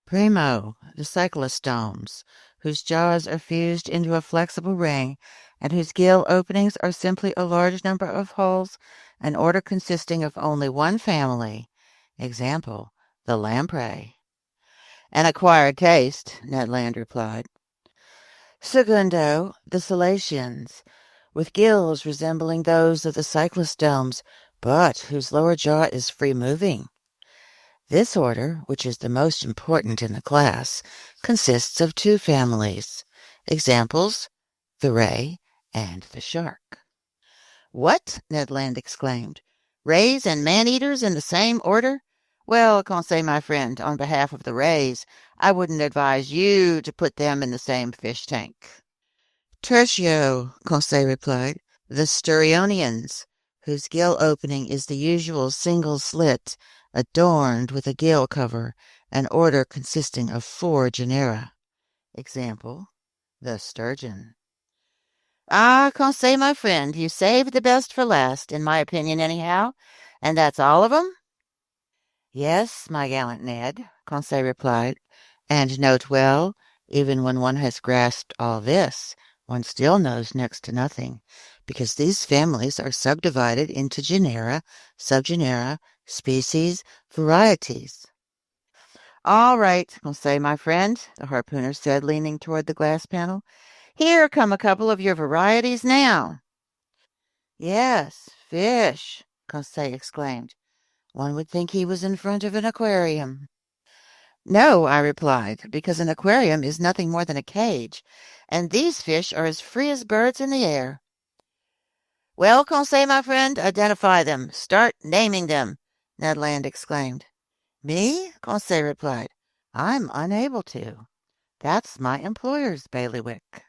A: Primo, the cyclostomes, whose jaws are fused into a flexible ring and whose gill openings are simply a large number of holes, an order consisting of only one family. Example, the lamprey. An acquired taste, Ned Land replied. Segundo, the Salacians, with gills resembling those of the cyclostomes, but whose lower jaw is free-moving. This order, which is the most important in the class, consists of two families. Examples, the ray and the shark. What? Ned Land exclaimed. Rays and man-eaters in the same order? Well, Conseil, my friend, on behalf of the rays, I wouldn't advise you to put them in the same fish tank. Tertio, Conseil replied, the Sturionians, whose gill opening is the usual single slit, adorned with a gill cover, an order consisting of 4 genera. Example, the sturgeon. Ah, Conseil, my friend, you saved the best for last, in my opinion anyhow. And that's all of 'em? Yes, my gallant Ned, Conseil replied. And note well, even when one has grasped all this, one still knows next to nothing, because these families are subdivided into genera, subgenera, species, varieties. All right, Conseil, my friend, the harpooner said, leaning toward the glass panel. Here come a couple of your varieties now. Yes, fish, Conseil exclaimed. One would think he was in front of an aquarium. No, I replied, because an aquarium is nothing more than a cage, and these fish are as free as birds in the air. Well, Conseil, my friend, identify them. Start naming them, Ned Land exclaimed. Me? Conseil replied. I'm unable to. That's my employer's bailiwick.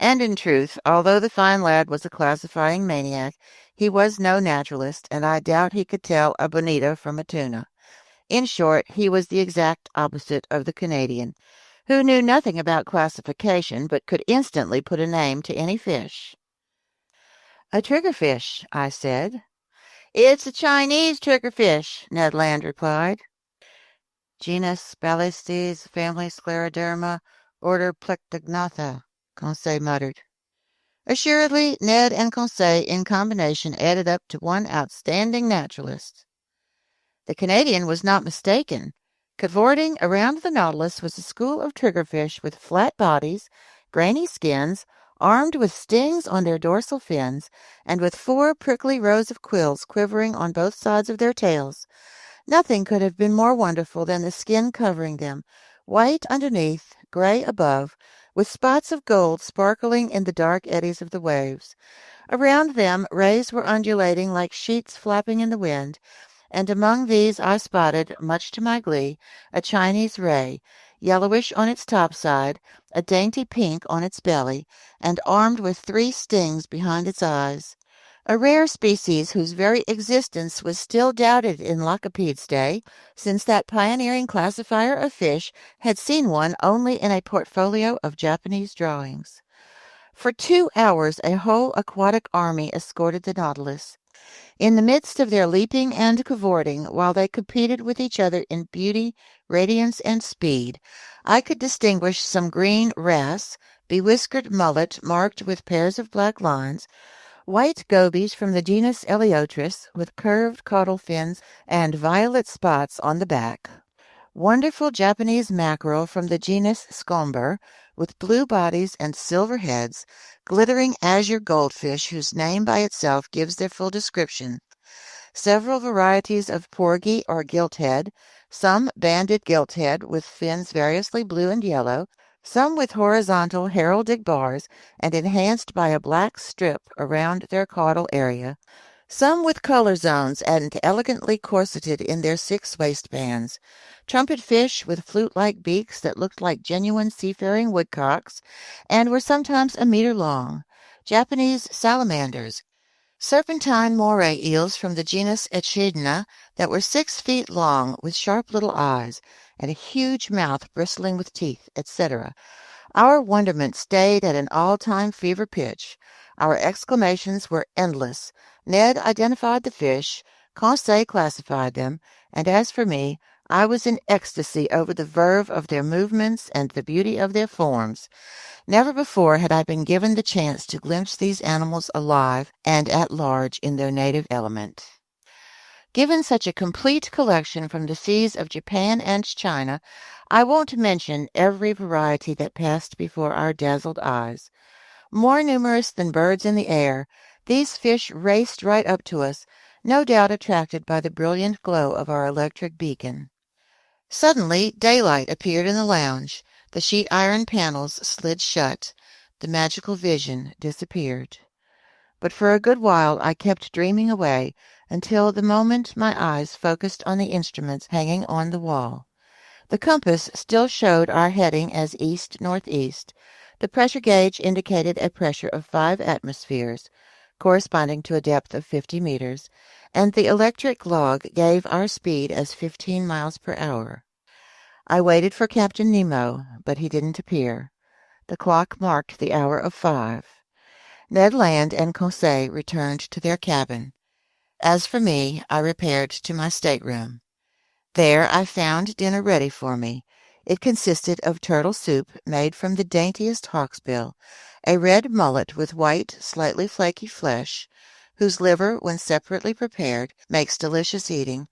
A: And in truth, although the fine lad was a classifying maniac, he was no naturalist, and I doubt he could tell a bonita from a tuna. In short, he was the exact opposite of the Canadian, who knew nothing about classification but could instantly put a name to any fish. A triggerfish, I said. It's a Chinese triggerfish, Ned Land replied. Genus Balistes, family Scleroderma, order Plectognatha, Conseil muttered. Assuredly, Ned and Conseil in combination added up to one outstanding naturalist. The Canadian was not mistaken. Cavorting around the Nautilus was a school of triggerfish with flat bodies, grainy skins, armed with stings on their dorsal fins, and with 4 prickly rows of quills quivering on both sides of their tails. Nothing could have been more wonderful than the skin covering them, white underneath, gray above, with spots of gold sparkling in the dark eddies of the waves. Around them rays were undulating like sheets flapping in the wind, and among these I spotted, much to my glee, a Chinese ray, yellowish on its topside, a dainty pink on its belly, and armed with 3 stings behind its eyes. A rare species whose very existence was still doubted in Lacapede's day, since that pioneering classifier of fish had seen one only in a portfolio of Japanese drawings. For 2 hours a whole aquatic army escorted the Nautilus. In the midst of their leaping and cavorting, while they competed with each other in beauty, radiance, and speed, I could distinguish some green wrasse, bewhiskered mullet marked with pairs of black lines, white gobies from the genus Eleotris with curved caudal fins and violet spots on the back, wonderful Japanese mackerel from the genus Scomber with blue bodies and silver heads, glittering azure goldfish whose name by itself gives their full description, several varieties of porgy or gilthead, some banded gilthead with fins variously blue and yellow, some with horizontal heraldic bars and enhanced by a black strip around their caudal area, some with color zones and elegantly corseted in their 6 waistbands, trumpetfish with flute-like beaks that looked like genuine seafaring woodcocks and were sometimes a meter long, Japanese salamanders, serpentine moray eels from the genus Echidna that were 6 feet long with sharp little eyes and a huge mouth bristling with teeth, etc. Our wonderment stayed at an all-time fever pitch. Our exclamations were endless. Ned identified the fish, Conseil classified them, and as for me, I was in ecstasy over the verve of their movements and the beauty of their forms. Never before had I been given the chance to glimpse these animals alive and at large in their native element. Given such a complete collection from the seas of Japan and China, I won't mention every variety that passed before our dazzled eyes. More numerous than birds in the air, these fish raced right up to us, no doubt attracted by the brilliant glow of our electric beacon. Suddenly daylight appeared in the lounge. The sheet iron panels slid shut. The magical vision disappeared. But for a good while I kept dreaming away, until the moment my eyes focused on the instruments hanging on the wall. The compass still showed our heading as east-northeast. The pressure gauge indicated a pressure of 5 atmospheres, corresponding to a depth of 50 meters, and the electric log gave our speed as 15 miles per hour. I waited for Captain Nemo, but he didn't appear. The clock marked the hour of 5. Ned Land and Conseil returned to their cabin. As for me, I repaired to my stateroom. There I found dinner ready for me. It consisted of turtle soup made from the daintiest hawksbill, a red mullet with white, slightly flaky flesh, whose liver, when separately prepared, makes delicious eating,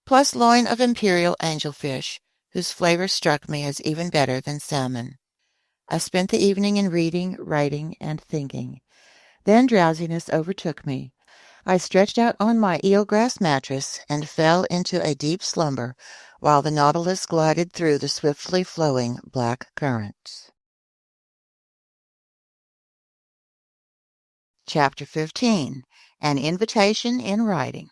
A: plus loin of imperial angelfish, whose flavor struck me as even better than salmon. I spent the evening in reading, writing, and thinking. Then drowsiness overtook me. I stretched out on my eelgrass mattress and fell into a deep slumber while the Nautilus glided through the swiftly flowing black currents. Chapter 15. An Invitation in Writing.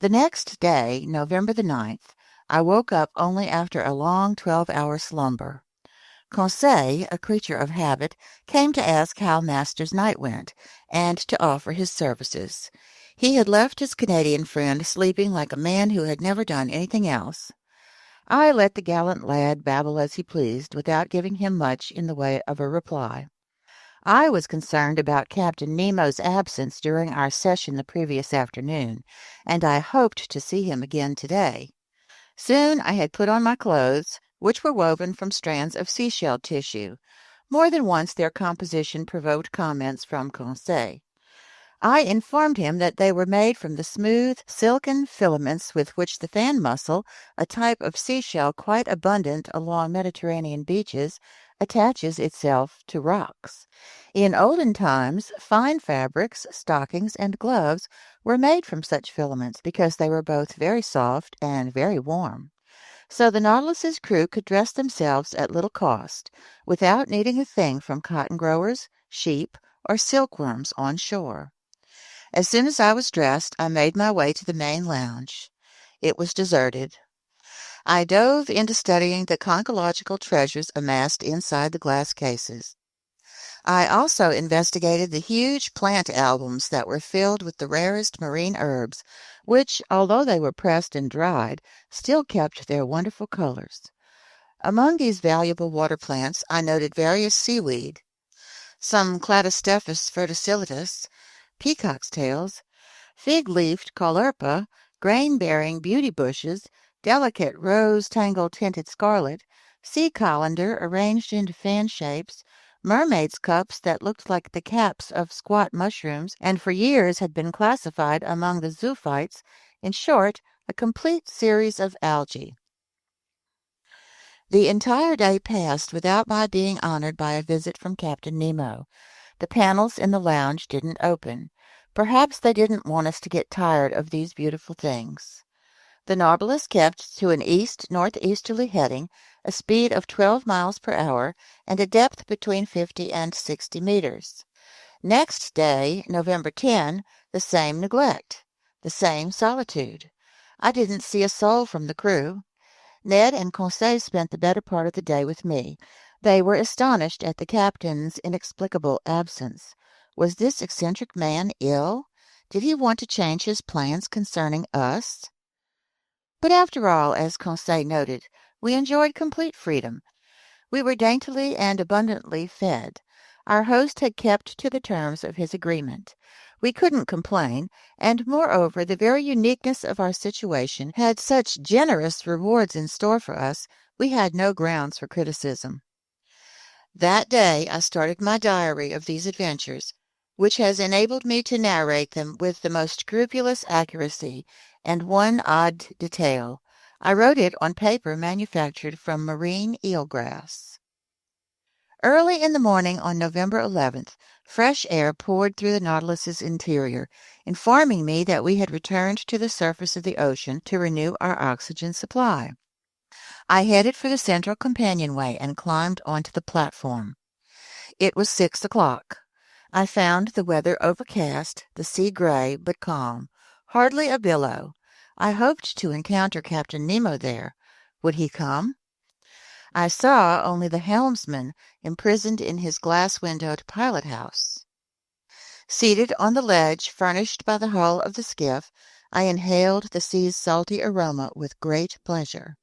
A: The next day, November the 9th, I woke up only after a long 12-hour slumber. Conseil, a creature of habit, came to ask how Master's night went, and to offer his services. He had left his Canadian friend sleeping like a man who had never done anything else. I let the gallant lad babble as he pleased, without giving him much in the way of a reply. I was concerned about Captain Nemo's absence during our session the previous afternoon, and I hoped to see him again today. Soon I had put on my clothes, which were woven from strands of seashell tissue. More than once their composition provoked comments from Conseil. I informed him that they were made from the smooth, silken filaments with which the fan mussel, a type of seashell quite abundant along Mediterranean beaches, attaches itself to rocks. In olden times, fine fabrics, stockings, and gloves were made from such filaments because they were both very soft and very warm. So the Nautilus's crew could dress themselves at little cost, without needing a thing from cotton growers, sheep, or silkworms on shore. As soon as I was dressed, I made my way to the main lounge. It was deserted. I dove into studying the conchological treasures amassed inside the glass cases. I also investigated the huge plant albums that were filled with the rarest marine herbs, which, although they were pressed and dried, still kept their wonderful colors. Among these valuable water plants I noted various seaweed, some Cladostephus verticillus, peacock's tails, fig-leafed caulerpa, grain-bearing beauty bushes, delicate rose-tangle-tinted scarlet, sea colander arranged into fan shapes, mermaids' cups that looked like the caps of squat mushrooms and for years had been classified among the zoophytes, in short, a complete series of algae. The entire day passed without my being honored by a visit from Captain Nemo. The panels in the lounge didn't open. Perhaps they didn't want us to get tired of these beautiful things. The Nautilus kept to an east-northeasterly heading, a speed of 12 miles per hour, and a depth between 50 and 60 meters. Next day, November 10, the same neglect, the same solitude. I didn't see a soul from the crew. Ned and Conseil spent the better part of the day with me. They were astonished at the captain's inexplicable absence. Was this eccentric man ill? Did he want to change his plans concerning us? But after all, as Conseil noted, we enjoyed complete freedom. We were daintily and abundantly fed. Our host had kept to the terms of his agreement. We couldn't complain, and moreover, the very uniqueness of our situation had such generous rewards in store for us, we had no grounds for criticism. That day I started my diary of these adventures, which has enabled me to narrate them with the most scrupulous accuracy, and one odd detail. I wrote it on paper manufactured from marine eelgrass. Early in the morning on November 11th, fresh air poured through the Nautilus's interior, informing me that we had returned to the surface of the ocean to renew our oxygen supply. I headed for the central companionway and climbed onto the platform. It was 6 o'clock. I found the weather overcast, the sea gray but calm, hardly a billow. I hoped to encounter Captain Nemo there. Would he come? I saw only the helmsman imprisoned in his glass-windowed pilot-house. Seated on the ledge furnished by the hull of the skiff, I inhaled the sea's salty aroma with great pleasure.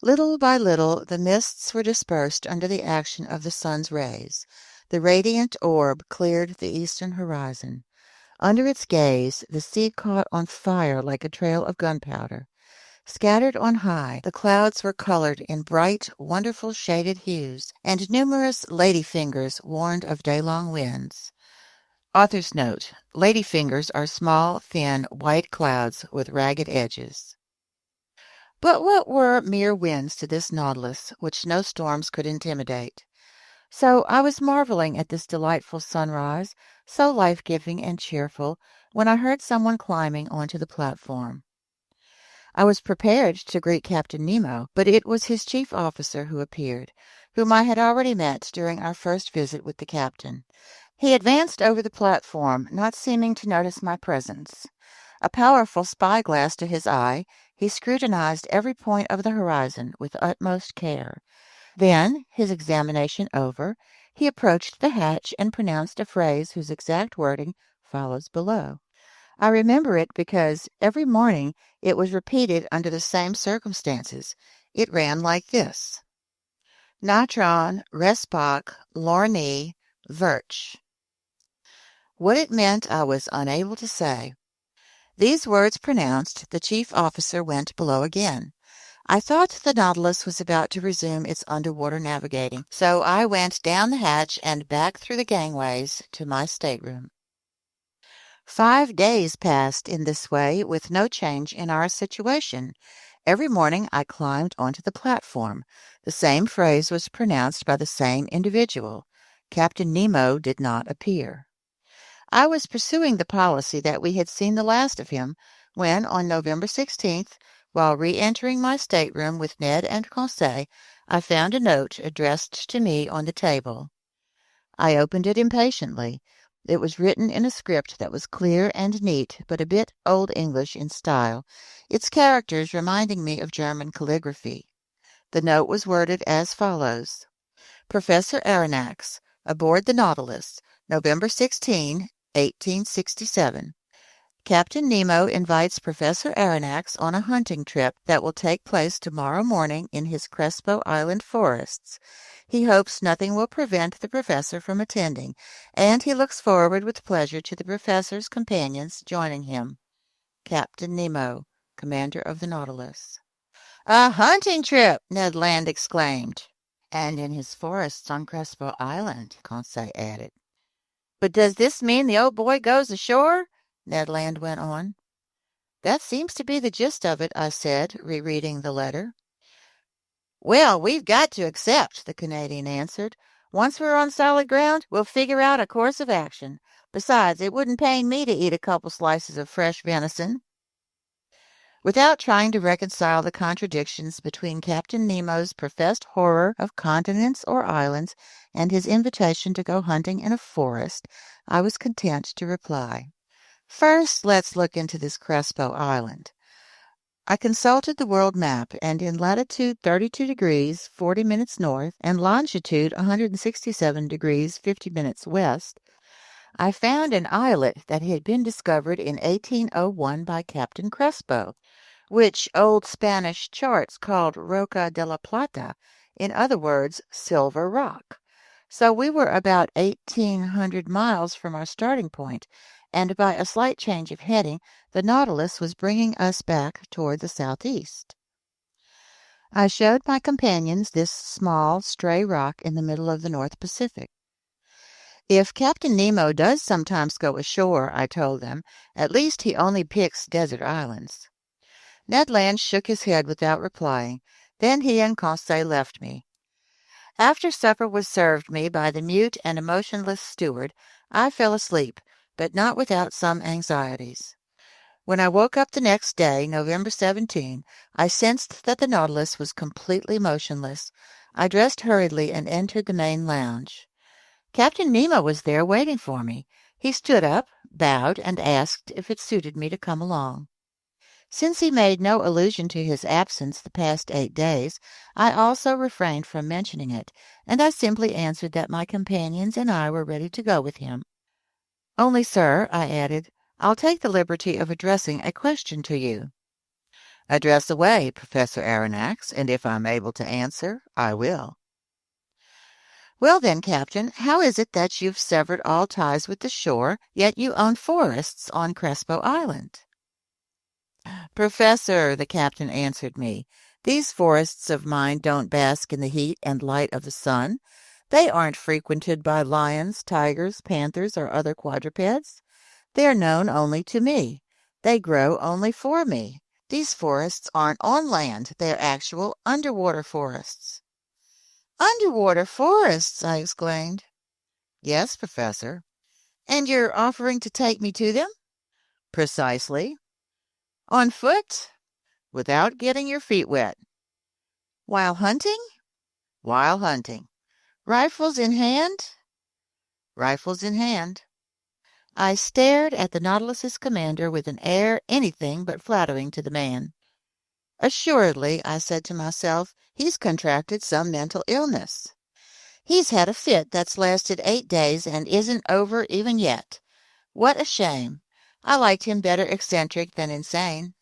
A: Little by little the mists were dispersed under the action of the sun's rays. The radiant orb cleared the eastern horizon. Under its gaze the sea caught on fire like a trail of gunpowder. Scattered on high, the clouds were colored in bright, wonderful shaded hues, and numerous lady-fingers warned of day-long winds. Author's note: lady-fingers are small, thin, white clouds with ragged edges. But what were mere winds to this Nautilus, which no storms could intimidate? So I was marveling at this delightful sunrise, so life-giving and cheerful, when I heard someone climbing onto the platform. I was prepared to greet Captain Nemo, but it was his chief officer who appeared, whom I had already met during our first visit with the captain. He advanced over the platform, not seeming to notice my presence. A powerful spyglass to his eye, he scrutinized every point of the horizon with utmost care. Then, his examination over, he approached the hatch and pronounced a phrase whose exact wording follows below. I remember it because every morning it was repeated under the same circumstances. It ran like this: Natron, Respoc, Lorni, Verch. What it meant I was unable to say. These words pronounced, the chief officer went below again. I thought the Nautilus was about to resume its underwater navigating, so I went down the hatch and back through the gangways to my stateroom. 5 days passed in this way with no change in our situation. Every morning I climbed onto the platform. The same phrase was pronounced by the same individual. Captain Nemo did not appear. I was pursuing the policy that we had seen the last of him when, on November 16th, while re-entering my stateroom with Ned and Conseil, I found a note addressed to me on the table. I opened it impatiently. It was written in a script that was clear and neat, but a bit Old English in style, its characters reminding me of German calligraphy. The note was worded as follows: Professor Aronnax, aboard the Nautilus, November 16, 1867. Captain Nemo invites Professor Aronnax on a hunting trip that will take place tomorrow morning in his Crespo Island forests. He hopes nothing will prevent the professor from attending, and he looks forward with pleasure to the professor's companions joining him. Captain Nemo, commander of the Nautilus. "A hunting trip!" Ned Land exclaimed. "And in his forests on Crespo Island," Conseil added. "But does this mean the old boy goes ashore?" Ned Land went on. "That seems to be the gist of it," I said, rereading the letter. "Well, we've got to accept," the Canadian answered. "Once we're on solid ground, we'll figure out a course of action. Besides, it wouldn't pain me to eat a couple slices of fresh venison." Without trying to reconcile the contradictions between Captain Nemo's professed horror of continents or islands and his invitation to go hunting in a forest, I was content to reply. First, let's look into this Crespo Island. I consulted the world map, and in latitude 32 degrees 40 minutes north and longitude 167 degrees 50 minutes west, I found an islet that had been discovered in 1801 by Captain Crespo, which old Spanish charts called Roca de la Plata, in other words, Silver Rock. So we were about 1,800 miles from our starting point, and by a slight change of heading, the Nautilus was bringing us back toward the southeast. I showed my companions this small, stray rock in the middle of the North Pacific. If Captain Nemo does sometimes go ashore, I told them, at least he only picks desert islands. Ned Land shook his head without replying. Then he and Conseil left me. After supper was served me by the mute and emotionless steward, I fell asleep, but not without some anxieties. When I woke up the next day, November 17, I sensed that the Nautilus was completely motionless. I dressed hurriedly and entered the main lounge. Captain Nemo was there waiting for me. He stood up, bowed, and asked if it suited me to come along. Since he made no allusion to his absence the past 8 days, I also refrained from mentioning it, and I simply answered that my companions and I were ready to go with him. "Only, sir," I added, "I'll take the liberty of addressing a question to you." "Address away, Professor Aronnax, and if I'm able to answer, I will." "Well then, Captain, how is it that you've severed all ties with the shore, yet you own forests on Crespo Island?" "Professor," the captain answered me, "these forests of mine don't bask in the heat and light of the sun. They aren't frequented by lions, tigers, panthers, or other quadrupeds. They are known only to me. They grow only for me. These forests aren't on land. They're actual underwater forests." "Underwater forests!" I exclaimed. "Yes, Professor." "And you're offering to take me to them?" "Precisely." "On foot?" "Without getting your feet wet." "While hunting?" "While hunting." "Rifles in hand?" "Rifles in hand." I stared at the Nautilus's commander with an air anything but flattering to the man. "Assuredly," I said to myself, "he's contracted some mental illness. He's had a fit that's lasted 8 days and isn't over even yet. What a shame. I liked him better eccentric than insane."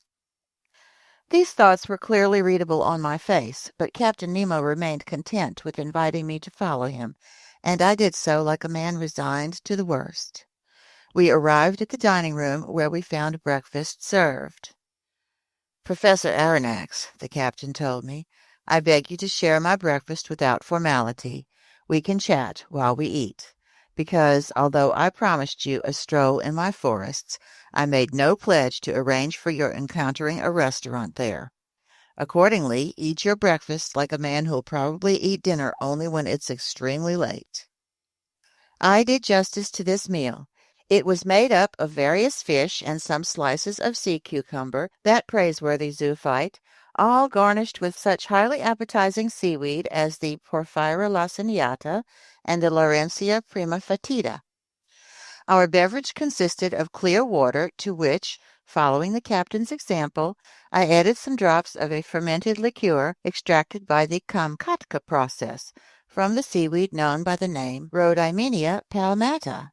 A: These thoughts were clearly readable on my face, but Captain Nemo remained content with inviting me to follow him, and I did so like a man resigned to the worst. We arrived at the dining room, where we found breakfast served. "Professor Aronnax," the captain told me, "I beg you to share my breakfast without formality. We can chat while we eat, because, although I promised you a stroll in my forests, I made no pledge to arrange for your encountering a restaurant there. Accordingly, eat your breakfast like a man who'll probably eat dinner only when it's extremely late." I did justice to this meal. It was made up of various fish and some slices of sea cucumber, that praiseworthy zoophyte, all garnished with such highly appetizing seaweed as the Porphyra laciniata and the Laurencia prima fatida. Our beverage consisted of clear water, to which, following the captain's example, I added some drops of a fermented liqueur extracted by the Kamchatka process from the seaweed known by the name Rhodymenia palmata.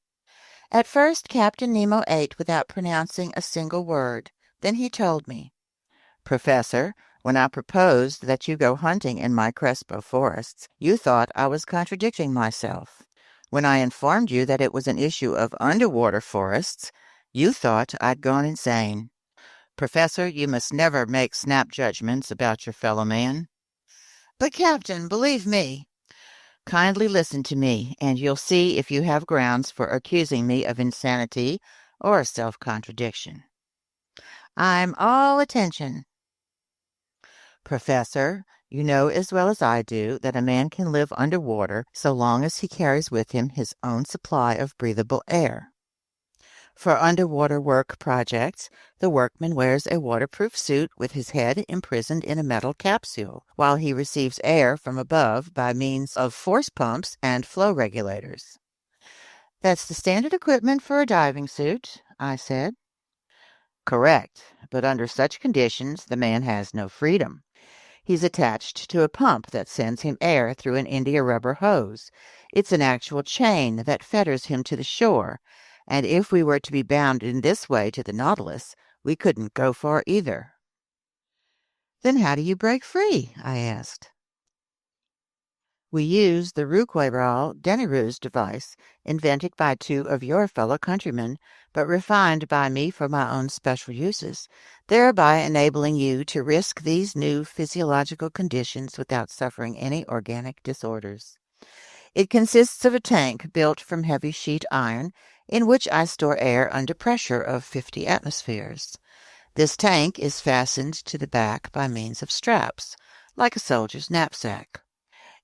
A: At first Captain Nemo ate without pronouncing a single word. Then he told me, "Professor, when I proposed that you go hunting in my Crespo forests, you thought I was contradicting myself. When I informed you that it was an issue of underwater forests, you thought I'd gone insane. Professor, you must never make snap judgments about your fellow man." "But, Captain, believe me—" "Kindly listen to me, and you'll see if you have grounds for accusing me of insanity or self-contradiction." "I'm all attention." "Professor, you know as well as I do that a man can live underwater so long as he carries with him his own supply of breathable air. For underwater work projects, the workman wears a waterproof suit with his head imprisoned in a metal capsule, while he receives air from above by means of force pumps and flow regulators." "That's the standard equipment for a diving suit," I said. "Correct, but under such conditions the man has no freedom. He's attached to a pump that sends him air through an India rubber hose. It's an actual chain that fetters him to the shore, and if we were to be bound in this way to the Nautilus, we couldn't go far either." "Then how do you break free?" I asked. We use the Rouquayrol Denneroux device, invented by two of your fellow countrymen, but refined by me for my own special uses, thereby enabling you to risk these new physiological conditions without suffering any organic disorders. It consists of a tank built from heavy sheet iron, in which I store air under pressure of 50 atmospheres. This tank is fastened to the back by means of straps, like a soldier's knapsack.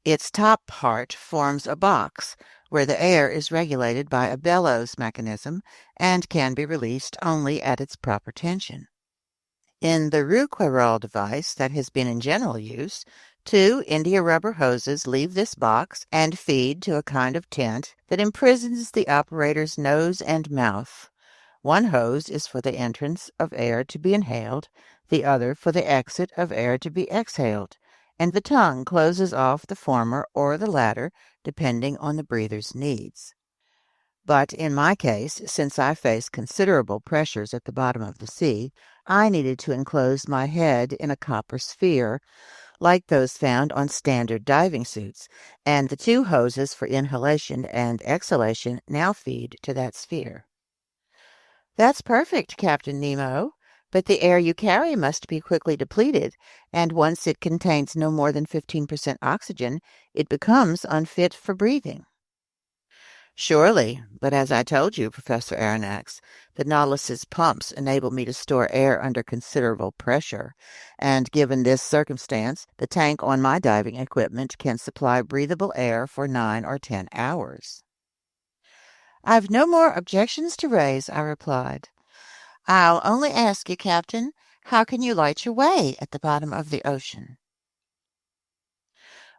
A: Its top part forms a box where the air is regulated by a bellows mechanism and can be released only at its proper tension. In the Rouquayrol device that has been in general use, two India rubber hoses leave this box and feed to a kind of tent that imprisons the operator's nose and mouth. One hose is for the entrance of air to be inhaled, the other for the exit of air to be exhaled, and the tongue closes off the former or the latter, depending on the breather's needs. But in my case, since I face considerable pressures at the bottom of the sea, I needed to enclose my head in a copper sphere, like those found on standard diving suits, and the two hoses for inhalation and exhalation now feed to that sphere. That's perfect, Captain Nemo. But the air you carry must be quickly depleted, and once it contains no more than 15% oxygen, it becomes unfit for breathing. Surely, but as I told you, Professor Aronnax, the Nautilus's pumps enable me to store air under considerable pressure, and given this circumstance, the tank on my diving equipment can supply breathable air for 9 or 10 hours. I've no more objections to raise, I replied. I'll only ask you, Captain, how can you light your way at the bottom of the ocean?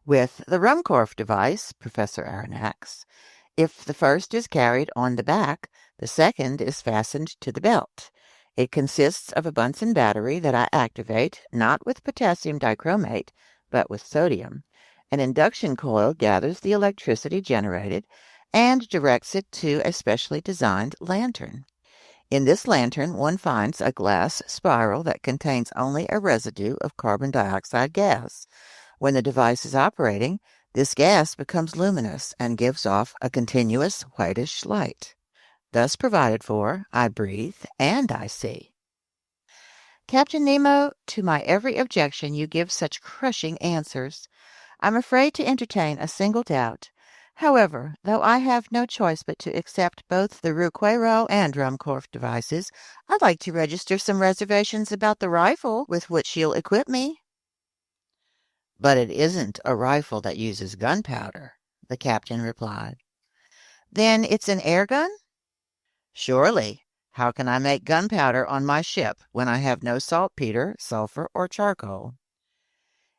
A: With the Ruhmkorff device, Professor Aronnax. If the first is carried on the back, the second is fastened to the belt. It consists of a Bunsen battery that I activate, not with potassium dichromate, but with sodium. An induction coil gathers the electricity generated and directs it to a specially designed lantern. In this lantern, one finds a glass spiral that contains only a residue of carbon dioxide gas. When the device is operating, this gas becomes luminous and gives off a continuous whitish light. Thus provided for, I breathe and I see. Captain Nemo, to my every objection you give such crushing answers. I'm afraid to entertain a single doubt. However, though I have no choice but to accept both the Rouquayrol and Ruhmkorff devices, I'd like to register some reservations about the rifle with which you'll equip me. But it isn't a rifle that uses gunpowder, the captain replied. Then it's an air gun? Surely. How can I make gunpowder on my ship when I have no saltpeter, sulfur, or charcoal?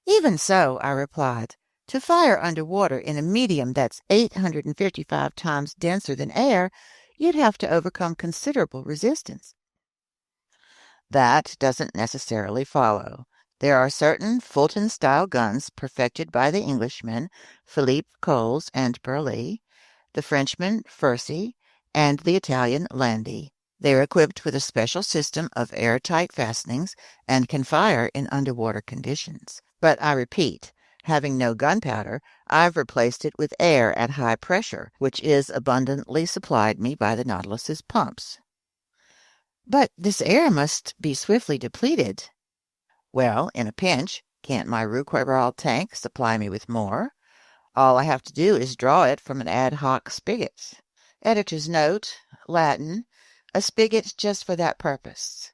A: Even so, I replied. To fire underwater in a medium that's 855 times denser than air, you'd have to overcome considerable resistance. That doesn't necessarily follow. There are certain Fulton-style guns perfected by the Englishmen Philippe Coles and Burly, the Frenchman Furcy, and the Italian Landi. They are equipped with a special system of airtight fastenings and can fire in underwater conditions. But I repeat, having no gunpowder, I've replaced it with air at high pressure, which is abundantly supplied me by the Nautilus's pumps. But this air must be swiftly depleted. Well, in a pinch, can't my Rouquayrol tank supply me with more? All I have to do is draw it from an ad hoc spigot. Editor's note, Latin, a spigot just for that purpose.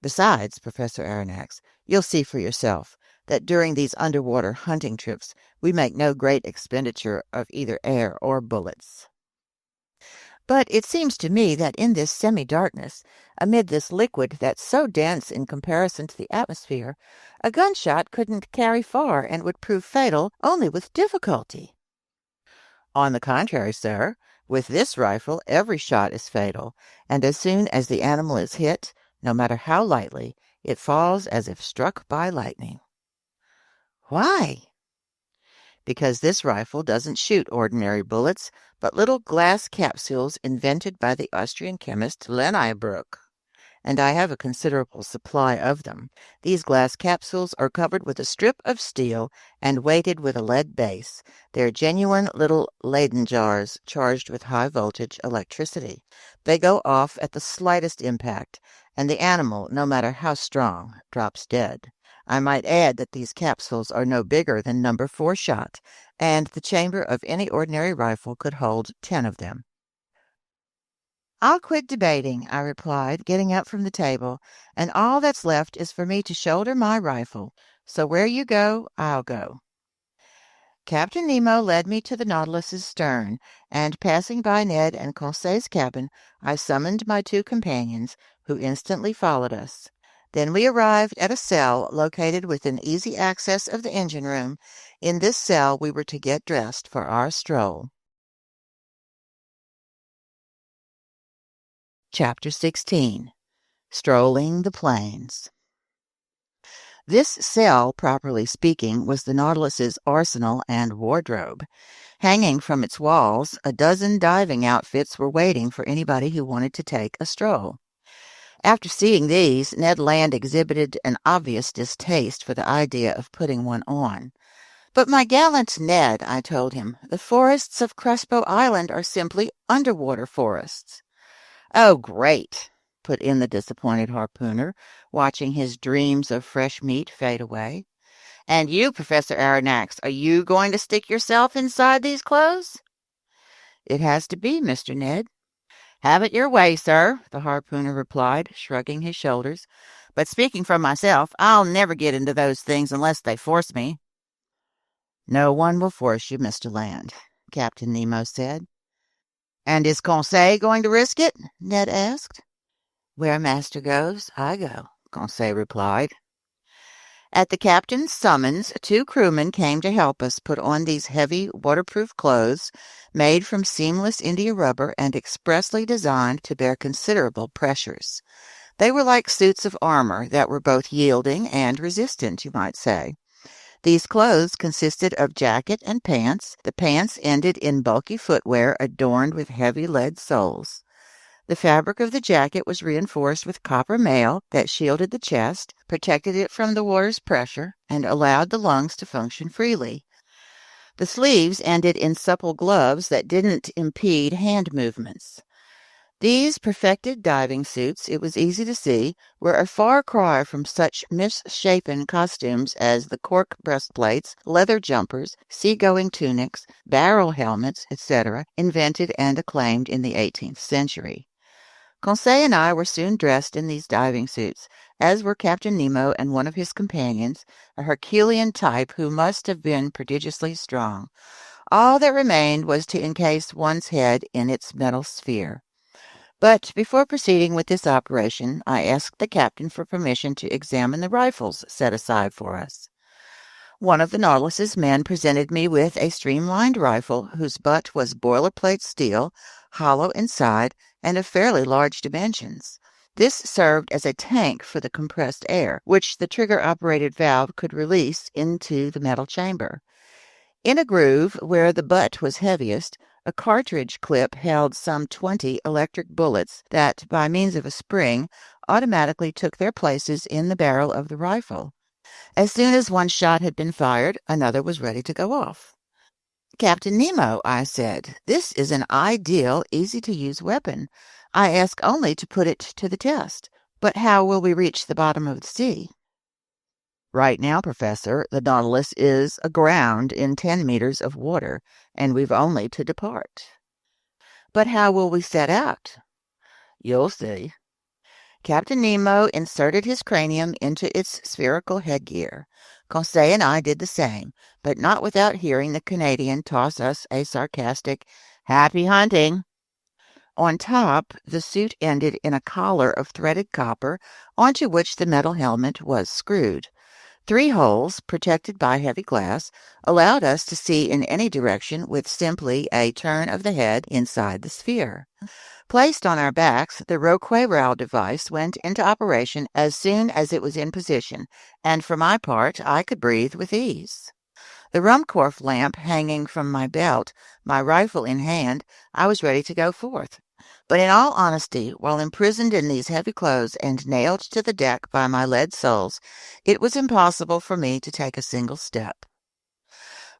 A: Besides, Professor Aronnax, you'll see for yourself that during these underwater hunting trips we make no great expenditure of either air or bullets. But it seems to me that in this semi-darkness, amid this liquid that's so dense in comparison to the atmosphere, a gunshot couldn't carry far and would prove fatal only with difficulty. On the contrary, sir, with this rifle every shot is fatal, and as soon as the animal is hit, no matter how lightly, it falls as if struck by lightning. Why? Because this rifle doesn't shoot ordinary bullets, but little glass capsules invented by the Austrian chemist Leniebroek. and I have a considerable supply of them. These glass capsules are covered with a strip of steel and weighted with a lead base. They're genuine little Leyden jars charged with high-voltage electricity. They go off at the slightest impact, and the animal, no matter how strong, drops dead. I might add that these capsules are no bigger than number 4 shot, and the chamber of any ordinary rifle could hold 10 of them. I'll quit debating, I replied, getting up from the table, and all that's left is for me to shoulder my rifle. So where you go, I'll go. Captain Nemo led me to the Nautilus's stern, and passing by Ned and Conseil's cabin, I summoned my 2 companions, who instantly followed us. Then we arrived at a cell located within easy access of the engine room. In this cell we were to get dressed for our stroll. Chapter 16. Strolling the Plains. This cell, properly speaking, was the Nautilus's arsenal and wardrobe. Hanging from its walls, a dozen diving outfits were waiting for anybody who wanted to take a stroll. After seeing these, Ned Land exhibited an obvious distaste for the idea of putting one on. "But my gallant Ned," I told him, "the forests of Crespo Island are simply underwater forests." "Oh, great," put in the disappointed harpooner, watching his dreams of fresh meat fade away. "And you, Professor Aronnax, are you going to stick yourself inside these clothes?" "It has to be, Mr. Ned." "Have it your way, sir," the harpooner replied, shrugging his shoulders. "But speaking for myself, I'll never get into those things unless they force me." "No one will force you, Mr. Land," Captain Nemo said. "And is Conseil going to risk it?" Ned asked. "Where master goes, I go," Conseil replied. At the captain's summons, 2 crewmen came to help us put on these heavy, waterproof clothes made from seamless India rubber and expressly designed to bear considerable pressures. They were like suits of armor that were both yielding and resistant, you might say. These clothes consisted of jacket and pants. The pants ended in bulky footwear adorned with heavy lead soles. The fabric of the jacket was reinforced with copper mail that shielded the chest, protected it from the water's pressure, and allowed the lungs to function freely. The sleeves ended in supple gloves that didn't impede hand movements. These perfected diving suits, it was easy to see, were a far cry from such misshapen costumes as the cork breastplates, leather jumpers, seagoing tunics, barrel helmets, etc., invented and acclaimed in the 18th century. Conseil and I were soon dressed in these diving suits, as were Captain Nemo and one of his companions, a Herculean type who must have been prodigiously strong. All that remained was to encase one's head in its metal sphere. But before proceeding with this operation, I asked the captain for permission to examine the rifles set aside for us. One of the Nautilus's men presented me with a streamlined rifle whose butt was boilerplate steel, hollow inside, and of fairly large dimensions. This served as a tank for the compressed air, which the trigger-operated valve could release into the metal chamber. In a groove where the butt was heaviest, a cartridge clip held some 20 electric bullets that, by means of a spring, automatically took their places in the barrel of the rifle. As soon as one shot had been fired, another was ready to go off. "Captain Nemo," I said, "this is an ideal, easy-to-use weapon. I ask only to put it to the test. But how will we reach the bottom of the sea?" "Right now, Professor, the Nautilus is aground in 10 meters of water, and we've only to depart." "But how will we set out?" "You'll see." Captain Nemo inserted his cranium into its spherical headgear. Conseil and I did the same, but not without hearing the Canadian toss us a sarcastic, "Happy hunting." On top, the suit ended in a collar of threaded copper onto which the metal helmet was screwed. 3 holes, protected by heavy glass, allowed us to see in any direction with simply a turn of the head inside the sphere. Placed on our backs, the Roqueral device went into operation as soon as it was in position, and for my part, I could breathe with ease. The Ruhmkorff lamp hanging from my belt, my rifle in hand, I was ready to go forth. But in all honesty, while imprisoned in these heavy clothes and nailed to the deck by my lead soles, it was impossible for me to take a single step.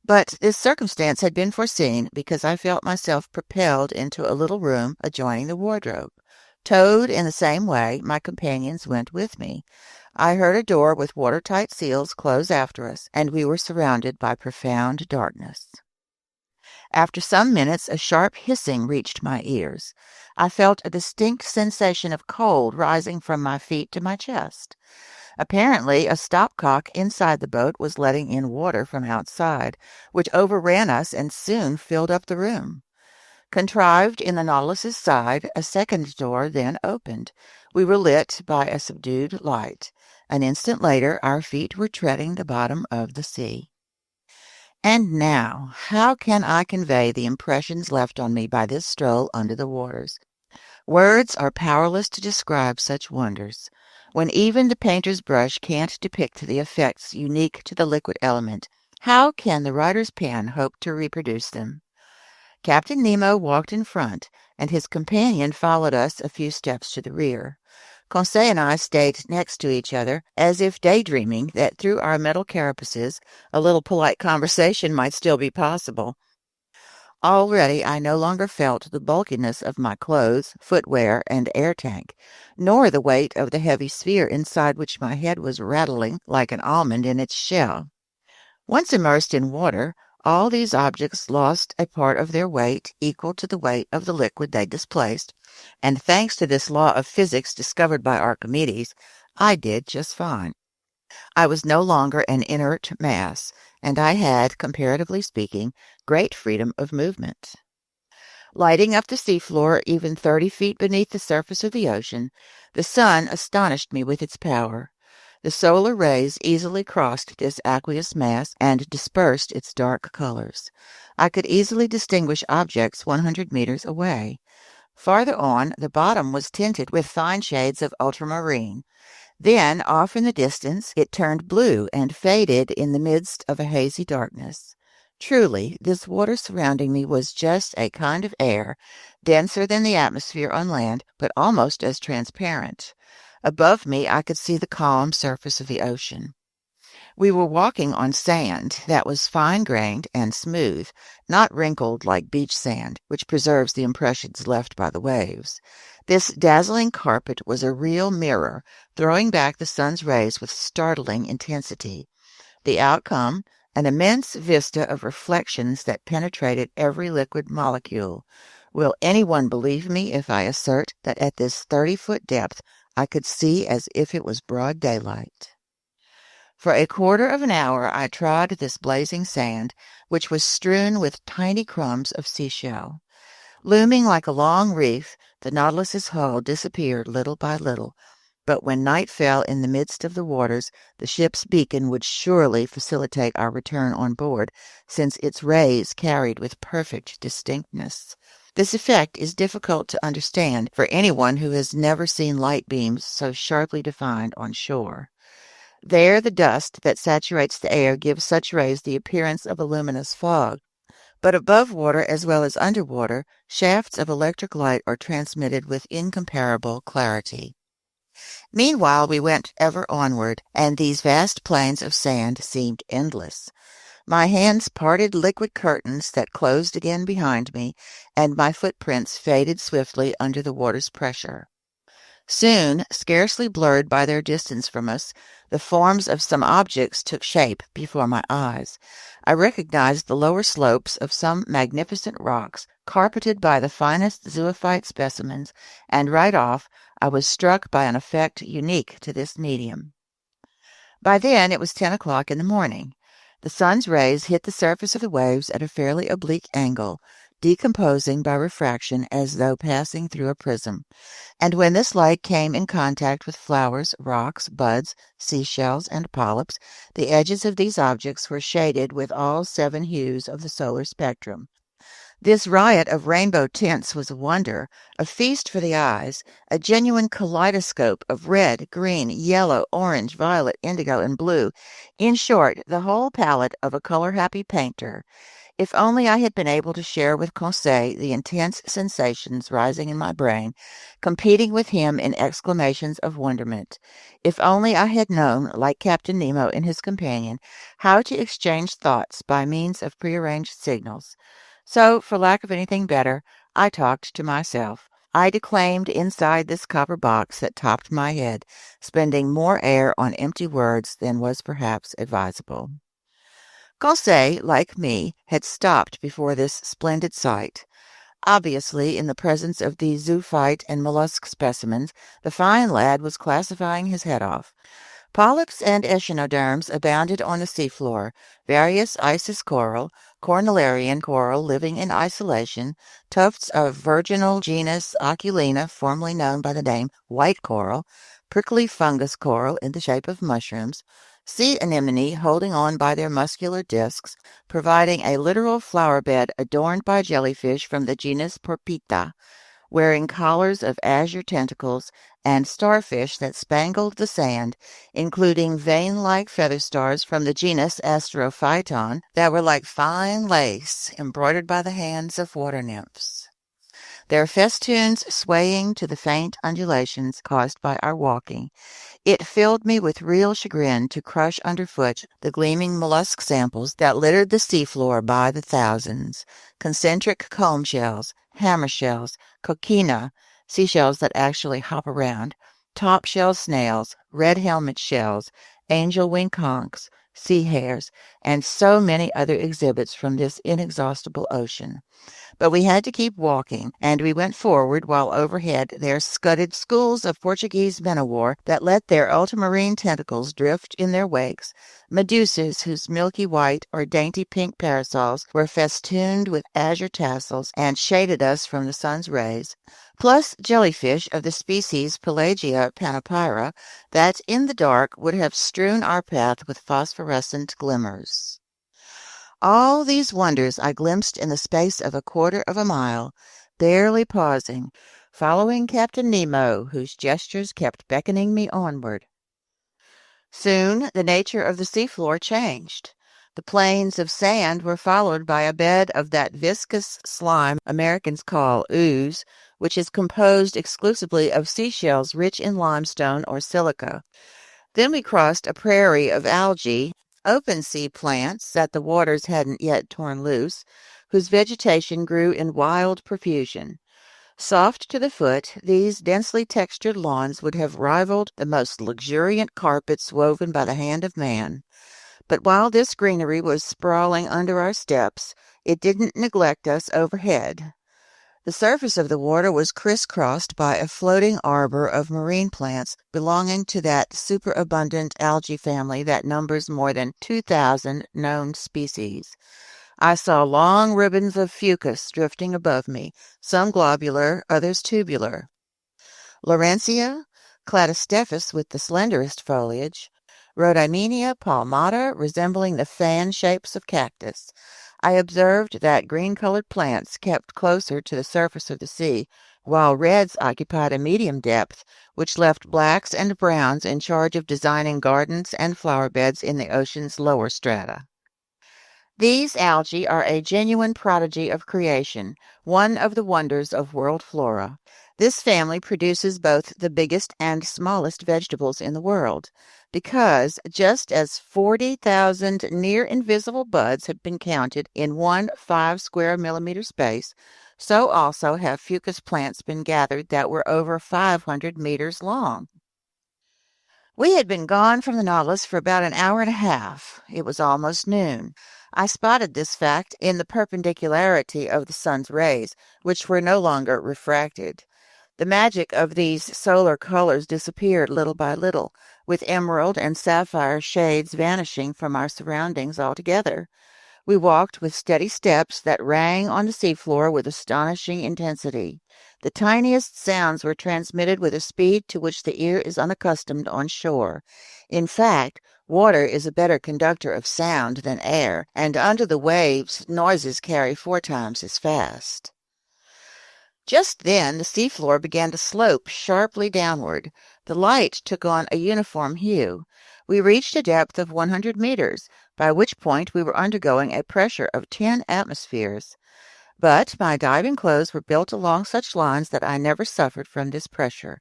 A: But this circumstance had been foreseen because I felt myself propelled into a little room adjoining the wardrobe. Towed in the same way, my companions went with me. I heard a door with watertight seals close after us, and we were surrounded by profound darkness. After some minutes, a sharp hissing reached my ears. I felt a distinct sensation of cold rising from my feet to my chest. Apparently, a stopcock inside the boat was letting in water from outside, which overran us and soon filled up the room. Contrived in the Nautilus's side, a second door then opened. We were lit by a subdued light. An instant later, our feet were treading the bottom of the sea. And now, how can I convey the impressions left on me by this stroll under the waters? Words are powerless to describe such wonders. When even the painter's brush can't depict the effects unique to the liquid element, how can the writer's pen hope to reproduce them? Captain Nemo walked in front, and his companion followed us a few steps to the rear. Conseil and I stayed next to each other, as if daydreaming that through our metal carapaces a little polite conversation might still be possible. Already I no longer felt the bulkiness of my clothes, footwear, and air tank, nor the weight of the heavy sphere inside which my head was rattling like an almond in its shell. Once immersed in water, all these objects lost a part of their weight equal to the weight of the liquid they displaced, and thanks to this law of physics discovered by Archimedes, I did just fine. I was no longer an inert mass, and I had, comparatively speaking, great freedom of movement. Lighting up the seafloor even 30 feet beneath the surface of the ocean, the sun astonished me with its power. The solar rays easily crossed this aqueous mass and dispersed its dark colors. I could easily distinguish objects 100 meters away. Farther on, the bottom was tinted with fine shades of ultramarine. Then, off in the distance, it turned blue and faded in the midst of a hazy darkness. Truly, this water surrounding me was just a kind of air, denser than the atmosphere on land, but almost as transparent. Above me, I could see the calm surface of the ocean. We were walking on sand that was fine-grained and smooth, not wrinkled like beach sand, which preserves the impressions left by the waves. This dazzling carpet was a real mirror, throwing back the sun's rays with startling intensity. The outcome, an immense vista of reflections that penetrated every liquid molecule. Will anyone believe me if I assert that at this 30-foot depth I could see as if it was broad daylight? For a quarter of an hour I trod this blazing sand, which was strewn with tiny crumbs of seashell. Looming like a long reef, the Nautilus's hull disappeared little by little, but when night fell in the midst of the waters, the ship's beacon would surely facilitate our return on board, since its rays carried with perfect distinctness. This effect is difficult to understand for anyone who has never seen light beams so sharply defined on shore. There the dust that saturates the air gives such rays the appearance of a luminous fog, but above water as well as under water, shafts of electric light are transmitted with incomparable clarity. Meanwhile we went ever onward, and these vast plains of sand seemed endless. My hands parted liquid curtains that closed again behind me, and my footprints faded swiftly under the water's pressure. Soon, scarcely blurred by their distance from us, the forms of some objects took shape before my eyes. I recognized the lower slopes of some magnificent rocks, carpeted by the finest zoophyte specimens, and right off I was struck by an effect unique to this medium. By then it was 10 o'clock in the morning. The sun's rays hit the surface of the waves at a fairly oblique angle, decomposing by refraction as though passing through a prism, and when this light came in contact with flowers, rocks, buds, seashells, and polyps, the edges of these objects were shaded with all 7 hues of the solar spectrum. This riot of rainbow tints was a wonder, a feast for the eyes, a genuine kaleidoscope of red, green, yellow, orange, violet, indigo, and blue, in short, the whole palette of a color-happy painter. If only I had been able to share with Conseil the intense sensations rising in my brain, competing with him in exclamations of wonderment. If only I had known, like Captain Nemo and his companion, how to exchange thoughts by means of prearranged signals. So, for lack of anything better, I talked to myself. I declaimed inside this copper box that topped my head, spending more air on empty words than was perhaps advisable. Conseil, like me, had stopped before this splendid sight. Obviously, in the presence of these zoophyte and mollusk specimens, the fine lad was classifying his head off. Polyps and echinoderms abounded on the seafloor, various Isis coral, cornellarian coral living in isolation, tufts of virginal genus Oculina, formerly known by the name white coral, prickly fungus coral in the shape of mushrooms, sea anemone holding on by their muscular discs, providing a literal flower bed adorned by jellyfish from the genus Porpita, wearing collars of azure tentacles, and starfish that spangled the sand, including vein-like feather stars from the genus Astrophyton that were like fine lace embroidered by the hands of water nymphs, their festoons swaying to the faint undulations caused by our walking. It filled me with real chagrin to crush underfoot the gleaming mollusk samples that littered the seafloor by the thousands. Concentric comb shells, hammer shells, coquina, seashells that actually hop around, top shell snails, red helmet shells, angel wing conchs, sea hares, and so many other exhibits from this inexhaustible ocean. But we had to keep walking, and we went forward while overhead there scudded schools of Portuguese men o' war that let their ultramarine tentacles drift in their wakes, medusas whose milky white or dainty pink parasols were festooned with azure tassels and shaded us from the sun's rays, plus jellyfish of the species Pelagia panopyra that in the dark would have strewn our path with phosphorescent glimmers. All these wonders I glimpsed in the space of a quarter of a mile, barely pausing, following Captain Nemo, whose gestures kept beckoning me onward. Soon the nature of the seafloor changed. The plains of sand were followed by a bed of that viscous slime Americans call ooze, which is composed exclusively of seashells rich in limestone or silica. Then we crossed a prairie of algae, open sea plants that the waters hadn't yet torn loose, whose vegetation grew in wild profusion. Soft to the foot, these densely textured lawns would have rivaled the most luxuriant carpets woven by the hand of man. But while this greenery was sprawling under our steps, it didn't neglect us overhead. The surface of the water was crisscrossed by a floating arbor of marine plants belonging to that superabundant algae family that numbers more than 2,000 known species. I saw long ribbons of fucus drifting above me, some globular, others tubular. Laurencia, Cladostephus with the slenderest foliage, Rhodymenia palmata resembling the fan shapes of cactus. I observed that green-colored plants kept closer to the surface of the sea, while reds occupied a medium depth, which left blacks and browns in charge of designing gardens and flower beds in the ocean's lower strata. These algae are a genuine prodigy of creation, one of the wonders of world flora. This family produces both the biggest and smallest vegetables in the world, because just as 40,000 near-invisible buds have been counted in one 5 square millimeter space, so also have fucus plants been gathered that were over 500 meters long. We had been gone from the Nautilus for about an hour and a half. It was almost noon. I spotted this fact in the perpendicularity of the sun's rays, which were no longer refracted. The magic of these solar colors disappeared little by little, with emerald and sapphire shades vanishing from our surroundings altogether. We walked with steady steps that rang on the seafloor with astonishing intensity. The tiniest sounds were transmitted with a speed to which the ear is unaccustomed on shore. In fact, water is a better conductor of sound than air, and under the waves noises carry 4 times as fast. Just then the seafloor began to slope sharply downward. The light took on a uniform hue. We reached a depth of 100 meters, by which point we were undergoing a pressure of 10 atmospheres. But my diving clothes were built along such lines that I never suffered from this pressure.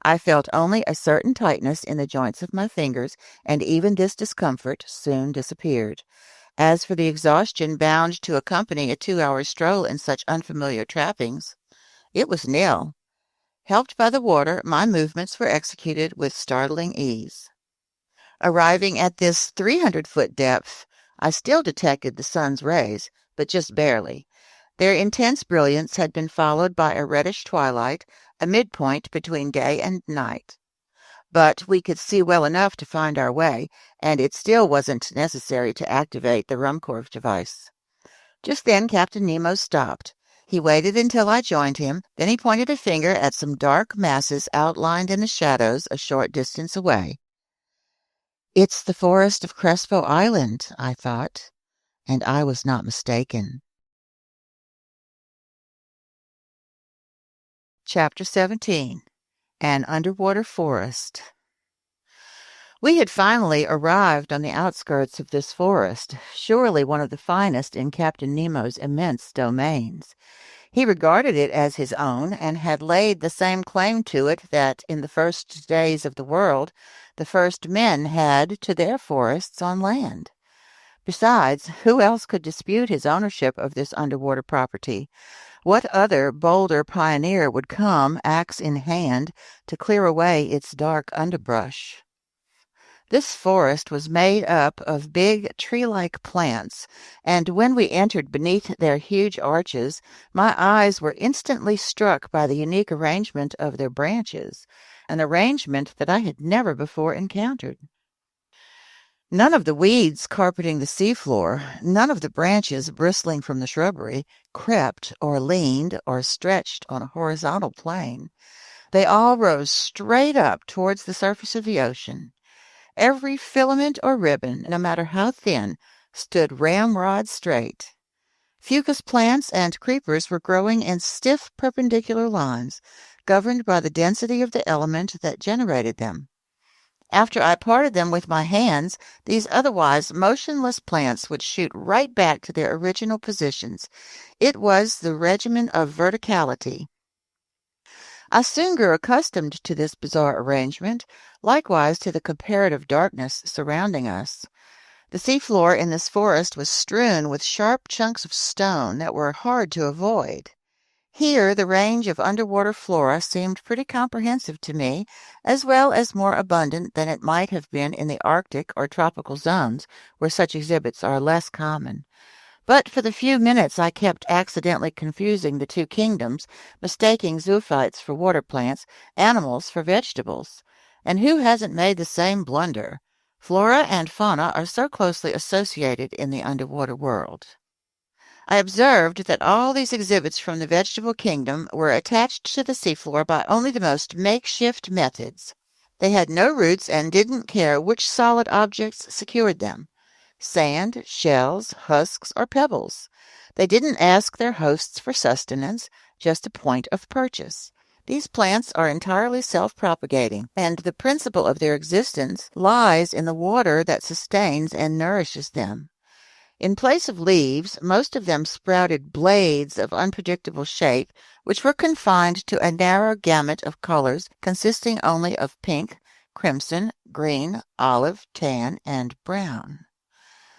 A: I felt only a certain tightness in the joints of my fingers, and even this discomfort soon disappeared. As for the exhaustion bound to accompany a 2-hour stroll in such unfamiliar trappings, it was nil. Helped by the water, my movements were executed with startling ease. Arriving at this 300-foot depth, I still detected the sun's rays, but just barely. Their intense brilliance had been followed by a reddish twilight, a midpoint between day and night. But we could see well enough to find our way, and it still wasn't necessary to activate the Rumcorv device. Just then Captain Nemo stopped. He waited until I joined him, then he pointed a finger at some dark masses outlined in the shadows a short distance away. "It's the forest of Crespo Island," I thought, and I was not mistaken. Chapter 17. An Underwater Forest. We had finally arrived on the outskirts of this forest, surely one of the finest in Captain Nemo's immense domains. He regarded it as his own, and had laid the same claim to it that, in the first days of the world, the first men had to their forests on land. Besides, who else could dispute his ownership of this underwater property? What other bolder pioneer would come, axe in hand, to clear away its dark underbrush? This forest was made up of big tree-like plants, and when we entered beneath their huge arches, my eyes were instantly struck by the unique arrangement of their branches, an arrangement that I had never before encountered. None of the weeds carpeting the seafloor, none of the branches bristling from the shrubbery, crept or leaned or stretched on a horizontal plane. They all rose straight up towards the surface of the ocean. Every filament or ribbon, no matter how thin, stood ramrod straight. Fucus plants and creepers were growing in stiff perpendicular lines, governed by the density of the element that generated them. After I parted them with my hands, these otherwise motionless plants would shoot right back to their original positions. It was the regimen of verticality. I soon grew accustomed to this bizarre arrangement, likewise to the comparative darkness surrounding us. The seafloor in this forest was strewn with sharp chunks of stone that were hard to avoid. Here the range of underwater flora seemed pretty comprehensive to me, as well as more abundant than it might have been in the Arctic or tropical zones, where such exhibits are less common. But for the few minutes I kept accidentally confusing the two kingdoms, mistaking zoophytes for water plants, animals for vegetables. And who hasn't made the same blunder? Flora and fauna are so closely associated in the underwater world. I observed that all these exhibits from the vegetable kingdom were attached to the seafloor by only the most makeshift methods. They had no roots and didn't care which solid objects secured them. Sand, shells, husks, or pebbles. They didn't ask their hosts for sustenance, just a point of purchase. These plants are entirely self-propagating, and the principle of their existence lies in the water that sustains and nourishes them. In place of leaves, most of them sprouted blades of unpredictable shape, which were confined to a narrow gamut of colors consisting only of pink, crimson, green, olive, tan, and brown.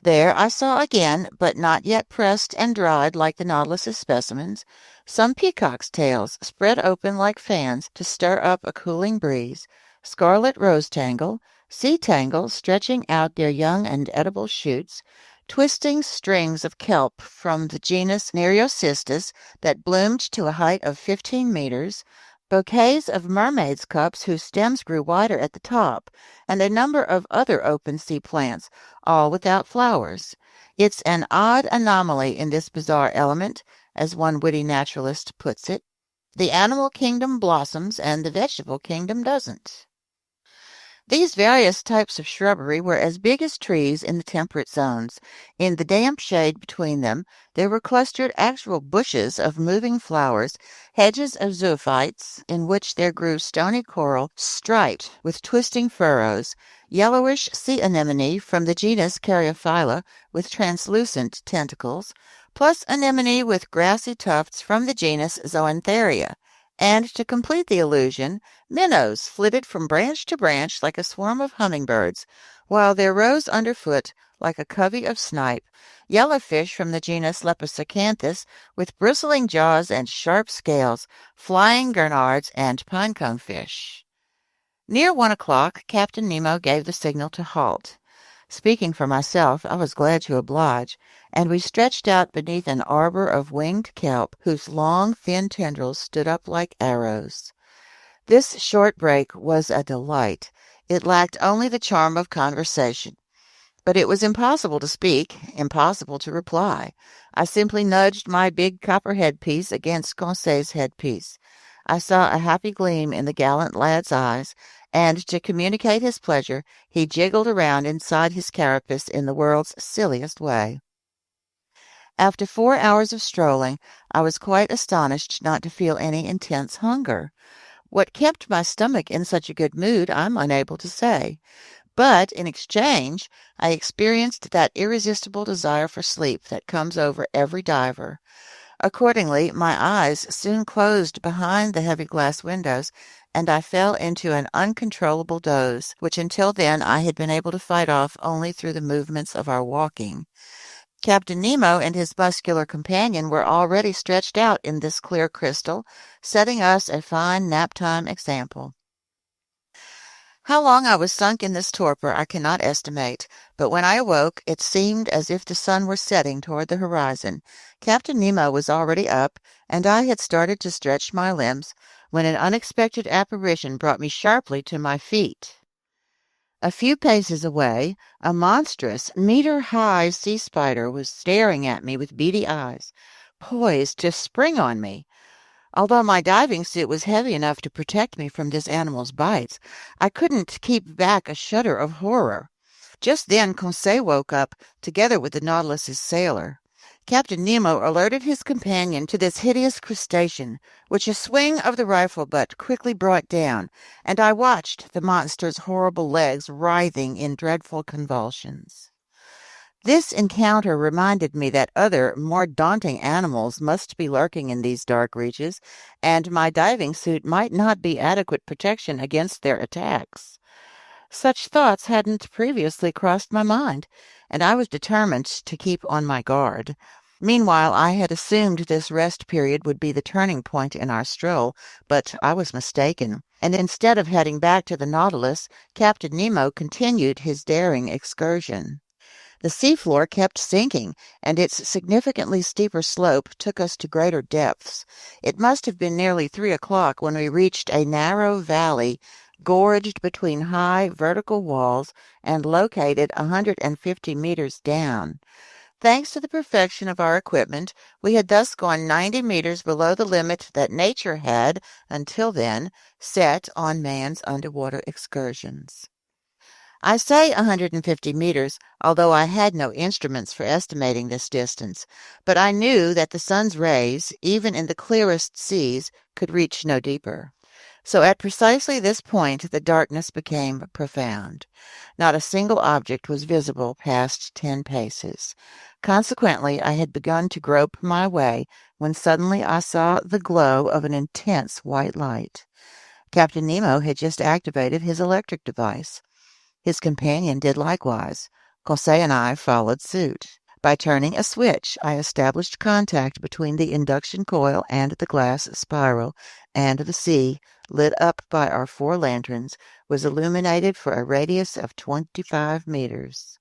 A: There I saw again, but not yet pressed and dried like the Nautilus's specimens, some peacocks' tails spread open like fans to stir up a cooling breeze, scarlet rose-tangle, sea-tangle stretching out their young and edible shoots, twisting strings of kelp from the genus Nereocystis that bloomed to a height of 15 meters, bouquets of mermaids' cups whose stems grew wider at the top, and a number of other open sea plants, all without flowers. It's an odd anomaly in this bizarre element, as one witty naturalist puts it. The animal kingdom blossoms and the vegetable kingdom doesn't. These various types of shrubbery were as big as trees in the temperate zones. In the damp shade between them, there were clustered actual bushes of moving flowers, hedges of zoophytes, in which there grew stony coral striped with twisting furrows, yellowish sea anemone from the genus Caryophylla with translucent tentacles, plus anemone with grassy tufts from the genus Zoantheria. And to complete the illusion, minnows flitted from branch to branch like a swarm of hummingbirds, while there rose underfoot, like a covey of snipe, yellowfish from the genus Lepisacanthus with bristling jaws and sharp scales, flying gurnards, and pinecone fish. Near 1 o'clock, Captain Nemo gave the signal to halt. Speaking for myself, I was glad to oblige, and we stretched out beneath an arbor of winged kelp whose long, thin tendrils stood up like arrows. This short break was a delight. It lacked only the charm of conversation. But it was impossible to speak, impossible to reply. I simply nudged my big copper headpiece against Conseil's headpiece. I saw a happy gleam in the gallant lad's eyes, and to communicate his pleasure, he jiggled around inside his carapace in the world's silliest way. After 4 hours of strolling, I was quite astonished not to feel any intense hunger. What kept my stomach in such a good mood, I'm unable to say. But in exchange, I experienced that irresistible desire for sleep that comes over every diver. Accordingly, my eyes soon closed behind the heavy glass windows, and I fell into an uncontrollable doze, which until then I had been able to fight off only through the movements of our walking. Captain Nemo and his muscular companion were already stretched out in this clear crystal, setting us a fine nap-time example. How long I was sunk in this torpor I cannot estimate, but when I awoke it seemed as if the sun were setting toward the horizon. Captain Nemo was already up, and I had started to stretch my limbs, when an unexpected apparition brought me sharply to my feet. A few paces away, a monstrous, meter-high sea spider was staring at me with beady eyes, poised to spring on me. Although my diving suit was heavy enough to protect me from this animal's bites, I couldn't keep back a shudder of horror. Just then Conseil woke up, together with the Nautilus's sailor. Captain Nemo alerted his companion to this hideous crustacean, which a swing of the rifle butt quickly brought down, and I watched the monster's horrible legs writhing in dreadful convulsions. This encounter reminded me that other, more daunting animals must be lurking in these dark reaches, and my diving suit might not be adequate protection against their attacks. Such thoughts hadn't previously crossed my mind, and I was determined to keep on my guard. Meanwhile, I had assumed this rest period would be the turning point in our stroll, but I was mistaken, and instead of heading back to the Nautilus, Captain Nemo continued his daring excursion. The seafloor kept sinking, and its significantly steeper slope took us to greater depths. It must have been nearly 3 o'clock when we reached a narrow valley gorged between high vertical walls and located 150 meters down. Thanks to the perfection of our equipment, we had thus gone 90 meters below the limit that nature had, until then, set on man's underwater excursions. I say 150 meters, although I had no instruments for estimating this distance, but I knew that the sun's rays, even in the clearest seas, could reach no deeper. So at precisely this point the darkness became profound. Not a single object was visible past 10 paces. Consequently, I had begun to grope my way when suddenly I saw the glow of an intense white light. Captain Nemo had just activated his electric device. His companion did likewise. Conseil and I followed suit. By turning a switch, I established contact between the induction coil and the glass spiral, and the sea, lit up by our 4 lanterns, was illuminated for a radius of 25 meters.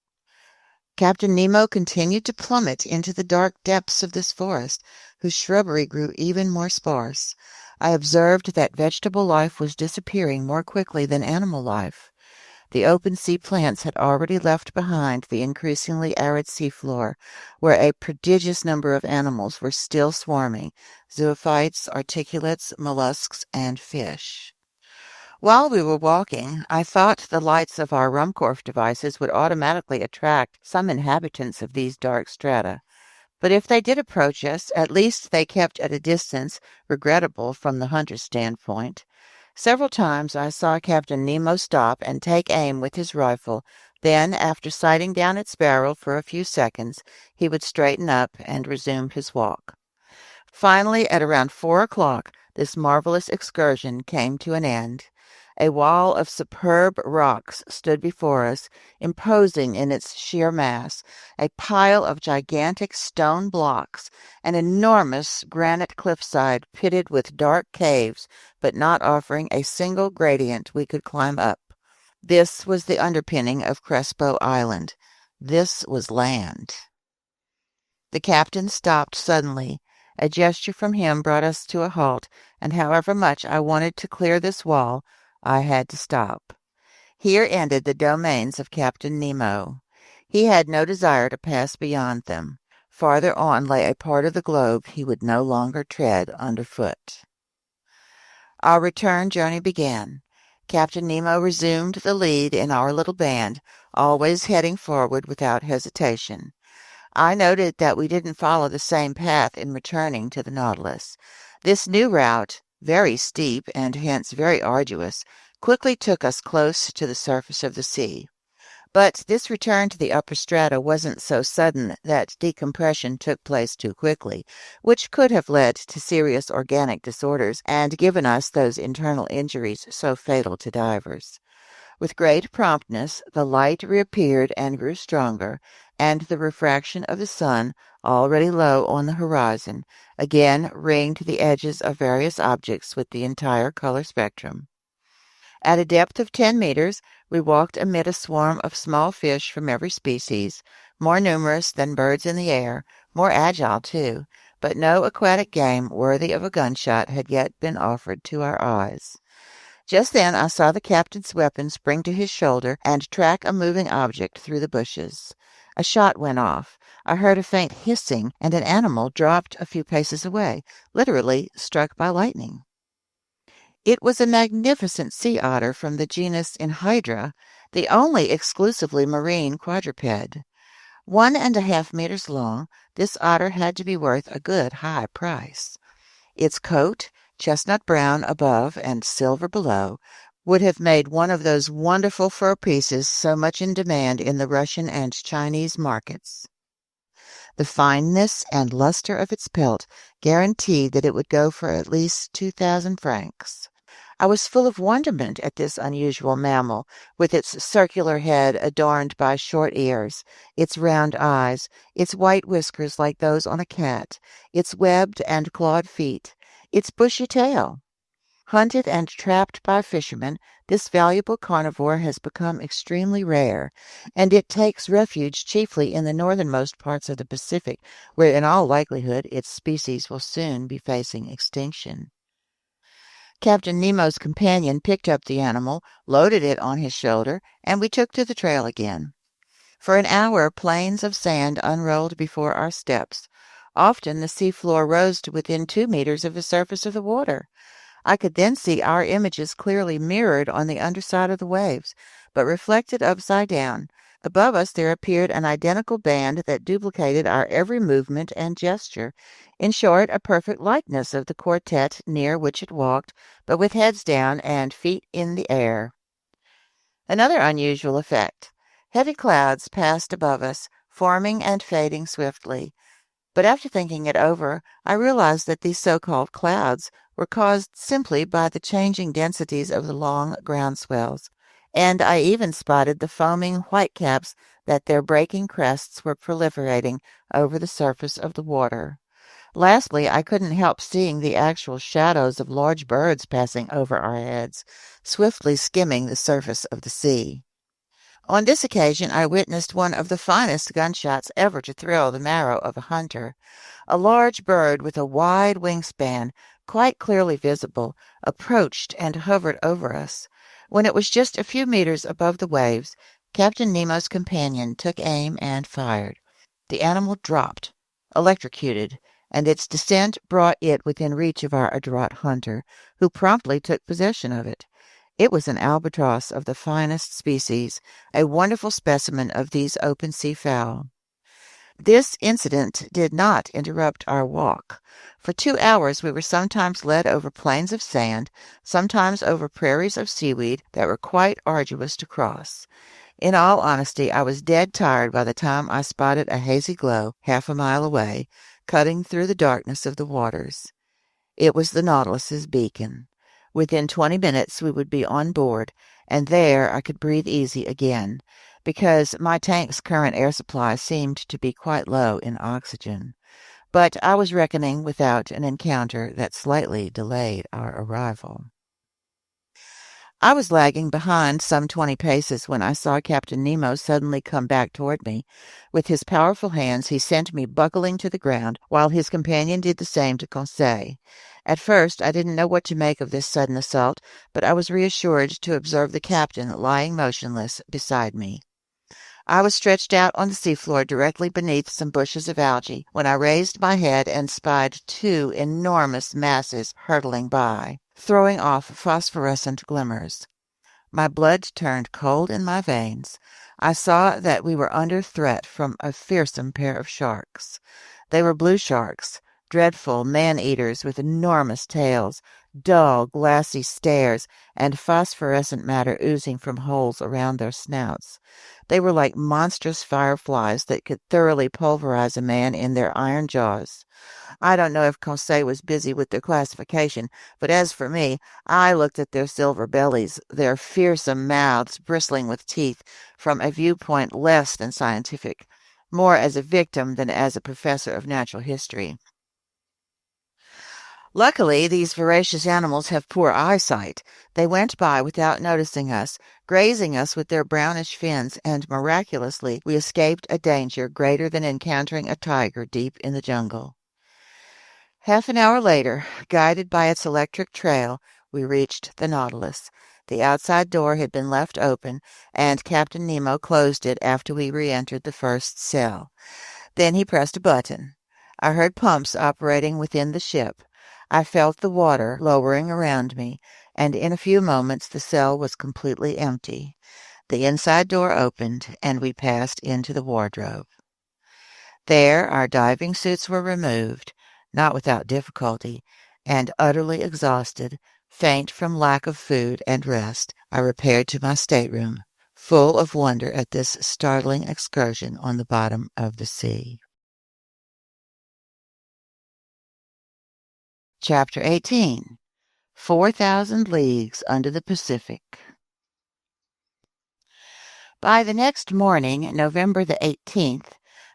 A: Captain Nemo continued to plummet into the dark depths of this forest, whose shrubbery grew even more sparse. I observed that vegetable life was disappearing more quickly than animal life. The open sea plants had already left behind the increasingly arid seafloor, where a prodigious number of animals were still swarming: zoophytes, articulates, mollusks, and fish. While we were walking, I thought the lights of our Ruhmkorff devices would automatically attract some inhabitants of these dark strata. But if they did approach us, at least they kept at a distance, regrettable from the hunter's standpoint. Several times I saw Captain Nemo stop and take aim with his rifle. Then, after sighting down its barrel for a few seconds, he would straighten up and resume his walk. Finally, at around 4 o'clock, this marvelous excursion came to an end. A wall of superb rocks stood before us, imposing in its sheer mass, a pile of gigantic stone blocks, an enormous granite cliffside pitted with dark caves, but not offering a single gradient we could climb up. This was the underpinning of Crespo Island. This was land. The captain stopped suddenly. A gesture from him brought us to a halt, and however much I wanted to clear this wall, I had to stop. Here ended the domains of Captain Nemo. He had no desire to pass beyond them. Farther on lay a part of the globe he would no longer tread underfoot. Our return journey began. Captain Nemo resumed the lead in our little band, always heading forward without hesitation. I noted that we didn't follow the same path in returning to the Nautilus. This new route, very steep and hence very arduous, quickly took us close to the surface of the sea. But this return to the upper strata wasn't so sudden that decompression took place too quickly, which could have led to serious organic disorders and given us those internal injuries so fatal to divers. With great promptness, the light reappeared and grew stronger, and the refraction of the sun, already low on the horizon, again ringed the edges of various objects with the entire color spectrum. At a depth of 10 meters, we walked amid a swarm of small fish from every species, more numerous than birds in the air, more agile too, but no aquatic game worthy of a gunshot had yet been offered to our eyes. Just then I saw the captain's weapon spring to his shoulder and track a moving object through the bushes. A shot went off. I heard a faint hissing, and an animal dropped a few paces away, literally struck by lightning. It was a magnificent sea otter from the genus Enhydra, the only exclusively marine quadruped. 1.5 meters long, this otter had to be worth a good high price. Its coat, chestnut brown above and silver below, would have made one of those wonderful fur pieces so much in demand in the Russian and Chinese markets. The fineness and luster of its pelt guaranteed that it would go for at least 2,000 francs. I was full of wonderment at this unusual mammal, with its circular head adorned by short ears, its round eyes, its white whiskers like those on a cat, its webbed and clawed feet, its bushy tail. Hunted and trapped by fishermen, this valuable carnivore has become extremely rare, and it takes refuge chiefly in the northernmost parts of the Pacific, where in all likelihood its species will soon be facing extinction. Captain Nemo's companion picked up the animal, loaded it on his shoulder, and we took to the trail again. For an hour, plains of sand unrolled before our steps. Often the seafloor rose to within 2 meters of the surface of the water. I could then see our images clearly mirrored on the underside of the waves, but reflected upside down. Above us there appeared an identical band that duplicated our every movement and gesture. In short, a perfect likeness of the quartet near which it walked, but with heads down and feet in the air. Another unusual effect. Heavy clouds passed above us, forming and fading swiftly. But after thinking it over, I realized that these so-called clouds were caused simply by the changing densities of the long ground swells, and I even spotted the foaming whitecaps that their breaking crests were proliferating over the surface of the water. Lastly, I couldn't help seeing the actual shadows of large birds passing over our heads, swiftly skimming the surface of the sea. On this occasion I witnessed one of the finest gunshots ever to thrill the marrow of a hunter. A large bird with a wide wingspan, quite clearly visible, approached and hovered over us. When it was just a few meters above the waves, Captain Nemo's companion took aim and fired. The animal dropped, electrocuted, and its descent brought it within reach of our adroit hunter, who promptly took possession of it. It was an albatross of the finest species, a wonderful specimen of these open sea fowl. This incident did not interrupt our walk. For 2 hours we were sometimes led over plains of sand, sometimes over prairies of seaweed that were quite arduous to cross. In all honesty, I was dead tired by the time I spotted a hazy glow half a mile away, cutting through the darkness of the waters. It was the Nautilus's beacon. Within 20 minutes we would be on board, and there I could breathe easy again, because my tank's current air supply seemed to be quite low in oxygen. But I was reckoning without an encounter that slightly delayed our arrival. I was lagging behind some 20 paces when I saw Captain Nemo suddenly come back toward me. With his powerful hands, he sent me buckling to the ground, while his companion did the same to Conseil. At first, I didn't know what to make of this sudden assault, but I was reassured to observe the captain lying motionless beside me. I was stretched out on the seafloor directly beneath some bushes of algae when I raised my head and spied two enormous masses hurtling by, throwing off phosphorescent glimmers. My blood turned cold in my veins. I saw that we were under threat from a fearsome pair of sharks. They were blue sharks, dreadful man-eaters with enormous tails, dull, glassy stares, and phosphorescent matter oozing from holes around their snouts. They were like monstrous fireflies that could thoroughly pulverize a man in their iron jaws. I don't know if Conseil was busy with their classification, but as for me, I looked at their silver bellies, their fearsome mouths bristling with teeth, from a viewpoint less than scientific, more as a victim than as a professor of natural history. Luckily, these voracious animals have poor eyesight. They went by without noticing us, grazing us with their brownish fins, and miraculously we escaped a danger greater than encountering a tiger deep in the jungle. Half an hour later, guided by its electric trail, we reached the Nautilus. The outside door had been left open, and Captain Nemo closed it after we re-entered the first cell. Then he pressed a button. I heard pumps operating within the ship. I felt the water lowering around me, and in a few moments the cell was completely empty. The inside door opened, and we passed into the wardrobe. There our diving suits were removed, not without difficulty, and utterly exhausted, faint from lack of food and rest, I repaired to my stateroom, full of wonder at this startling excursion on the bottom of the sea. Chapter 18. 4,000 Leagues Under the Pacific. By the next morning, November the 18th,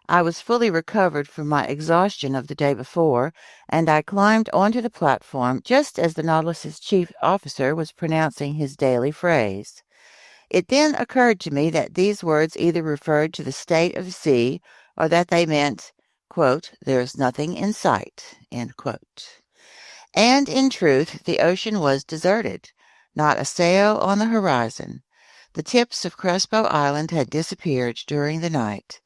A: I was fully recovered from my exhaustion of the day before, and I climbed onto the platform just as the Nautilus's chief officer was pronouncing his daily phrase. It then occurred to me that these words either referred to the state of the sea or that they meant, quote, "There's nothing in sight," end quote. And in truth, the ocean was deserted. Not a sail on the horizon. The tips of Crespo Island had disappeared during the night.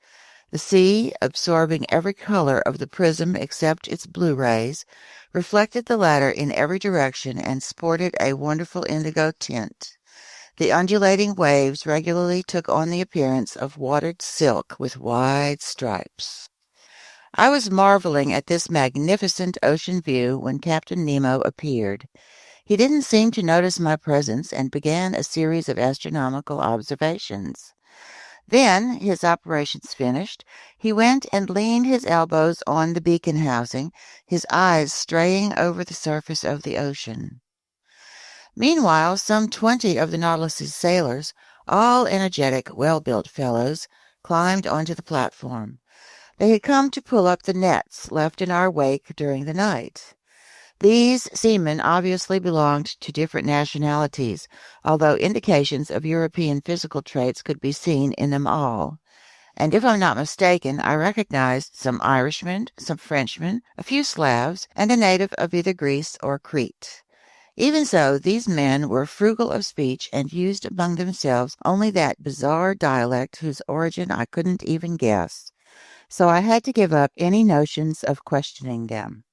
A: The sea, absorbing every color of the prism except its blue rays, reflected the latter in every direction and sported a wonderful indigo tint. The undulating waves regularly took on the appearance of watered silk with wide stripes. I was marveling at this magnificent ocean view when Captain Nemo appeared. He didn't seem to notice my presence and began a series of astronomical observations. Then, his operations finished, he went and leaned his elbows on the beacon housing, his eyes straying over the surface of the ocean. Meanwhile, some 20 of the Nautilus's sailors, all energetic, well-built fellows, climbed onto the platform. They had come to pull up the nets left in our wake during the night. These seamen obviously belonged to different nationalities, although indications of European physical traits could be seen in them all. And if I'm not mistaken, I recognized some Irishmen, some Frenchmen, a few Slavs, and a native of either Greece or Crete. Even so, these men were frugal of speech and used among themselves only that bizarre dialect whose origin I couldn't even guess. So I had to give up any notions of questioning them.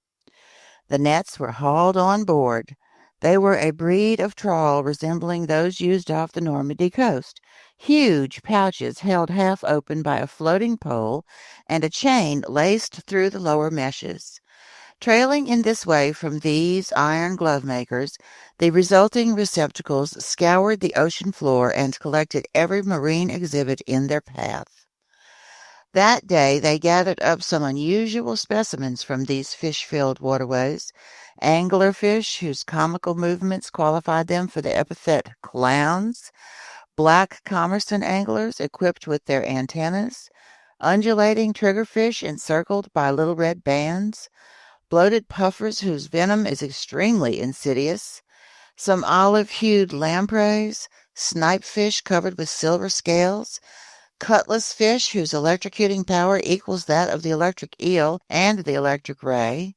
A: The nets were hauled on board. They were a breed of trawl resembling those used off the Normandy coast. Huge pouches held half open by a floating pole and a chain laced through the lower meshes. Trailing in this way from these iron glove makers, the resulting receptacles scoured the ocean floor and collected every marine exhibit in their path. That day they gathered up some unusual specimens from these fish-filled waterways, anglerfish whose comical movements qualified them for the epithet clowns, black commerson anglers equipped with their antennas, undulating triggerfish encircled by little red bands, bloated puffers whose venom is extremely insidious, some olive-hued lampreys, snipefish covered with silver scales, cutlass fish whose electrocuting power equals that of the electric eel and the electric ray,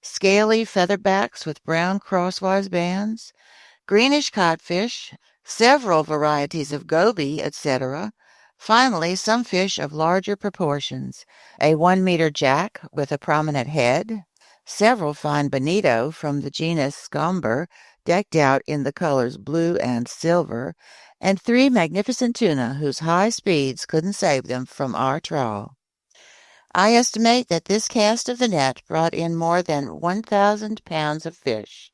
A: scaly featherbacks with brown crosswise bands, greenish codfish, several varieties of goby, etc. Finally, some fish of larger proportions, a 1-meter jack with a prominent head, several fine bonito from the genus Scomber, decked out in the colors blue and silver, and 3 magnificent tuna whose high speeds couldn't save them from our trawl. I estimate that this cast of the net brought in more than 1,000 pounds of fish.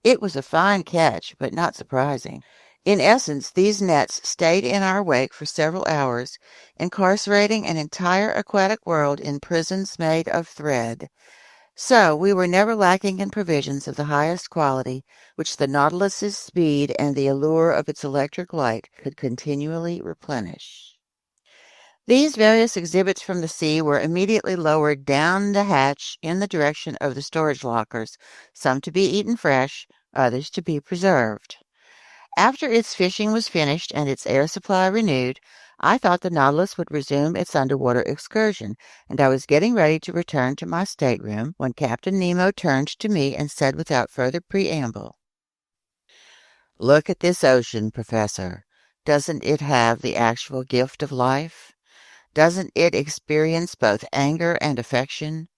A: It was a fine catch, but not surprising. In essence, these nets stayed in our wake for several hours, incarcerating an entire aquatic world in prisons made of thread. So we were never lacking in provisions of the highest quality, which the Nautilus's speed and the allure of its electric light could continually replenish. These various exhibits from the sea were immediately lowered down the hatch in the direction of the storage lockers, some to be eaten fresh, others to be preserved. After its fishing was finished and its air supply renewed, I thought the Nautilus would resume its underwater excursion, and I was getting ready to return to my stateroom when Captain Nemo turned to me and said without further preamble, "Look at this ocean, Professor. Doesn't it have the actual gift of life? Doesn't it experience both anger and affection?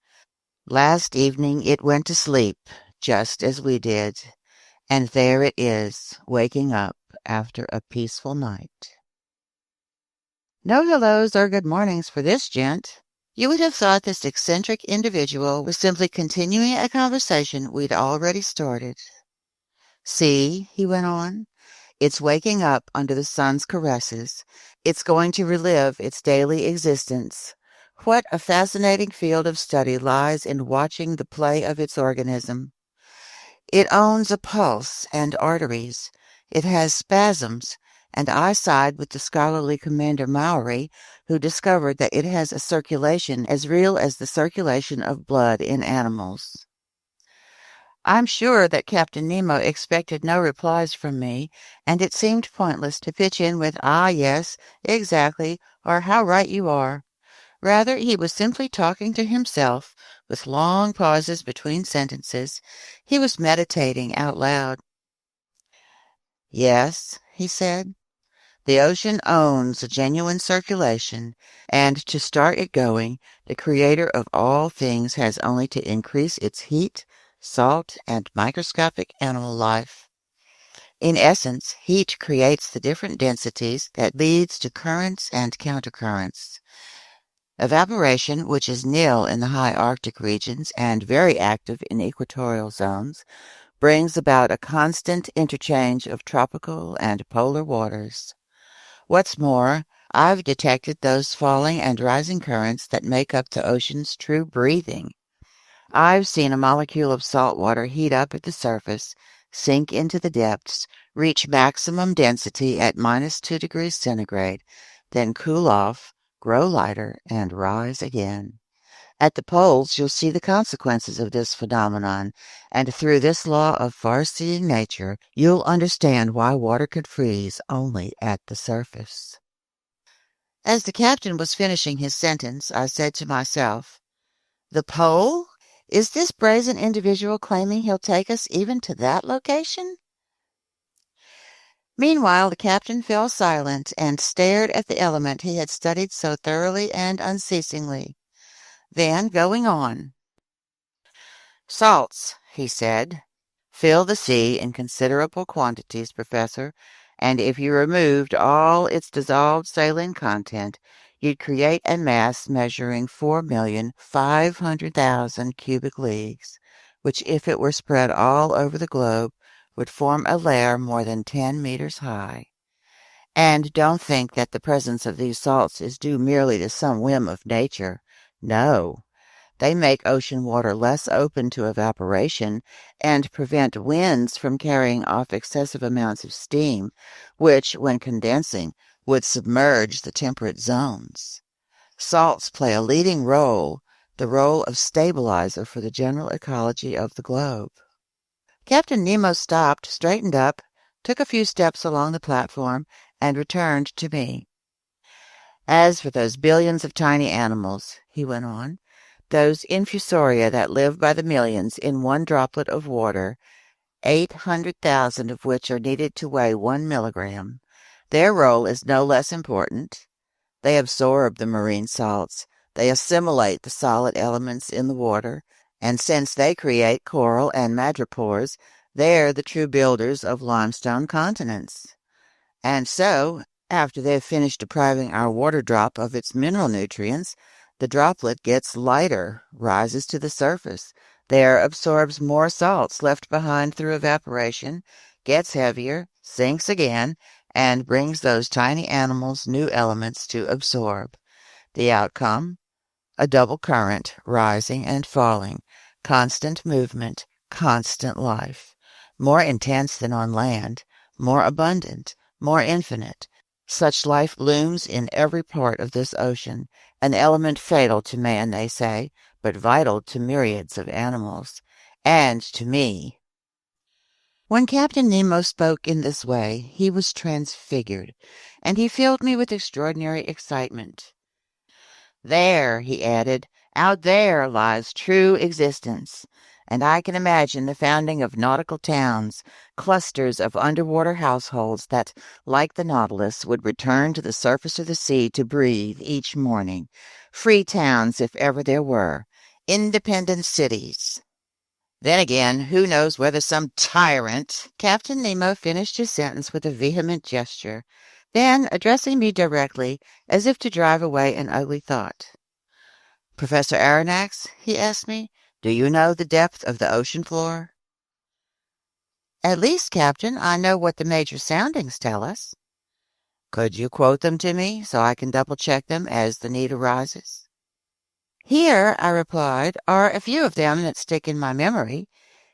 A: Last evening it went to sleep, just as we did, and there it is, waking up after a peaceful night." No hellos or good mornings for this gent. You would have thought this eccentric individual was simply continuing a conversation we'd already started. "See," he went on, "it's waking up under the sun's caresses. It's going to relive its daily existence. What a fascinating field of study lies in watching the play of its organism. It owns a pulse and arteries. It has spasms, and I side with the scholarly Commander Maury, who discovered that it has a circulation as real as the circulation of blood in animals." I'm sure that Captain Nemo expected no replies from me, and it seemed pointless to pitch in with "Ah, yes, exactly," or "How right you are." Rather, he was simply talking to himself, with long pauses between sentences. He was meditating out loud. "Yes," he said, "the ocean owns a genuine circulation, and to start it going, the Creator of all things has only to increase its heat, salt, and microscopic animal life. In essence, heat creates the different densities that leads to currents and countercurrents. Evaporation, which is nil in the high Arctic regions and very active in equatorial zones, brings about a constant interchange of tropical and polar waters. What's more, I've detected those falling and rising currents that make up the ocean's true breathing. I've seen a molecule of salt water heat up at the surface, sink into the depths, reach maximum density at -2 degrees centigrade, then cool off, grow lighter, and rise again. At the poles, you'll see the consequences of this phenomenon, and through this law of far-seeing nature, you'll understand why water could freeze only at the surface. As the captain was finishing his sentence, I said to myself, "The pole? Is this brazen individual claiming he'll take us even to that location?" Meanwhile, the captain fell silent and stared at the element he had studied so thoroughly and unceasingly. Then, going on, "Salts," he said, Fill the sea in considerable quantities, Professor, and if you removed all its dissolved saline content, you'd create a mass measuring 4,500,000 cubic leagues, which, if it were spread all over the globe, would form a layer more than 10 meters high. And don't think that the presence of these salts is due merely to some whim of nature. No. They make ocean water less open to evaporation and prevent winds from carrying off excessive amounts of steam, which, when condensing, would submerge the temperate zones. Salts play a leading role, the role of stabilizer for the general ecology of the globe. Captain Nemo stopped, straightened up, took a few steps along the platform, and returned to me. As for those billions of tiny animals, he went on, those infusoria that live by the millions in one droplet of water, 800,000 of which are needed to weigh 1 milligram, their role is no less important. They absorb the marine salts, they assimilate the solid elements in the water, and since they create coral and madrepores, they're the true builders of limestone continents. And so, after they've finished depriving our water drop of its mineral nutrients, the droplet gets lighter, rises to the surface, there absorbs more salts left behind through evaporation, gets heavier, sinks again, and brings those tiny animals new elements to absorb. The outcome? A double current, rising and falling, constant movement, constant life, more intense than on land, more abundant, more infinite. Such life looms in every part of this ocean, an element fatal to man, they say, but vital to myriads of animals, and to me. When Captain Nemo spoke in this way, he was transfigured, and he filled me with extraordinary excitement. There, he added, out there lies true existence, and I can imagine the founding of nautical towns, clusters of underwater households that, like the Nautilus, would return to the surface of the sea to breathe each morning. Free towns, if ever there were. Independent cities. Then again, who knows whether some tyrant— Captain Nemo finished his sentence with a vehement gesture. Then, addressing me directly, as if to drive away an ugly thought. "Professor Aronnax," he asked me, "do you know the depth of the ocean floor?" "At least, Captain, I know what the major soundings tell us." "Could you quote them to me, so I can double-check them as the need arises?" "Here," I replied, "are a few of them that stick in my memory.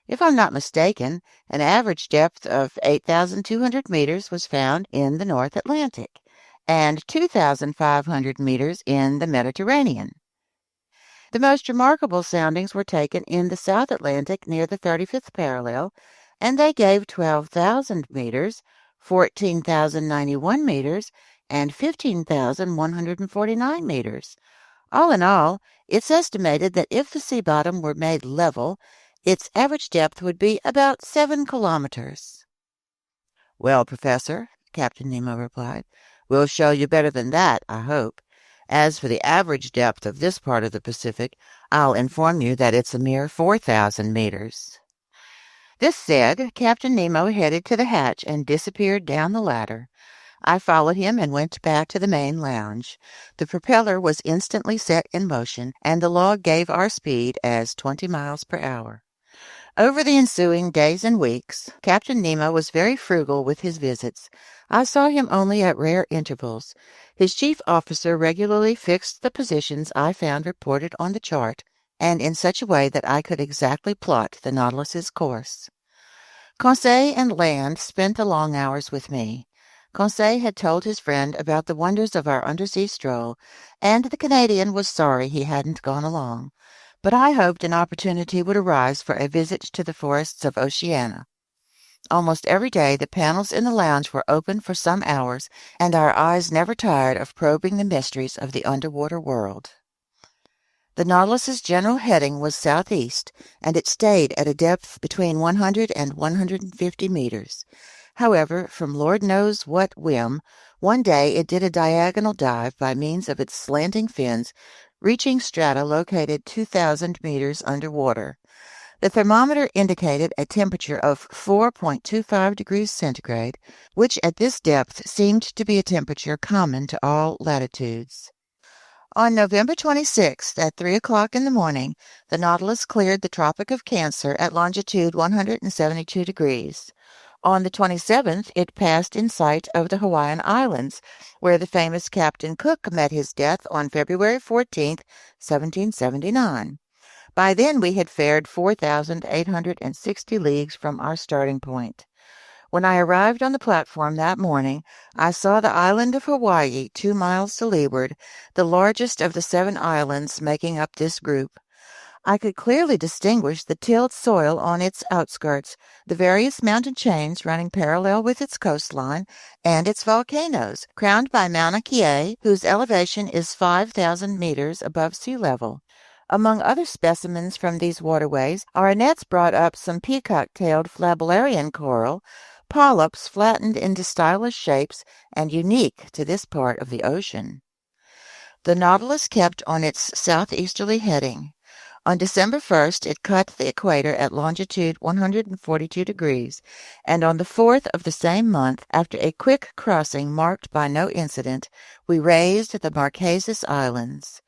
A: If I'm not mistaken, an average depth of 8,200 meters was found in the North Atlantic, and 2,500 meters in the Mediterranean. The most remarkable soundings were taken in the South Atlantic near the 35th parallel, and they gave 12,000 meters, 14,091 meters, and 15,149 meters. All in all, it's estimated that if the sea bottom were made level, its average depth would be about 7 kilometers. "Well, Professor," Captain Nemo replied, "we'll show you better than that, I hope. As for the average depth of this part of the Pacific, I'll inform you that it's a mere 4,000 meters." This said, Captain Nemo headed to the hatch and disappeared down the ladder. I followed him and went back to the main lounge. The propeller was instantly set in motion, and the log gave our speed as 20 miles per hour. Over the ensuing days and weeks, Captain Nemo was very frugal with his visits. I saw him only at rare intervals. His chief officer regularly fixed the positions I found reported on the chart, and in such a way that I could exactly plot the Nautilus's course. Conseil and Land spent the long hours with me. Conseil had told his friend about the wonders of our undersea stroll, and the Canadian was sorry he hadn't gone along. But I hoped an opportunity would arise for a visit to the forests of Oceania. Almost every day the panels in the lounge were open for some hours, and our eyes never tired of probing the mysteries of the underwater world. The Nautilus's general heading was southeast, and it stayed at a depth between 100 and 150 meters. However, from Lord knows what whim, one day it did a diagonal dive by means of its slanting fins, reaching strata located 2,000 meters underwater. The thermometer indicated a temperature of 4.25 degrees centigrade, which at this depth seemed to be a temperature common to all latitudes. On November 26th, at 3 o'clock in the morning, the Nautilus cleared the Tropic of Cancer at longitude 172 degrees. On the 27th, it passed in sight of the Hawaiian Islands, where the famous Captain Cook met his death on February 14th, 1779. By then we had fared 4,860 leagues from our starting point. When I arrived on the platform that morning, I saw the island of Hawaii 2 miles to leeward, the largest of the 7 islands making up this group. I could clearly distinguish the tilled soil on its outskirts, the various mountain chains running parallel with its coastline, and its volcanoes, crowned by Mauna Kea, whose elevation is 5,000 meters above sea level. Among other specimens from these waterways, our nets brought up some peacock-tailed flabellarian coral, polyps flattened into stylish shapes and unique to this part of the ocean. The Nautilus kept on its southeasterly heading. On December 1st, it cut the equator at longitude 142 degrees, and on the 4th of the same month, after a quick crossing marked by no incident, we raised the Marquesas Islands.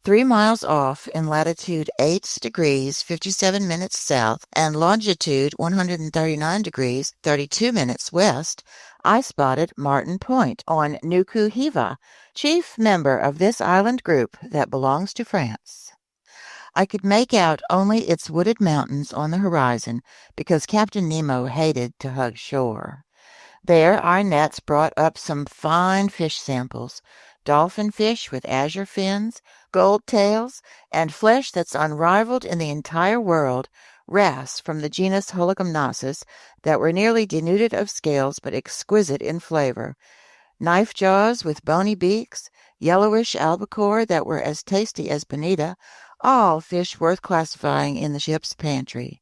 A: 3 miles off, in latitude 8 degrees 57 minutes south and longitude 139 degrees 32 minutes west, I spotted Martin Point on Nuku Hiva, chief member of this island group that belongs to France. I could make out only its wooded mountains on the horizon because Captain Nemo hated to hug shore. There our nets brought up some fine fish samples, dolphin fish with azure fins, gold tails, and flesh that's unrivaled in the entire world, wrasse from the genus Hologymnosus that were nearly denuded of scales but exquisite in flavor, knife jaws with bony beaks, yellowish albacore that were as tasty as bonita, all fish worth classifying in the ship's pantry.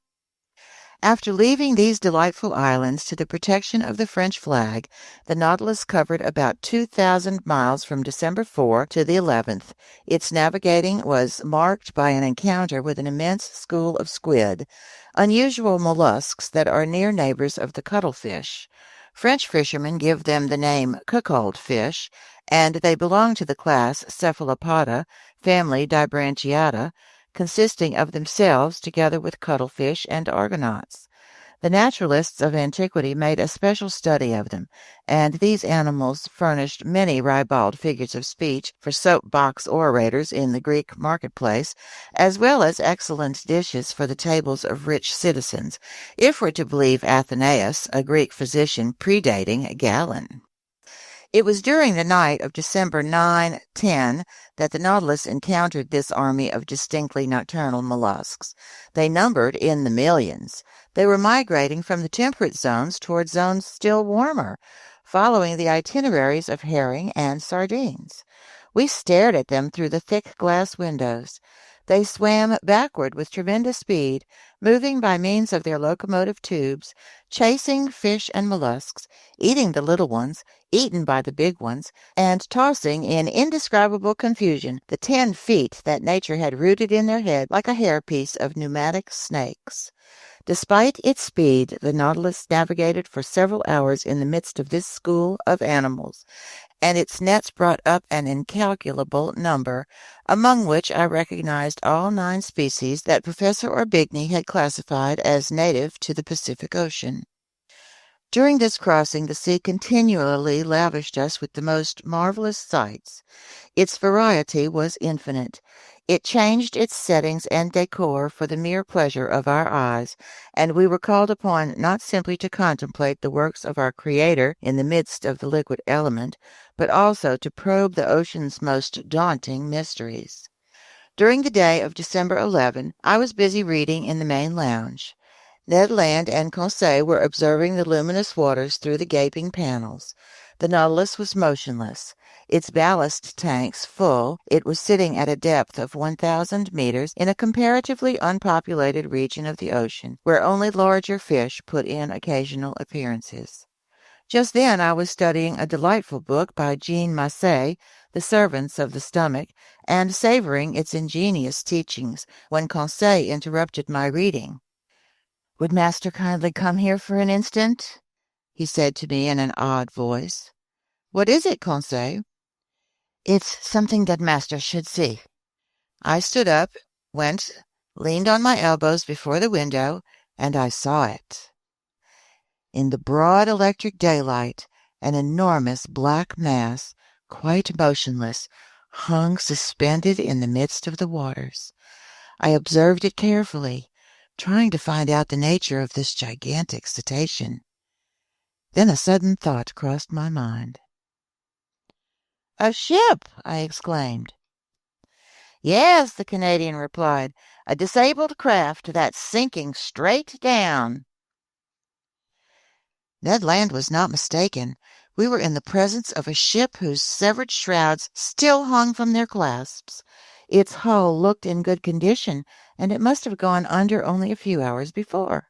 A: After leaving these delightful islands to the protection of the French flag, the Nautilus covered about 2,000 miles from December 4 to the 11th. Its navigating was marked by an encounter with an immense school of squid, unusual mollusks that are near neighbors of the cuttlefish. French fishermen give them the name cuckold fish, and they belong to the class Cephalopoda, family Dibranchiata, consisting of themselves together with cuttlefish and argonauts. The naturalists of antiquity made a special study of them, and these animals furnished many ribald figures of speech for soap-box orators in the Greek marketplace, as well as excellent dishes for the tables of rich citizens, if we're to believe Athenaeus, a Greek physician predating Galen. It was during the night of December 9-10 that the Nautilus encountered this army of distinctly nocturnal mollusks. They numbered in the millions. They were migrating from the temperate zones toward zones still warmer, following the itineraries of herring and sardines. We stared at them through the thick glass windows. They swam backward with tremendous speed, moving by means of their locomotive tubes, chasing fish and mollusks, eating the little ones, eaten by the big ones, and tossing in indescribable confusion the 10 feet that nature had rooted in their head like a hairpiece of pneumatic snakes. Despite its speed, the Nautilus navigated for several hours in the midst of this school of animals, and its nets brought up an incalculable number, among which I recognized all 9 species that Professor Orbigny had classified as native to the Pacific Ocean. During this crossing, the sea continually lavished us with the most marvelous sights. Its variety was infinite. It changed its settings and decor for the mere pleasure of our eyes, and we were called upon not simply to contemplate the works of our Creator in the midst of the liquid element, but also to probe the ocean's most daunting mysteries. During the day of December 11, I was busy reading in the main lounge. Ned Land and Conseil were observing the luminous waters through the gaping panels. The Nautilus was motionless. Its ballast tanks full, it was sitting at a depth of 1,000 meters in a comparatively unpopulated region of the ocean, where only larger fish put in occasional appearances. Just then I was studying a delightful book by Jean Massé, The Servants of the Stomach, and savoring its ingenious teachings, when Conseil interrupted my reading. "Would master kindly come here for an instant?" he said to me in an odd voice. "What is it, Conseil?" "It's something that master should see." I stood up, went, leaned on my elbows before the window, and I saw it. In the broad electric daylight, an enormous black mass, quite motionless, hung suspended in the midst of the waters. I observed it carefully, trying to find out the nature of this gigantic cetacean. Then a sudden thought crossed my mind. "A ship!" I exclaimed. "Yes," the Canadian replied, "a disabled craft that's sinking straight down." Ned Land was not mistaken. We were in the presence of a ship whose severed shrouds still hung from their clasps. Its hull looked in good condition, and it must have gone under only a few hours before.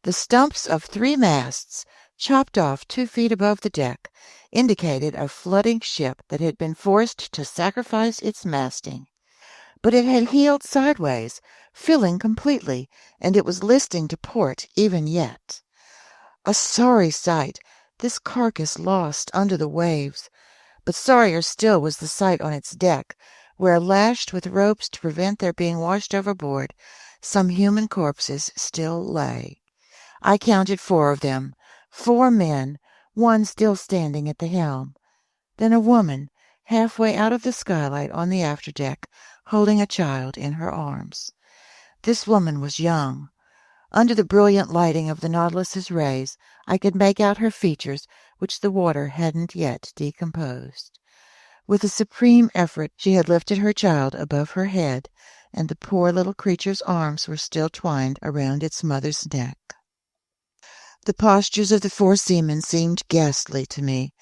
A: The stumps of 3 masts, chopped off 2 feet above the deck, indicated a flooding ship that had been forced to sacrifice its masting. But it had heeled sideways, filling completely, and it was listing to port even yet. A sorry sight, this carcass lost under the waves. But sorrier still was the sight on its deck, where, lashed with ropes to prevent their being washed overboard, some human corpses still lay. I counted 4 of them, 4 men, one still standing at the helm. Then a woman, halfway out of the skylight on the afterdeck, holding a child in her arms. This woman was young. Under the brilliant lighting of the Nautilus's rays, I could make out her features, which the water hadn't yet decomposed. With a supreme effort, she had lifted her child above her head, and the poor little creature's arms were still twined around its mother's neck. The postures of the 4 seamen seemed ghastly to me,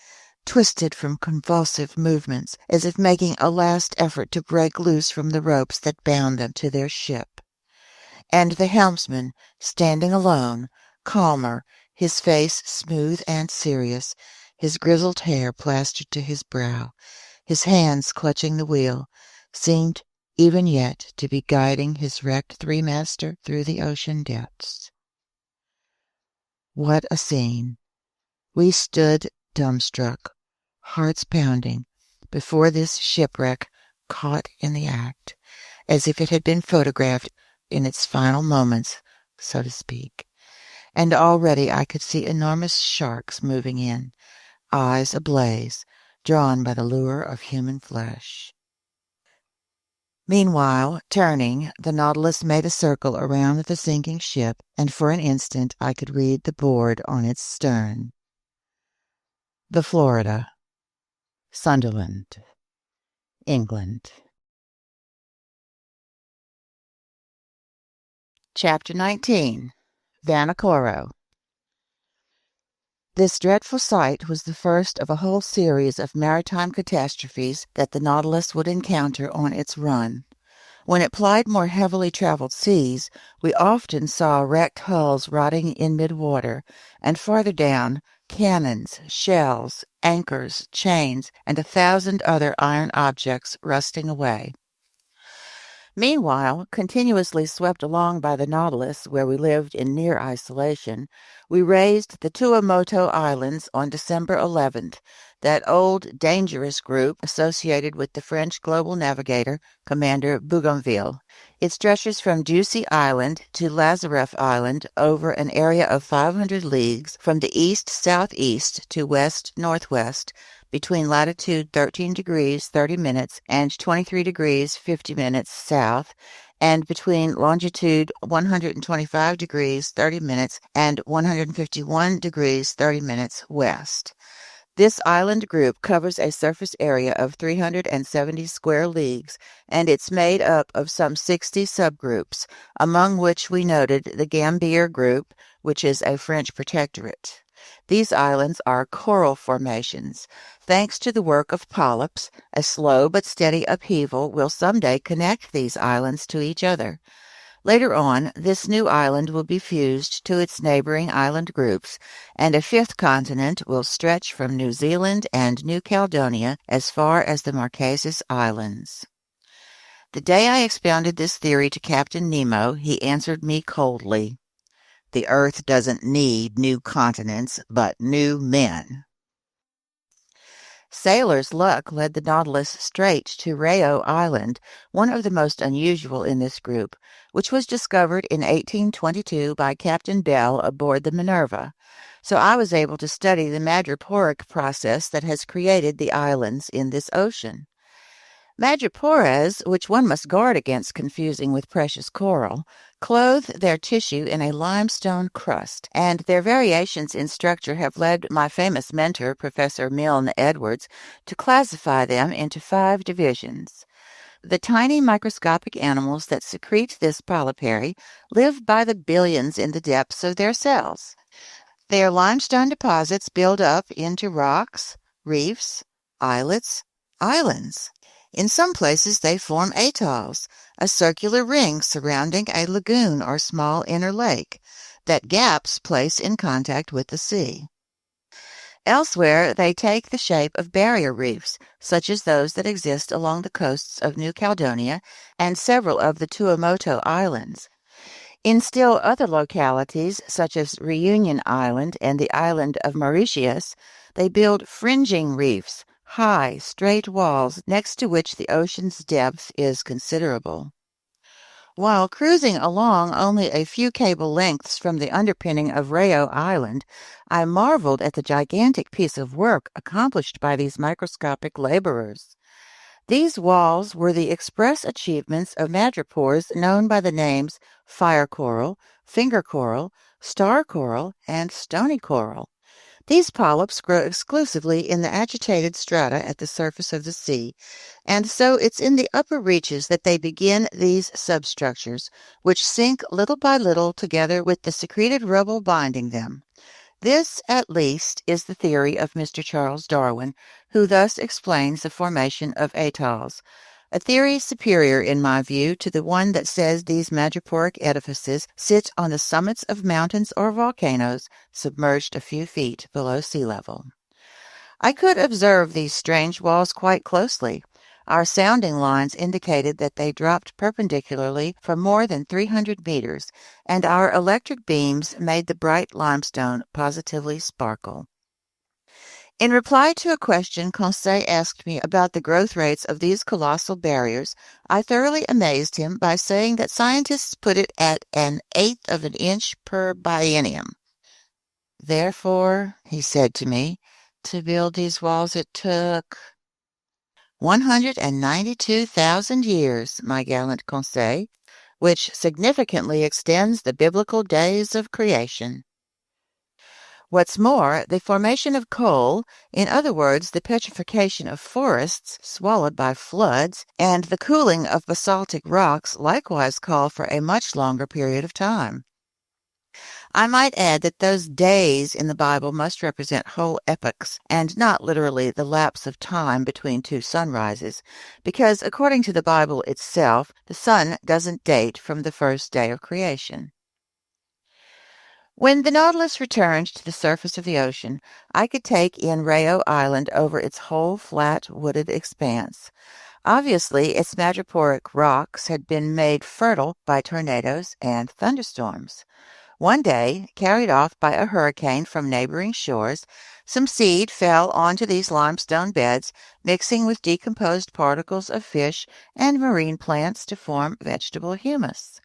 A: twisted from convulsive movements, as if making a last effort to break loose from the ropes that bound them to their ship. And the helmsman, standing alone, calmer, his face smooth and serious, his grizzled hair plastered to his brow, his hands clutching the wheel, seemed even yet to be guiding his wrecked 3-master through the ocean depths. What a scene! We stood dumbstruck, hearts pounding, before this shipwreck caught in the act, as if it had been photographed in its final moments, so to speak. And already I could see enormous sharks moving in, eyes ablaze, drawn by the lure of human flesh. Meanwhile, turning, the Nautilus made a circle around the sinking ship, and for an instant I could read the board on its stern. The Florida, Sunderland, England. Chapter 19. Vanikoro. This dreadful sight was the first of a whole series of maritime catastrophes that the Nautilus would encounter on its run. When it plied more heavily traveled seas, we often saw wrecked hulls rotting in mid-water, and farther down, cannons, shells, anchors, chains, and 1,000 other iron objects rusting away. Meanwhile, continuously swept along by the Nautilus, where we lived in near isolation, we raised the Tuamotu Islands on December 11th, that old, dangerous group associated with the French global navigator, Commander Bougainville. It stretches from Ducie Island to Lazareff Island over an area of 500 leagues from the east-southeast to west-northwest, between latitude 13 degrees 30 minutes and 23 degrees 50 minutes south, and between longitude 125 degrees 30 minutes and 151 degrees 30 minutes west. This island group covers a surface area of 370 square leagues, and it's made up of some 60 subgroups, among which we noted the Gambier group, which is a French protectorate. These islands are coral formations. Thanks to the work of polyps, a slow but steady upheaval will someday connect these islands to each other. Later on, this new island will be fused to its neighboring island groups, and a 5th continent will stretch from New Zealand and New Caledonia as far as the Marquesas Islands. The day I expounded this theory to Captain Nemo, he answered me coldly. The Earth doesn't need new continents, but new men. Sailor's luck led the Nautilus straight to Rayo Island, one of the most unusual in this group, which was discovered in 1822 by Captain Bell aboard the Minerva. So I was able to study the madreporic process that has created the islands in this ocean. Madrepores, which one must guard against confusing with precious coral, clothe their tissue in a limestone crust, and their variations in structure have led my famous mentor, Professor Milne Edwards, to classify them into 5 divisions. The tiny microscopic animals that secrete this polypary live by the billions in the depths of their cells. Their limestone deposits build up into rocks, reefs, islets, islands. In some places they form atolls, a circular ring surrounding a lagoon or small inner lake that gaps place in contact with the sea. Elsewhere, they take the shape of barrier reefs, such as those that exist along the coasts of New Caledonia and several of the Tuamotu Islands. In still other localities, such as Reunion Island and the island of Mauritius, they build fringing reefs, high, straight walls next to which the ocean's depth is considerable. While cruising along only a few cable lengths from the underpinning of Rayo Island, I marveled at the gigantic piece of work accomplished by these microscopic laborers. These walls were the express achievements of madrepores known by the names fire coral, finger coral, star coral, and stony coral. These polyps grow exclusively in the agitated strata at the surface of the sea, and so it's in the upper reaches that they begin these substructures, which sink little by little together with the secreted rubble binding them. This, at least, is the theory of Mr. Charles Darwin, who thus explains the formation of atolls, a theory superior, in my view, to the one that says these madreporic edifices sit on the summits of mountains or volcanoes submerged a few feet below sea level. I could observe these strange walls quite closely. Our sounding lines indicated that they dropped perpendicularly for more than 300 meters, and our electric beams made the bright limestone positively sparkle. In reply to a question Conseil asked me about the growth rates of these colossal barriers, I thoroughly amazed him by saying that scientists put it at 1/8 of an inch per biennium. Therefore, he said to me, to build these walls it took 192,000 years, my gallant Conseil, which significantly extends the biblical days of creation. What's more, the formation of coal, in other words, the petrification of forests swallowed by floods, and the cooling of basaltic rocks likewise call for a much longer period of time. I might add that those days in the Bible must represent whole epochs, and not literally the lapse of time between 2 sunrises, because according to the Bible itself, the sun doesn't date from the first day of creation. When the Nautilus returned to the surface of the ocean, I could take in Rayo Island over its whole flat, wooded expanse. Obviously, its madreporic rocks had been made fertile by tornadoes and thunderstorms. One day, carried off by a hurricane from neighboring shores, some seed fell onto these limestone beds, mixing with decomposed particles of fish and marine plants to form vegetable humus.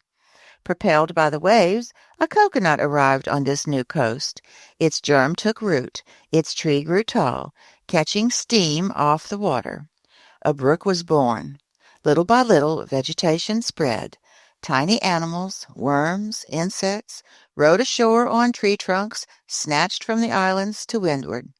A: Propelled by the waves, a coconut arrived on this new coast. Its germ took root. Its tree grew tall, catching steam off the water. A brook was born. Little by little, vegetation spread. Tiny animals, worms, insects, rode ashore on tree trunks, snatched from the islands to windward.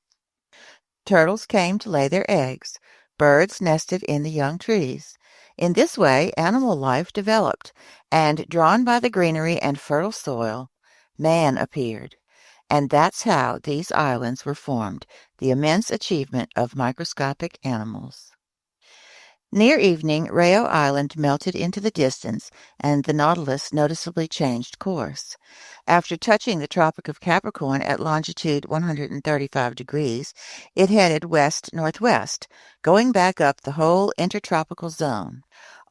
A: Turtles came to lay their eggs. Birds nested in the young trees. In this way, animal life developed, and drawn by the greenery and fertile soil, man appeared. And that's how these islands were formed, the immense achievement of microscopic animals. Near evening, Rayo Island melted into the distance, and the Nautilus noticeably changed course. After touching the Tropic of Capricorn at longitude 135 degrees, it headed west-northwest, going back up the whole intertropical zone.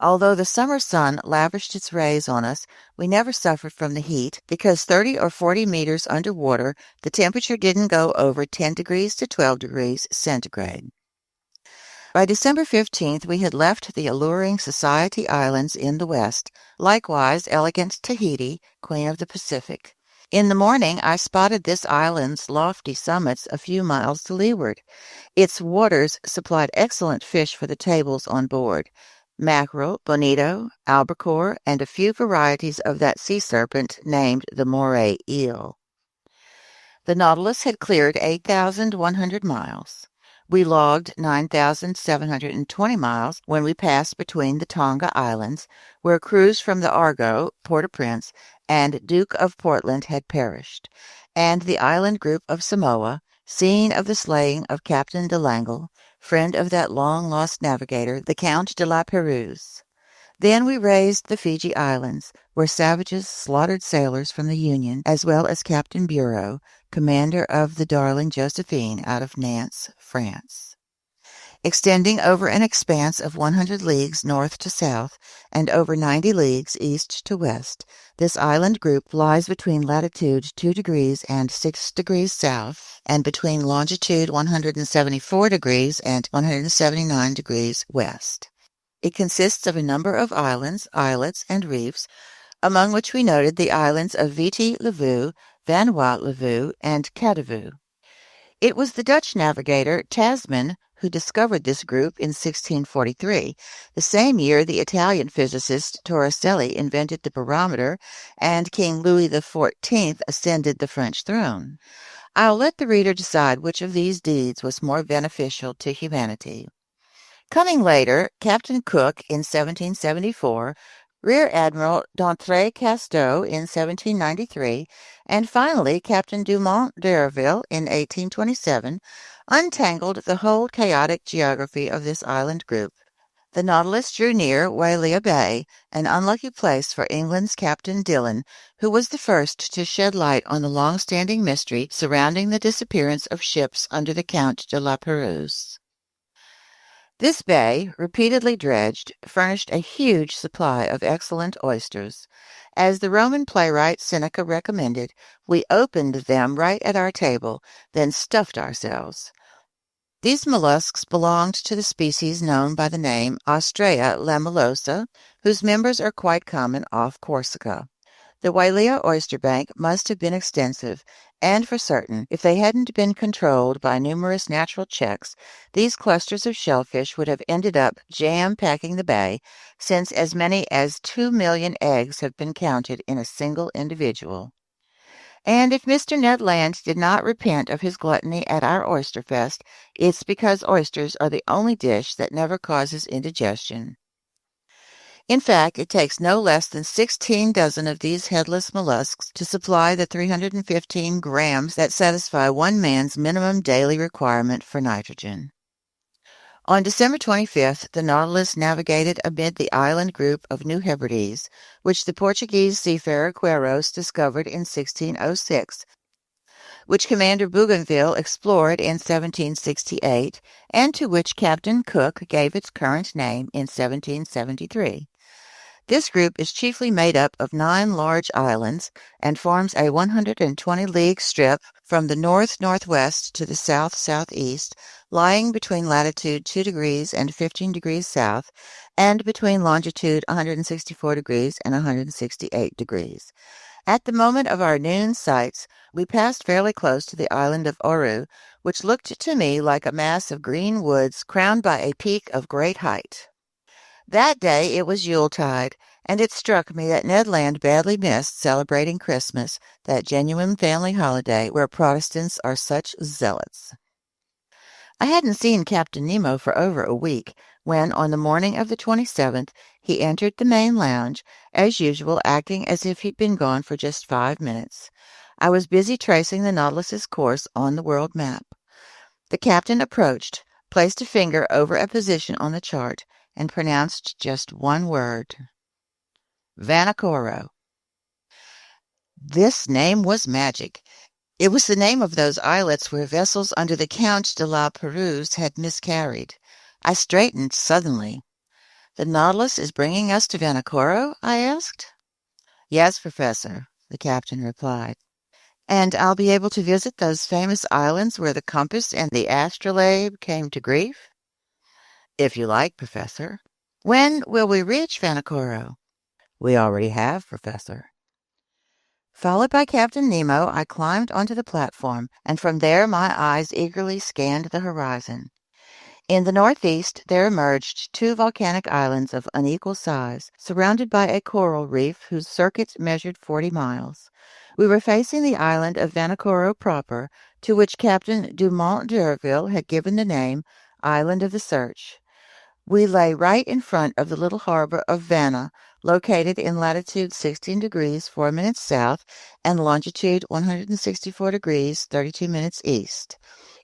A: Although the summer sun lavished its rays on us, we never suffered from the heat because 30 or 40 meters underwater, the temperature didn't go over 10 degrees to 12 degrees centigrade. By December 15th, we had left the alluring Society Islands in the west, likewise elegant Tahiti, Queen of the Pacific. In the morning, I spotted this island's lofty summits a few miles to leeward. Its waters supplied excellent fish for the tables on board. Mackerel, bonito, albacore, and a few varieties of that sea serpent named the moray eel. The Nautilus had cleared 8,100 miles. We logged 9,720 miles when we passed between the Tonga Islands, where crews from the Argo, Port-au-Prince, and Duke of Portland had perished, and the island group of Samoa, scene of the slaying of Captain de Langle, friend of that long-lost navigator, the Count de la Perouse. Then we raised the Fiji Islands, where savages slaughtered sailors from the Union, as well as Captain Bureau, commander of the Darling Josephine out of Nantes, France. Extending over an expanse of 100 leagues north to south and over 90 leagues east to west, this island group lies between latitude 2 degrees and 6 degrees south and between longitude 174 degrees and 179 degrees west. It consists of a number of islands, islets, and reefs, among which we noted the islands of Viti Levu, Vanuatu Levu, and Kadavu. It was the Dutch navigator Tasman who discovered this group in 1643, the same year the Italian physicist Torricelli invented the barometer and King Louis XIV ascended the French throne. I'll let the reader decide which of these deeds was more beneficial to humanity. Coming later, Captain Cook in 1774, Rear Admiral d'Entrecasteaux in 1793, and finally Captain Dumont d'Urville in 1827, untangled the whole chaotic geography of this island group. The Nautilus drew near Wailea Bay, an unlucky place for England's Captain Dillon, who was the first to shed light on the long-standing mystery surrounding the disappearance of ships under the Count de la Perouse. This bay, repeatedly dredged, furnished a huge supply of excellent oysters. As the Roman playwright Seneca recommended, we opened them right at our table, then stuffed ourselves. These mollusks belonged to the species known by the name Ostrea lamellosa, whose members are quite common off Corsica. The Wailea oyster bank must have been extensive, and for certain, if they hadn't been controlled by numerous natural checks, these clusters of shellfish would have ended up jam-packing the bay, since as many as 2 million eggs have been counted in a single individual. And if Mr. Ned Land did not repent of his gluttony at our oyster fest, it's because oysters are the only dish that never causes indigestion. In fact, it takes no less than 16 dozen of these headless mollusks to supply the 315 grams that satisfy one man's minimum daily requirement for nitrogen. On December 25th, the Nautilus navigated amid the island group of New Hebrides, which the Portuguese seafarer Queiroz discovered in 1606, which Commander Bougainville explored in 1768, and to which Captain Cook gave its current name in 1773. This group is chiefly made up of 9 large islands and forms a 120-league strip from the north-northwest to the south-southeast, lying between latitude 2 degrees and 15 degrees south and between longitude 164 degrees and 168 degrees. At the moment of our noon sights, we passed fairly close to the island of Oru, which looked to me like a mass of green woods crowned by a peak of great height. That day it was Yuletide, and it struck me that Ned Land badly missed celebrating Christmas, that genuine family holiday where Protestants are such zealots. I hadn't seen Captain Nemo for over a week, when on the morning of the 27th he entered the main lounge, as usual acting as if he'd been gone for just 5 minutes. I was busy tracing the Nautilus's course on the world map. The captain approached, placed a finger over a position on the chart, and pronounced just one word. Vanikoro. This name was magic. It was the name of those islets where vessels under the Count de la Perouse had miscarried. I straightened suddenly. "The Nautilus is bringing us to Vanikoro?" I asked. "Yes, Professor," the captain replied. "And I'll be able to visit those famous islands where the compass and the astrolabe came to grief?" "If you like, Professor." "When will we reach Vanikoro?" "We already have, Professor." Followed by Captain Nemo, I climbed onto the platform, and from there my eyes eagerly scanned the horizon. In the northeast there emerged two volcanic islands of unequal size, surrounded by a coral reef whose circuit measured 40 miles. We were facing the island of Vanikoro proper, to which Captain Dumont d'Urville had given the name Island of the Search. We lay right in front of the little harbor of Vanna, located in latitude 16 degrees 4 minutes south and longitude 164 degrees 32 minutes east.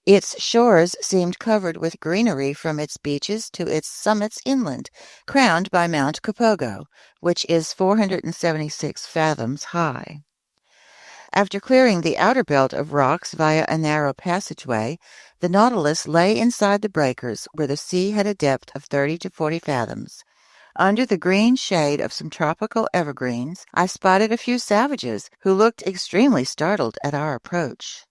A: Its shores seemed covered with greenery from its beaches to its summits inland, crowned by Mount Kapogo, which is 476 fathoms high. After clearing the outer belt of rocks via a narrow passageway, the Nautilus lay inside the breakers where the sea had a depth of 30 to 40 fathoms. Under the green shade of some tropical evergreens, I spotted a few savages who looked extremely startled at our approach.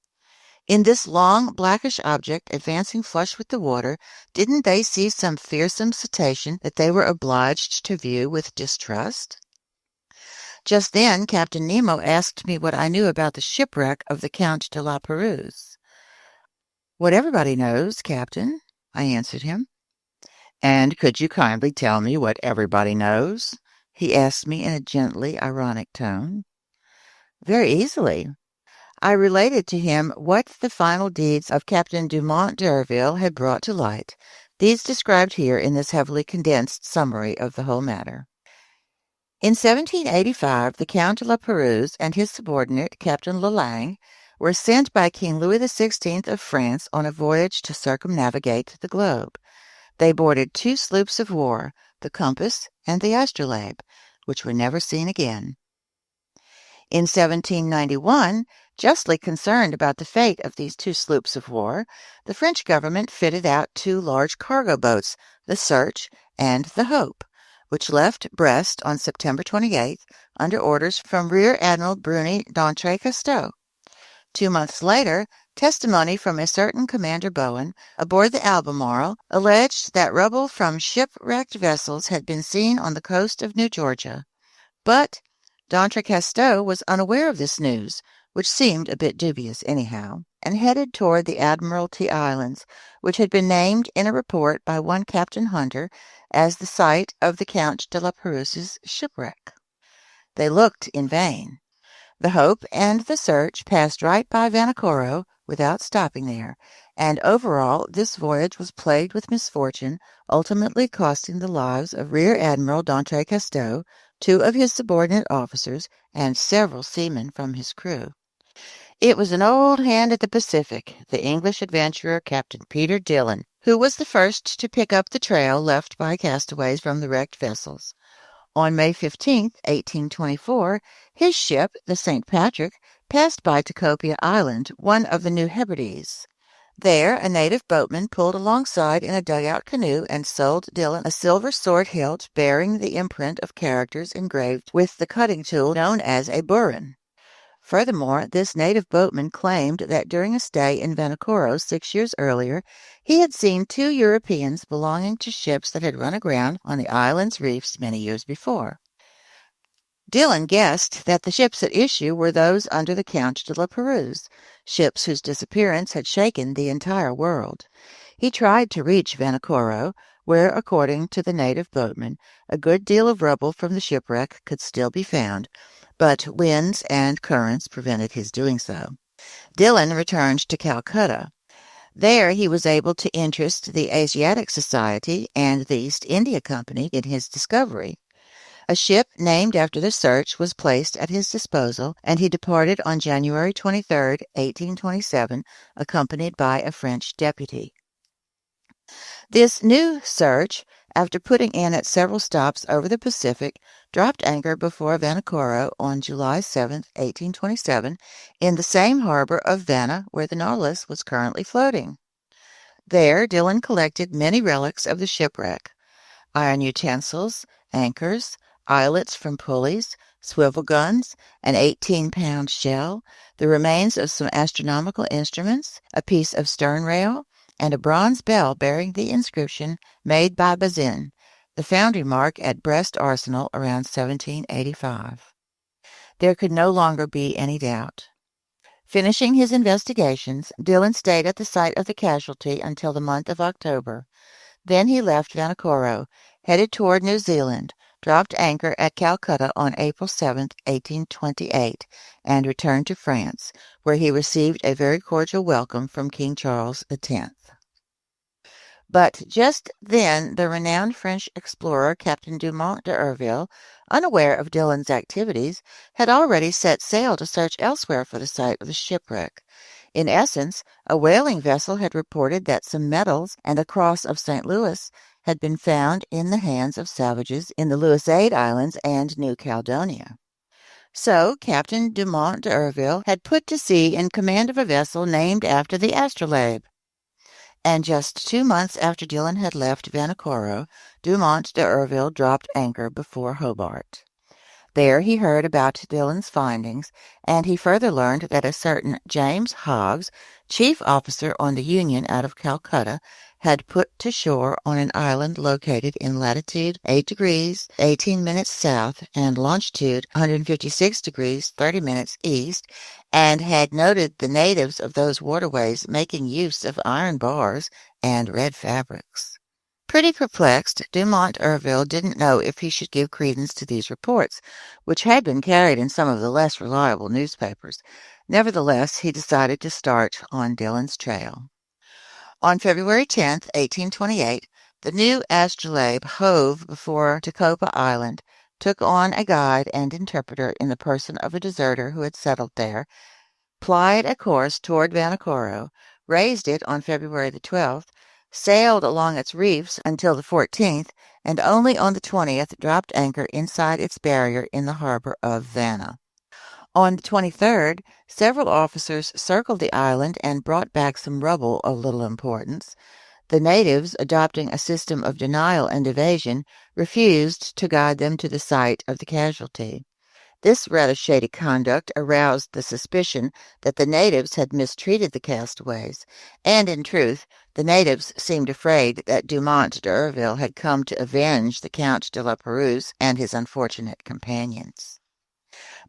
A: In this long, blackish object advancing flush with the water, didn't they see some fearsome cetacean that they were obliged to view with distrust? Just then Captain Nemo asked me what I knew about the shipwreck of the Count de la Pérouse. "What everybody knows, Captain," I answered him. "And could you kindly tell me what everybody knows?" he asked me in a gently ironic tone. "Very easily." I related to him what the final deeds of Captain Dumont d'Urville had brought to light, these described here in this heavily condensed summary of the whole matter. In 1785, the Count de la Pérouse and his subordinate, Captain Lalande, were sent by King Louis XVI of France on a voyage to circumnavigate the globe. They boarded two sloops of war, the Compass and the Astrolabe, which were never seen again. In 1791, justly concerned about the fate of these two sloops of war, the French government fitted out two large cargo boats, the Search and the Hope, which left Brest on September 28th under orders from Rear Admiral Bruni d'Entrecasteaux. 2 months later, testimony from a certain Commander Bowen aboard the Albemarle alleged that rubble from shipwrecked vessels had been seen on the coast of New Georgia. But d'Entrecasteaux was unaware of this news, which seemed a bit dubious anyhow, and headed toward the Admiralty Islands, which had been named in a report by one Captain Hunter as the site of the Count de la Pérouse's shipwreck. They looked in vain. The Hope and the Search passed right by Vanikoro without stopping there, and overall this voyage was plagued with misfortune, ultimately costing the lives of Rear Admiral d'Entrecasteaux, 2 of his subordinate officers, and several seamen from his crew. It was an old hand at the Pacific, the English adventurer Captain Peter Dillon, who was the first to pick up the trail left by castaways from the wrecked vessels. On May 15, 1824, his ship, the St. Patrick, passed by Tikopia Island, one of the New Hebrides. There, a native boatman pulled alongside in a dugout canoe and sold Dillon a silver sword hilt bearing the imprint of characters engraved with the cutting tool known as a burin. Furthermore, this native boatman claimed that during a stay in Vanikoro 6 years earlier, he had seen 2 Europeans belonging to ships that had run aground on the island's reefs many years before. Dillon guessed that the ships at issue were those under the Count de la Pérouse, ships whose disappearance had shaken the entire world. He tried to reach Vanikoro, where, according to the native boatman, a good deal of rubble from the shipwreck could still be found, but winds and currents prevented his doing so. Dillon returned to Calcutta. There he was able to interest the Asiatic Society and the East India Company in his discovery. A ship named after the Search was placed at his disposal, and he departed on January 23, 1827, accompanied by a French deputy. This new Search, after putting in at several stops over the Pacific, dropped anchor before Vanikoro on July 7, 1827, in the same harbor of Vanna where the Nautilus was currently floating. There Dillon collected many relics of the shipwreck. iron utensils, anchors, eyelets from pulleys, swivel guns, an 18-pound shell, the remains of some astronomical instruments, a piece of stern rail, and a bronze bell bearing the inscription "Made by Bazin," the foundry mark at Brest Arsenal around 1785. There could no longer be any doubt. Finishing his investigations, Dillon stayed at the site of the casualty until the month of October. Then he left Vanikoro, headed toward New Zealand, dropped anchor at Calcutta on April 7, 1828, and returned to France, where he received a very cordial welcome from King Charles X. But just then the renowned French explorer Captain Dumont d'Urville, unaware of Dillon's activities, had already set sail to search elsewhere for the site of the shipwreck. In essence, a whaling vessel had reported that some medals and a cross of St. Louis had been found in the hands of savages in the Louisade Islands and New Caledonia. So Captain Dumont d'Urville had put to sea in command of a vessel named after the astrolabe. And just 2 months after Dillon had left Vanikoro, Dumont d'Urville dropped anchor before Hobart. There he heard about Dillon's findings, and he further learned that a certain James Hoggs, chief officer on the Union out of Calcutta, had put to shore on an island located in latitude 8 degrees 18 minutes south and longitude 156 degrees 30 minutes east, and had noted the natives of those waterways making use of iron bars and red fabrics. Pretty perplexed, Dumont d'Urville didn't know if he should give credence to these reports, which had been carried in some of the less reliable newspapers. Nevertheless, he decided to start on Dillon's trail. On February 10, 1828, the new astrolabe hove before Takopa Island, took on a guide and interpreter in the person of a deserter who had settled there, plied a course toward Vanikoro, raised it on February the 12th, sailed along its reefs until the 14th, and only on the 20th dropped anchor inside its barrier in the harbor of Vanna. On the 23rd, several officers circled the island and brought back some rubble of little importance. The natives, adopting a system of denial and evasion, refused to guide them to the site of the casualty. This rather shady conduct aroused the suspicion that the natives had mistreated the castaways, and in truth, the natives seemed afraid that Dumont d'Urville had come to avenge the Count de la Pérouse and his unfortunate companions.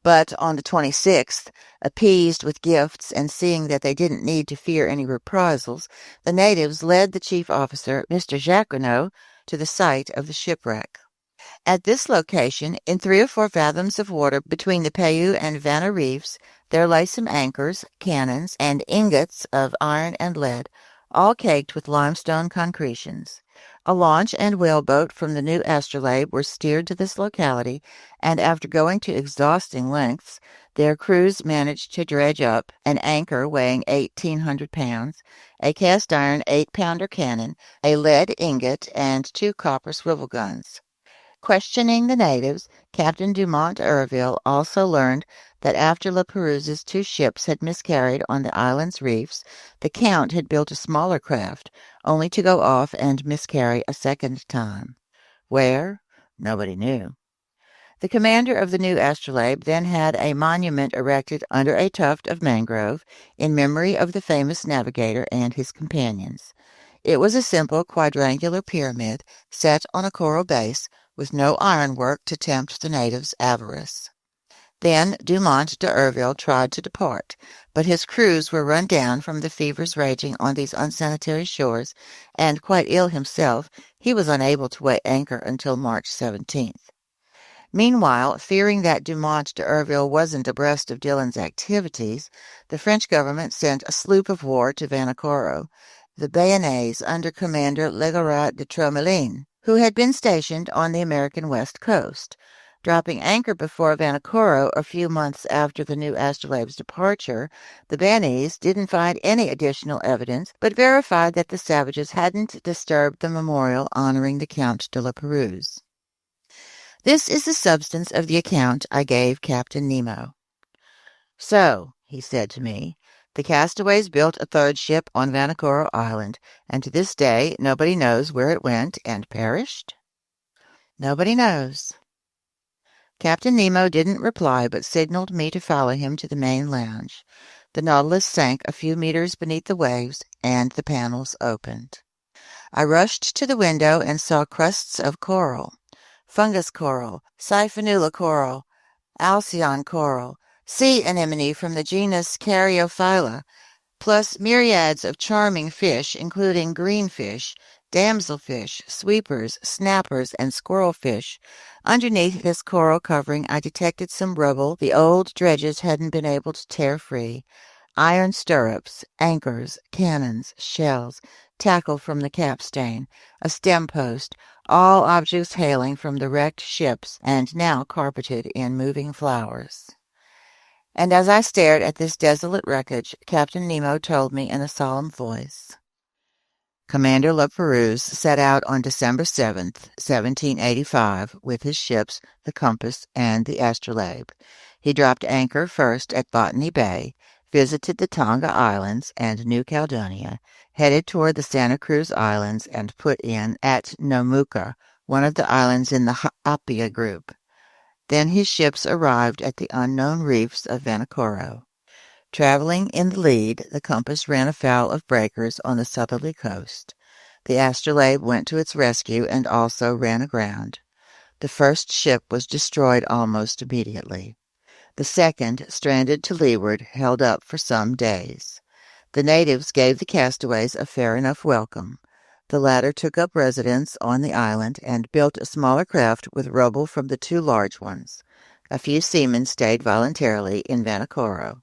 A: But on the 26th, appeased with gifts and seeing that they didn't need to fear any reprisals, the natives led the chief officer, Mr. Jacquinot, to the site of the shipwreck. At this location, in 3 or 4 fathoms of water between the Payou and Vanna reefs, there lay some anchors, cannons, and ingots of iron and lead, all caked with limestone concretions. A launch and whaleboat from the new astrolabe were steered to this locality, and after going to exhausting lengths, their crews managed to dredge up an anchor weighing 1,800 pounds, a cast-iron 8-pounder cannon, a lead ingot, and 2 copper swivel guns. Questioning the natives, Captain Dumont d'Urville also learned that after La Pérouse's 2 ships had miscarried on the island's reefs, the Count had built a smaller craft, only to go off and miscarry a second time. Where? Nobody knew. The commander of the new astrolabe then had a monument erected under a tuft of mangrove in memory of the famous navigator and his companions. It was a simple quadrangular pyramid set on a coral base, with no ironwork to tempt the natives' avarice. Then Dumont d'Urville tried to depart, but his crews were run down from the fevers raging on these unsanitary shores, and quite ill himself, he was unable to weigh anchor until March 17th. Meanwhile, fearing that Dumont d'Urville wasn't abreast of Dillon's activities, the French government sent a sloop of war to Vanikoro, the Bayonnaise under Commander Legarat de Tromelin, who had been stationed on the American west coast. Dropping anchor before Vanikoro a few months after the new astrolabe's departure, the Bayonnaise didn't find any additional evidence, but verified that the savages hadn't disturbed the memorial honoring the Count de la Pérouse. This is the substance of the account I gave Captain Nemo. "So," he said to me, "the castaways built a 3rd ship on Vanikoro Island, and to this day nobody knows where it went and perished?" Nobody knows. Captain Nemo didn't reply, but signaled me to follow him to the main lounge. The Nautilus sank a few meters beneath the waves, and the panels opened. I rushed to the window and saw crusts of coral. Fungus coral, Siphonoula coral, Alcyon coral, sea anemone from the genus Caryophylla, plus myriads of charming fish, including greenfish, damselfish, sweepers, snappers, and squirrelfish. Underneath this coral covering, I detected some rubble the old dredges hadn't been able to tear free. Iron stirrups, anchors, cannons, shells, tackle from the capstan, a stem post, all objects hailing from the wrecked ships and now carpeted in moving flowers. And as I stared at this desolate wreckage, Captain Nemo told me in a solemn voice. Commander La Perouse set out on December 7th, 1785, with his ships, the Compass and the Astrolabe. He dropped anchor first at Botany Bay, visited the Tonga Islands and New Caledonia, headed toward the Santa Cruz Islands, and put in at Nomuka, one of the islands in the Apia group. Then his ships arrived at the unknown reefs of Vanikoro. Traveling in the lead, the Compass ran afoul of breakers on the southerly coast. The Astrolabe went to its rescue and also ran aground. The first ship was destroyed almost immediately. The second, stranded to leeward, held up for some days. The natives gave the castaways a fair enough welcome. The latter took up residence on the island and built a smaller craft with rubble from the two large ones. A few seamen stayed voluntarily in Vanikoro.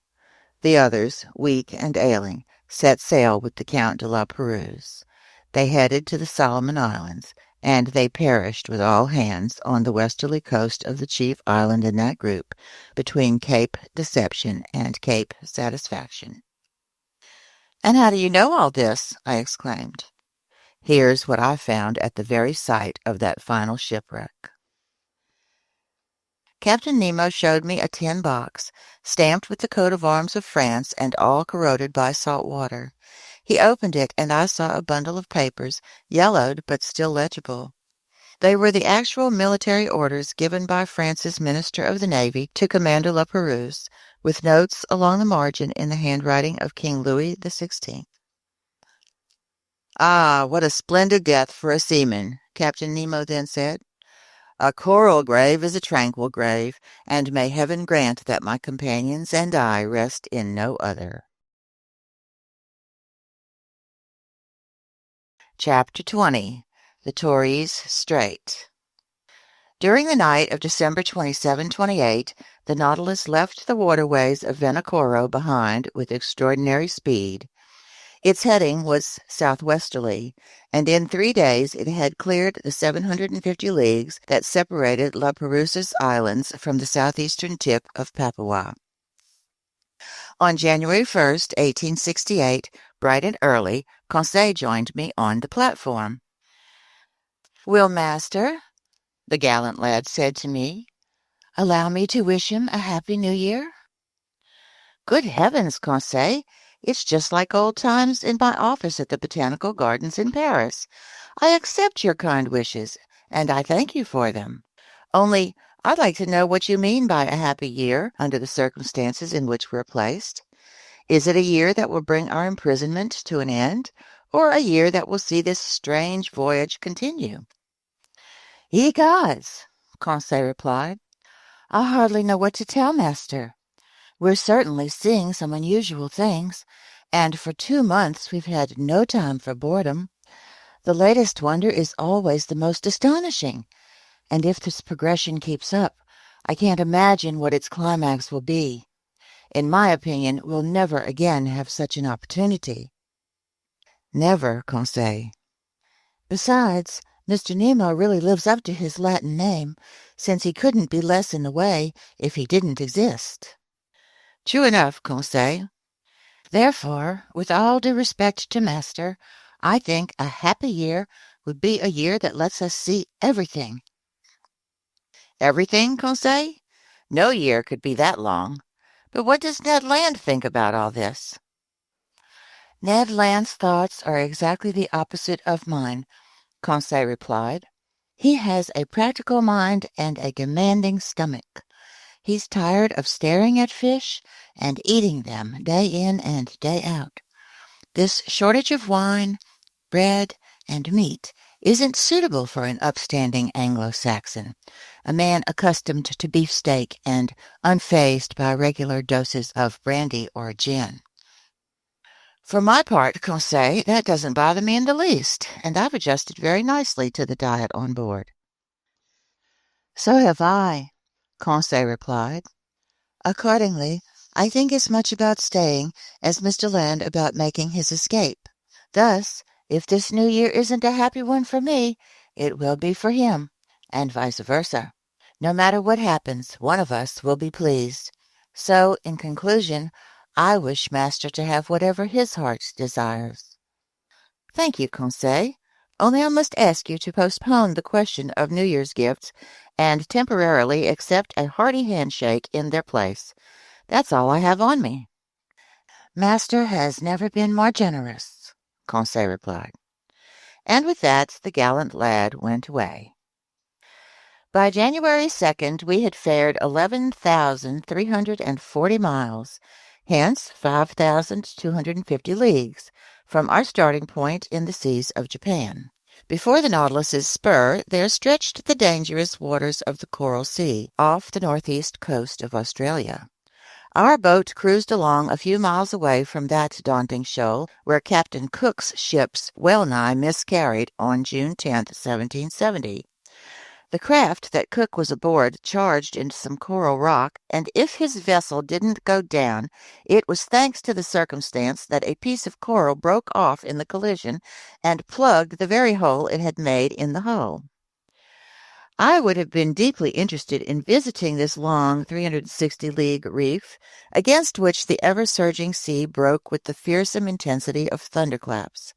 A: The others, weak and ailing, set sail with the Count de la Perouse. They headed to the Solomon Islands, and they perished with all hands on the westerly coast of the chief island in that group, between Cape Deception and Cape Satisfaction. "And how do you know all this?" I exclaimed. "Here's what I found at the very site of that final shipwreck." Captain Nemo showed me a tin box, stamped with the coat of arms of France and all corroded by salt water. He opened it, and I saw a bundle of papers, yellowed but still legible. They were the actual military orders given by France's Minister of the Navy to Commander La Perouse, with notes along the margin in the handwriting of King Louis XVI. "Ah, what a splendid death for a seaman," Captain Nemo then said. "A coral grave is a tranquil grave, and may heaven grant that my companions and I rest in no other." Chapter 20. The Torres Strait. During the night of December 27-28, the Nautilus left the waterways of Vanikoro behind with extraordinary speed. Its heading was southwesterly, and in 3 days it had cleared the 750 leagues that separated La Perouse's Islands from the southeastern tip of Papua. On January 1st, 1868, bright and early, Conseil joined me on the platform. "Will master," the gallant lad said to me, "allow me to wish him a happy new year?" "Good heavens, Conseil, it's just like old times in my office at the Botanical Gardens in Paris. I accept your kind wishes, and I thank you for them. Only, I'd like to know what you mean by a happy year under the circumstances in which we're placed. Is it a year that will bring our imprisonment to an end, or a year that will see this strange voyage continue?" "Egods," Conseil replied, "I hardly know what to tell master. We're certainly seeing some unusual things, and for 2 months we've had no time for boredom. The latest wonder is always the most astonishing, and if this progression keeps up, I can't imagine what its climax will be. In my opinion, we'll never again have such an opportunity." "Never, Conseil." "Besides, Mr. Nemo really lives up to his Latin name, since he couldn't be less in the way if he didn't exist." "True enough, Conseil. Therefore, with all due respect to master, I think a happy year would be a year that lets us see everything." "Everything, Conseil? No year could be that long. But what does Ned Land think about all this?" "Ned Land's thoughts are exactly the opposite of mine," Conseil replied. He has a practical mind and a demanding stomach. He's tired of staring at fish and eating them day in and day out. This shortage of wine, bread, and meat isn't suitable for an upstanding Anglo-Saxon, a man accustomed to beefsteak and unfazed by regular doses of brandy or gin. For my part, Conseil, that doesn't bother me in the least, and I've adjusted very nicely to the diet on board. So have I, Conseil replied. Accordingly, I think as much about staying as Mr. Land about making his escape. Thus, if this new year isn't a happy one for me, it will be for him, and vice versa. No matter what happens, one of us will be pleased. So, in conclusion, I wish Master to have whatever his heart desires. Thank you, Conseil. Only I must ask you to postpone the question of New Year's gifts and temporarily accept a hearty handshake in their place. That's all I have on me. Master has never been more generous, Conseil replied. And with that, the gallant lad went away. By January 2nd, we had fared 11,340 miles, hence 5,250 leagues, from our starting point in the seas of Japan. Before the Nautilus's spur, there stretched the dangerous waters of the Coral Sea, off the northeast coast of Australia. Our boat cruised along a few miles away from that daunting shoal, where Captain Cook's ships well-nigh miscarried on June 10, 1770. The craft that Cook was aboard charged into some coral rock, and if his vessel didn't go down, it was thanks to the circumstance that a piece of coral broke off in the collision and plugged the very hole it had made in the hull. I would have been deeply interested in visiting this long 360-league reef, against which the ever-surging sea broke with the fearsome intensity of thunderclaps.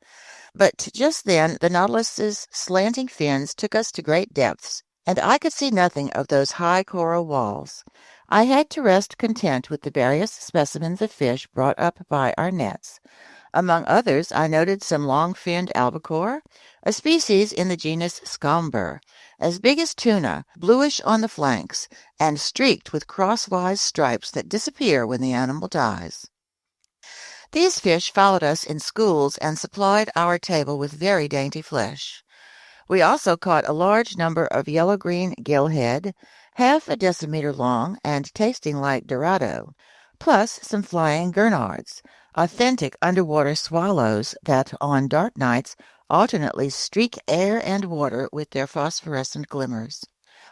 A: But just then the Nautilus's slanting fins took us to great depths, and I could see nothing of those high coral walls. I had to rest content with the various specimens of fish brought up by our nets. Among others, I noted some long-finned albacore, a species in the genus Scomber, as big as tuna, bluish on the flanks, and streaked with crosswise stripes that disappear when the animal dies. These fish followed us in schools and supplied our table with very dainty flesh. We also caught a large number of yellow-green gillhead, half a decimeter long and tasting like dorado, plus some flying gurnards, authentic underwater swallows that on dark nights alternately streak air and water with their phosphorescent glimmers.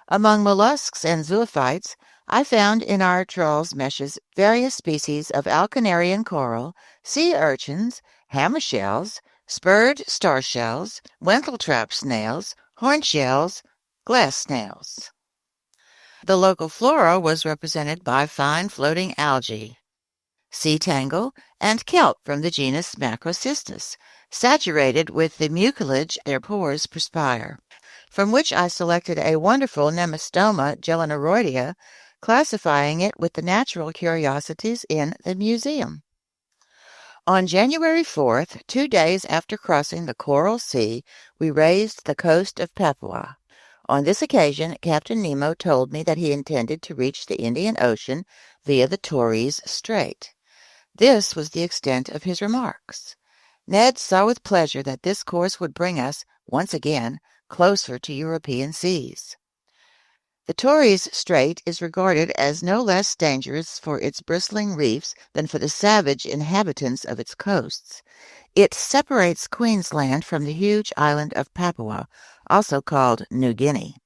A: Among mollusks and zoophytes, I found in our trawls meshes various species of alcanarian coral, sea urchins, hammer-shells, spurred star-shells, wentletrap snails, horn-shells, glass snails. The local flora was represented by fine floating algae, sea tangle, and kelp from the genus Macrocystis, saturated with the mucilage their pores perspire, from which I selected a wonderful Nemastoma gelineroidea, classifying it with the natural curiosities in the museum. On January 4th, 2 days after crossing the Coral Sea, we raised the coast of Papua. On this occasion, Captain Nemo told me that he intended to reach the Indian Ocean via the Torres Strait. This was the extent of his remarks. Ned saw with pleasure that this course would bring us, once again, closer to European seas. The Torres Strait is regarded as no less dangerous for its bristling reefs than for the savage inhabitants of its coasts. It separates Queensland from the huge island of Papua, also called New Guinea.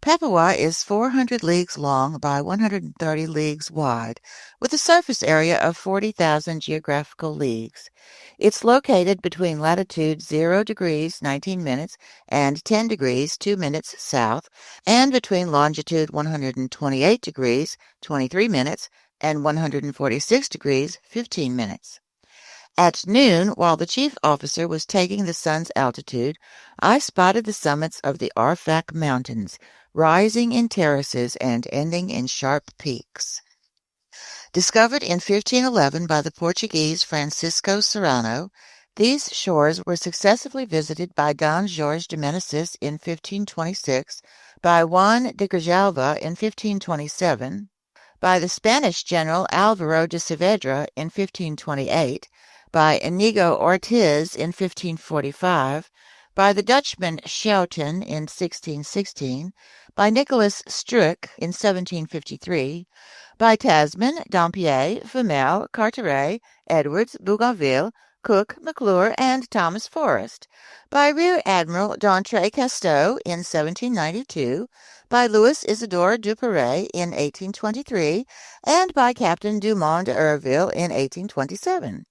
A: Papua is 400 leagues long by 130 leagues wide, with a surface area of 40,000 geographical leagues. It's located between latitude 0 degrees 19 minutes and 10 degrees 2 minutes south, and between longitude 128 degrees 23 minutes and 146 degrees 15 minutes. At noon, while the chief officer was taking the sun's altitude, I spotted the summits of the Arfak Mountains, rising in terraces and ending in sharp peaks. Discovered in 1511 by the Portuguese Francisco Serrano, These shores were successively visited by Don Jorge de Meneses in 1526, by Juan de Grijalva in 1527, by the Spanish general Alvaro de Saavedra in 1528, by Inigo Ortiz in 1545, by the Dutchman Schouten in 1616, by Nicholas Struck in 1753, by Tasman, Dampier, Femelle, Carteret, Edwards, Bougainville, Cook, McClure, and Thomas Forrest, by Rear Admiral d'Entrée Casteau in 1792, by Louis Isidore Duperrey in 1823, and by Captain Dumont d'Urville in 1827.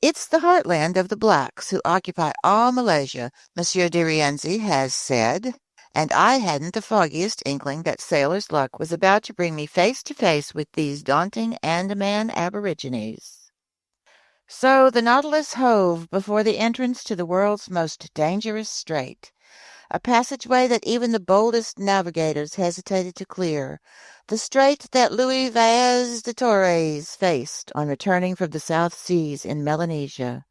A: It's the heartland of the blacks who occupy all Malaysia, Monsieur de Rienzi has said, and I hadn't the foggiest inkling that sailor's luck was about to bring me face to face with these daunting Andaman aborigines. So the Nautilus hove before the entrance to the world's most dangerous strait, a passageway that even the boldest navigators hesitated to clear, the strait that Louis Vaez de Torres faced on returning from the South Seas in Melanesia,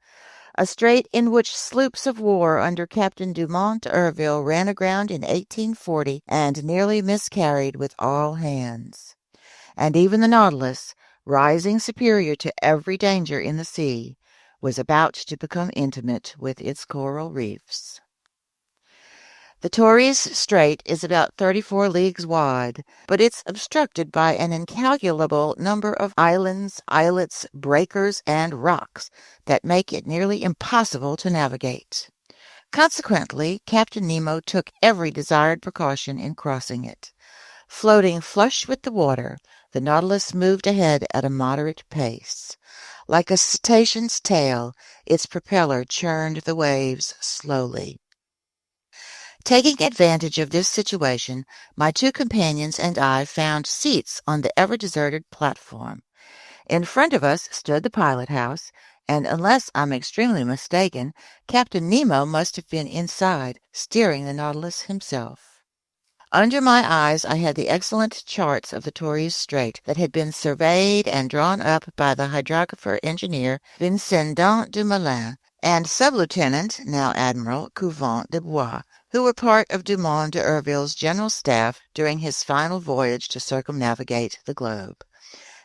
A: a strait in which sloops of war under Captain Dumont d'Urville ran aground in 1840 and nearly miscarried with all hands. And even the Nautilus, rising superior to every danger in the sea, was about to become intimate with its coral reefs. The Torres Strait is about 34 leagues wide, but it's obstructed by an incalculable number of islands, islets, breakers, and rocks that make it nearly impossible to navigate. Consequently, Captain Nemo took every desired precaution in crossing it. Floating flush with the water, the Nautilus moved ahead at a moderate pace. Like a cetacean's tail, its propeller churned the waves slowly. Taking advantage of this situation, my two companions and I found seats on the ever-deserted platform. In front of us stood the pilot-house, and unless I'm extremely mistaken, Captain Nemo must have been inside, steering the Nautilus himself. Under my eyes I had the excellent charts of the Torres Strait that had been surveyed and drawn up by the hydrographer engineer Vincendant Dumoulin and Sub-Lieutenant, now Admiral, Couvent de Bois, who were part of Dumont d'Urville's general staff during his final voyage to circumnavigate the globe.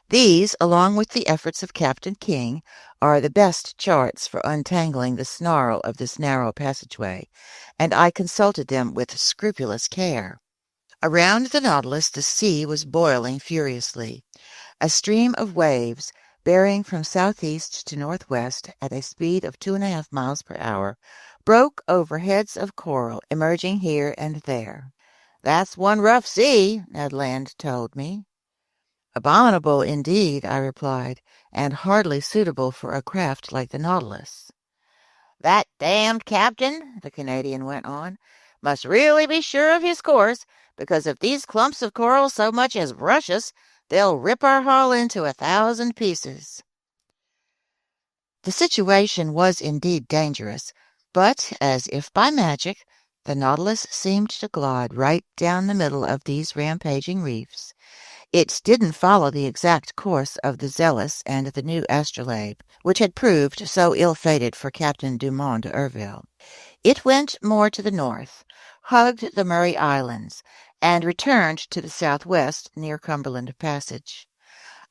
A: These, along with the efforts of Captain King, are the best charts for untangling the snarl of this narrow passageway, and I consulted them with scrupulous care. Around the Nautilus the sea was boiling furiously. A stream of waves, bearing from southeast to northwest at a speed of 2.5 miles per hour, broke over heads of coral emerging here and there. "That's one rough sea," Ned Land told me. "Abominable indeed," I replied, "and hardly suitable for a craft like the Nautilus." "That damned captain," the Canadian went on, "must really be sure of his course, because if these clumps of coral so much as brush us, they'll rip our hull into 1,000 pieces." The situation was indeed dangerous, but, as if by magic, the Nautilus seemed to glide right down the middle of these rampaging reefs. It didn't follow the exact course of the Zealous and the new Astrolabe, which had proved so ill-fated for Captain Dumont d'Urville. It went more to the north, hugged the Murray Islands, and returned to the southwest near Cumberland Passage.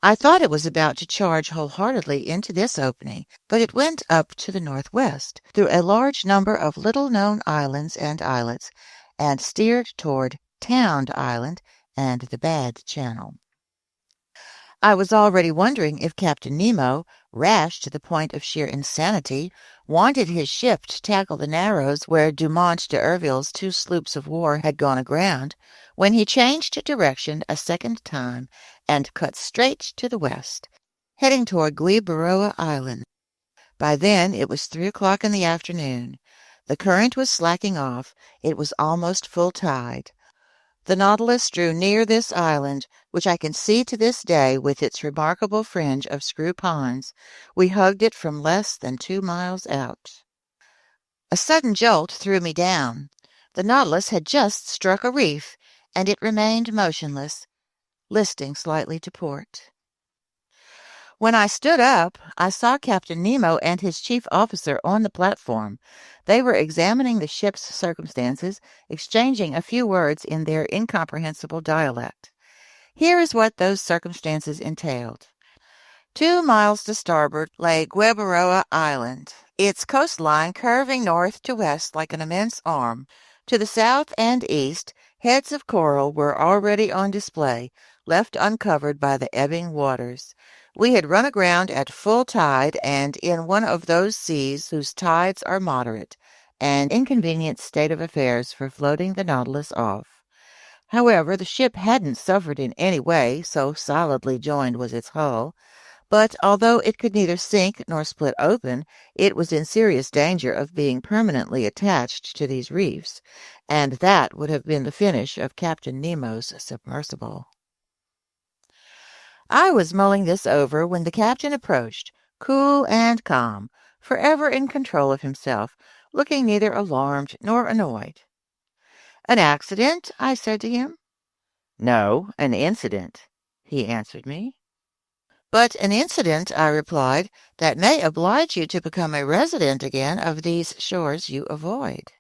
A: I thought it was about to charge wholeheartedly into this opening, but it went up to the northwest, through a large number of little-known islands and islets, and steered toward Tound Island and the Bad Channel. I was already wondering if Captain Nemo, rash to the point of sheer insanity, wanted his ship to tackle the Narrows where Dumont d'Urville's 2 sloops of war had gone aground, when he changed direction a second time and cut straight to the west, heading toward Gueboroa Island. By then it was 3 o'clock in the afternoon. The current was slacking off. It was almost full tide. The Nautilus drew near this island, which I can see to this day with its remarkable fringe of screw ponds. We hugged it from less than 2 miles out. A sudden jolt threw me down. The Nautilus had just struck a reef, and it remained motionless, listing slightly to port. When I stood up, I saw Captain Nemo and his chief officer on the platform. They were examining the ship's circumstances, exchanging a few words in their incomprehensible dialect. Here is what those circumstances entailed. 2 miles to starboard lay Guebaroa Island, its coastline curving north to west like an immense arm. To the south and east, heads of coral were already on display, left uncovered by the ebbing waters. We had run aground at full tide and in one of those seas whose tides are moderate, an inconvenient state of affairs for floating the Nautilus off. However, the ship hadn't suffered in any way, so solidly joined was its hull. But although it could neither sink nor split open, it was in serious danger of being permanently attached to these reefs, and that would have been the finish of Captain Nemo's submersible. I was mulling this over when the captain approached, cool and calm, forever in control of himself, looking neither alarmed nor annoyed. "An accident?" I said to him. "No, an incident," he answered me. "But an incident," I replied, "that may oblige you to become a resident again of these shores you avoid."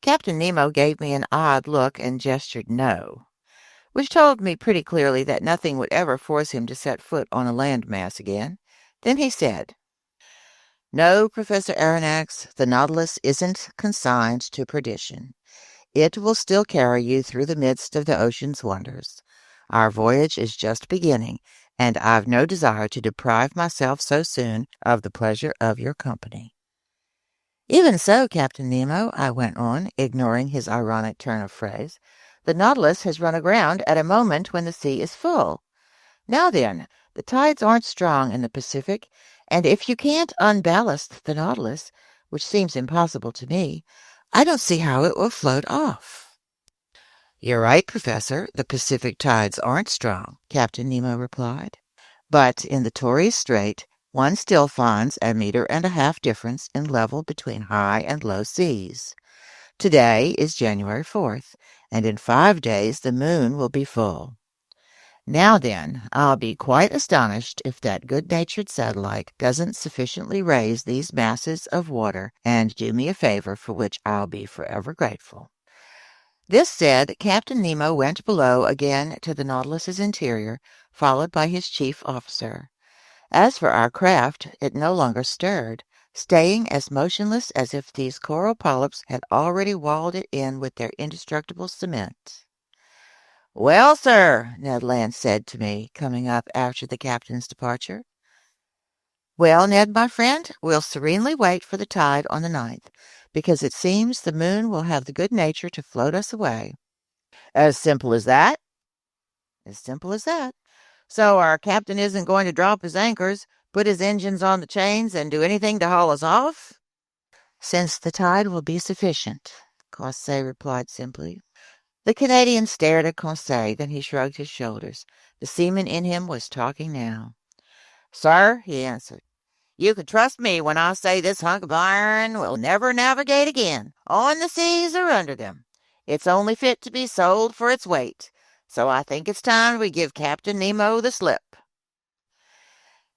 A: Captain Nemo gave me an odd look and gestured no, which told me pretty clearly that nothing would ever force him to set foot on a land mass again. Then he said, "No, Professor Aronnax, the Nautilus isn't consigned to perdition. It will still carry you through the midst of the ocean's wonders. Our voyage is just beginning, and I've no desire to deprive myself so soon of the pleasure of your company." "Even so, Captain Nemo," I went on, ignoring his ironic turn of phrase, "the Nautilus has run aground at a moment when the sea is full. Now then, the tides aren't strong in the Pacific, and if you can't unballast the Nautilus, which seems impossible to me, I don't see how it will float off." "You're right, Professor. The Pacific tides aren't strong," Captain Nemo replied. "But in the Torres Strait, one still finds a 1.5 meter difference in level between high and low seas. Today is January 4th, and in 5 days the moon will be full. Now then, I'll be quite astonished if that good-natured satellite doesn't sufficiently raise these masses of water and do me a favor for which I'll be forever grateful." This said, Captain Nemo went below again to the Nautilus's interior, followed by his chief officer. As for our craft, it no longer stirred, staying as motionless as if these coral polyps had already walled it in with their indestructible cement. "Well, sir," Ned Land said to me, coming up after the captain's departure. "Well, Ned, my friend, we'll serenely wait for the tide on the 9th, because it seems the moon will have the good nature to float us away." "As simple as that?" "As simple as that." "So our captain isn't going to drop his anchors, put his engines on the chains, and do anything to haul us off?" "Since the tide will be sufficient," Conseil replied simply. The Canadian stared at Conseil, then he shrugged his shoulders. The seaman in him was talking now. "Sir," he answered, "you can trust me when I say this hunk of iron will never navigate again, on the seas or under them. It's only fit to be sold for its weight. So I think it's time we give Captain Nemo the slip."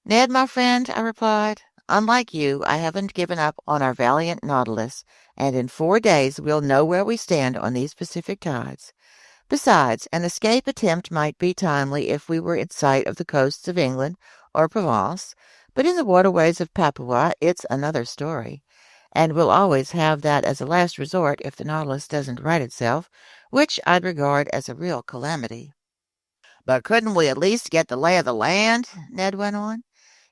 A: "Ned, my friend," I replied, "unlike you, I haven't given up on our valiant Nautilus, and in 4 days we'll know where we stand on these Pacific tides. Besides, an escape attempt might be timely if we were in sight of the coasts of England or Provence, but in the waterways of Papua it's another story. And we'll always have that as a last resort if the Nautilus doesn't right itself, which I'd regard as a real calamity." "But couldn't we at least get the lay of the land?" Ned went on.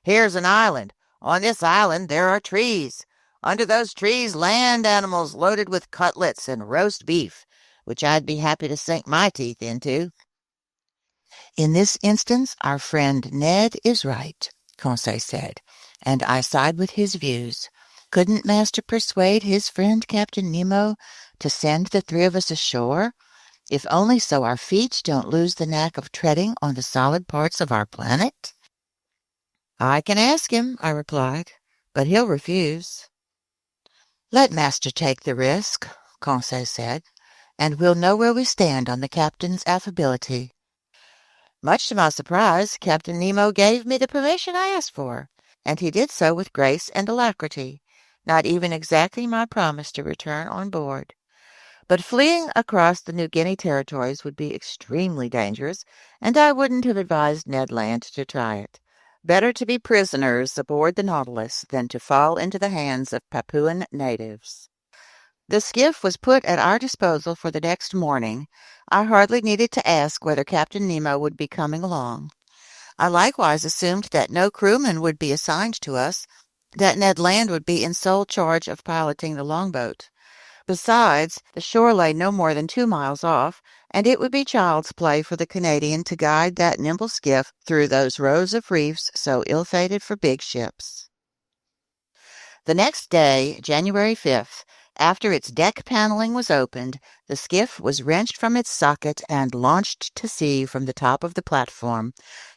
A: "Here's an island. On this island there are trees. Under those trees land animals loaded with cutlets and roast beef, which I'd be happy to sink my teeth into." "In this instance, our friend Ned is right," Conseil said, and I side with his views. "Couldn't Master persuade his friend Captain Nemo to send the 3 of us ashore, if only so our feet don't lose the knack of treading on the solid parts of our planet?" "I can ask him," I replied, "but he'll refuse." "Let Master take the risk," Conseil said, "and we'll know where we stand on the captain's affability." Much to my surprise, Captain Nemo gave me the permission I asked for, and he did so with grace and alacrity, not even exacting my promise to return on board. But fleeing across the New Guinea territories would be extremely dangerous, and I wouldn't have advised Ned Land to try it. Better to be prisoners aboard the Nautilus than to fall into the hands of Papuan natives. The skiff was put at our disposal for the next morning. I hardly needed to ask whether Captain Nemo would be coming along. I likewise assumed that no crewman would be assigned to us, that Ned Land would be in sole charge of piloting the longboat. Besides, the shore lay no more than 2 miles off, and it would be child's play for the Canadian to guide that nimble skiff through those rows of reefs so ill-fated for big ships. The next day, January 5th, after its deck paneling was opened, the skiff was wrenched from its socket and launched to sea from the top of the platform.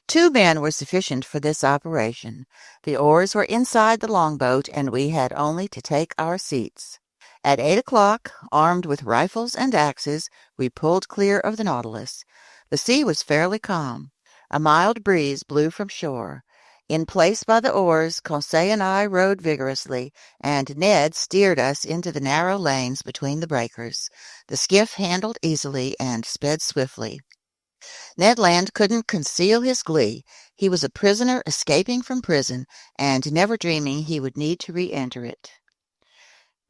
A: 2 men were sufficient for this operation. The oars were inside the longboat, and we had only to take our seats. At 8 o'clock, armed with rifles and axes, we pulled clear of the Nautilus. The sea was fairly calm. A mild breeze blew from shore. In place by the oars, Conseil and I rowed vigorously, and Ned steered us into the narrow lanes between the breakers. The skiff handled easily and sped swiftly. Ned Land couldn't conceal his glee. He was a prisoner escaping from prison, and never dreaming he would need to re-enter it.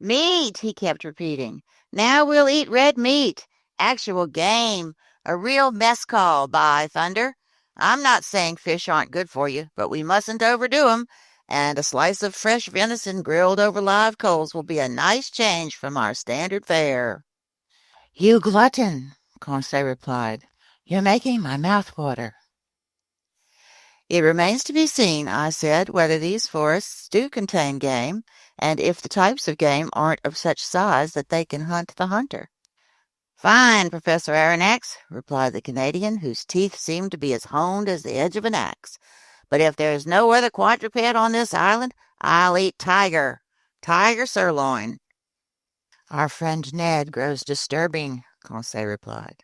A: "Meat," he kept repeating. "Now we'll eat red meat. Actual game. A real mess call, by thunder. I'm not saying fish aren't good for you, but we mustn't overdo 'em, and a slice of fresh venison grilled over live coals will be a nice change from our standard fare." "You glutton," Conseil replied. "You're making my mouth water." "It remains to be seen," I said, "whether these forests do contain game, and if the types of game aren't of such size that they can hunt the hunter." "Fine, Professor Aronnax," replied the Canadian, whose teeth seemed to be as honed as the edge of an axe. "But if there's no other quadruped on this island, I'll eat tiger. Tiger sirloin." "Our friend Ned grows disturbing," Conseil replied.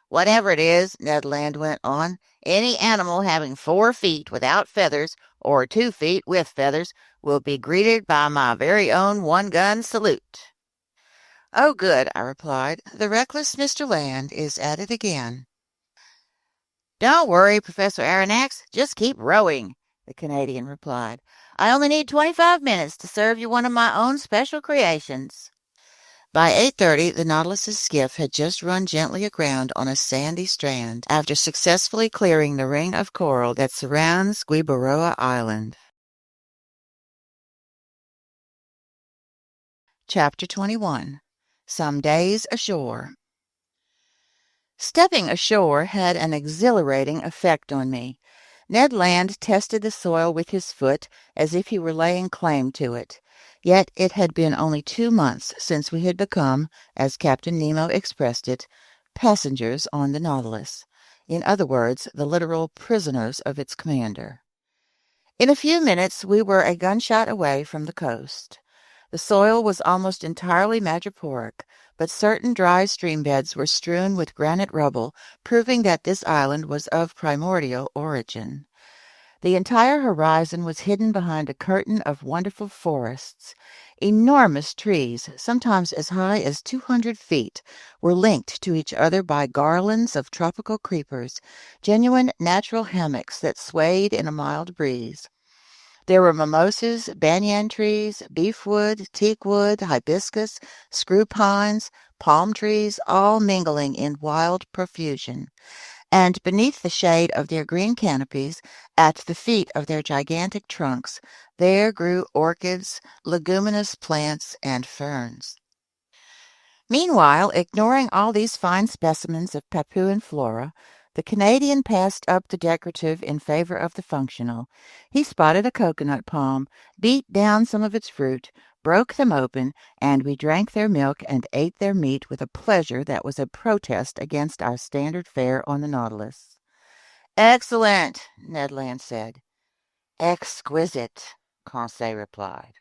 A: "Whatever it is," Ned Land went on, "any animal having 4 feet without feathers, or 2 feet with feathers, will be greeted by my very own one-gun salute." "Oh, good," I replied. "The reckless Mr. Land is at it again." "Don't worry, Professor Aronnax. Just keep rowing," the Canadian replied. "I only need 25 minutes to serve you one of my own special creations." By 8:30, the Nautilus's skiff had just run gently aground on a sandy strand after successfully clearing the ring of coral that surrounds Guibaroa Island. Chapter 21. Some Days Ashore. Stepping ashore had an exhilarating effect on me. Ned Land tested the soil with his foot as if he were laying claim to it. Yet it had been only 2 months since we had become, as Captain Nemo expressed it, passengers on the Nautilus. In other words, the literal prisoners of its commander. In a few minutes we were a gunshot away from the coast. The soil was almost entirely madreporic, but certain dry stream beds were strewn with granite rubble, proving that this island was of primordial origin. The entire horizon was hidden behind a curtain of wonderful forests. Enormous trees, sometimes as high as 200 feet, were linked to each other by garlands of tropical creepers, genuine natural hammocks that swayed in a mild breeze. There were mimosas, banyan trees, beefwood, teakwood, hibiscus, screw pines, palm trees, all mingling in wild profusion. And beneath the shade of their green canopies, at the feet of their gigantic trunks, there grew orchids, leguminous plants, and ferns. Meanwhile, ignoring all these fine specimens of Papuan flora, the Canadian passed up the decorative in favor of the functional. He spotted a coconut palm, beat down some of its fruit, broke them open, and we drank their milk and ate their meat with a pleasure that was a protest against our standard fare on the Nautilus. "Excellent," Ned Land said. "Exquisite," Conseil replied.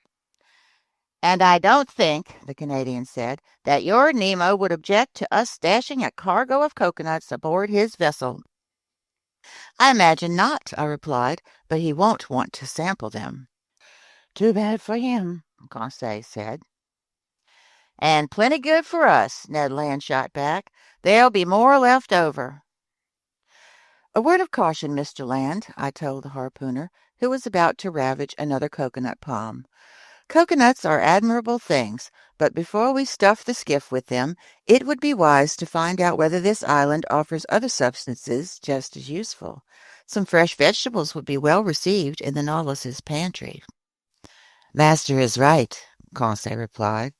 A: "And I don't think," the Canadian said, "that your Nemo would object to us stashing a cargo of coconuts aboard his vessel." I imagine not, I replied, but he won't want to sample them. Too bad for him, Conseil said. And plenty good for us, Ned Land shot back. There'll be more left over. A word of caution, Mr. Land, I told the harpooner, who was about to ravage another coconut palm. Coconuts are admirable things, but before we stuff the skiff with them, it would be wise to find out whether this island offers other substances just as useful. Some fresh vegetables would be well received in the Nautilus's pantry. Master is right, Conseil replied,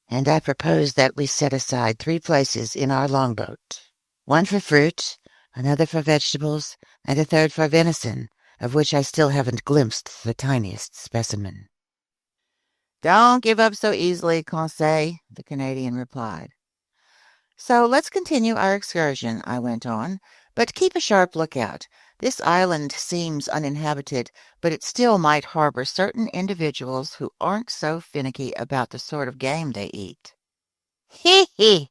A: and I propose that we set aside 3 places in our longboat. One for fruit, another for vegetables, and a third for venison, of which I still haven't glimpsed the tiniest specimen. Don't give up so easily, Conseil, the Canadian replied. So let's continue our excursion, I went on, but keep a sharp lookout. This island seems uninhabited, but it still might harbor certain individuals who aren't so finicky about the sort of game they eat. Hee hee,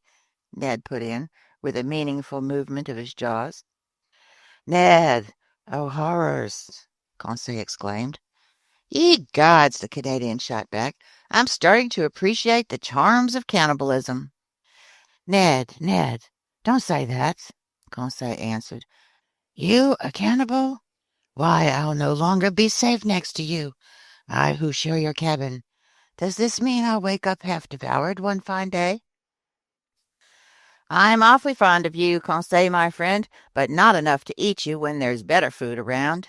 A: Ned put in, with a meaningful movement of his jaws. Ned, oh horrors, Conseil exclaimed. Ye gods, the Canadian shot back. I'm starting to appreciate the charms of cannibalism. Ned, don't say that, Conseil answered. You a cannibal? Why, I'll no longer be safe next to you, I who share your cabin. Does this mean I'll wake up half devoured one fine day? I'm awfully fond of you, Conseil, my friend, but not enough to eat you when there's better food around.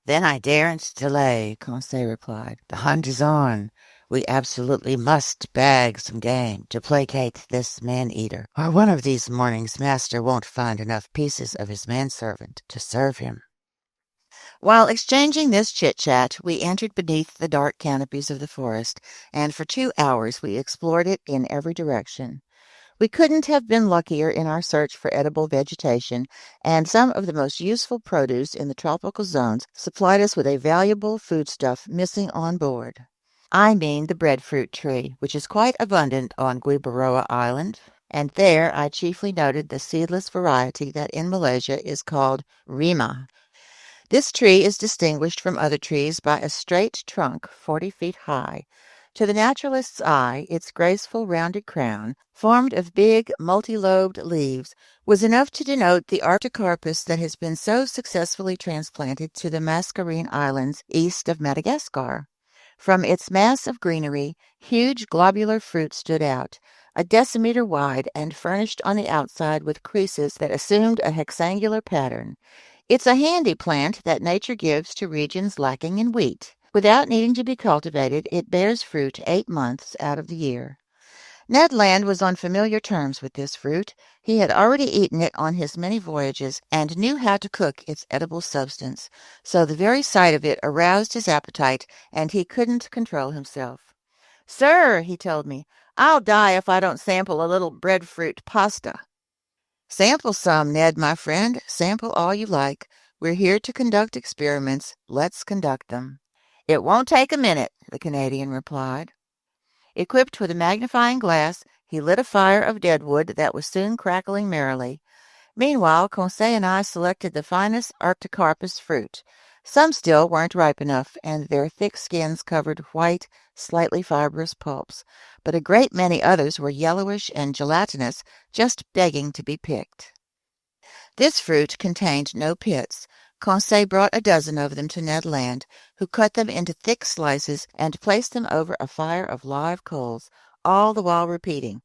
A: Then I daren't delay, Conseil replied. The hunt is on. We absolutely must bag some game to placate this man-eater, or one of these mornings master won't find enough pieces of his manservant to serve him. While exchanging this chit-chat, we entered beneath the dark canopies of the forest, and for 2 hours we explored it in every direction. We couldn't have been luckier in our search for edible vegetation, and some of the most useful produce in the tropical zones supplied us with a valuable foodstuff missing on board. I mean the breadfruit tree, which is quite abundant on Guibaroa Island, and there I chiefly noted the seedless variety that in Malaysia is called rima. This tree is distinguished from other trees by a straight trunk 40 feet high. To the naturalist's eye, its graceful rounded crown, formed of big, multi-lobed leaves, was enough to denote the artocarpus that has been so successfully transplanted to the Mascarene Islands east of Madagascar. From its mass of greenery, huge globular fruit stood out, a decimeter wide and furnished on the outside with creases that assumed a hexangular pattern. It's a handy plant that nature gives to regions lacking in wheat. Without needing to be cultivated, it bears fruit 8 months out of the year. Ned Land was on familiar terms with this fruit. He had already eaten it on his many voyages and knew how to cook its edible substance, so the very sight of it aroused his appetite, and he couldn't control himself. Sir, he told me, I'll die if I don't sample a little breadfruit pasta. Sample some, Ned, my friend. Sample all you like. We're here to conduct experiments. Let's conduct them. It won't take a minute, the Canadian replied. Equipped with a magnifying glass, he lit a fire of deadwood that was soon crackling merrily. Meanwhile, Conseil and I selected the finest artocarpus fruit. Some still weren't ripe enough, and their thick skins covered white, slightly fibrous pulps, but a great many others were yellowish and gelatinous, just begging to be picked. This fruit contained no pits. Conseil brought a dozen of them to Ned Land, who cut them into thick slices and placed them over a fire of live coals, all the while repeating,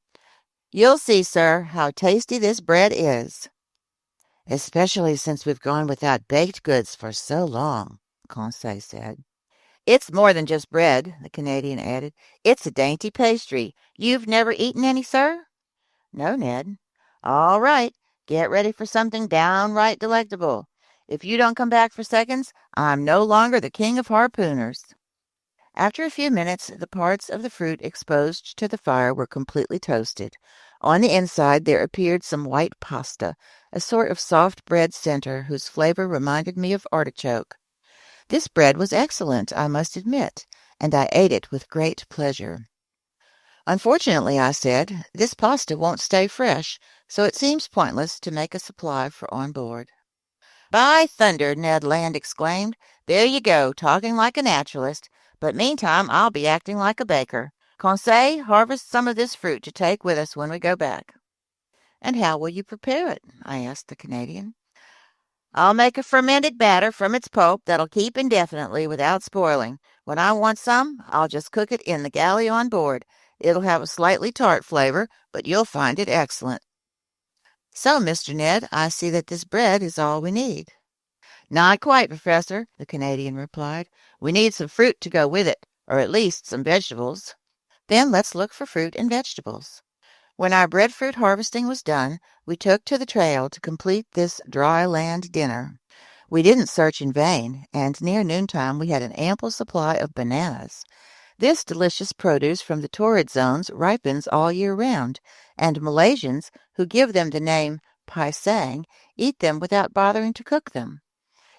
A: "You'll see, sir, how tasty this bread is." "Especially since we've gone without baked goods for so long," Conseil said. "It's more than just bread," the Canadian added. "It's a dainty pastry. You've never eaten any, sir?" "No, Ned." "All right. Get ready for something downright delectable. If you don't come back for seconds, I'm no longer the king of harpooners." After a few minutes, the parts of the fruit exposed to the fire were completely toasted. On the inside there appeared some white pasta, a sort of soft bread center whose flavor reminded me of artichoke. This bread was excellent, I must admit, and I ate it with great pleasure. "Unfortunately," I said, "this pasta won't stay fresh, so it seems pointless to make a supply for on board." "By thunder!" Ned Land exclaimed. "There you go, talking like a naturalist. But meantime I'll be acting like a baker. Conseil, harvest some of this fruit to take with us when we go back." "And how will you prepare it?" I asked the Canadian. "I'll make a fermented batter from its pulp that'll keep indefinitely without spoiling. When I want some, I'll just cook it in the galley on board. It'll have a slightly tart flavor, but you'll find it excellent." "So, Mr. Ned, I see that this bread is all we need." "Not quite, Professor," the Canadian replied. "We need some fruit to go with it, or at least some vegetables." "Then let's look for fruit and vegetables." When our breadfruit harvesting was done, we took to the trail to complete this dry land dinner. We didn't search in vain, and near noontime we had an ample supply of bananas. This delicious produce from the torrid zones ripens all year round, and Malaysians, who give them the name pisang, eat them without bothering to cook them.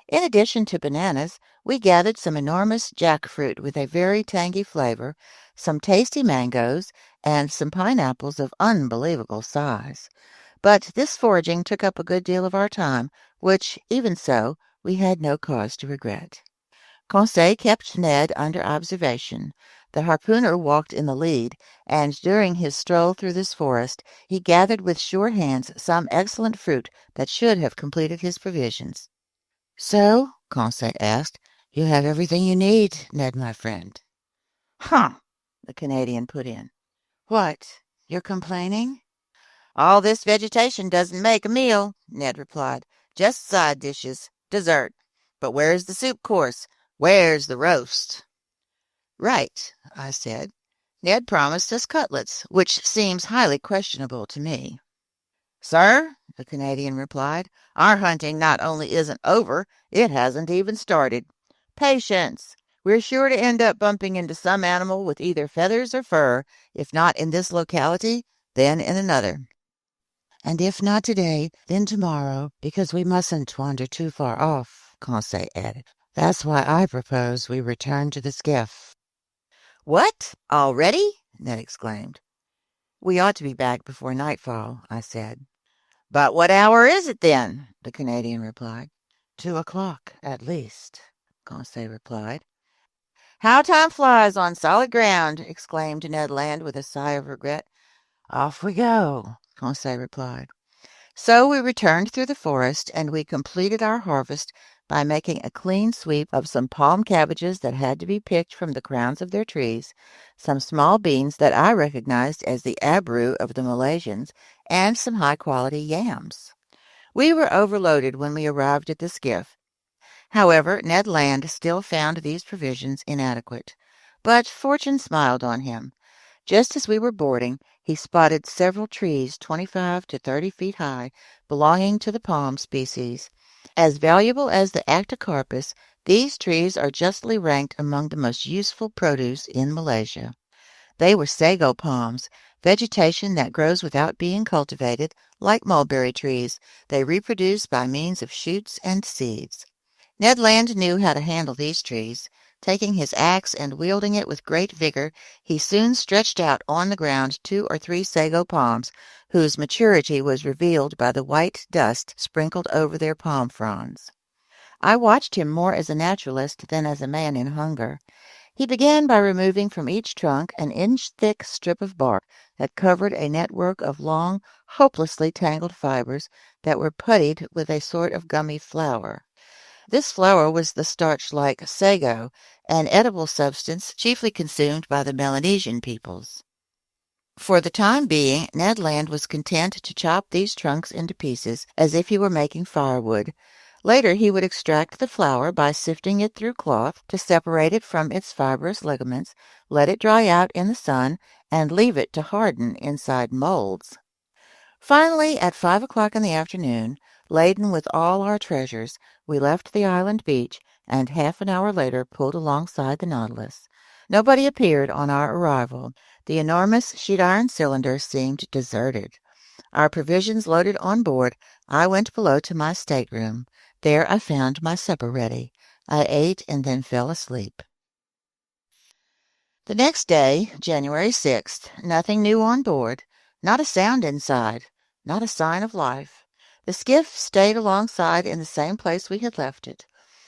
A: In addition to bananas, we gathered some enormous jackfruit with a very tangy flavor, some tasty mangoes, and some pineapples of unbelievable size. But this foraging took up a good deal of our time, which, even so, we had no cause to regret. Conseil kept Ned under observation. The harpooner walked in the lead, and during his stroll through this forest, he gathered with sure hands some excellent fruit that should have completed his provisions. "So," Conseil asked, "you have everything you need, Ned, my friend." "Huh!" the Canadian put in. "What? You're complaining?" "All this vegetation doesn't make a meal," Ned replied. "Just side dishes. Dessert. But where's the soup course? Where's the roast?" "Right," I said. "Ned promised us cutlets, which seems highly questionable to me." "Sir," the Canadian replied, "our hunting not only isn't over, it hasn't even started. Patience! We're sure to end up bumping into some animal with either feathers or fur, if not in this locality, then in another." "And if not today, then tomorrow, because we mustn't wander too far off," Conseil added. "That's why I propose we return to the skiff." "What? Already?" Ned exclaimed. "We ought to be back before nightfall," I said. "But what hour is it then?" the Canadian replied. 2 o'clock, at least," Conseil replied. "How time flies on solid ground!" exclaimed Ned Land with a sigh of regret. "Off we go," Conseil replied. So we returned through the forest, and we completed our harvest by making a clean sweep of some palm cabbages that had to be picked from the crowns of their trees, some small beans that I recognized as the abru of the Malaysians, and some high-quality yams. We were overloaded when we arrived at the skiff. However, Ned Land still found these provisions inadequate. But fortune smiled on him. Just as we were boarding, he spotted several trees 25 to 30 feet high, belonging to the palm species. As valuable as the Actocarpus, these trees are justly ranked among the most useful produce in Malaysia. They were sago palms, vegetation that grows without being cultivated, like mulberry trees. They reproduce by means of shoots and seeds. Ned Land knew how to handle these trees. Taking his axe and wielding it with great vigor, he soon stretched out on the ground 2 or 3 sago palms, whose maturity was revealed by the white dust sprinkled over their palm fronds. I watched him more as a naturalist than as a man in hunger. He began by removing from each trunk an inch-thick strip of bark that covered a network of long, hopelessly tangled fibers that were puttied with a sort of gummy flour. This flour was the starch-like sago, an edible substance chiefly consumed by the Melanesian peoples. For the time being, Ned Land was content to chop these trunks into pieces as if he were making firewood. Later he would extract the flour by sifting it through cloth to separate it from its fibrous ligaments, let it dry out in the sun, and leave it to harden inside molds. Finally, at 5 o'clock in the afternoon, laden with all our treasures, we left the island beach, and half an hour later pulled alongside the Nautilus. Nobody appeared on our arrival. The enormous sheet-iron cylinder seemed deserted. Our provisions loaded on board, I went below to my stateroom. There I found my supper ready. I ate and then fell asleep. The next day, January 6th, nothing new on board, not a sound inside, not a sign of life. The skiff stayed alongside in the same place we had left it.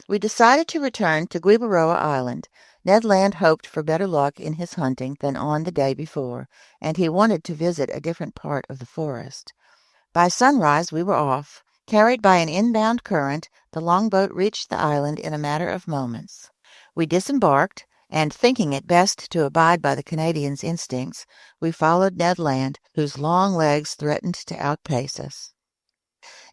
A: We decided to return to Guibaroa Island. Ned Land hoped for better luck in his hunting than on the day before, and he wanted to visit a different part of the forest. By sunrise we were off. Carried by an inbound current, the longboat reached the island in a matter of moments. We disembarked, and thinking it best to abide by the Canadian's instincts, we followed Ned Land, whose long legs threatened to outpace us.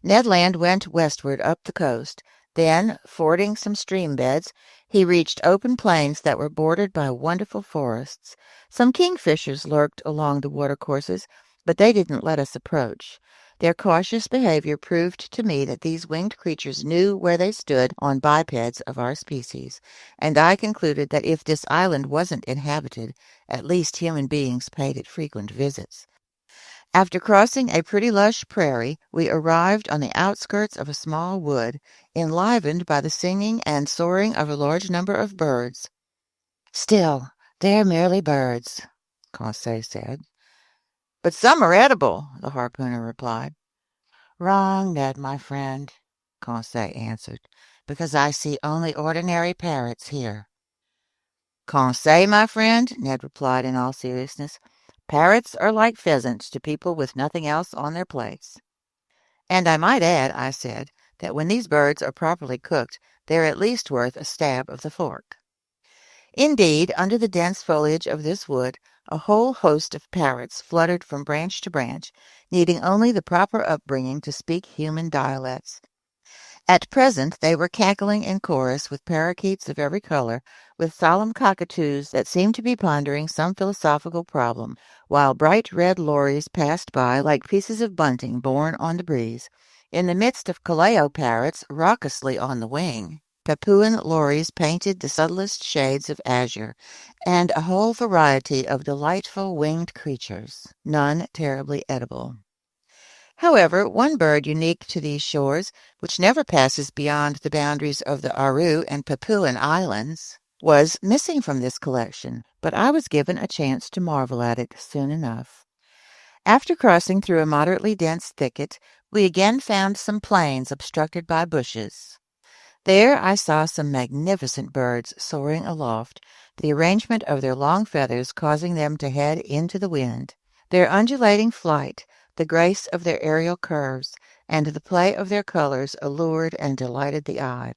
A: Ned Land went westward up the coast. Then, fording some stream beds, he reached open plains that were bordered by wonderful forests. Some kingfishers lurked along the watercourses, but they didn't let us approach. Their cautious behavior proved to me that these winged creatures knew where they stood on bipeds of our species, and I concluded that if this island wasn't inhabited, at least human beings paid it frequent visits. After crossing a pretty lush prairie, we arrived on the outskirts of a small wood, enlivened by the singing and soaring of a large number of birds. "Still, they're merely birds," Conseil said. "But some are edible," the harpooner replied. "Wrong, Ned, my friend," Conseil answered, "because I see only ordinary parrots here." "Conseil, my friend," Ned replied in all seriousness, "parrots are like pheasants to people with nothing else on their plates." "And I might add," I said, "that when these birds are properly cooked, they're at least worth a stab of the fork." Indeed, under the dense foliage of this wood, a whole host of parrots fluttered from branch to branch, needing only the proper upbringing to speak human dialects. At present they were cackling in chorus with parakeets of every color, with solemn cockatoos that seemed to be pondering some philosophical problem, while bright red lories passed by like pieces of bunting borne on the breeze. In the midst of Callao parrots raucously on the wing, Papuan lories painted the subtlest shades of azure, and a whole variety of delightful winged creatures, none terribly edible. However, one bird unique to these shores, which never passes beyond the boundaries of the Aru and Papuan Islands, was missing from this collection, but I was given a chance to marvel at it soon enough. After crossing through a moderately dense thicket, we again found some plains obstructed by bushes. There I saw some magnificent birds soaring aloft, the arrangement of their long feathers causing them to head into the wind. Their undulating flight, the grace of their aerial curves, and the play of their colors allured and delighted the eye.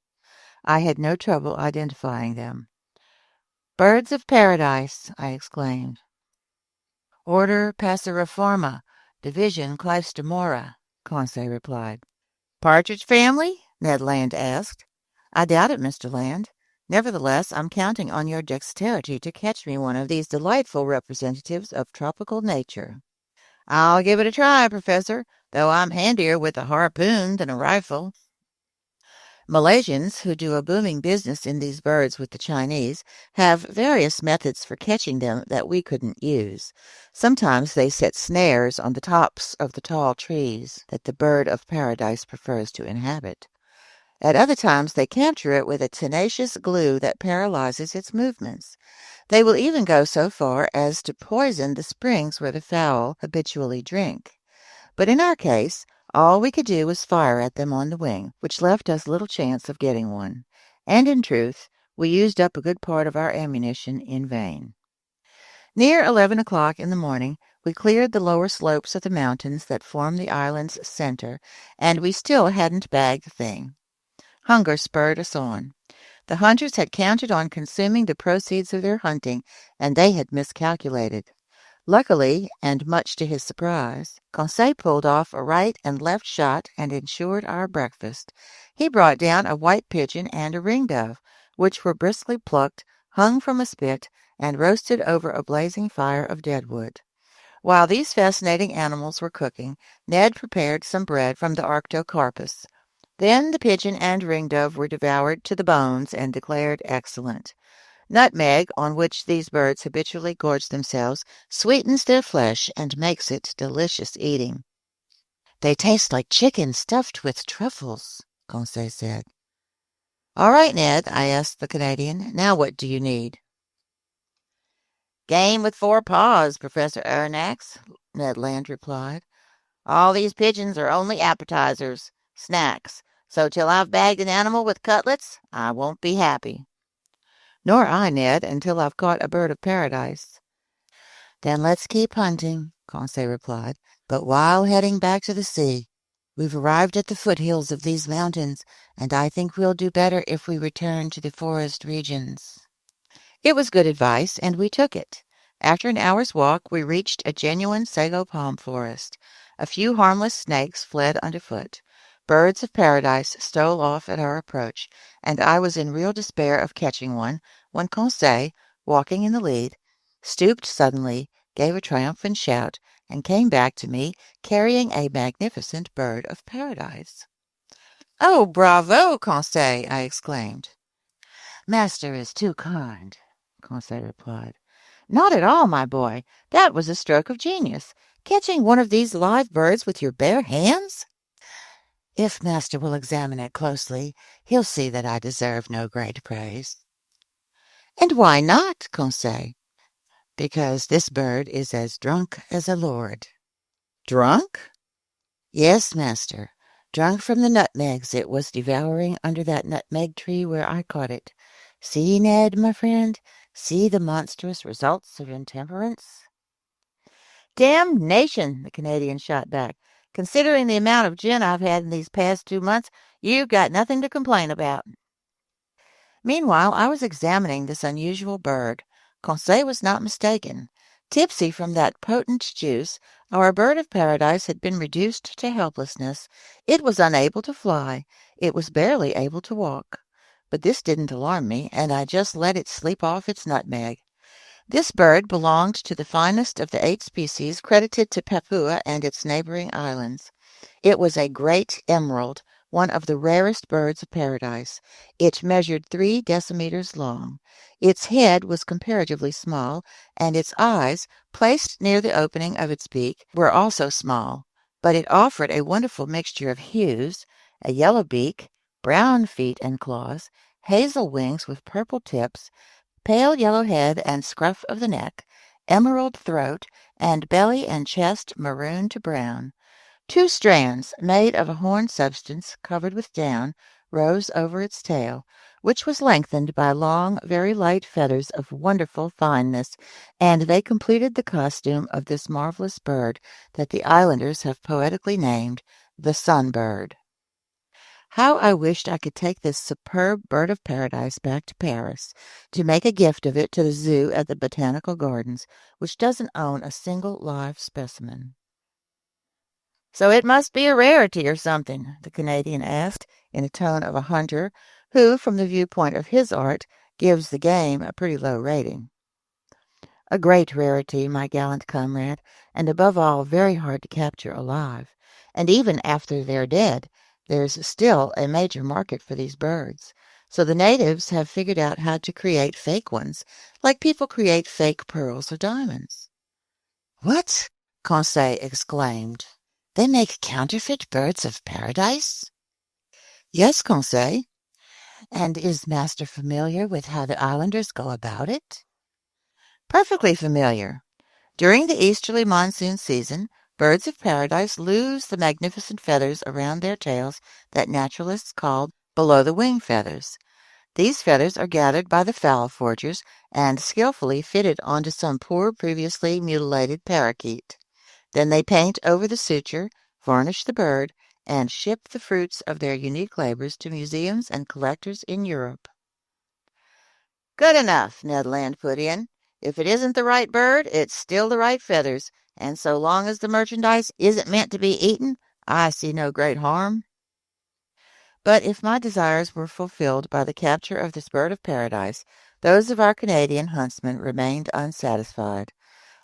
A: I had no trouble identifying them. "Birds of paradise!" I exclaimed. "Order Passeriforma, division Cleistomora," Conseil replied. "Partridge family?" Ned Land asked. "I doubt it, Mr. Land. Nevertheless, I'm counting on your dexterity to catch me one of these delightful representatives of tropical nature." "I'll give it a try, Professor, though I'm handier with a harpoon than a rifle." Malaysians, who do a booming business in these birds with the Chinese, have various methods for catching them that we couldn't use. Sometimes they set snares on the tops of the tall trees that the bird of paradise prefers to inhabit. At other times they capture it with a tenacious glue that paralyzes its movements. They will even go so far as to poison the springs where the fowl habitually drink. But in our case, all we could do was fire at them on the wing, which left us little chance of getting one. And in truth, we used up a good part of our ammunition in vain. Near 11 o'clock in the morning, we cleared the lower slopes of the mountains that form the island's center, and we still hadn't bagged a thing. Hunger spurred us on. The hunters had counted on consuming the proceeds of their hunting, and they had miscalculated. Luckily, and much to his surprise, Conseil pulled off a right and left shot and ensured our breakfast. He brought down a white pigeon and a ringdove, which were briskly plucked, hung from a spit, and roasted over a blazing fire of deadwood. While these fascinating animals were cooking, Ned prepared some bread from the arctocarpus. Then the pigeon and ringdove were devoured to the bones and declared excellent. Nutmeg, on which these birds habitually gorge themselves, sweetens their flesh and makes it delicious eating. "They taste like chicken stuffed with truffles," Conseil said. "All right, Ned," I asked the Canadian. "Now what do you need?" "Game with 4 paws, Professor Aronnax," Ned Land replied. All these pigeons are only appetizers, snacks, so till I've bagged an animal with cutlets, I won't be happy." "Nor I, Ned, until I've caught a bird of paradise." "Then let's keep hunting," Conseil replied, "but while heading back to the sea. We've arrived at the foothills of these mountains, and I think we'll do better if we return to the forest regions." It was good advice, and we took it. After an hour's walk, we reached a genuine sago palm forest. A few harmless snakes fled underfoot. Birds of paradise stole off at our approach, and I was in real despair of catching one when Conseil, walking in the lead, stooped suddenly, gave a triumphant shout, and came back to me carrying a magnificent bird of paradise. "Oh, bravo, Conseil!" I exclaimed. "Master is too kind," Conseil replied. "Not at all, my boy. That was a stroke of genius. Catching one of these live birds with your bare hands." "If master will examine it closely, he'll see that I deserve no great praise." "And why not, Conseil?" "Because this bird is as drunk as a lord." "Drunk?" "Yes, master. Drunk from the nutmegs it was devouring under that nutmeg tree where I caught it. See, Ned, my friend, see the monstrous results of intemperance." "Damnation!" the Canadian shot back. "Considering the amount of gin I've had in these past 2 months, you've got nothing to complain about." Meanwhile, I was examining this unusual bird. Conseil was not mistaken. Tipsy from that potent juice, our bird of paradise had been reduced to helplessness. It was unable to fly. It was barely able to walk. But this didn't alarm me, and I just let it sleep off its nutmeg. This bird belonged to the finest of the 8 species credited to Papua and its neighboring islands. It was a great emerald, one of the rarest birds of paradise. It measured 3 decimeters long. Its head was comparatively small, and its eyes, placed near the opening of its beak, were also small. But it offered a wonderful mixture of hues: a yellow beak, brown feet and claws, hazel wings with purple tips, pale yellow head and scruff of the neck, emerald throat, and belly and chest maroon to brown. 2 strands, made of a horn substance covered with down, rose over its tail, which was lengthened by long, very light feathers of wonderful fineness, and they completed the costume of this marvelous bird that the islanders have poetically named the Sunbird. How I wished I could take this superb bird of paradise back to Paris, to make a gift of it to the zoo at the Botanical Gardens, which doesn't own a single live specimen. "So it must be a rarity or something?" the Canadian asked, in a tone of a hunter who, from the viewpoint of his art, gives the game a pretty low rating. "A great rarity, my gallant comrade, and above all very hard to capture alive. And even after they're dead, there's still a major market for these birds. So the natives have figured out how to create fake ones, like people create fake pearls or diamonds." "What?" Conseil exclaimed. "They make counterfeit birds of paradise?" "Yes, Conseil." "And is master familiar with how the islanders go about it?" "Perfectly familiar. During the easterly monsoon season, birds of paradise lose the magnificent feathers around their tails that naturalists call below-the-wing feathers. These feathers are gathered by the fowl forgers and skillfully fitted onto some poor previously mutilated parakeet. Then they paint over the suture, varnish the bird, and ship the fruits of their unique labors to museums and collectors in Europe." "Good enough," Ned Land put in. "If it isn't the right bird, it's still the right feathers, and so long as the merchandise isn't meant to be eaten, I see no great harm." But if my desires were fulfilled by the capture of this bird of paradise, those of our Canadian huntsmen remained unsatisfied.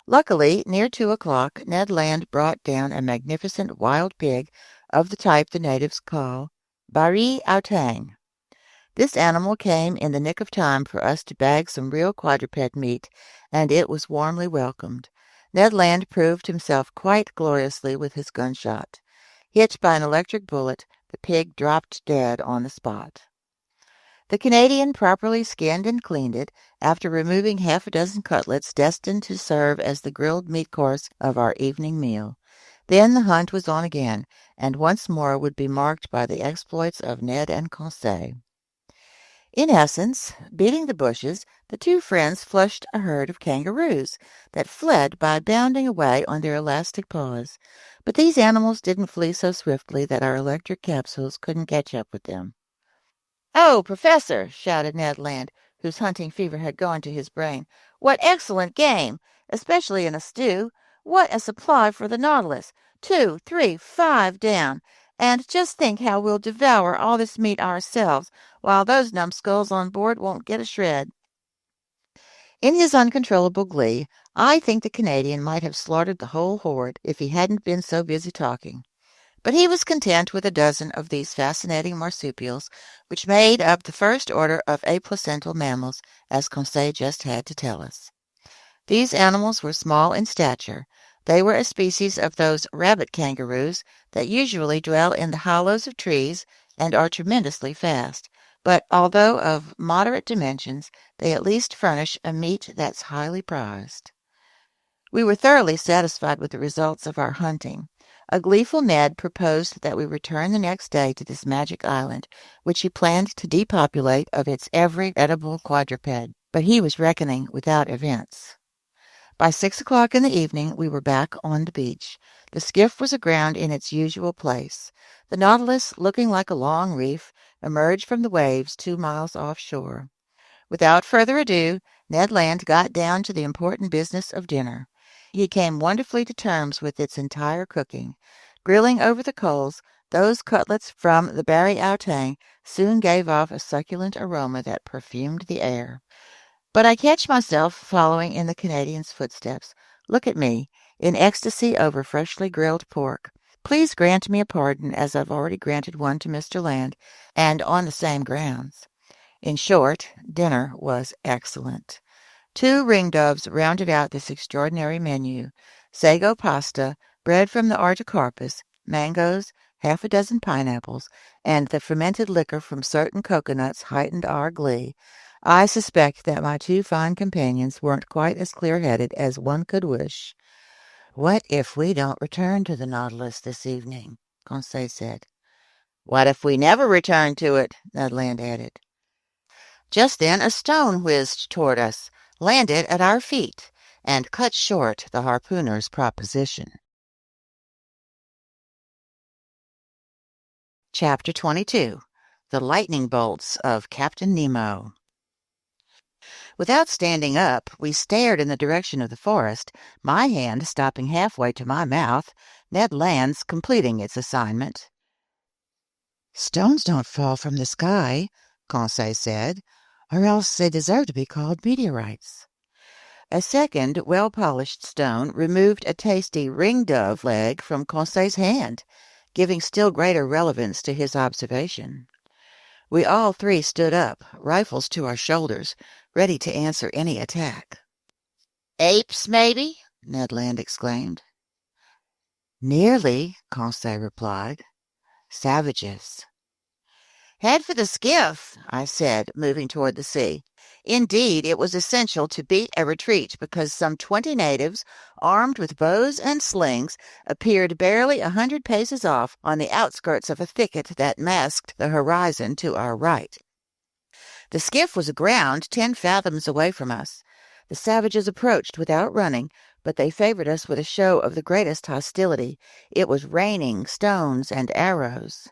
A: Luckily, near 2 o'clock, Ned Land brought down a magnificent wild pig of the type the natives call bari outang. This animal came in the nick of time for us to bag some real quadruped meat, and it was warmly welcomed. Ned Land proved himself quite gloriously with his gunshot. Hit by an electric bullet, the pig dropped dead on the spot. The Canadian properly skinned and cleaned it, after removing half a dozen cutlets destined to serve as the grilled meat course of our evening meal. Then the hunt was on again, and once more would be marked by the exploits of Ned and Conseil. In essence, beating the bushes, the two friends flushed a herd of kangaroos that fled by bounding away on their elastic paws. But these animals didn't flee so swiftly that our electric capsules couldn't catch up with them. "Oh, Professor!" shouted Ned Land, whose hunting fever had gone to his brain. "What excellent game! Especially in a stew. What a supply for the Nautilus! 2, 3, 5 down. And just think how we'll devour all this meat ourselves, while those numbskulls on board won't get a shred." In his uncontrollable glee, I think the Canadian might have slaughtered the whole horde if he hadn't been so busy talking. But he was content with a dozen of these fascinating marsupials, which made up the first order of aplacental mammals, as Conseil just had to tell us. These animals were small in stature. They were a species of those rabbit kangaroos that usually dwell in the hollows of trees and are tremendously fast. But although of moderate dimensions, they at least furnish a meat that's highly prized. We were thoroughly satisfied with the results of our hunting. A gleeful Ned proposed that we return the next day to this magic island, which he planned to depopulate of its every edible quadruped. But he was reckoning without events. By 6 o'clock in the evening, we were back on the beach. The skiff was aground in its usual place. The Nautilus, looking like a long reef, emerged from the waves 2 miles offshore. Without further ado, Ned Land got down to the important business of dinner. He came wonderfully to terms with its entire cooking. Grilling over the coals, those cutlets from the Barry Outang soon gave off a succulent aroma that perfumed the air. But I catch myself following in the Canadian's footsteps. Look at me, in ecstasy over freshly grilled pork. Please grant me a pardon, as I've already granted one to Mr. Land, and on the same grounds. In short, dinner was excellent. 2 ringdoves rounded out this extraordinary menu. Sago pasta, bread from the artocarpus, mangoes, half a dozen pineapples, and the fermented liquor from certain coconuts heightened our glee. I suspect that my 2 fine companions weren't quite as clear-headed as one could wish. "What if we don't return to the Nautilus this evening?" Conseil said. "What if we never return to it?" Ned Land added. Just then a stone whizzed toward us, landed at our feet, and cut short the harpooner's proposition. Chapter 22. The Lightning Bolts of Captain Nemo. Without standing up, we stared in the direction of the forest, my hand stopping halfway to my mouth, Ned Land's completing its assignment. "Stones don't fall from the sky," Conseil said, "or else they deserve to be called meteorites." A second well-polished stone removed a tasty ringdove leg from Conseil's hand, giving still greater relevance to his observation. We all 3 stood up, rifles to our shoulders, ready to answer any attack. "Apes, maybe?" Ned Land exclaimed. "Nearly," Conseil replied. "Savages." "Head for the skiff," I said, moving toward the sea. Indeed, it was essential to beat a retreat because some 20 natives, armed with bows and slings, appeared barely 100 paces off on the outskirts of a thicket that masked the horizon to our right. The skiff was aground 10 fathoms away from us. The savages approached without running, but they favored us with a show of the greatest hostility. It was raining stones and arrows.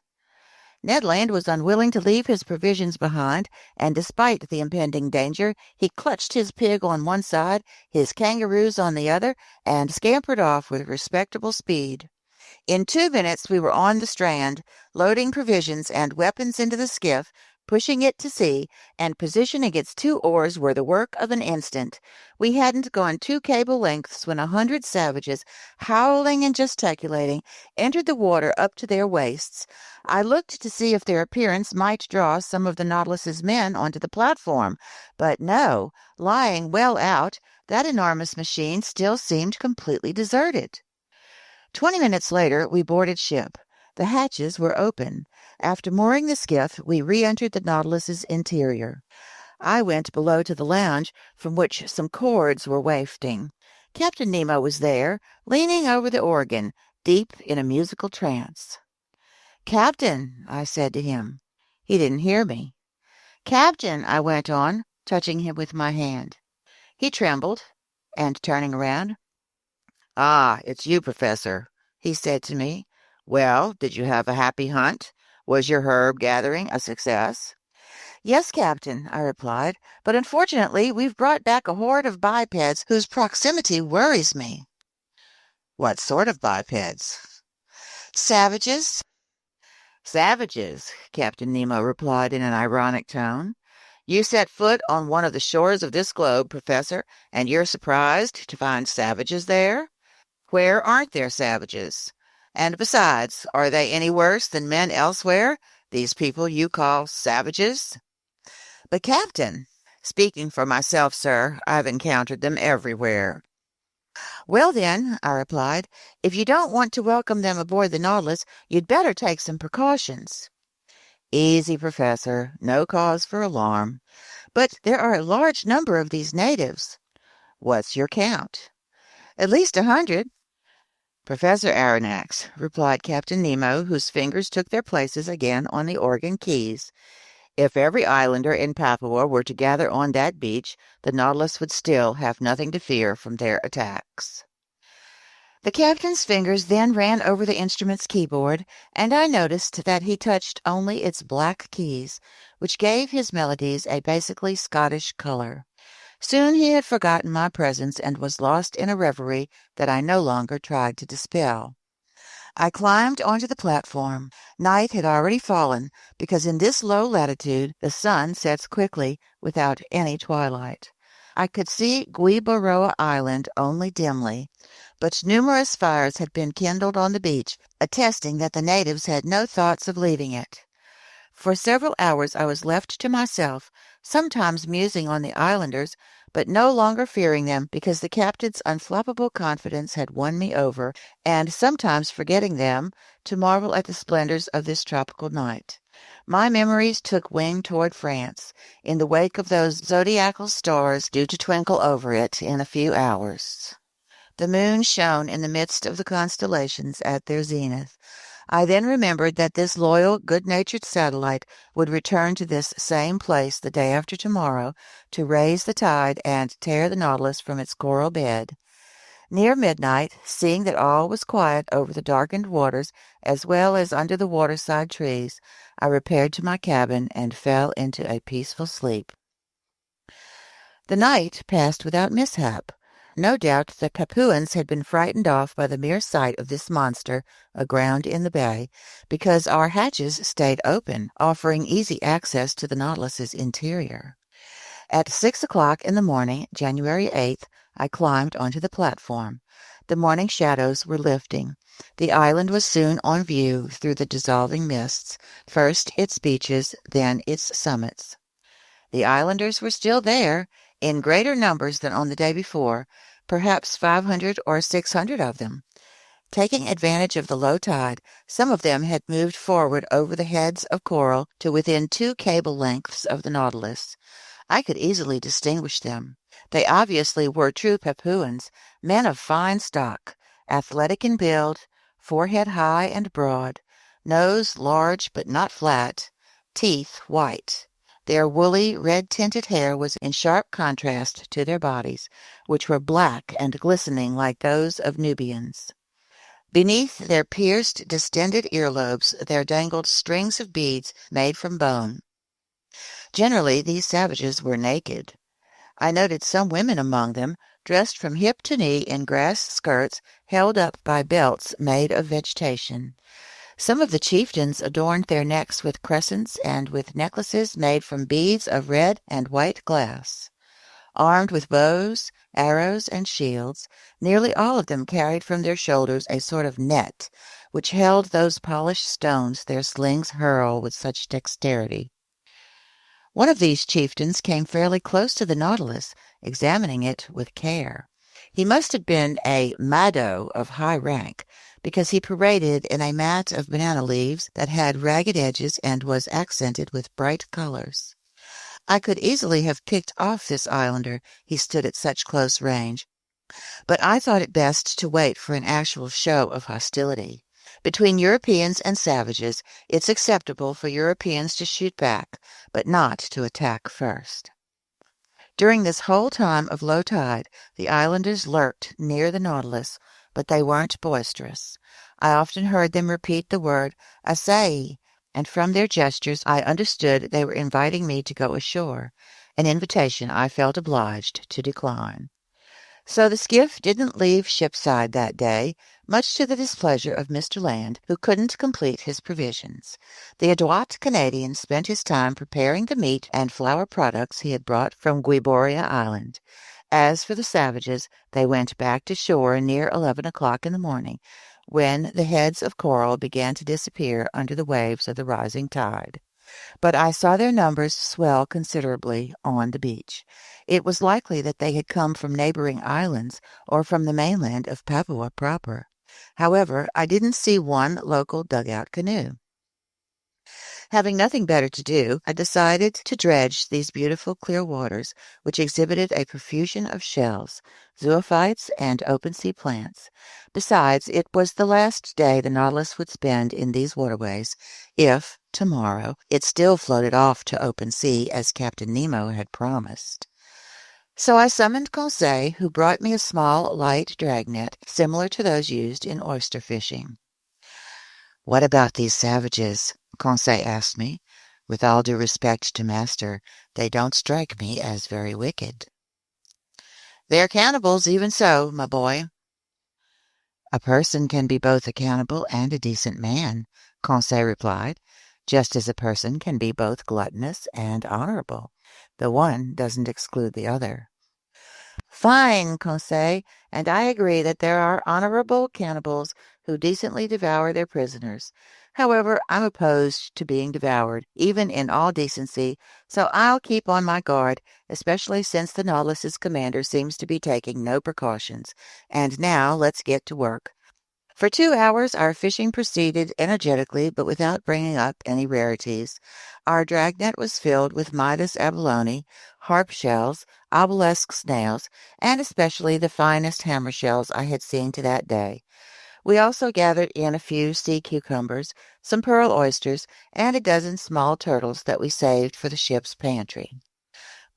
A: Ned Land was unwilling to leave his provisions behind, and despite the impending danger, he clutched his pig on one side, his kangaroos on the other, and scampered off with respectable speed. In 2 minutes we were on the strand, loading provisions and weapons into the skiff, pushing it to sea, and positioning its 2 oars were the work of an instant. We hadn't gone 2 cable lengths when 100 savages, howling and gesticulating, entered the water up to their waists. I looked to see if their appearance might draw some of the Nautilus's men onto the platform, but no, lying well out, that enormous machine still seemed completely deserted. 20 minutes later, we boarded ship. The hatches were open. After mooring the skiff, we re-entered the Nautilus's interior. I went below to the lounge, from which some cords were wafting. Captain Nemo was there, leaning over the organ, deep in a musical trance. "Captain," I said to him. He didn't hear me. "Captain," I went on, touching him with my hand. He trembled, and turning around, "Ah, it's you, Professor," he said to me. "Well, did you have a happy hunt? Was your herb gathering a success?" "Yes, Captain," I replied, "but unfortunately we've brought back a horde of bipeds whose proximity worries me." "What sort of bipeds?" "Savages." "Savages," Captain Nemo replied in an ironic tone. "You set foot on one of the shores of this globe, Professor, and you're surprised to find savages there? Where aren't there savages? And besides, are they any worse than men elsewhere, these people you call savages?" "But, Captain—" "Speaking for myself, sir, I've encountered them everywhere." "Well, then," I replied, "if you don't want to welcome them aboard the Nautilus, you'd better take some precautions." "Easy, Professor. No cause for alarm." "But there are a large number of these natives." "What's your count?" "At least 100." "Professor Aronnax," replied Captain Nemo, whose fingers took their places again on the organ keys, "if every islander in Papua were to gather on that beach, the Nautilus would still have nothing to fear from their attacks." The captain's fingers then ran over the instrument's keyboard, and I noticed that he touched only its black keys, which gave his melodies a basically Scottish color. Soon he had forgotten my presence and was lost in a reverie that I no longer tried to dispel. I climbed onto the platform. Night had already fallen, because in this low latitude the sun sets quickly without any twilight. I could see Guibaroa Island only dimly, but numerous fires had been kindled on the beach, attesting that the natives had no thoughts of leaving it. For several hours I was left to myself, sometimes musing on the islanders, but no longer fearing them because the captain's unflappable confidence had won me over, and sometimes forgetting them to marvel at the splendors of this tropical night. My memories took wing toward France, in the wake of those zodiacal stars due to twinkle over it in a few hours. The moon shone in the midst of the constellations at their zenith. I then remembered that this loyal, good-natured satellite would return to this same place the day after tomorrow to raise the tide and tear the Nautilus from its coral bed. Near midnight, seeing that all was quiet over the darkened waters as well as under the waterside trees, I repaired to my cabin and fell into a peaceful sleep. The night passed without mishap. No doubt the Papuans had been frightened off by the mere sight of this monster aground in the bay, because our hatches stayed open, offering easy access to the Nautilus's interior. At 6 o'clock in the morning, January 8th, I climbed onto the platform. The morning shadows were lifting. The island was soon on view through the dissolving mists, first its beaches, then its summits. The islanders were still there, in greater numbers than on the day before, perhaps 500 or 600 of them. Taking advantage of the low tide, some of them had moved forward over the heads of coral to within 2 cable lengths of the Nautilus. I could easily distinguish them. They obviously were true Papuans, men of fine stock, athletic in build, forehead high and broad, nose large but not flat, teeth white. Their woolly, red-tinted hair was in sharp contrast to their bodies, which were black and glistening like those of Nubians. Beneath their pierced, distended earlobes there dangled strings of beads made from bone. Generally, these savages were naked. I noted some women among them, dressed from hip to knee in grass skirts held up by belts made of vegetation. Some of the chieftains adorned their necks with crescents and with necklaces made from beads of red and white glass. Armed with bows, arrows, and shields, nearly all of them carried from their shoulders a sort of net, which held those polished stones their slings hurl with such dexterity. One of these chieftains came fairly close to the Nautilus, examining it with care. He must have been a Mado of high rank, because he paraded in a mat of banana leaves that had ragged edges and was accented with bright colors. I could easily have picked off this islander, he stood at such close range, But I thought it best to wait for an actual show of hostility. Between Europeans and savages, it's acceptable for Europeans to shoot back, but not to attack first. During this whole time of low tide, the islanders lurked near the Nautilus, but they weren't boisterous. I often heard them repeat the word "Asai," and from their gestures I understood they were inviting me to go ashore, an invitation I felt obliged to decline. So the skiff didn't leave shipside that day, much to the displeasure of Mr. Land, who couldn't complete his provisions. The adroit Canadian spent his time preparing the meat and flour products he had brought from Guiboria Island. As for the savages, they went back to shore near 11 o'clock in the morning, when the heads of coral began to disappear under the waves of the rising tide. But I saw their numbers swell considerably on the beach. It was likely that they had come from neighboring islands or from the mainland of Papua proper. However, I didn't see one local dugout canoe. Having nothing better to do, I decided to dredge these beautiful clear waters, which exhibited a profusion of shells, zoophytes, and open-sea plants. Besides, it was the last day the Nautilus would spend in these waterways, if, tomorrow, it still floated off to open sea as Captain Nemo had promised. So I summoned Conseil, who brought me a small, light dragnet, similar to those used in oyster fishing. "What about these savages?" Conseil asked me. "With all due respect to master, they don't strike me as very wicked." "They're cannibals, even so, my boy." "A person can be both a cannibal and a decent man," Conseil replied, "just as a person can be both gluttonous and honorable. The one doesn't exclude the other." "Fine, Conseil, and I agree that there are honorable cannibals who decently devour their prisoners. However, I'm opposed to being devoured, even in all decency, so I'll keep on my guard, especially since the Nautilus's commander seems to be taking no precautions. And now let's get to work." For 2 hours our fishing proceeded energetically, but without bringing up any rarities. Our dragnet was filled with Midas abalone, harp shells, obelisk snails, and especially the finest hammer shells I had seen to that day. We also gathered in a few sea cucumbers, some pearl oysters, and a dozen small turtles that we saved for the ship's pantry.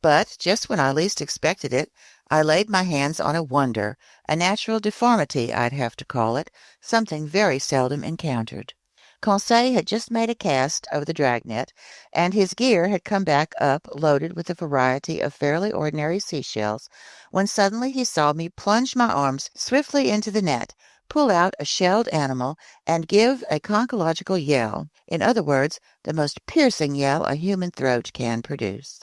A: But just when I least expected it, I laid my hands on a wonder, a natural deformity I'd have to call it, something very seldom encountered. Conseil had just made a cast of the dragnet, and his gear had come back up loaded with a variety of fairly ordinary seashells, when suddenly he saw me plunge my arms swiftly into the net, pull out a shelled animal, and give a conchological yell, in other words, the most piercing yell a human throat can produce.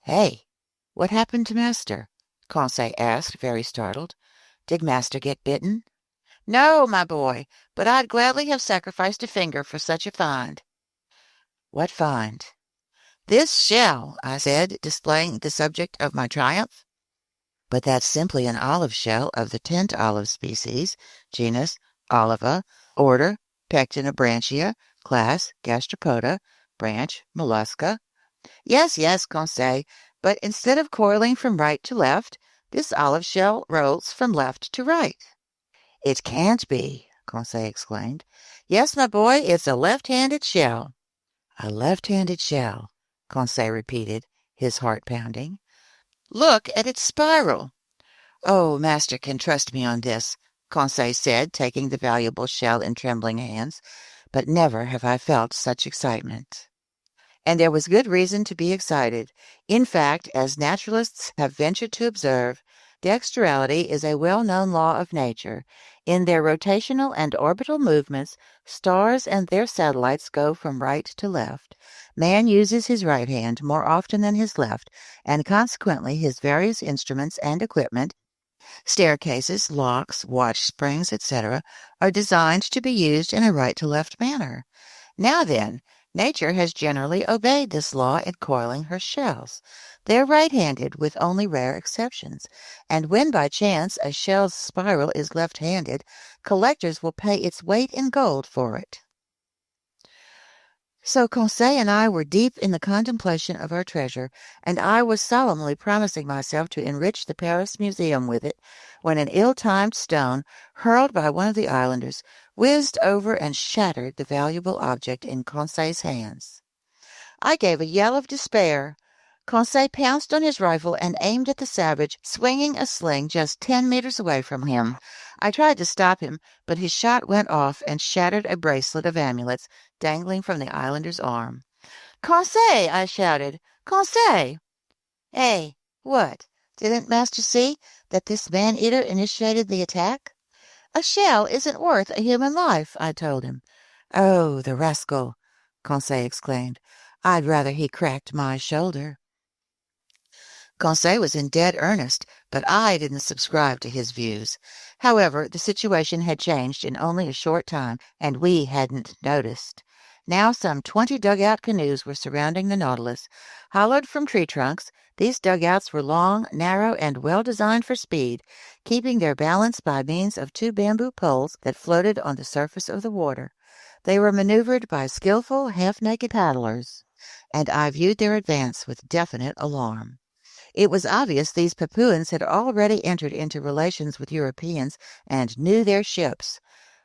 A: "Hey, what happened to master?" Conseil asked, very startled. "Did master get bitten?" "No, my boy, but I'd gladly have sacrificed a finger for such a find." "What find?" "This shell," I said, displaying the subject of my triumph. "But that's simply an olive shell of the tent olive species, genus Oliva, order Pectinobranchia, class Gastropoda, branch Mollusca." "Yes, yes, Conseil, but instead of coiling from right to left, this olive shell rolls from left to right." "It can't be," Conseil exclaimed. "Yes, my boy, it's a left-handed shell." "A left-handed shell," Conseil repeated, his heart pounding. "Look at its spiral." "Oh, master can trust me on this," Conseil said, taking the valuable shell in trembling hands. "But never have I felt such excitement." And there was good reason to be excited. In fact, as naturalists have ventured to observe, dexterality is a well-known law of nature. In their rotational and orbital movements, stars and their satellites go from right to left. Man uses his right hand more often than his left, and consequently his various instruments and equipment, staircases, locks, watch springs, etc., are designed to be used in a right-to-left manner. Now then, nature has generally obeyed this law in coiling her shells. They're right-handed with only rare exceptions, and when by chance a shell's spiral is left-handed, collectors will pay its weight in gold for it. So Conseil and I were deep in the contemplation of our treasure, and I was solemnly promising myself to enrich the Paris Museum with it, when an ill-timed stone, hurled by one of the islanders, whizzed over and shattered the valuable object in Conseil's hands. I gave a yell of despair. Conseil pounced on his rifle and aimed at the savage, swinging a sling just 10 meters away from him. I tried to stop him, but his shot went off and shattered a bracelet of amulets dangling from the islander's arm. "Conseil!" I shouted. "Conseil!" "Hey, what? Didn't Master see that this man-eater initiated the attack?" "A shell isn't worth a human life," I told him. "Oh, the rascal!" Conseil exclaimed. "I'd rather he cracked my shoulder." Conseil was in dead earnest, but I didn't subscribe to his views. However, the situation had changed in only a short time, and we hadn't noticed. Now some 20 dugout canoes were surrounding the Nautilus. Hollowed from tree trunks, these dugouts were long, narrow, and well designed for speed, keeping their balance by means of 2 bamboo poles that floated on the surface of the water. They were maneuvered by skillful, half-naked paddlers, and I viewed their advance with definite alarm. It was obvious these Papuans had already entered into relations with Europeans and knew their ships.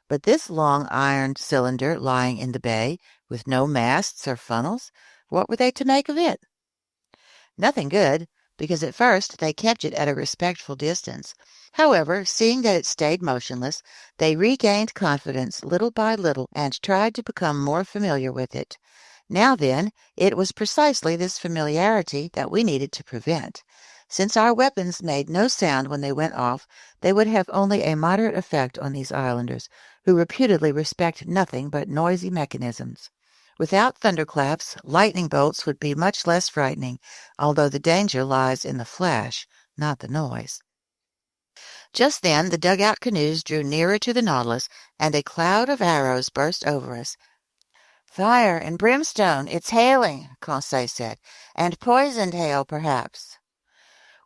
A: But this long iron cylinder lying in the bay, with no masts or funnels, what were they to make of it? Nothing good, because at first they kept it at a respectful distance. However, seeing that it stayed motionless, they regained confidence little by little and tried to become more familiar with it. Now then, it was precisely this familiarity that we needed to prevent. Since our weapons made no sound when they went off, they would have only a moderate effect on these islanders, who reputedly respect nothing but noisy mechanisms. Without thunderclaps, lightning bolts would be much less frightening, although the danger lies in the flash, not the noise. Just then the dugout canoes drew nearer to the Nautilus, and a cloud of arrows burst over us. "Fire and brimstone! It's hailing," Conseil said. "And poisoned hail, perhaps."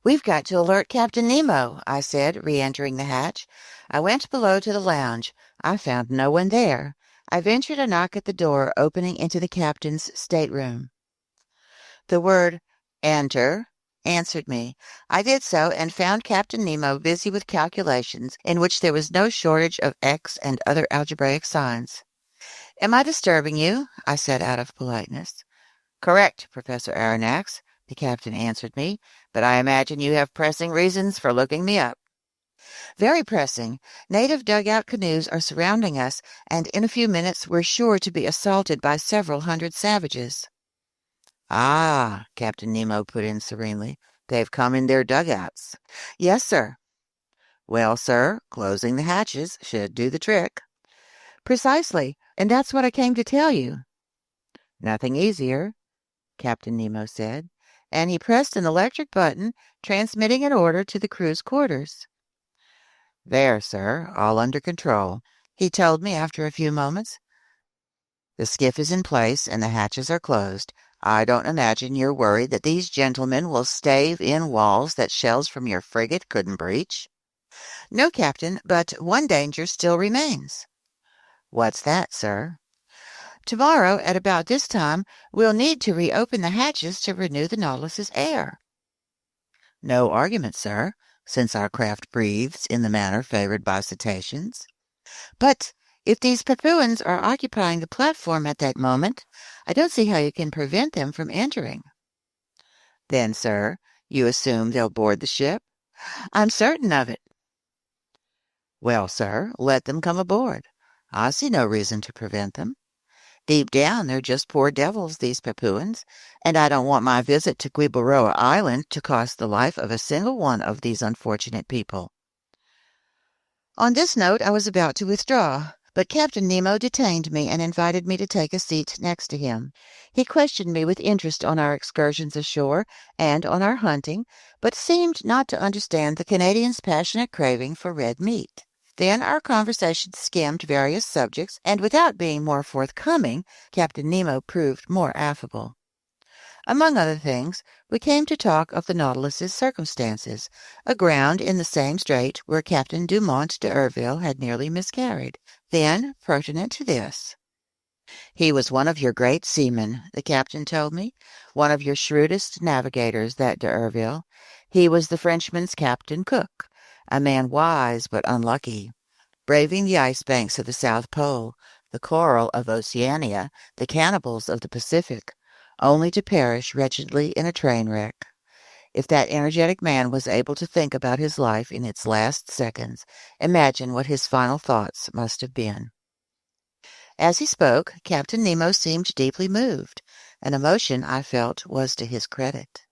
A: "We've got to alert Captain Nemo," I said, re-entering the hatch. I went below to the lounge. I found no one there. I ventured a knock at the door opening into the captain's stateroom. The word "Enter" answered me. I did so and found Captain Nemo busy with calculations in which there was no shortage of X and other algebraic signs. "Am I disturbing you?" I said out of politeness. "Correct, Professor Aronnax," the captain answered me, "but I imagine you have pressing reasons for looking me up." "Very pressing. Native dugout canoes are surrounding us, and in a few minutes we're sure to be assaulted by several hundred savages." "Ah," Captain Nemo put in serenely, "they've come in their dugouts." "Yes, sir." "Well, sir, closing the hatches should do the trick." "Precisely, and that's what I came to tell you." "Nothing easier," Captain Nemo said, and he pressed an electric button, transmitting an order to the crew's quarters. "There, sir, all under control," he told me after a few moments. "The skiff is in place and the hatches are closed. I don't imagine you're worried that these gentlemen will stave in walls that shells from your frigate couldn't breach?" "No, Captain, but one danger still remains." "What's that, sir?" "Tomorrow, at about this time, we'll need to reopen the hatches to renew the Nautilus's air." "No argument, sir, since our craft breathes in the manner favored by cetaceans." "But if these Papuans are occupying the platform at that moment, I don't see how you can prevent them from entering." "Then, sir, you assume they'll board the ship?" "I'm certain of it." "Well, sir, let them come aboard. I see no reason to prevent them. Deep down, they're just poor devils, these Papuans, and I don't want my visit to Guibaroa Island to cost the life of a single one of these unfortunate people." On this note, I was about to withdraw, but Captain Nemo detained me and invited me to take a seat next to him. He questioned me with interest on our excursions ashore and on our hunting, but seemed not to understand the Canadian's passionate craving for red meat. Then our conversation skimmed various subjects, and without being more forthcoming, Captain Nemo proved more affable. Among other things, we came to talk of the Nautilus's circumstances, aground in the same strait where Captain Dumont d'Urville had nearly miscarried. Then, pertinent to this, He was one of your great seamen, the captain told me, one of your shrewdest navigators, that d'Urville. He was the Frenchman's Captain Cook, a man wise but unlucky, braving the ice banks of the South Pole, the coral of Oceania, the cannibals of the Pacific, only to perish wretchedly in a train wreck. If that energetic man was able to think about his life in its last seconds, imagine what his final thoughts must have been. As he spoke, Captain Nemo seemed deeply moved. An emotion, I felt, was to his credit.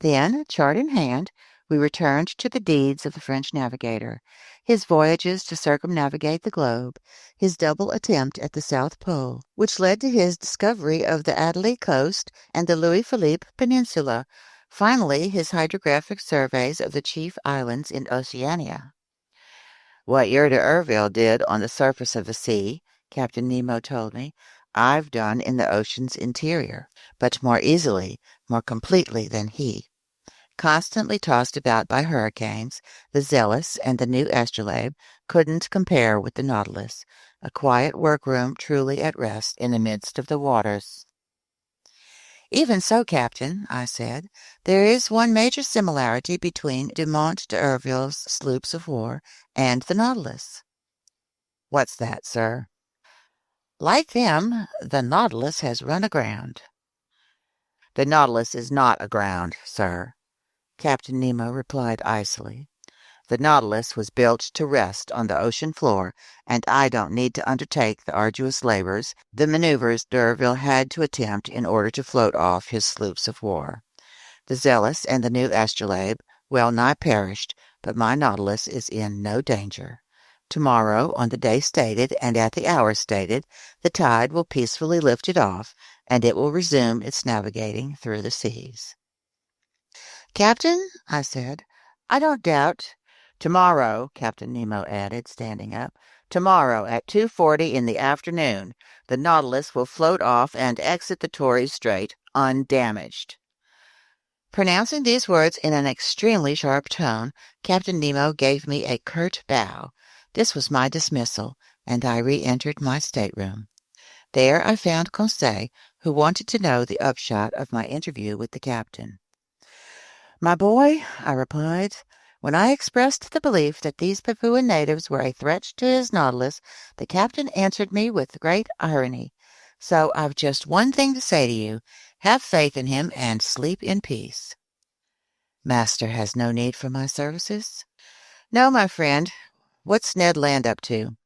A: Then, chart in hand, we returned to the deeds of the French navigator, his voyages to circumnavigate the globe, his double attempt at the South Pole, which led to his discovery of the Adélie coast and the Louis Philippe Peninsula, finally his hydrographic surveys of the chief islands in Oceania. What your d'Urville did on the surface of the sea, Captain Nemo told me, I've done in the ocean's interior, but more easily, more completely than he. Constantly tossed about by hurricanes, the Zealous and the new astrolabe couldn't compare with the Nautilus, a quiet workroom truly at rest in the midst of the waters. Even so, Captain, I said, there is one major similarity between Dumont d'Urville's sloops of war and the Nautilus. What's that, sir? Like them, the Nautilus has run aground. The Nautilus is not aground, sir, Captain Nemo replied icily. The Nautilus was built to rest on the ocean floor, and I don't need to undertake the arduous labors, the maneuvers d'Urville had to attempt in order to float off his sloops of war. The Zealous and the new astrolabe well nigh perished, but my Nautilus is in no danger. Tomorrow, on the day stated and at the hour stated, the tide will peacefully lift it off, and it will resume its navigating through the seas. Captain, I said, I don't doubt. Tomorrow, Captain Nemo added, standing up, tomorrow at 2:40 in the afternoon, the Nautilus will float off and exit the Torres Strait undamaged. Pronouncing these words in an extremely sharp tone, Captain Nemo gave me a curt bow. This was my dismissal, and I re-entered my stateroom. There I found Conseil, who wanted to know the upshot of my interview with the captain. My boy, I replied, when I expressed the belief that these Papuan natives were a threat to his Nautilus, the captain answered me with great irony. So I've just one thing to say to you. Have faith in him and sleep in peace. Master has no need for my services? No, my friend. What's Ned Land up to?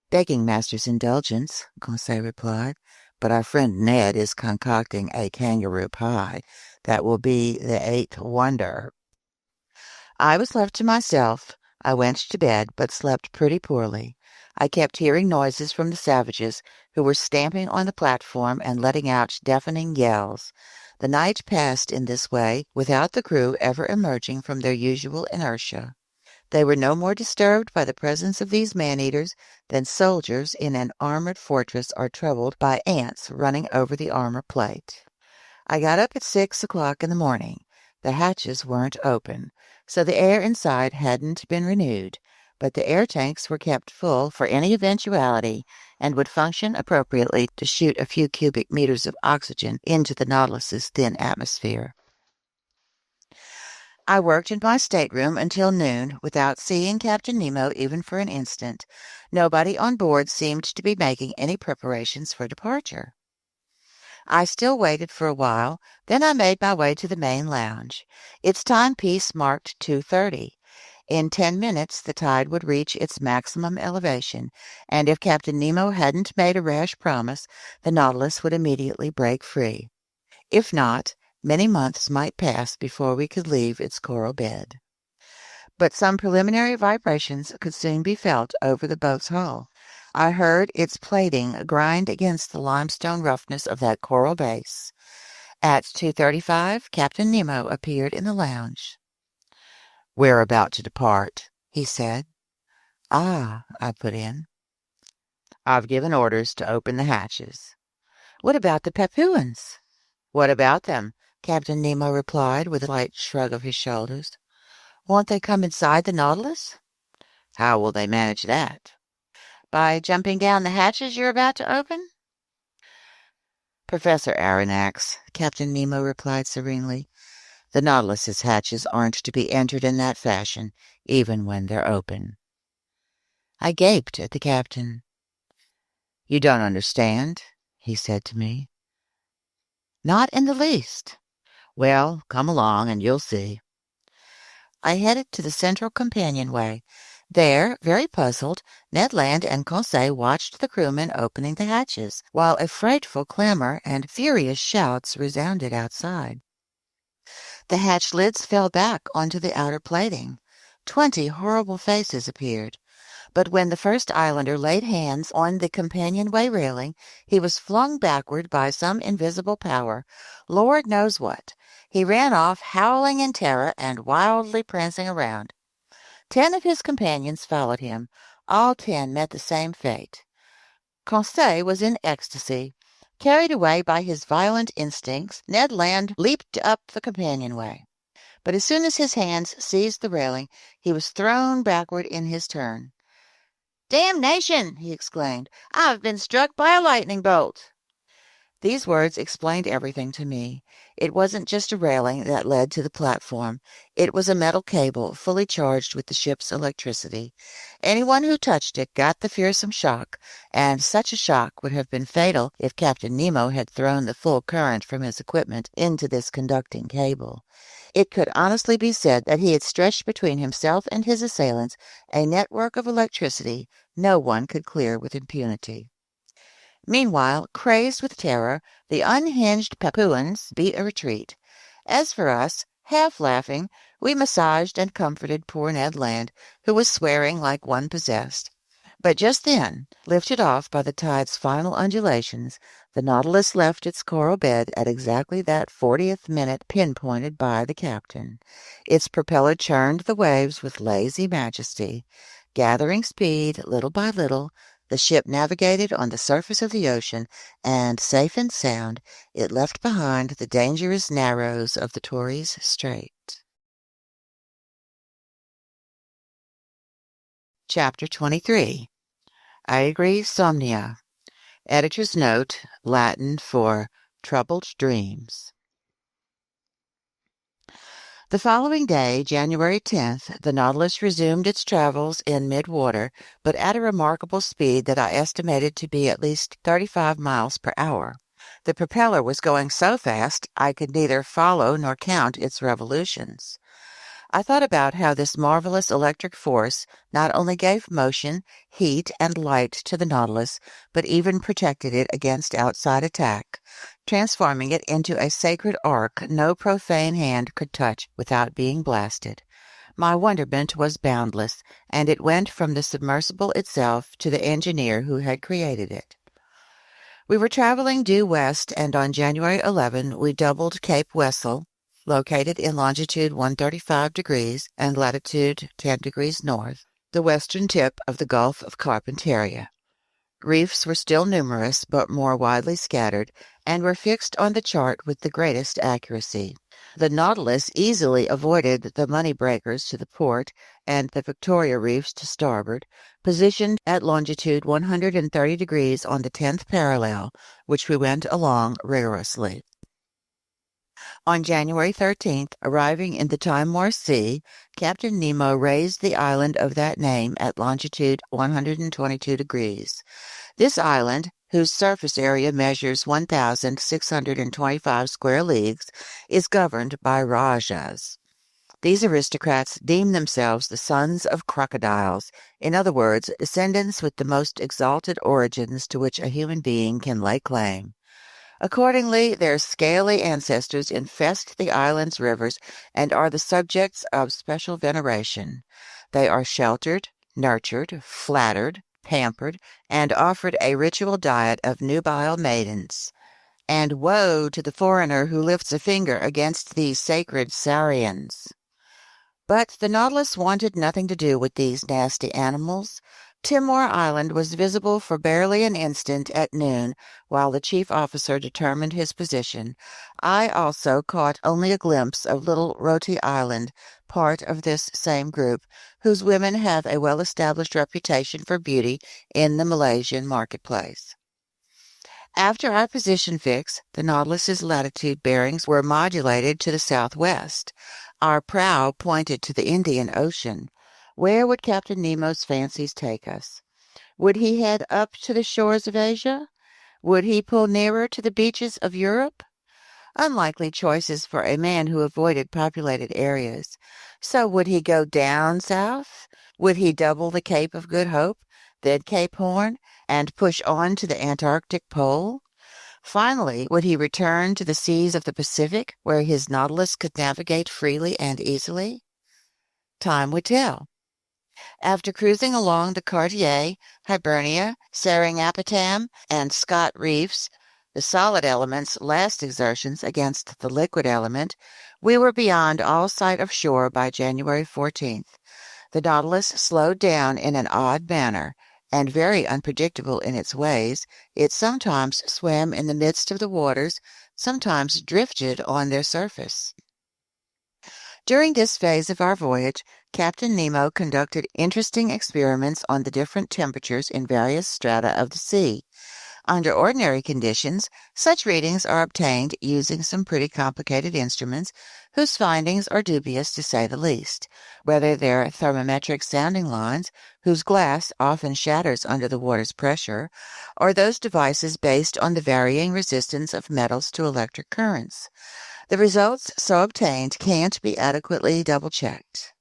A: Begging Master's indulgence, Conseil replied, but our friend Ned is concocting a kangaroo pie that will be the eighth wonder. I was left to myself. I went to bed, but slept pretty poorly. I kept hearing noises from the savages, who were stamping on the platform and letting out deafening yells. The night passed in this way, without the crew ever emerging from their usual inertia. They were no more disturbed by the presence of these man-eaters than soldiers in an armored fortress are troubled by ants running over the armor plate. I got up at 6 o'clock in the morning. The hatches weren't open, so the air inside hadn't been renewed, but the air tanks were kept full for any eventuality and would function appropriately to shoot a few cubic meters of oxygen into the Nautilus's thin atmosphere. I worked in my stateroom until noon without seeing Captain Nemo even for an instant. Nobody on board seemed to be making any preparations for departure. I still waited for a while, then I made my way to the main lounge. Its timepiece marked 2:30. In 10 minutes the tide would reach its maximum elevation, and if Captain Nemo hadn't made a rash promise, the Nautilus would immediately break free. If not, many months might pass before we could leave its coral bed. But some preliminary vibrations could soon be felt over the boat's hull. I heard its plating grind against the limestone roughness of that coral base. At 2:35, Captain Nemo appeared in the lounge. "We're about to depart," he said. "Ah," I put in. "I've given orders to open the hatches." "What about the Papuans?" "What about them?" Captain Nemo replied with a light shrug of his shoulders. "Won't they come inside the Nautilus?" "How will they manage that?" "By jumping down the hatches you're about to open?" Professor Aronnax, Captain Nemo replied serenely. The Nautilus's hatches aren't to be entered in that fashion, even when they're open. I gaped at the captain. You don't understand, he said to me. Not in the least. Well, come along and you'll see. I headed to the central companionway. There, very puzzled, Ned Land and Conseil watched the crewmen opening the hatches, while a frightful clamor and furious shouts resounded outside. The hatch lids fell back onto the outer plating. 20 horrible faces appeared. But when the first islander laid hands on the companionway railing, he was flung backward by some invisible power. Lord knows what. He ran off, howling in terror and wildly prancing around. 10 of his companions followed him. All 10 met the same fate. Conseil was in ecstasy. Carried away by his violent instincts, Ned Land leaped up the companionway. But as soon as his hands seized the railing, he was thrown backward in his turn. "Damnation!" he exclaimed. "I've been struck by a lightning bolt." These words explained everything to me. It wasn't just a railing that led to the platform. It was a metal cable fully charged with the ship's electricity. Anyone who touched it got the fearsome shock, and such a shock would have been fatal if Captain Nemo had thrown the full current from his equipment into this conducting cable. It could honestly be said that he had stretched between himself and his assailants a network of electricity no one could clear with impunity. Meanwhile, crazed with terror, the unhinged Papuans beat a retreat. As for us, half laughing, we massaged and comforted poor Ned Land, who was swearing like one possessed. But just then, lifted off by the tide's final undulations, the Nautilus left its coral bed at exactly that 40th minute pinpointed by the captain. Its propeller churned the waves with lazy majesty. Gathering speed little by little, the ship navigated on the surface of the ocean, and, safe and sound, it left behind the dangerous narrows of the Torres Strait. Chapter 23. Aegri Somnia. Editor's note, Latin for troubled dreams. The following day, January 10th, the Nautilus resumed its travels in mid-water, but at a remarkable speed that I estimated to be at least 35 miles per hour. The propeller was going so fast I could neither follow nor count its revolutions. I thought about how this marvelous electric force not only gave motion, heat, and light to the Nautilus, but even protected it against outside attack, transforming it into a sacred ark no profane hand could touch without being blasted. My wonderment was boundless, and it went from the submersible itself to the engineer who had created it. We were traveling due west, and on January 11 we doubled Cape Wessel, located in longitude 135 degrees and latitude 10 degrees north, the western tip of the Gulf of Carpentaria. Reefs were still numerous, but more widely scattered, and were fixed on the chart with the greatest accuracy. The Nautilus easily avoided the money breakers to the port and the Victoria Reefs to starboard, positioned at longitude 130 degrees on the 10th parallel, which we went along rigorously. On January 13th, arriving in the Timor Sea, Captain Nemo raised the island of that name at longitude 122 degrees. This island, whose surface area measures 1,625 square leagues, is governed by Rajas. These aristocrats deem themselves the sons of crocodiles, in other words, descendants with the most exalted origins to which a human being can lay claim. Accordingly, their scaly ancestors infest the island's rivers and are the subjects of special veneration. They are sheltered, nurtured, flattered, pampered, and offered a ritual diet of nubile maidens. And woe to the foreigner who lifts a finger against these sacred saurians. But the Nautilus wanted nothing to do with these nasty animals. Timor Island was visible for barely an instant at noon while the chief officer determined his position. I also caught only a glimpse of little Roti Island, part of this same group, whose women have a well-established reputation for beauty in the Malaysian marketplace. After our position fix, the Nautilus's latitude bearings were modulated to the southwest. Our prow pointed to the Indian Ocean. Where would Captain Nemo's fancies take us? Would he head up to the shores of Asia? Would he pull nearer to the beaches of Europe? Unlikely choices for a man who avoided populated areas. So would he go down south? Would he double the Cape of Good Hope, then Cape Horn, and push on to the Antarctic Pole? Finally, would he return to the seas of the Pacific, where his Nautilus could navigate freely and easily? Time would tell. After cruising along the Cartier, Hibernia, Seringapatam, and Scott Reefs, the solid element's last exertions against the liquid element, we were beyond all sight of shore by January 14th. The Nautilus slowed down in an odd manner, and very unpredictable in its ways. It sometimes swam in the midst of the waters, sometimes drifted on their surface. During this phase of our voyage, Captain Nemo conducted interesting experiments on the different temperatures in various strata of the sea. Under ordinary conditions, such readings are obtained using some pretty complicated instruments whose findings are dubious to say the least, whether they're thermometric sounding lines whose glass often shatters under the water's pressure, or those devices based on the varying resistance of metals to electric currents. The results so obtained can't be adequately double-checked.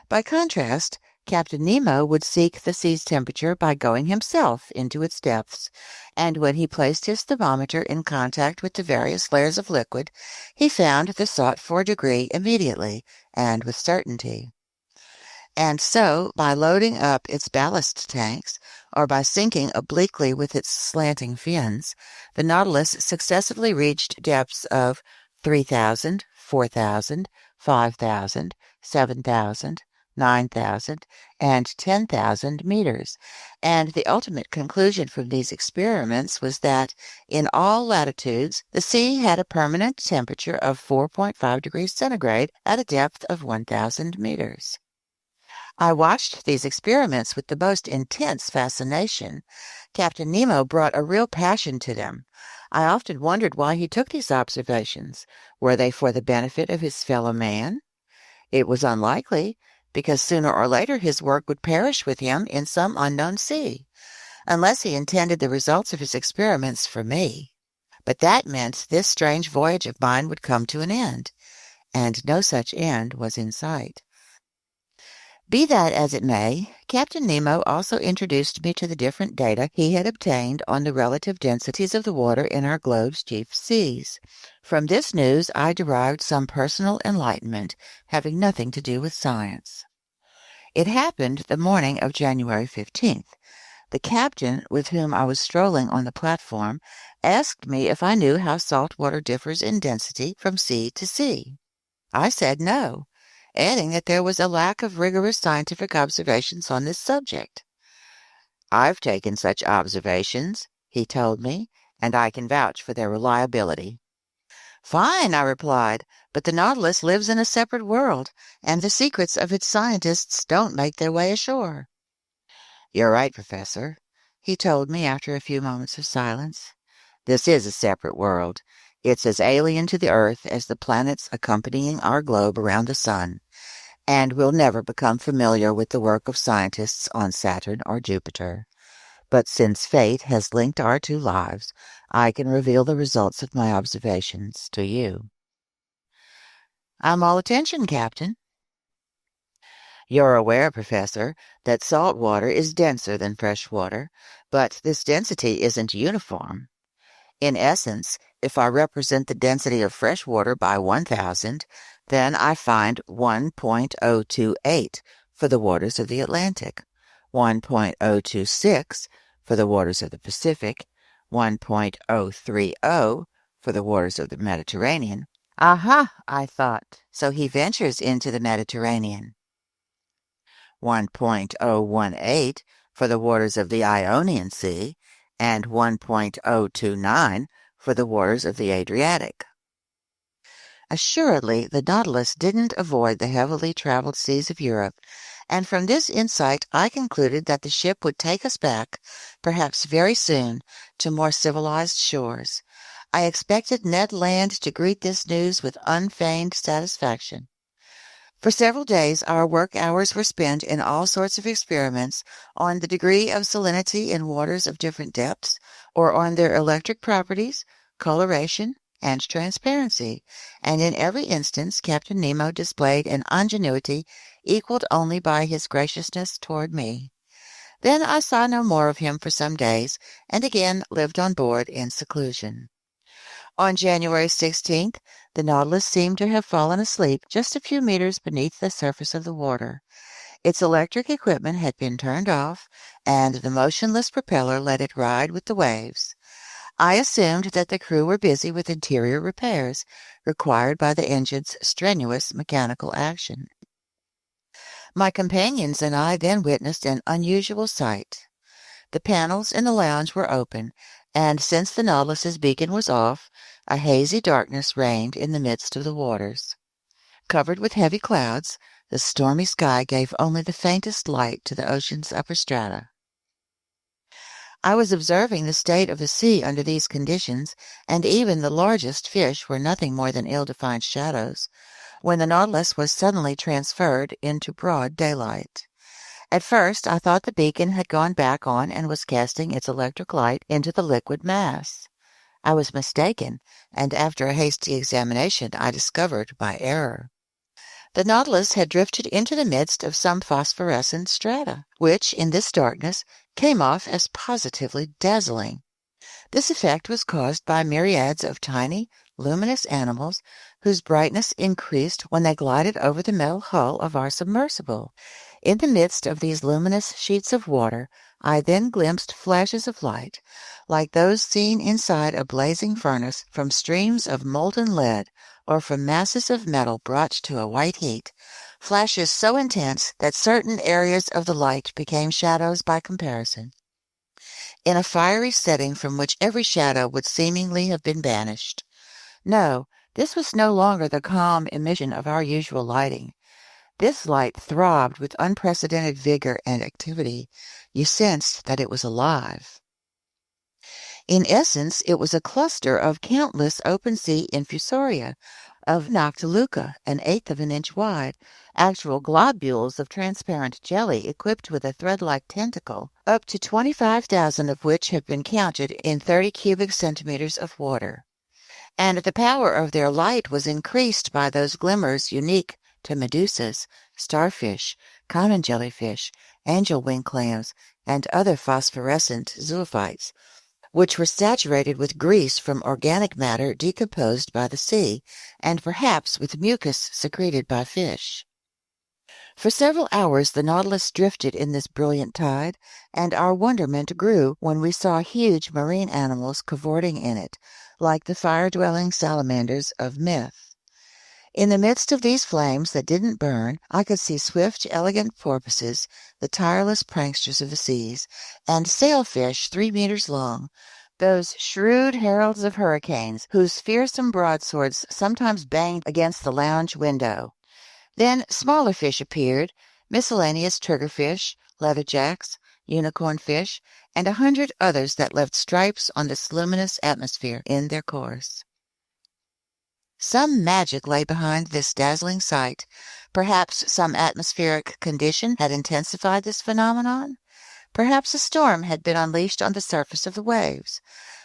A: By contrast, Captain Nemo would seek the sea's temperature by going himself into its depths, and when he placed his thermometer in contact with the various layers of liquid, he found the sought-for degree immediately and with certainty. And so, by loading up its ballast tanks, or by sinking obliquely with its slanting fins, the Nautilus successively reached depths of 3,000, 4,000, 5,000, 7,000, 9,000, and 10,000 meters, and the ultimate conclusion from these experiments was that, in all latitudes, the sea had a permanent temperature of 4.5 degrees centigrade at a depth of 1,000 meters. I watched these experiments with the most intense fascination. Captain Nemo brought a real passion to them. I often wondered why he took these observations. Were they for the benefit of his fellow man? It was unlikely, because sooner or later his work would perish with him in some unknown sea, unless he intended the results of his experiments for me. But that meant this strange voyage of mine would come to an end, and no such end was in sight. Be that as it may, Captain Nemo also introduced me to the different data he had obtained on the relative densities of the water in our globe's chief seas. From this news I derived some personal enlightenment, having nothing to do with science. It happened the morning of January 15th. The captain, with whom I was strolling on the platform, asked me if I knew how salt water differs in density from sea to sea. I said no, adding that there was a lack of rigorous scientific observations on this subject. "I've taken such observations," he told me, "and I can vouch for their reliability." "Fine," I replied, "but the Nautilus lives in a separate world, and the secrets of its scientists don't make their way ashore." "You're right, Professor," he told me after a few moments of silence. "This is a separate world. It's as alien to the Earth as the planets accompanying our globe around the sun, and we'll never become familiar with the work of scientists on Saturn or Jupiter. But since fate has linked our two lives, I can reveal the results of my observations to you." "I'm all attention, Captain." "You're aware, Professor, that salt water is denser than fresh water, but this density isn't uniform. In essence, if I represent the density of fresh water by 1,000, then I find 1.028 for the waters of the Atlantic, 1.026 for the waters of the Pacific, 1.030 for the waters of the Mediterranean. Aha, I thought, so he ventures into the Mediterranean. 1.018 for the waters of the Ionian Sea, and 1.029 for the waters of the Adriatic. Assuredly, the Nautilus didn't avoid the heavily traveled seas of Europe, and from this insight I concluded that the ship would take us back, perhaps very soon, to more civilized shores. I expected Ned Land to greet this news with unfeigned satisfaction. For several days our work hours were spent in all sorts of experiments on the degree of salinity in waters of different depths, or on their electric properties, coloration, and transparency, and in every instance Captain Nemo displayed an ingenuity equaled only by his graciousness toward me. Then I saw no more of him for some days, and again lived on board in seclusion. On January 16th, the Nautilus seemed to have fallen asleep just a few meters beneath the surface of the water. Its electric equipment had been turned off, and the motionless propeller let it ride with the waves. I assumed that the crew were busy with interior repairs required by the engine's strenuous mechanical action. My companions and I then witnessed an unusual sight. The panels in the lounge were open, and since the Nautilus's beacon was off, a hazy darkness reigned in the midst of the waters. Covered with heavy clouds, the stormy sky gave only the faintest light to the ocean's upper strata. I was observing the state of the sea under these conditions, and even the largest fish were nothing more than ill-defined shadows, when the Nautilus was suddenly transferred into broad daylight. At first I thought the beacon had gone back on and was casting its electric light into the liquid mass. I was mistaken, and after a hasty examination I discovered my error. The Nautilus had drifted into the midst of some phosphorescent strata, which, in this darkness, came off as positively dazzling. This effect was caused by myriads of tiny, luminous animals whose brightness increased when they glided over the metal hull of our submersible. In the midst of these luminous sheets of water, I then glimpsed flashes of light, like those seen inside a blazing furnace from streams of molten lead or from masses of metal brought to a white heat, flashes so intense that certain areas of the light became shadows by comparison, in a fiery setting from which every shadow would seemingly have been banished. No, this was no longer the calm emission of our usual lighting. This light throbbed with unprecedented vigor and activity. You sensed that it was alive. In essence, it was a cluster of countless open-sea infusoria, of noctiluca, an eighth of an inch wide, actual globules of transparent jelly equipped with a thread-like tentacle, up to 25,000 of which have been counted in 30 cubic centimeters of water. And the power of their light was increased by those glimmers unique to medusas, starfish, common jellyfish, angel-wing clams, and other phosphorescent zoophytes, which were saturated with grease from organic matter decomposed by the sea, and perhaps with mucus secreted by fish. For several hours the Nautilus drifted in this brilliant tide, and our wonderment grew when we saw huge marine animals cavorting in it, like the fire-dwelling salamanders of myth. In the midst of these flames that didn't burn, I could see swift, elegant porpoises, the tireless pranksters of the seas, and sailfish 3 meters long, those shrewd heralds of hurricanes whose fearsome broadswords sometimes banged against the lounge window. Then smaller fish appeared, miscellaneous triggerfish, leatherjacks, unicorn fish, and 100 others that left stripes on this luminous atmosphere in their course. Some magic lay behind this dazzling sight. Perhaps some atmospheric condition had intensified this phenomenon. Perhaps a storm had been unleashed on the surface of the waves.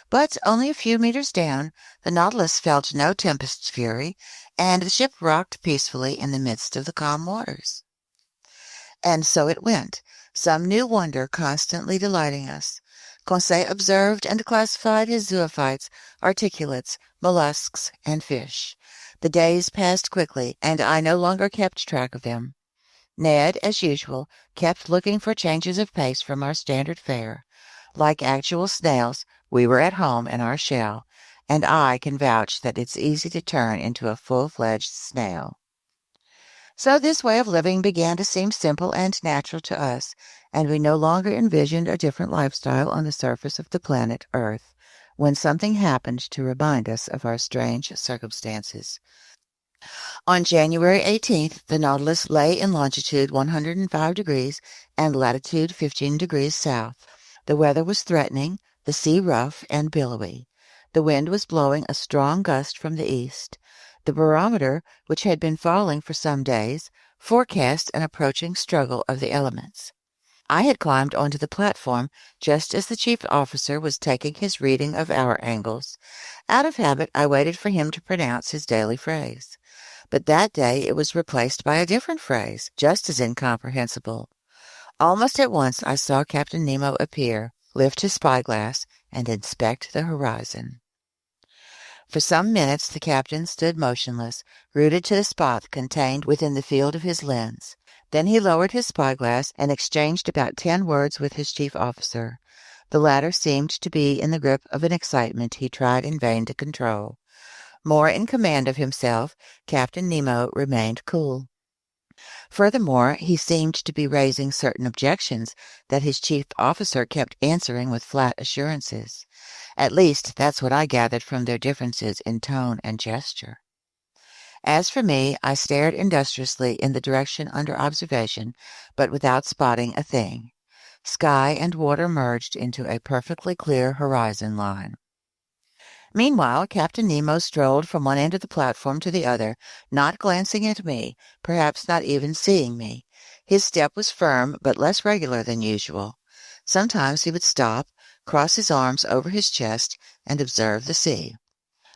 A: But only a few meters down, the Nautilus felt no tempest's fury, and the ship rocked peacefully in the midst of the calm waters. And so it went, some new wonder constantly delighting us. Conseil observed and classified his zoophytes, articulates, mollusks, and fish. The days passed quickly, and I no longer kept track of them. Ned, as usual, kept looking for changes of pace from our standard fare. Like actual snails, we were at home in our shell, and I can vouch that it's easy to turn into a full-fledged snail. So this way of living began to seem simple and natural to us, and we no longer envisioned a different lifestyle on the surface of the planet Earth, when something happened to remind us of our strange circumstances. On January 18th, the Nautilus lay in longitude 105 degrees and latitude 15 degrees south. The weather was threatening, the sea rough and billowy. The wind was blowing a strong gust from the east. The barometer, which had been falling for some days, forecast an approaching struggle of the elements. I had climbed onto the platform just as the chief officer was taking his reading of hour angles. Out of habit, I waited for him to pronounce his daily phrase. But that day it was replaced by a different phrase, just as incomprehensible. Almost at once I saw Captain Nemo appear, lift his spyglass, and inspect the horizon. For some minutes the captain stood motionless, rooted to the spot contained within the field of his lens. Then he lowered his spyglass and exchanged about 10 words with his chief officer. The latter seemed to be in the grip of an excitement he tried in vain to control. More in command of himself, Captain Nemo remained cool. Furthermore, he seemed to be raising certain objections that his chief officer kept answering with flat assurances. At least, that's what I gathered from their differences in tone and gesture. As for me, I stared industriously in the direction under observation, but without spotting a thing. Sky and water merged into a perfectly clear horizon line. Meanwhile, Captain Nemo strolled from one end of the platform to the other, not glancing at me, perhaps not even seeing me. His step was firm, but less regular than usual. Sometimes he would stop, cross his arms over his chest, and observe the sea.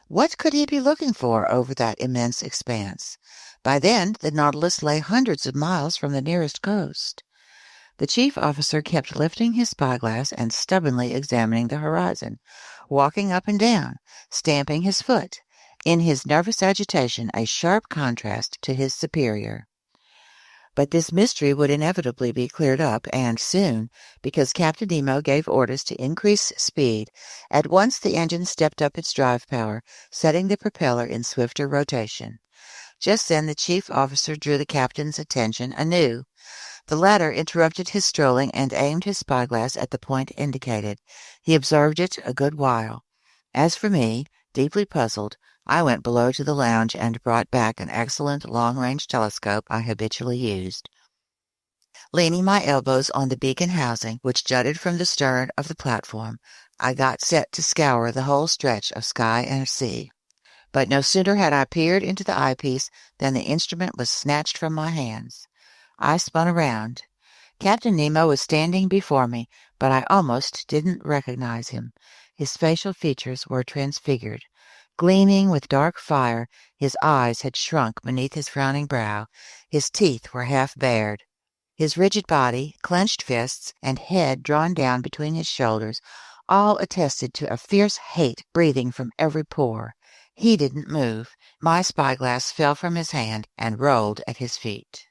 A: What could he be looking for over that immense expanse? By then, the Nautilus lay hundreds of miles from the nearest coast. The chief officer kept lifting his spyglass and stubbornly examining the horizon, walking up and down, stamping his foot, in his nervous agitation a sharp contrast to his superior. But this mystery would inevitably be cleared up, and soon, because Captain Nemo gave orders to increase speed. At once the engine stepped up its drive power, setting the propeller in swifter rotation. Just then the chief officer drew the captain's attention anew. The latter interrupted his strolling and aimed his spyglass at the point indicated. He observed it a good while. As for me, deeply puzzled, I went below to the lounge and brought back an excellent long-range telescope I habitually used. Leaning my elbows on the beacon housing, which jutted from the stern of the platform, I got set to scour the whole stretch of sky and sea. But no sooner had I peered into the eyepiece than the instrument was snatched from my hands. I spun around. Captain Nemo was standing before me, but I almost didn't recognize him. His facial features were transfigured. Gleaming with dark fire, his eyes had shrunk beneath his frowning brow. His teeth were half bared. His rigid body, clenched fists, and head drawn down between his shoulders all attested to a fierce hate breathing from every pore. He didn't move. My spyglass fell from his hand and rolled at his feet.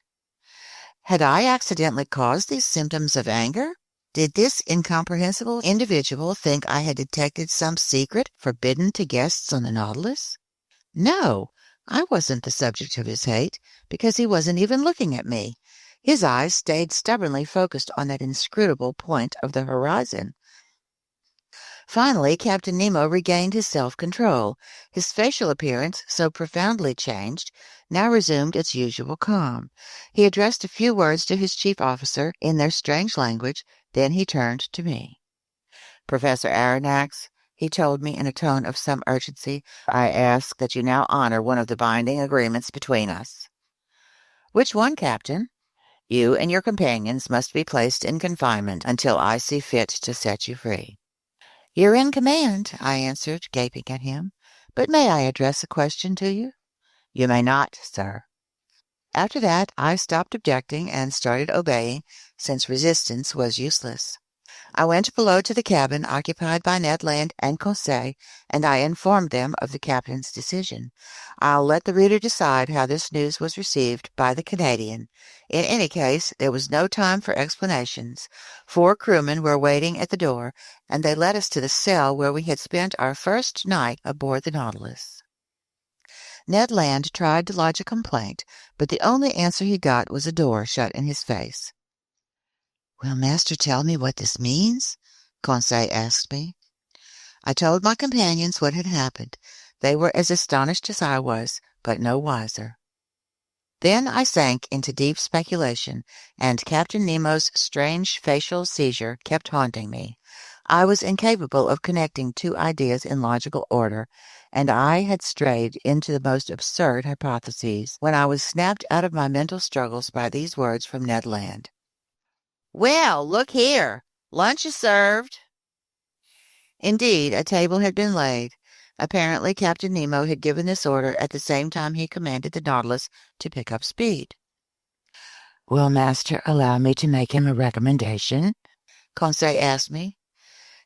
A: Had I accidentally caused these symptoms of anger? Did this incomprehensible individual think I had detected some secret forbidden to guests on the Nautilus? No, I wasn't the subject of his hate, because he wasn't even looking at me. His eyes stayed stubbornly focused on that inscrutable point of the horizon. Finally, Captain Nemo regained his self-control. His facial appearance, so profoundly changed, now resumed its usual calm. He addressed a few words to his chief officer in their strange language, then he turned to me. "Professor Aronnax," he told me in a tone of some urgency, "I ask that you now honor one of the binding agreements between us." "Which one, Captain?" "You and your companions must be placed in confinement until I see fit to set you free." "You're in command," I answered, gaping at him. "But may I address a question to you?" "You may not, sir." After that, I stopped objecting and started obeying, since resistance was useless. I went below to the cabin occupied by Ned Land and Conseil, and I informed them of the captain's decision. I'll let the reader decide how this news was received by the Canadian. In any case, there was no time for explanations. 4 crewmen were waiting at the door, and they led us to the cell where we had spent our first night aboard the Nautilus. Ned Land tried to lodge a complaint, but the only answer he got was a door shut in his face. "Will master tell me what this means?" Conseil asked me. I told my companions what had happened. They were as astonished as I was, but no wiser. Then I sank into deep speculation, and Captain Nemo's strange facial seizure kept haunting me. I was incapable of connecting two ideas in logical order, and I had strayed into the most absurd hypotheses when I was snapped out of my mental struggles by these words from Ned Land. "Well, look here. Lunch is served." Indeed, a table had been laid. Apparently, Captain Nemo had given this order at the same time he commanded the Nautilus to pick up speed. "Will Master allow me to make him a recommendation?" Conseil asked me.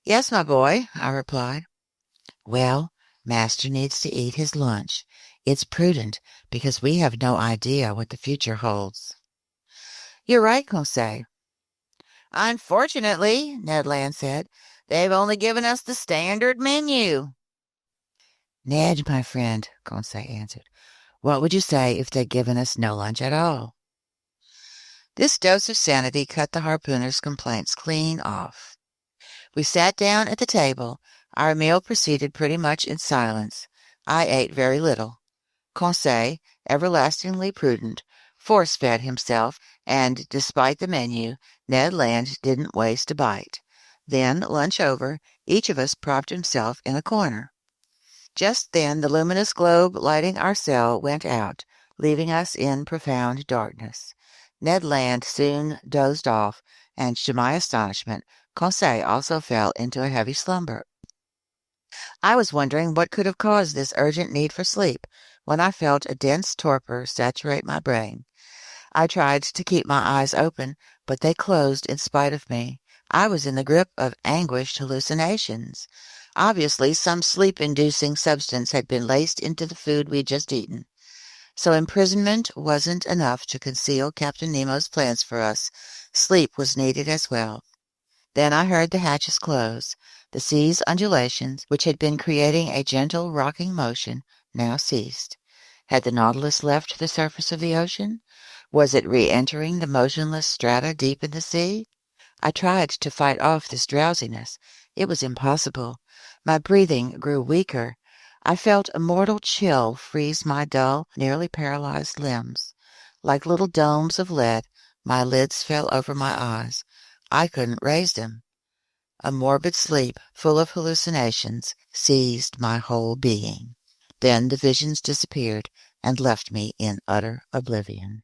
A: "Yes, my boy," I replied. "Well, Master needs to eat his lunch. It's prudent, because we have no idea what the future holds." "You're right, Conseil." "Unfortunately," Ned Land said, "they've only given us the standard menu." "Ned, my friend," Conseil answered, "what would you say if they'd given us no lunch at all?" This dose of sanity cut the harpooner's complaints clean off. We sat down at the table. Our meal proceeded pretty much in silence. I ate very little. Conseil, everlastingly prudent, force-fed himself, and, despite the menu, Ned Land didn't waste a bite. Then, lunch over, each of us propped himself in a corner. Just then the luminous globe lighting our cell went out, leaving us in profound darkness. Ned Land soon dozed off, and to my astonishment, Conseil also fell into a heavy slumber. I was wondering what could have caused this urgent need for sleep, when I felt a dense torpor saturate my brain. I tried to keep my eyes open, but they closed in spite of me. I was in the grip of anguished hallucinations. Obviously, some sleep-inducing substance had been laced into the food we'd just eaten. So imprisonment wasn't enough to conceal Captain Nemo's plans for us. Sleep was needed as well. Then I heard the hatches close. The sea's undulations, which had been creating a gentle rocking motion, now ceased. Had the Nautilus left the surface of the ocean? Was it re-entering the motionless strata deep in the sea? I tried to fight off this drowsiness. It was impossible. My breathing grew weaker. I felt a mortal chill freeze my dull, nearly paralyzed limbs. Like little domes of lead, my lids fell over my eyes. I couldn't raise them. A morbid sleep, full of hallucinations, seized my whole being. Then the visions disappeared and left me in utter oblivion.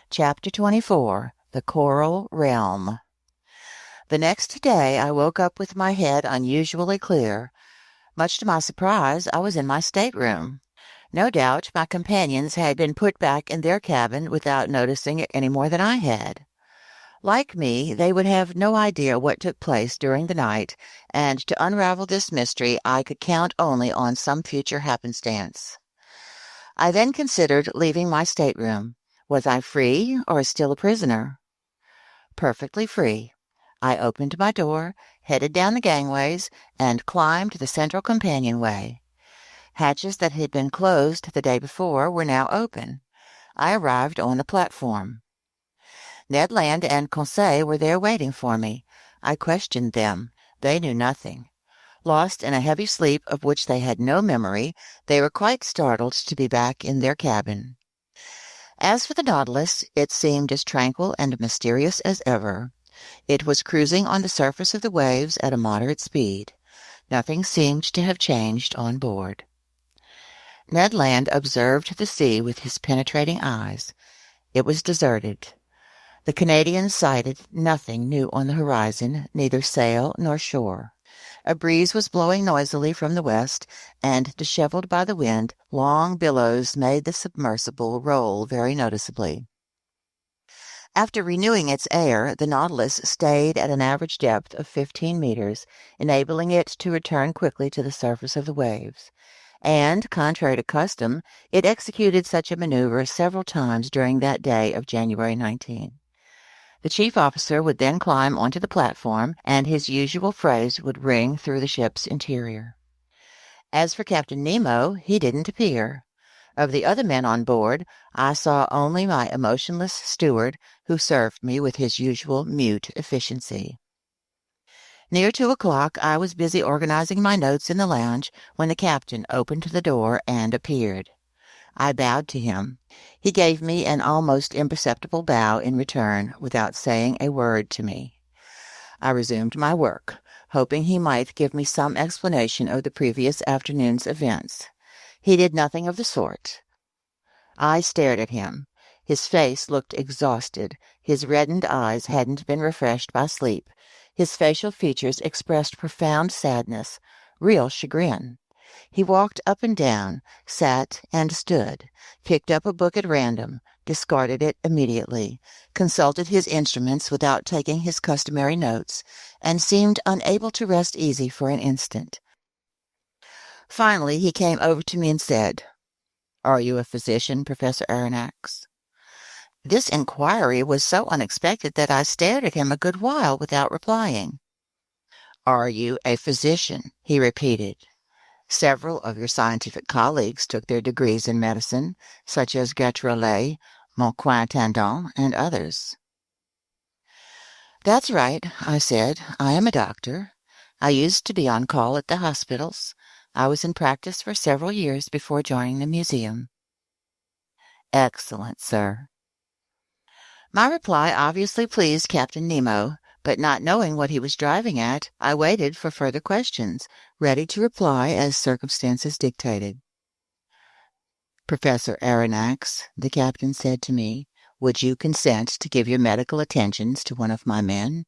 A: Chapter 24. The Coral Realm. The next day I woke up with my head unusually clear. Much to my surprise, I was in my stateroom. No doubt my companions had been put back in their cabin without noticing it any more than I had. Like me, they would have no idea what took place during the night, and to unravel this mystery I could count only on some future happenstance. I then considered leaving my stateroom. Was I free or still a prisoner? Perfectly free. I opened my door, headed down the gangways, and climbed the central companionway. Hatches that had been closed the day before were now open. I arrived on the platform. Ned Land and Conseil were there waiting for me. I questioned them. They knew nothing. Lost in a heavy sleep of which they had no memory, they were quite startled to be back in their cabin. As for the Nautilus, it seemed as tranquil and mysterious as ever. It was cruising on the surface of the waves at a moderate speed. Nothing seemed to have changed on board. Ned Land observed the sea with his penetrating eyes. It was deserted. The Canadians sighted nothing new on the horizon, neither sail nor shore. A breeze was blowing noisily from the west, and, disheveled by the wind, long billows made the submersible roll very noticeably. After renewing its air, the Nautilus stayed at an average depth of 15 meters, enabling it to return quickly to the surface of the waves. And, contrary to custom, it executed such a maneuver several times during that day of January 19. The chief officer would then climb onto the platform, and his usual phrase would ring through the ship's interior. As for Captain Nemo, he didn't appear. Of the other men on board, I saw only my emotionless steward, who served me with his usual mute efficiency. Near 2 o'clock, I was busy organizing my notes in the lounge when the captain opened the door and appeared. I bowed to him. He gave me an almost imperceptible bow in return, without saying a word to me. I resumed my work, hoping he might give me some explanation of the previous afternoon's events. He did nothing of the sort. I stared at him. His face looked exhausted. His reddened eyes hadn't been refreshed by sleep. His facial features expressed profound sadness, real chagrin. He walked up and down, sat and stood, picked up a book at random, discarded it immediately, consulted his instruments without taking his customary notes, and seemed unable to rest easy for an instant. Finally, he came over to me and said, "Are you a physician, Professor Aronnax?" This inquiry was so unexpected that I stared at him a good while without replying. "Are you a physician?" he repeated. "Several of your scientific colleagues took their degrees in medicine, such as Gautrelet, Moncoin-Tandon, and others." "That's right," I said. "I am a doctor. I used to be on call at the hospitals. I was in practice for several years before joining the museum." "Excellent, sir." My reply obviously pleased Captain Nemo, but not knowing what he was driving at, I waited for further questions, ready to reply as circumstances dictated. "Professor Aronnax," the captain said to me, "would you consent to give your medical attentions to one of my men?"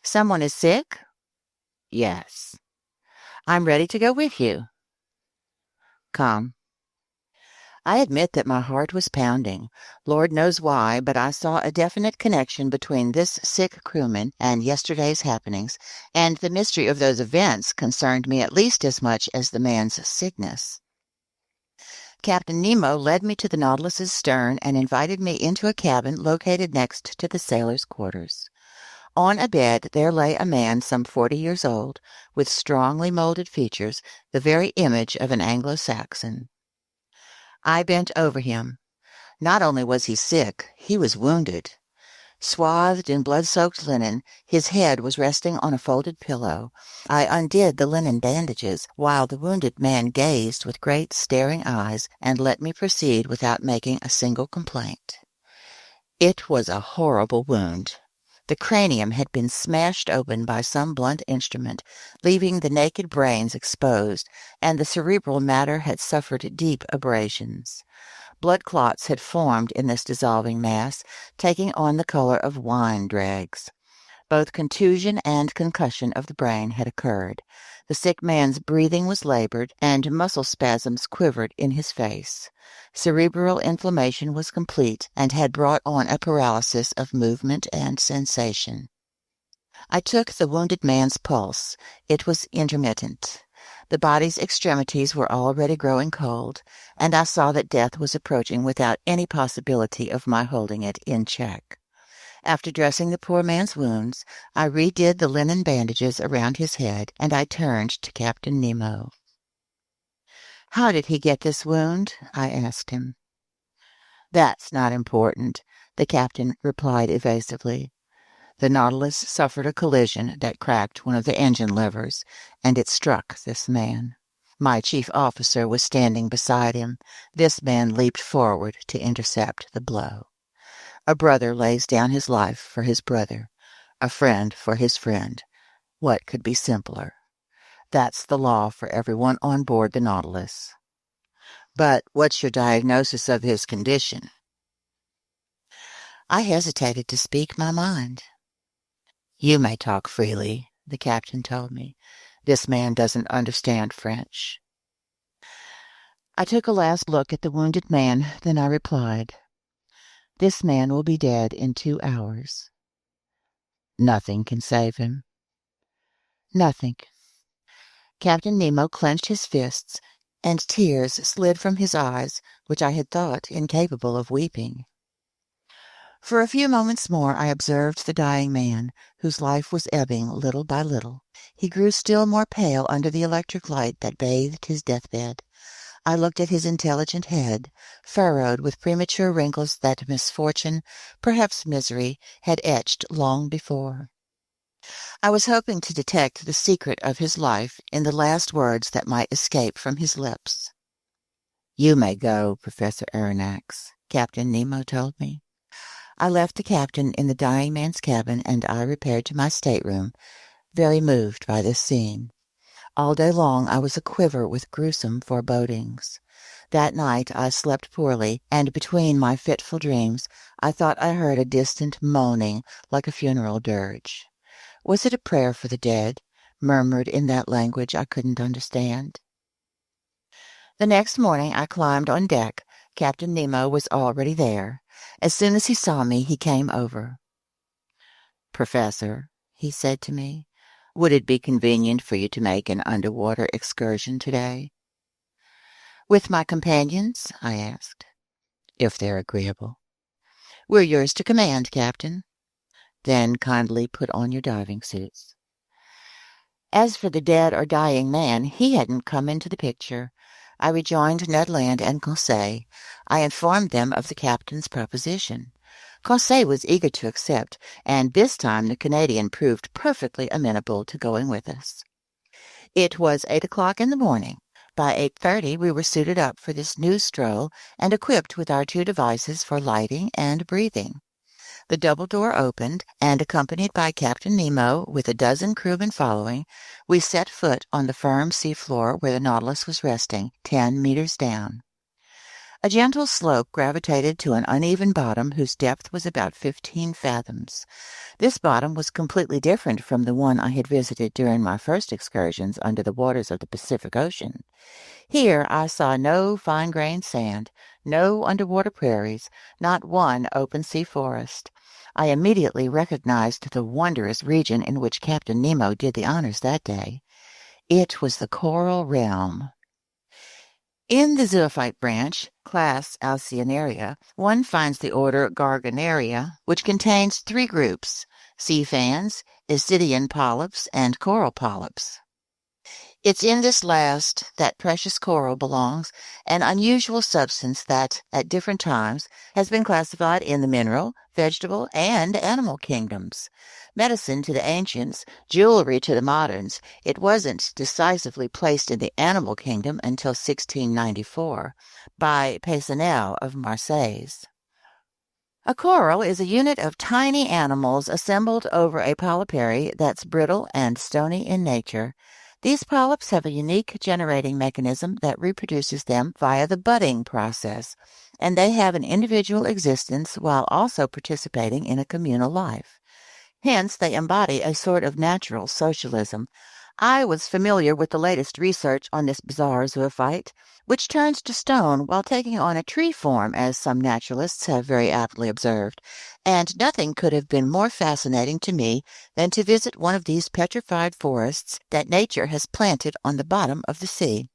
A: "Someone is sick?" "Yes." "I'm ready to go with you." "Come." I admit that my heart was pounding. Lord knows why, but I saw a definite connection between this sick crewman and yesterday's happenings, and the mystery of those events concerned me at least as much as the man's sickness. Captain Nemo led me to the Nautilus's stern and invited me into a cabin located next to the sailors' quarters. On a bed there lay a man some 40 years old, with strongly molded features, the very image of an Anglo-Saxon. I bent over him. Not only was he sick, he was wounded. Swathed in blood-soaked linen, his head was resting on a folded pillow. I undid the linen bandages, while the wounded man gazed with great staring eyes and let me proceed without making a single complaint. It was a horrible wound. The cranium had been smashed open by some blunt instrument, leaving the naked brains exposed, and the cerebral matter had suffered deep abrasions. Blood clots had formed in this dissolving mass, taking on the color of wine dregs. Both contusion and concussion of the brain had occurred. The sick man's breathing was labored, and muscle spasms quivered in his face. Cerebral inflammation was complete and had brought on a paralysis of movement and sensation. I took the wounded man's pulse. It was intermittent. The body's extremities were already growing cold, and I saw that death was approaching without any possibility of my holding it in check. After dressing the poor man's wounds, I redid the linen bandages around his head, and I turned to Captain Nemo. "How did he get this wound?" I asked him. "That's not important," the captain replied evasively. "The Nautilus suffered a collision that cracked one of the engine levers, and it struck this man. My chief officer was standing beside him. This man leaped forward to intercept the blow. A brother lays down his life for his brother, a friend for his friend. What could be simpler? That's the law for everyone on board the Nautilus." "But what's your diagnosis of his condition?" I hesitated to speak my mind. "You may talk freely," the captain told me. "This man doesn't understand French." I took a last look at the wounded man, then I replied, "This man will be dead in 2 hours." "Nothing can save him." "Nothing." Captain Nemo clenched his fists, and tears slid from his eyes, which I had thought incapable of weeping. For a few moments more I observed the dying man, whose life was ebbing little by little. He grew still more pale under the electric light that bathed his deathbed. I looked at his intelligent head, furrowed with premature wrinkles that misfortune, perhaps misery, had etched long before. I was hoping to detect the secret of his life in the last words that might escape from his lips. "You may go, Professor Aronnax," Captain Nemo told me. I left the captain in the dying man's cabin, and I repaired to my stateroom, very moved by this scene. All day long I was aquiver with gruesome forebodings. That night I slept poorly, and between my fitful dreams I thought I heard a distant moaning like a funeral dirge. Was it a prayer for the dead, murmured in that language I couldn't understand? The next morning I climbed on deck. Captain Nemo was already there. As soon as he saw me, he came over. "Professor," he said to me, "would it be convenient for you to make an underwater excursion today?" "With my companions?" I asked. "If they're agreeable." "We're yours to command, Captain." "Then kindly put on your diving suits." As for the dead or dying man, he hadn't come into the picture. I rejoined Ned Land and Conseil. I informed them of the captain's proposition. Conseil was eager to accept, and this time the Canadian proved perfectly amenable to going with us. It was 8 o'clock in the morning. By 8:30 we were suited up for this new stroll and equipped with our two devices for lighting and breathing. The double door opened, and accompanied by Captain Nemo with a dozen crewmen following, we set foot on the firm seafloor where the Nautilus was resting, 10 meters down. A gentle slope gravitated to an uneven bottom whose depth was about 15 fathoms. This bottom was completely different from the one I had visited during my first excursions under the waters of the Pacific Ocean. Here I saw no fine-grained sand, no underwater prairies, not one open-sea forest. I immediately recognized the wondrous region in which Captain Nemo did the honors that day. It was the coral realm. In the zoophyte branch, class Alcyonaria, one finds the order Gorgonaria, which contains 3 groups: sea fans, Isidian polyps, and coral polyps. It's in this last that precious coral belongs, an unusual substance that, at different times, has been classified in the mineral, vegetable, and animal kingdoms. Medicine to the ancients, jewelry to the moderns, it wasn't decisively placed in the animal kingdom until 1694 by Peyssonel of Marseilles. A coral is a unit of tiny animals assembled over a polypary that's brittle and stony in nature. These polyps have a unique generating mechanism that reproduces them via the budding process, and they have an individual existence while also participating in a communal life. Hence, they embody a sort of natural socialism. I was familiar with the latest research on this bizarre zoophyte, which turns to stone while taking on a tree form, as some naturalists have very aptly observed, and nothing could have been more fascinating to me than to visit one of these petrified forests that nature has planted on the bottom of the sea.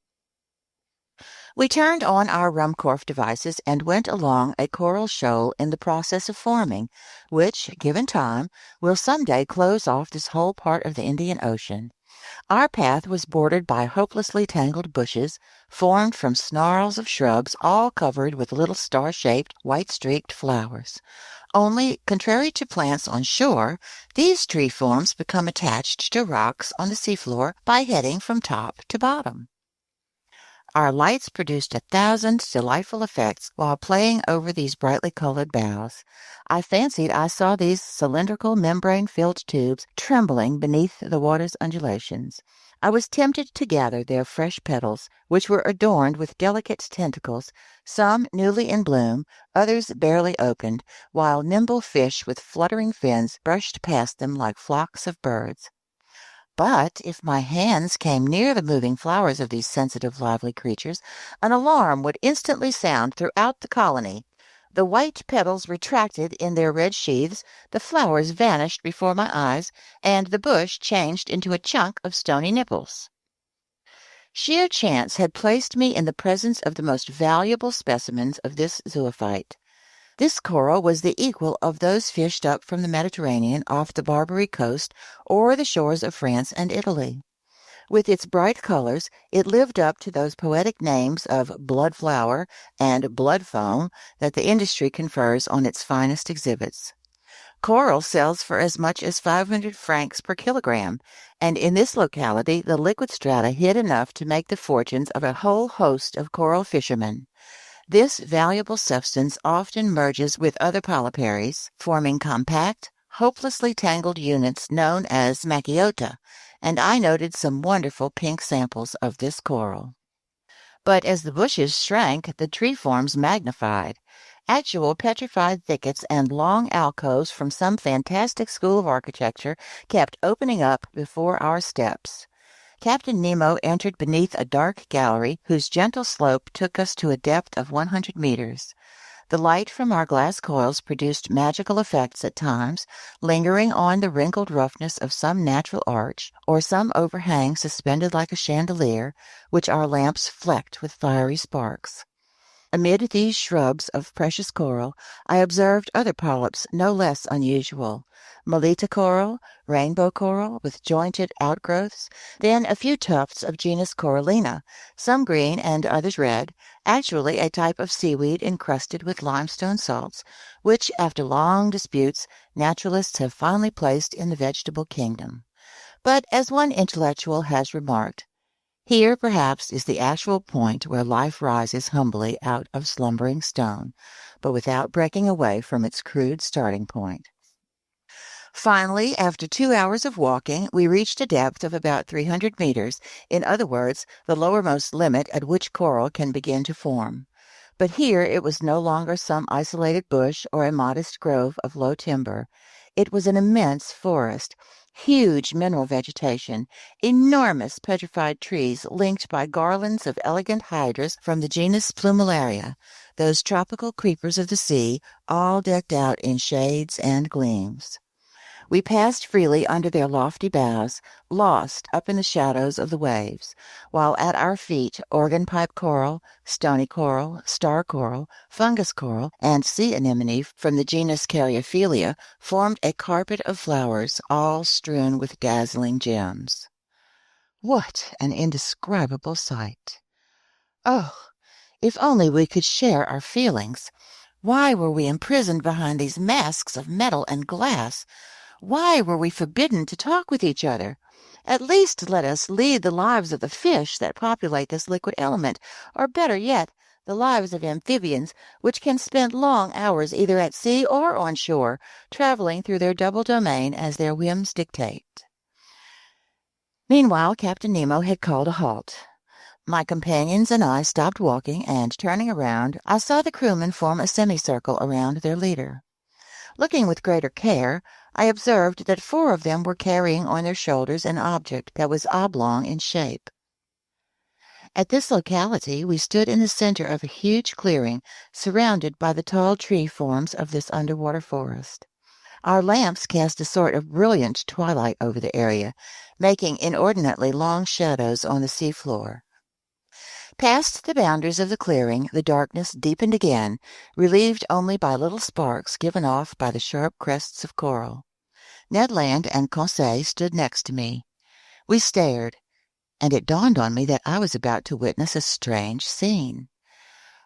A: We turned on our Ruhmkorff devices and went along a coral shoal in the process of forming, which, given time, will someday close off this whole part of the Indian Ocean. Our path was bordered by hopelessly tangled bushes, formed from snarls of shrubs all covered with little star-shaped, white-streaked flowers. Only, contrary to plants on shore, these tree forms become attached to rocks on the seafloor by heading from top to bottom. Our lights produced 1,000 delightful effects while playing over these brightly colored boughs. I fancied I saw these cylindrical membrane-filled tubes trembling beneath the water's undulations. I was tempted to gather their fresh petals, which were adorned with delicate tentacles, some newly in bloom, others barely opened, while nimble fish with fluttering fins brushed past them like flocks of birds. But if my hands came near the moving flowers of these sensitive, lively creatures, an alarm would instantly sound throughout the colony. The white petals retracted in their red sheaths, the flowers vanished before my eyes, and the bush changed into a chunk of stony nipples. Sheer chance had placed me in the presence of the most valuable specimens of this zoophyte. This coral was the equal of those fished up from the Mediterranean off the Barbary coast or the shores of France and Italy. With its bright colors, it lived up to those poetic names of blood flower and blood foam that the industry confers on its finest exhibits. Coral sells for as much as 500 francs per kilogram, and in this locality the liquid strata hid enough to make the fortunes of a whole host of coral fishermen. This valuable substance often merges with other polyparies, forming compact, hopelessly tangled units known as macchiota, and I noted some wonderful pink samples of this coral. But as the bushes shrank, the tree forms magnified. Actual petrified thickets and long alcoves from some fantastic school of architecture kept opening up before our steps. Captain Nemo entered beneath a dark gallery whose gentle slope took us to a depth of 100 meters. The light from our glass coils produced magical effects at times, lingering on the wrinkled roughness of some natural arch, or some overhang suspended like a chandelier, which our lamps flecked with fiery sparks. Amid these shrubs of precious coral, I observed other polyps no less unusual. Melita coral, rainbow coral with jointed outgrowths, then a few tufts of genus Corallina, some green and others red, actually a type of seaweed encrusted with limestone salts, which, after long disputes, naturalists have finally placed in the vegetable kingdom. But, as one intellectual has remarked, here, perhaps, is the actual point where life rises humbly out of slumbering stone, but without breaking away from its crude starting point. Finally, after 2 hours of walking, we reached a depth of about 300 meters, in other words, the lowermost limit at which coral can begin to form. But here it was no longer some isolated bush or a modest grove of low timber. It was an immense forest, huge mineral vegetation, enormous petrified trees linked by garlands of elegant hydras from the genus Plumellaria, those tropical creepers of the sea, all decked out in shades and gleams. We passed freely under their lofty boughs, lost up in the shadows of the waves, while at our feet organ pipe coral, stony coral, star coral, fungus coral, and sea anemone from the genus Caryophylla formed a carpet of flowers, all strewn with dazzling gems. What an indescribable sight! Oh, if only we could share our feelings! Why were we imprisoned behind these masks of metal and glass? Why were we forbidden to talk with each other? At least let us lead the lives of the fish that populate this liquid element, or better yet, the lives of amphibians, which can spend long hours either at sea or on shore, traveling through their double domain as their whims dictate. Meanwhile, Captain Nemo had called a halt. My companions and I stopped walking, and turning around, I saw the crewmen form a semicircle around their leader. Looking with greater care, I observed that 4 of them were carrying on their shoulders an object that was oblong in shape. At this locality we stood in the center of a huge clearing, surrounded by the tall tree forms of this underwater forest. Our lamps cast a sort of brilliant twilight over the area, making inordinately long shadows on the seafloor. Past the boundaries of the clearing, the darkness deepened again, relieved only by little sparks given off by the sharp crests of coral. Ned Land and Conseil stood next to me. We stared, and it dawned on me that I was about to witness a strange scene.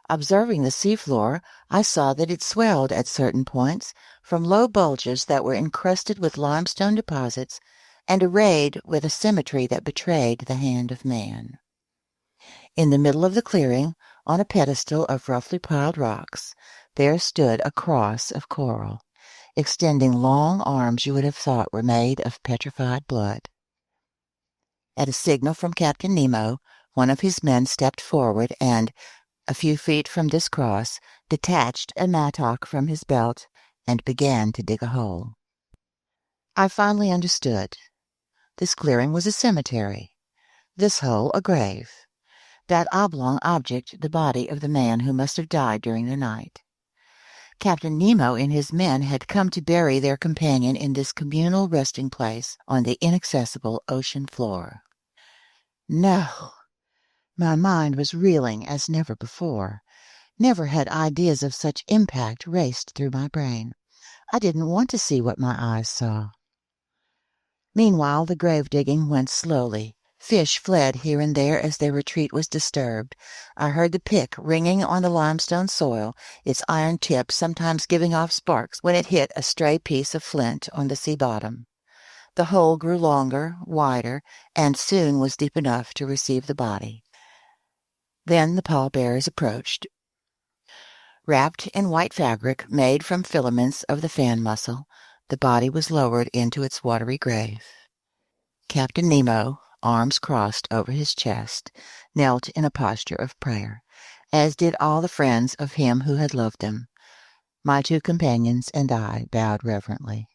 A: Observing the seafloor, I saw that it swelled at certain points from low bulges that were encrusted with limestone deposits and arrayed with a symmetry that betrayed the hand of man. In the middle of the clearing, on a pedestal of roughly piled rocks, there stood a cross of coral, extending long arms you would have thought were made of petrified blood. At a signal from Captain Nemo, one of his men stepped forward and, a few feet from this cross, detached a mattock from his belt and began to dig a hole. I finally understood. This clearing was a cemetery, this hole a grave, that oblong object the body of the man who must have died during the night. Captain Nemo and his men had come to bury their companion in this communal resting place on the inaccessible ocean floor. No! My mind was reeling as never before. Never had ideas of such impact raced through my brain. I didn't want to see what my eyes saw. Meanwhile, the grave digging went slowly, Fish fled here and there as their retreat was disturbed. I heard the pick ringing on the limestone soil, its iron tip sometimes giving off sparks when it hit a stray piece of flint on the sea bottom. The hole grew longer, wider, and soon was deep enough to receive the body. Then the pallbearers approached. Wrapped in white fabric made from filaments of the fan mussel, the body was lowered into its watery grave. Captain Nemo, arms crossed over his chest, knelt in a posture of prayer, as did all the friends of him who had loved him. My two companions and I bowed reverently.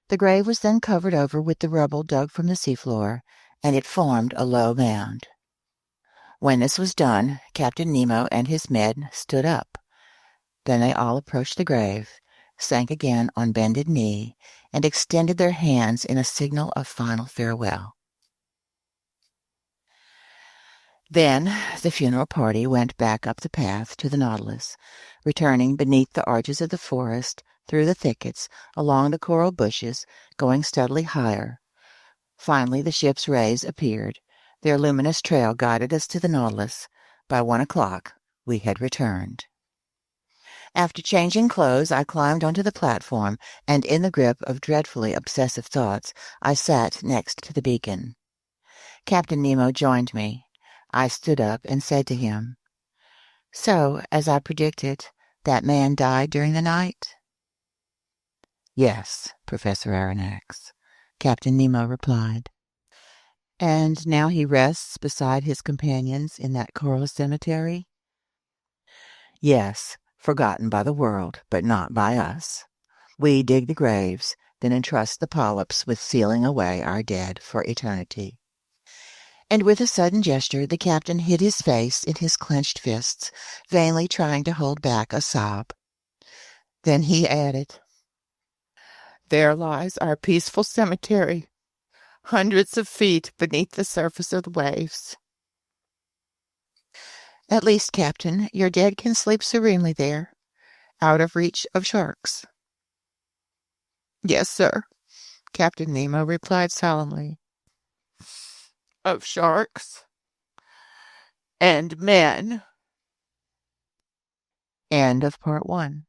A: The grave was then covered over with the rubble dug from the seafloor, and it formed a low mound. When this was done, Captain Nemo and his men stood up. Then they all approached the grave, sank again on bended knee, and extended their hands in a signal of final farewell. Then the funeral party went back up the path to the Nautilus, returning beneath the arches of the forest, through the thickets, along the coral bushes, going steadily higher. Finally the ship's rays appeared. Their luminous trail guided us to the Nautilus. By 1 o'clock we had returned. After changing clothes, I climbed onto the platform, and in the grip of dreadfully obsessive thoughts, I sat next to the beacon. Captain Nemo joined me. I stood up and said to him, "So, as I predicted, that man died during the night?" "Yes, Professor Aronnax," Captain Nemo replied. "And now he rests beside his companions in that coral cemetery?" "Yes, forgotten by the world, but not by us. We dig the graves, then entrust the polyps with sealing away our dead for eternity." And with a sudden gesture, the captain hid his face in his clenched fists, vainly trying to hold back a sob. Then he added, "There lies our peaceful cemetery, hundreds of feet beneath the surface of the waves. At least, Captain, your dead can sleep serenely there, out of reach of sharks." "Yes, sir," Captain Nemo replied solemnly. "Of sharks and men." End of part 1.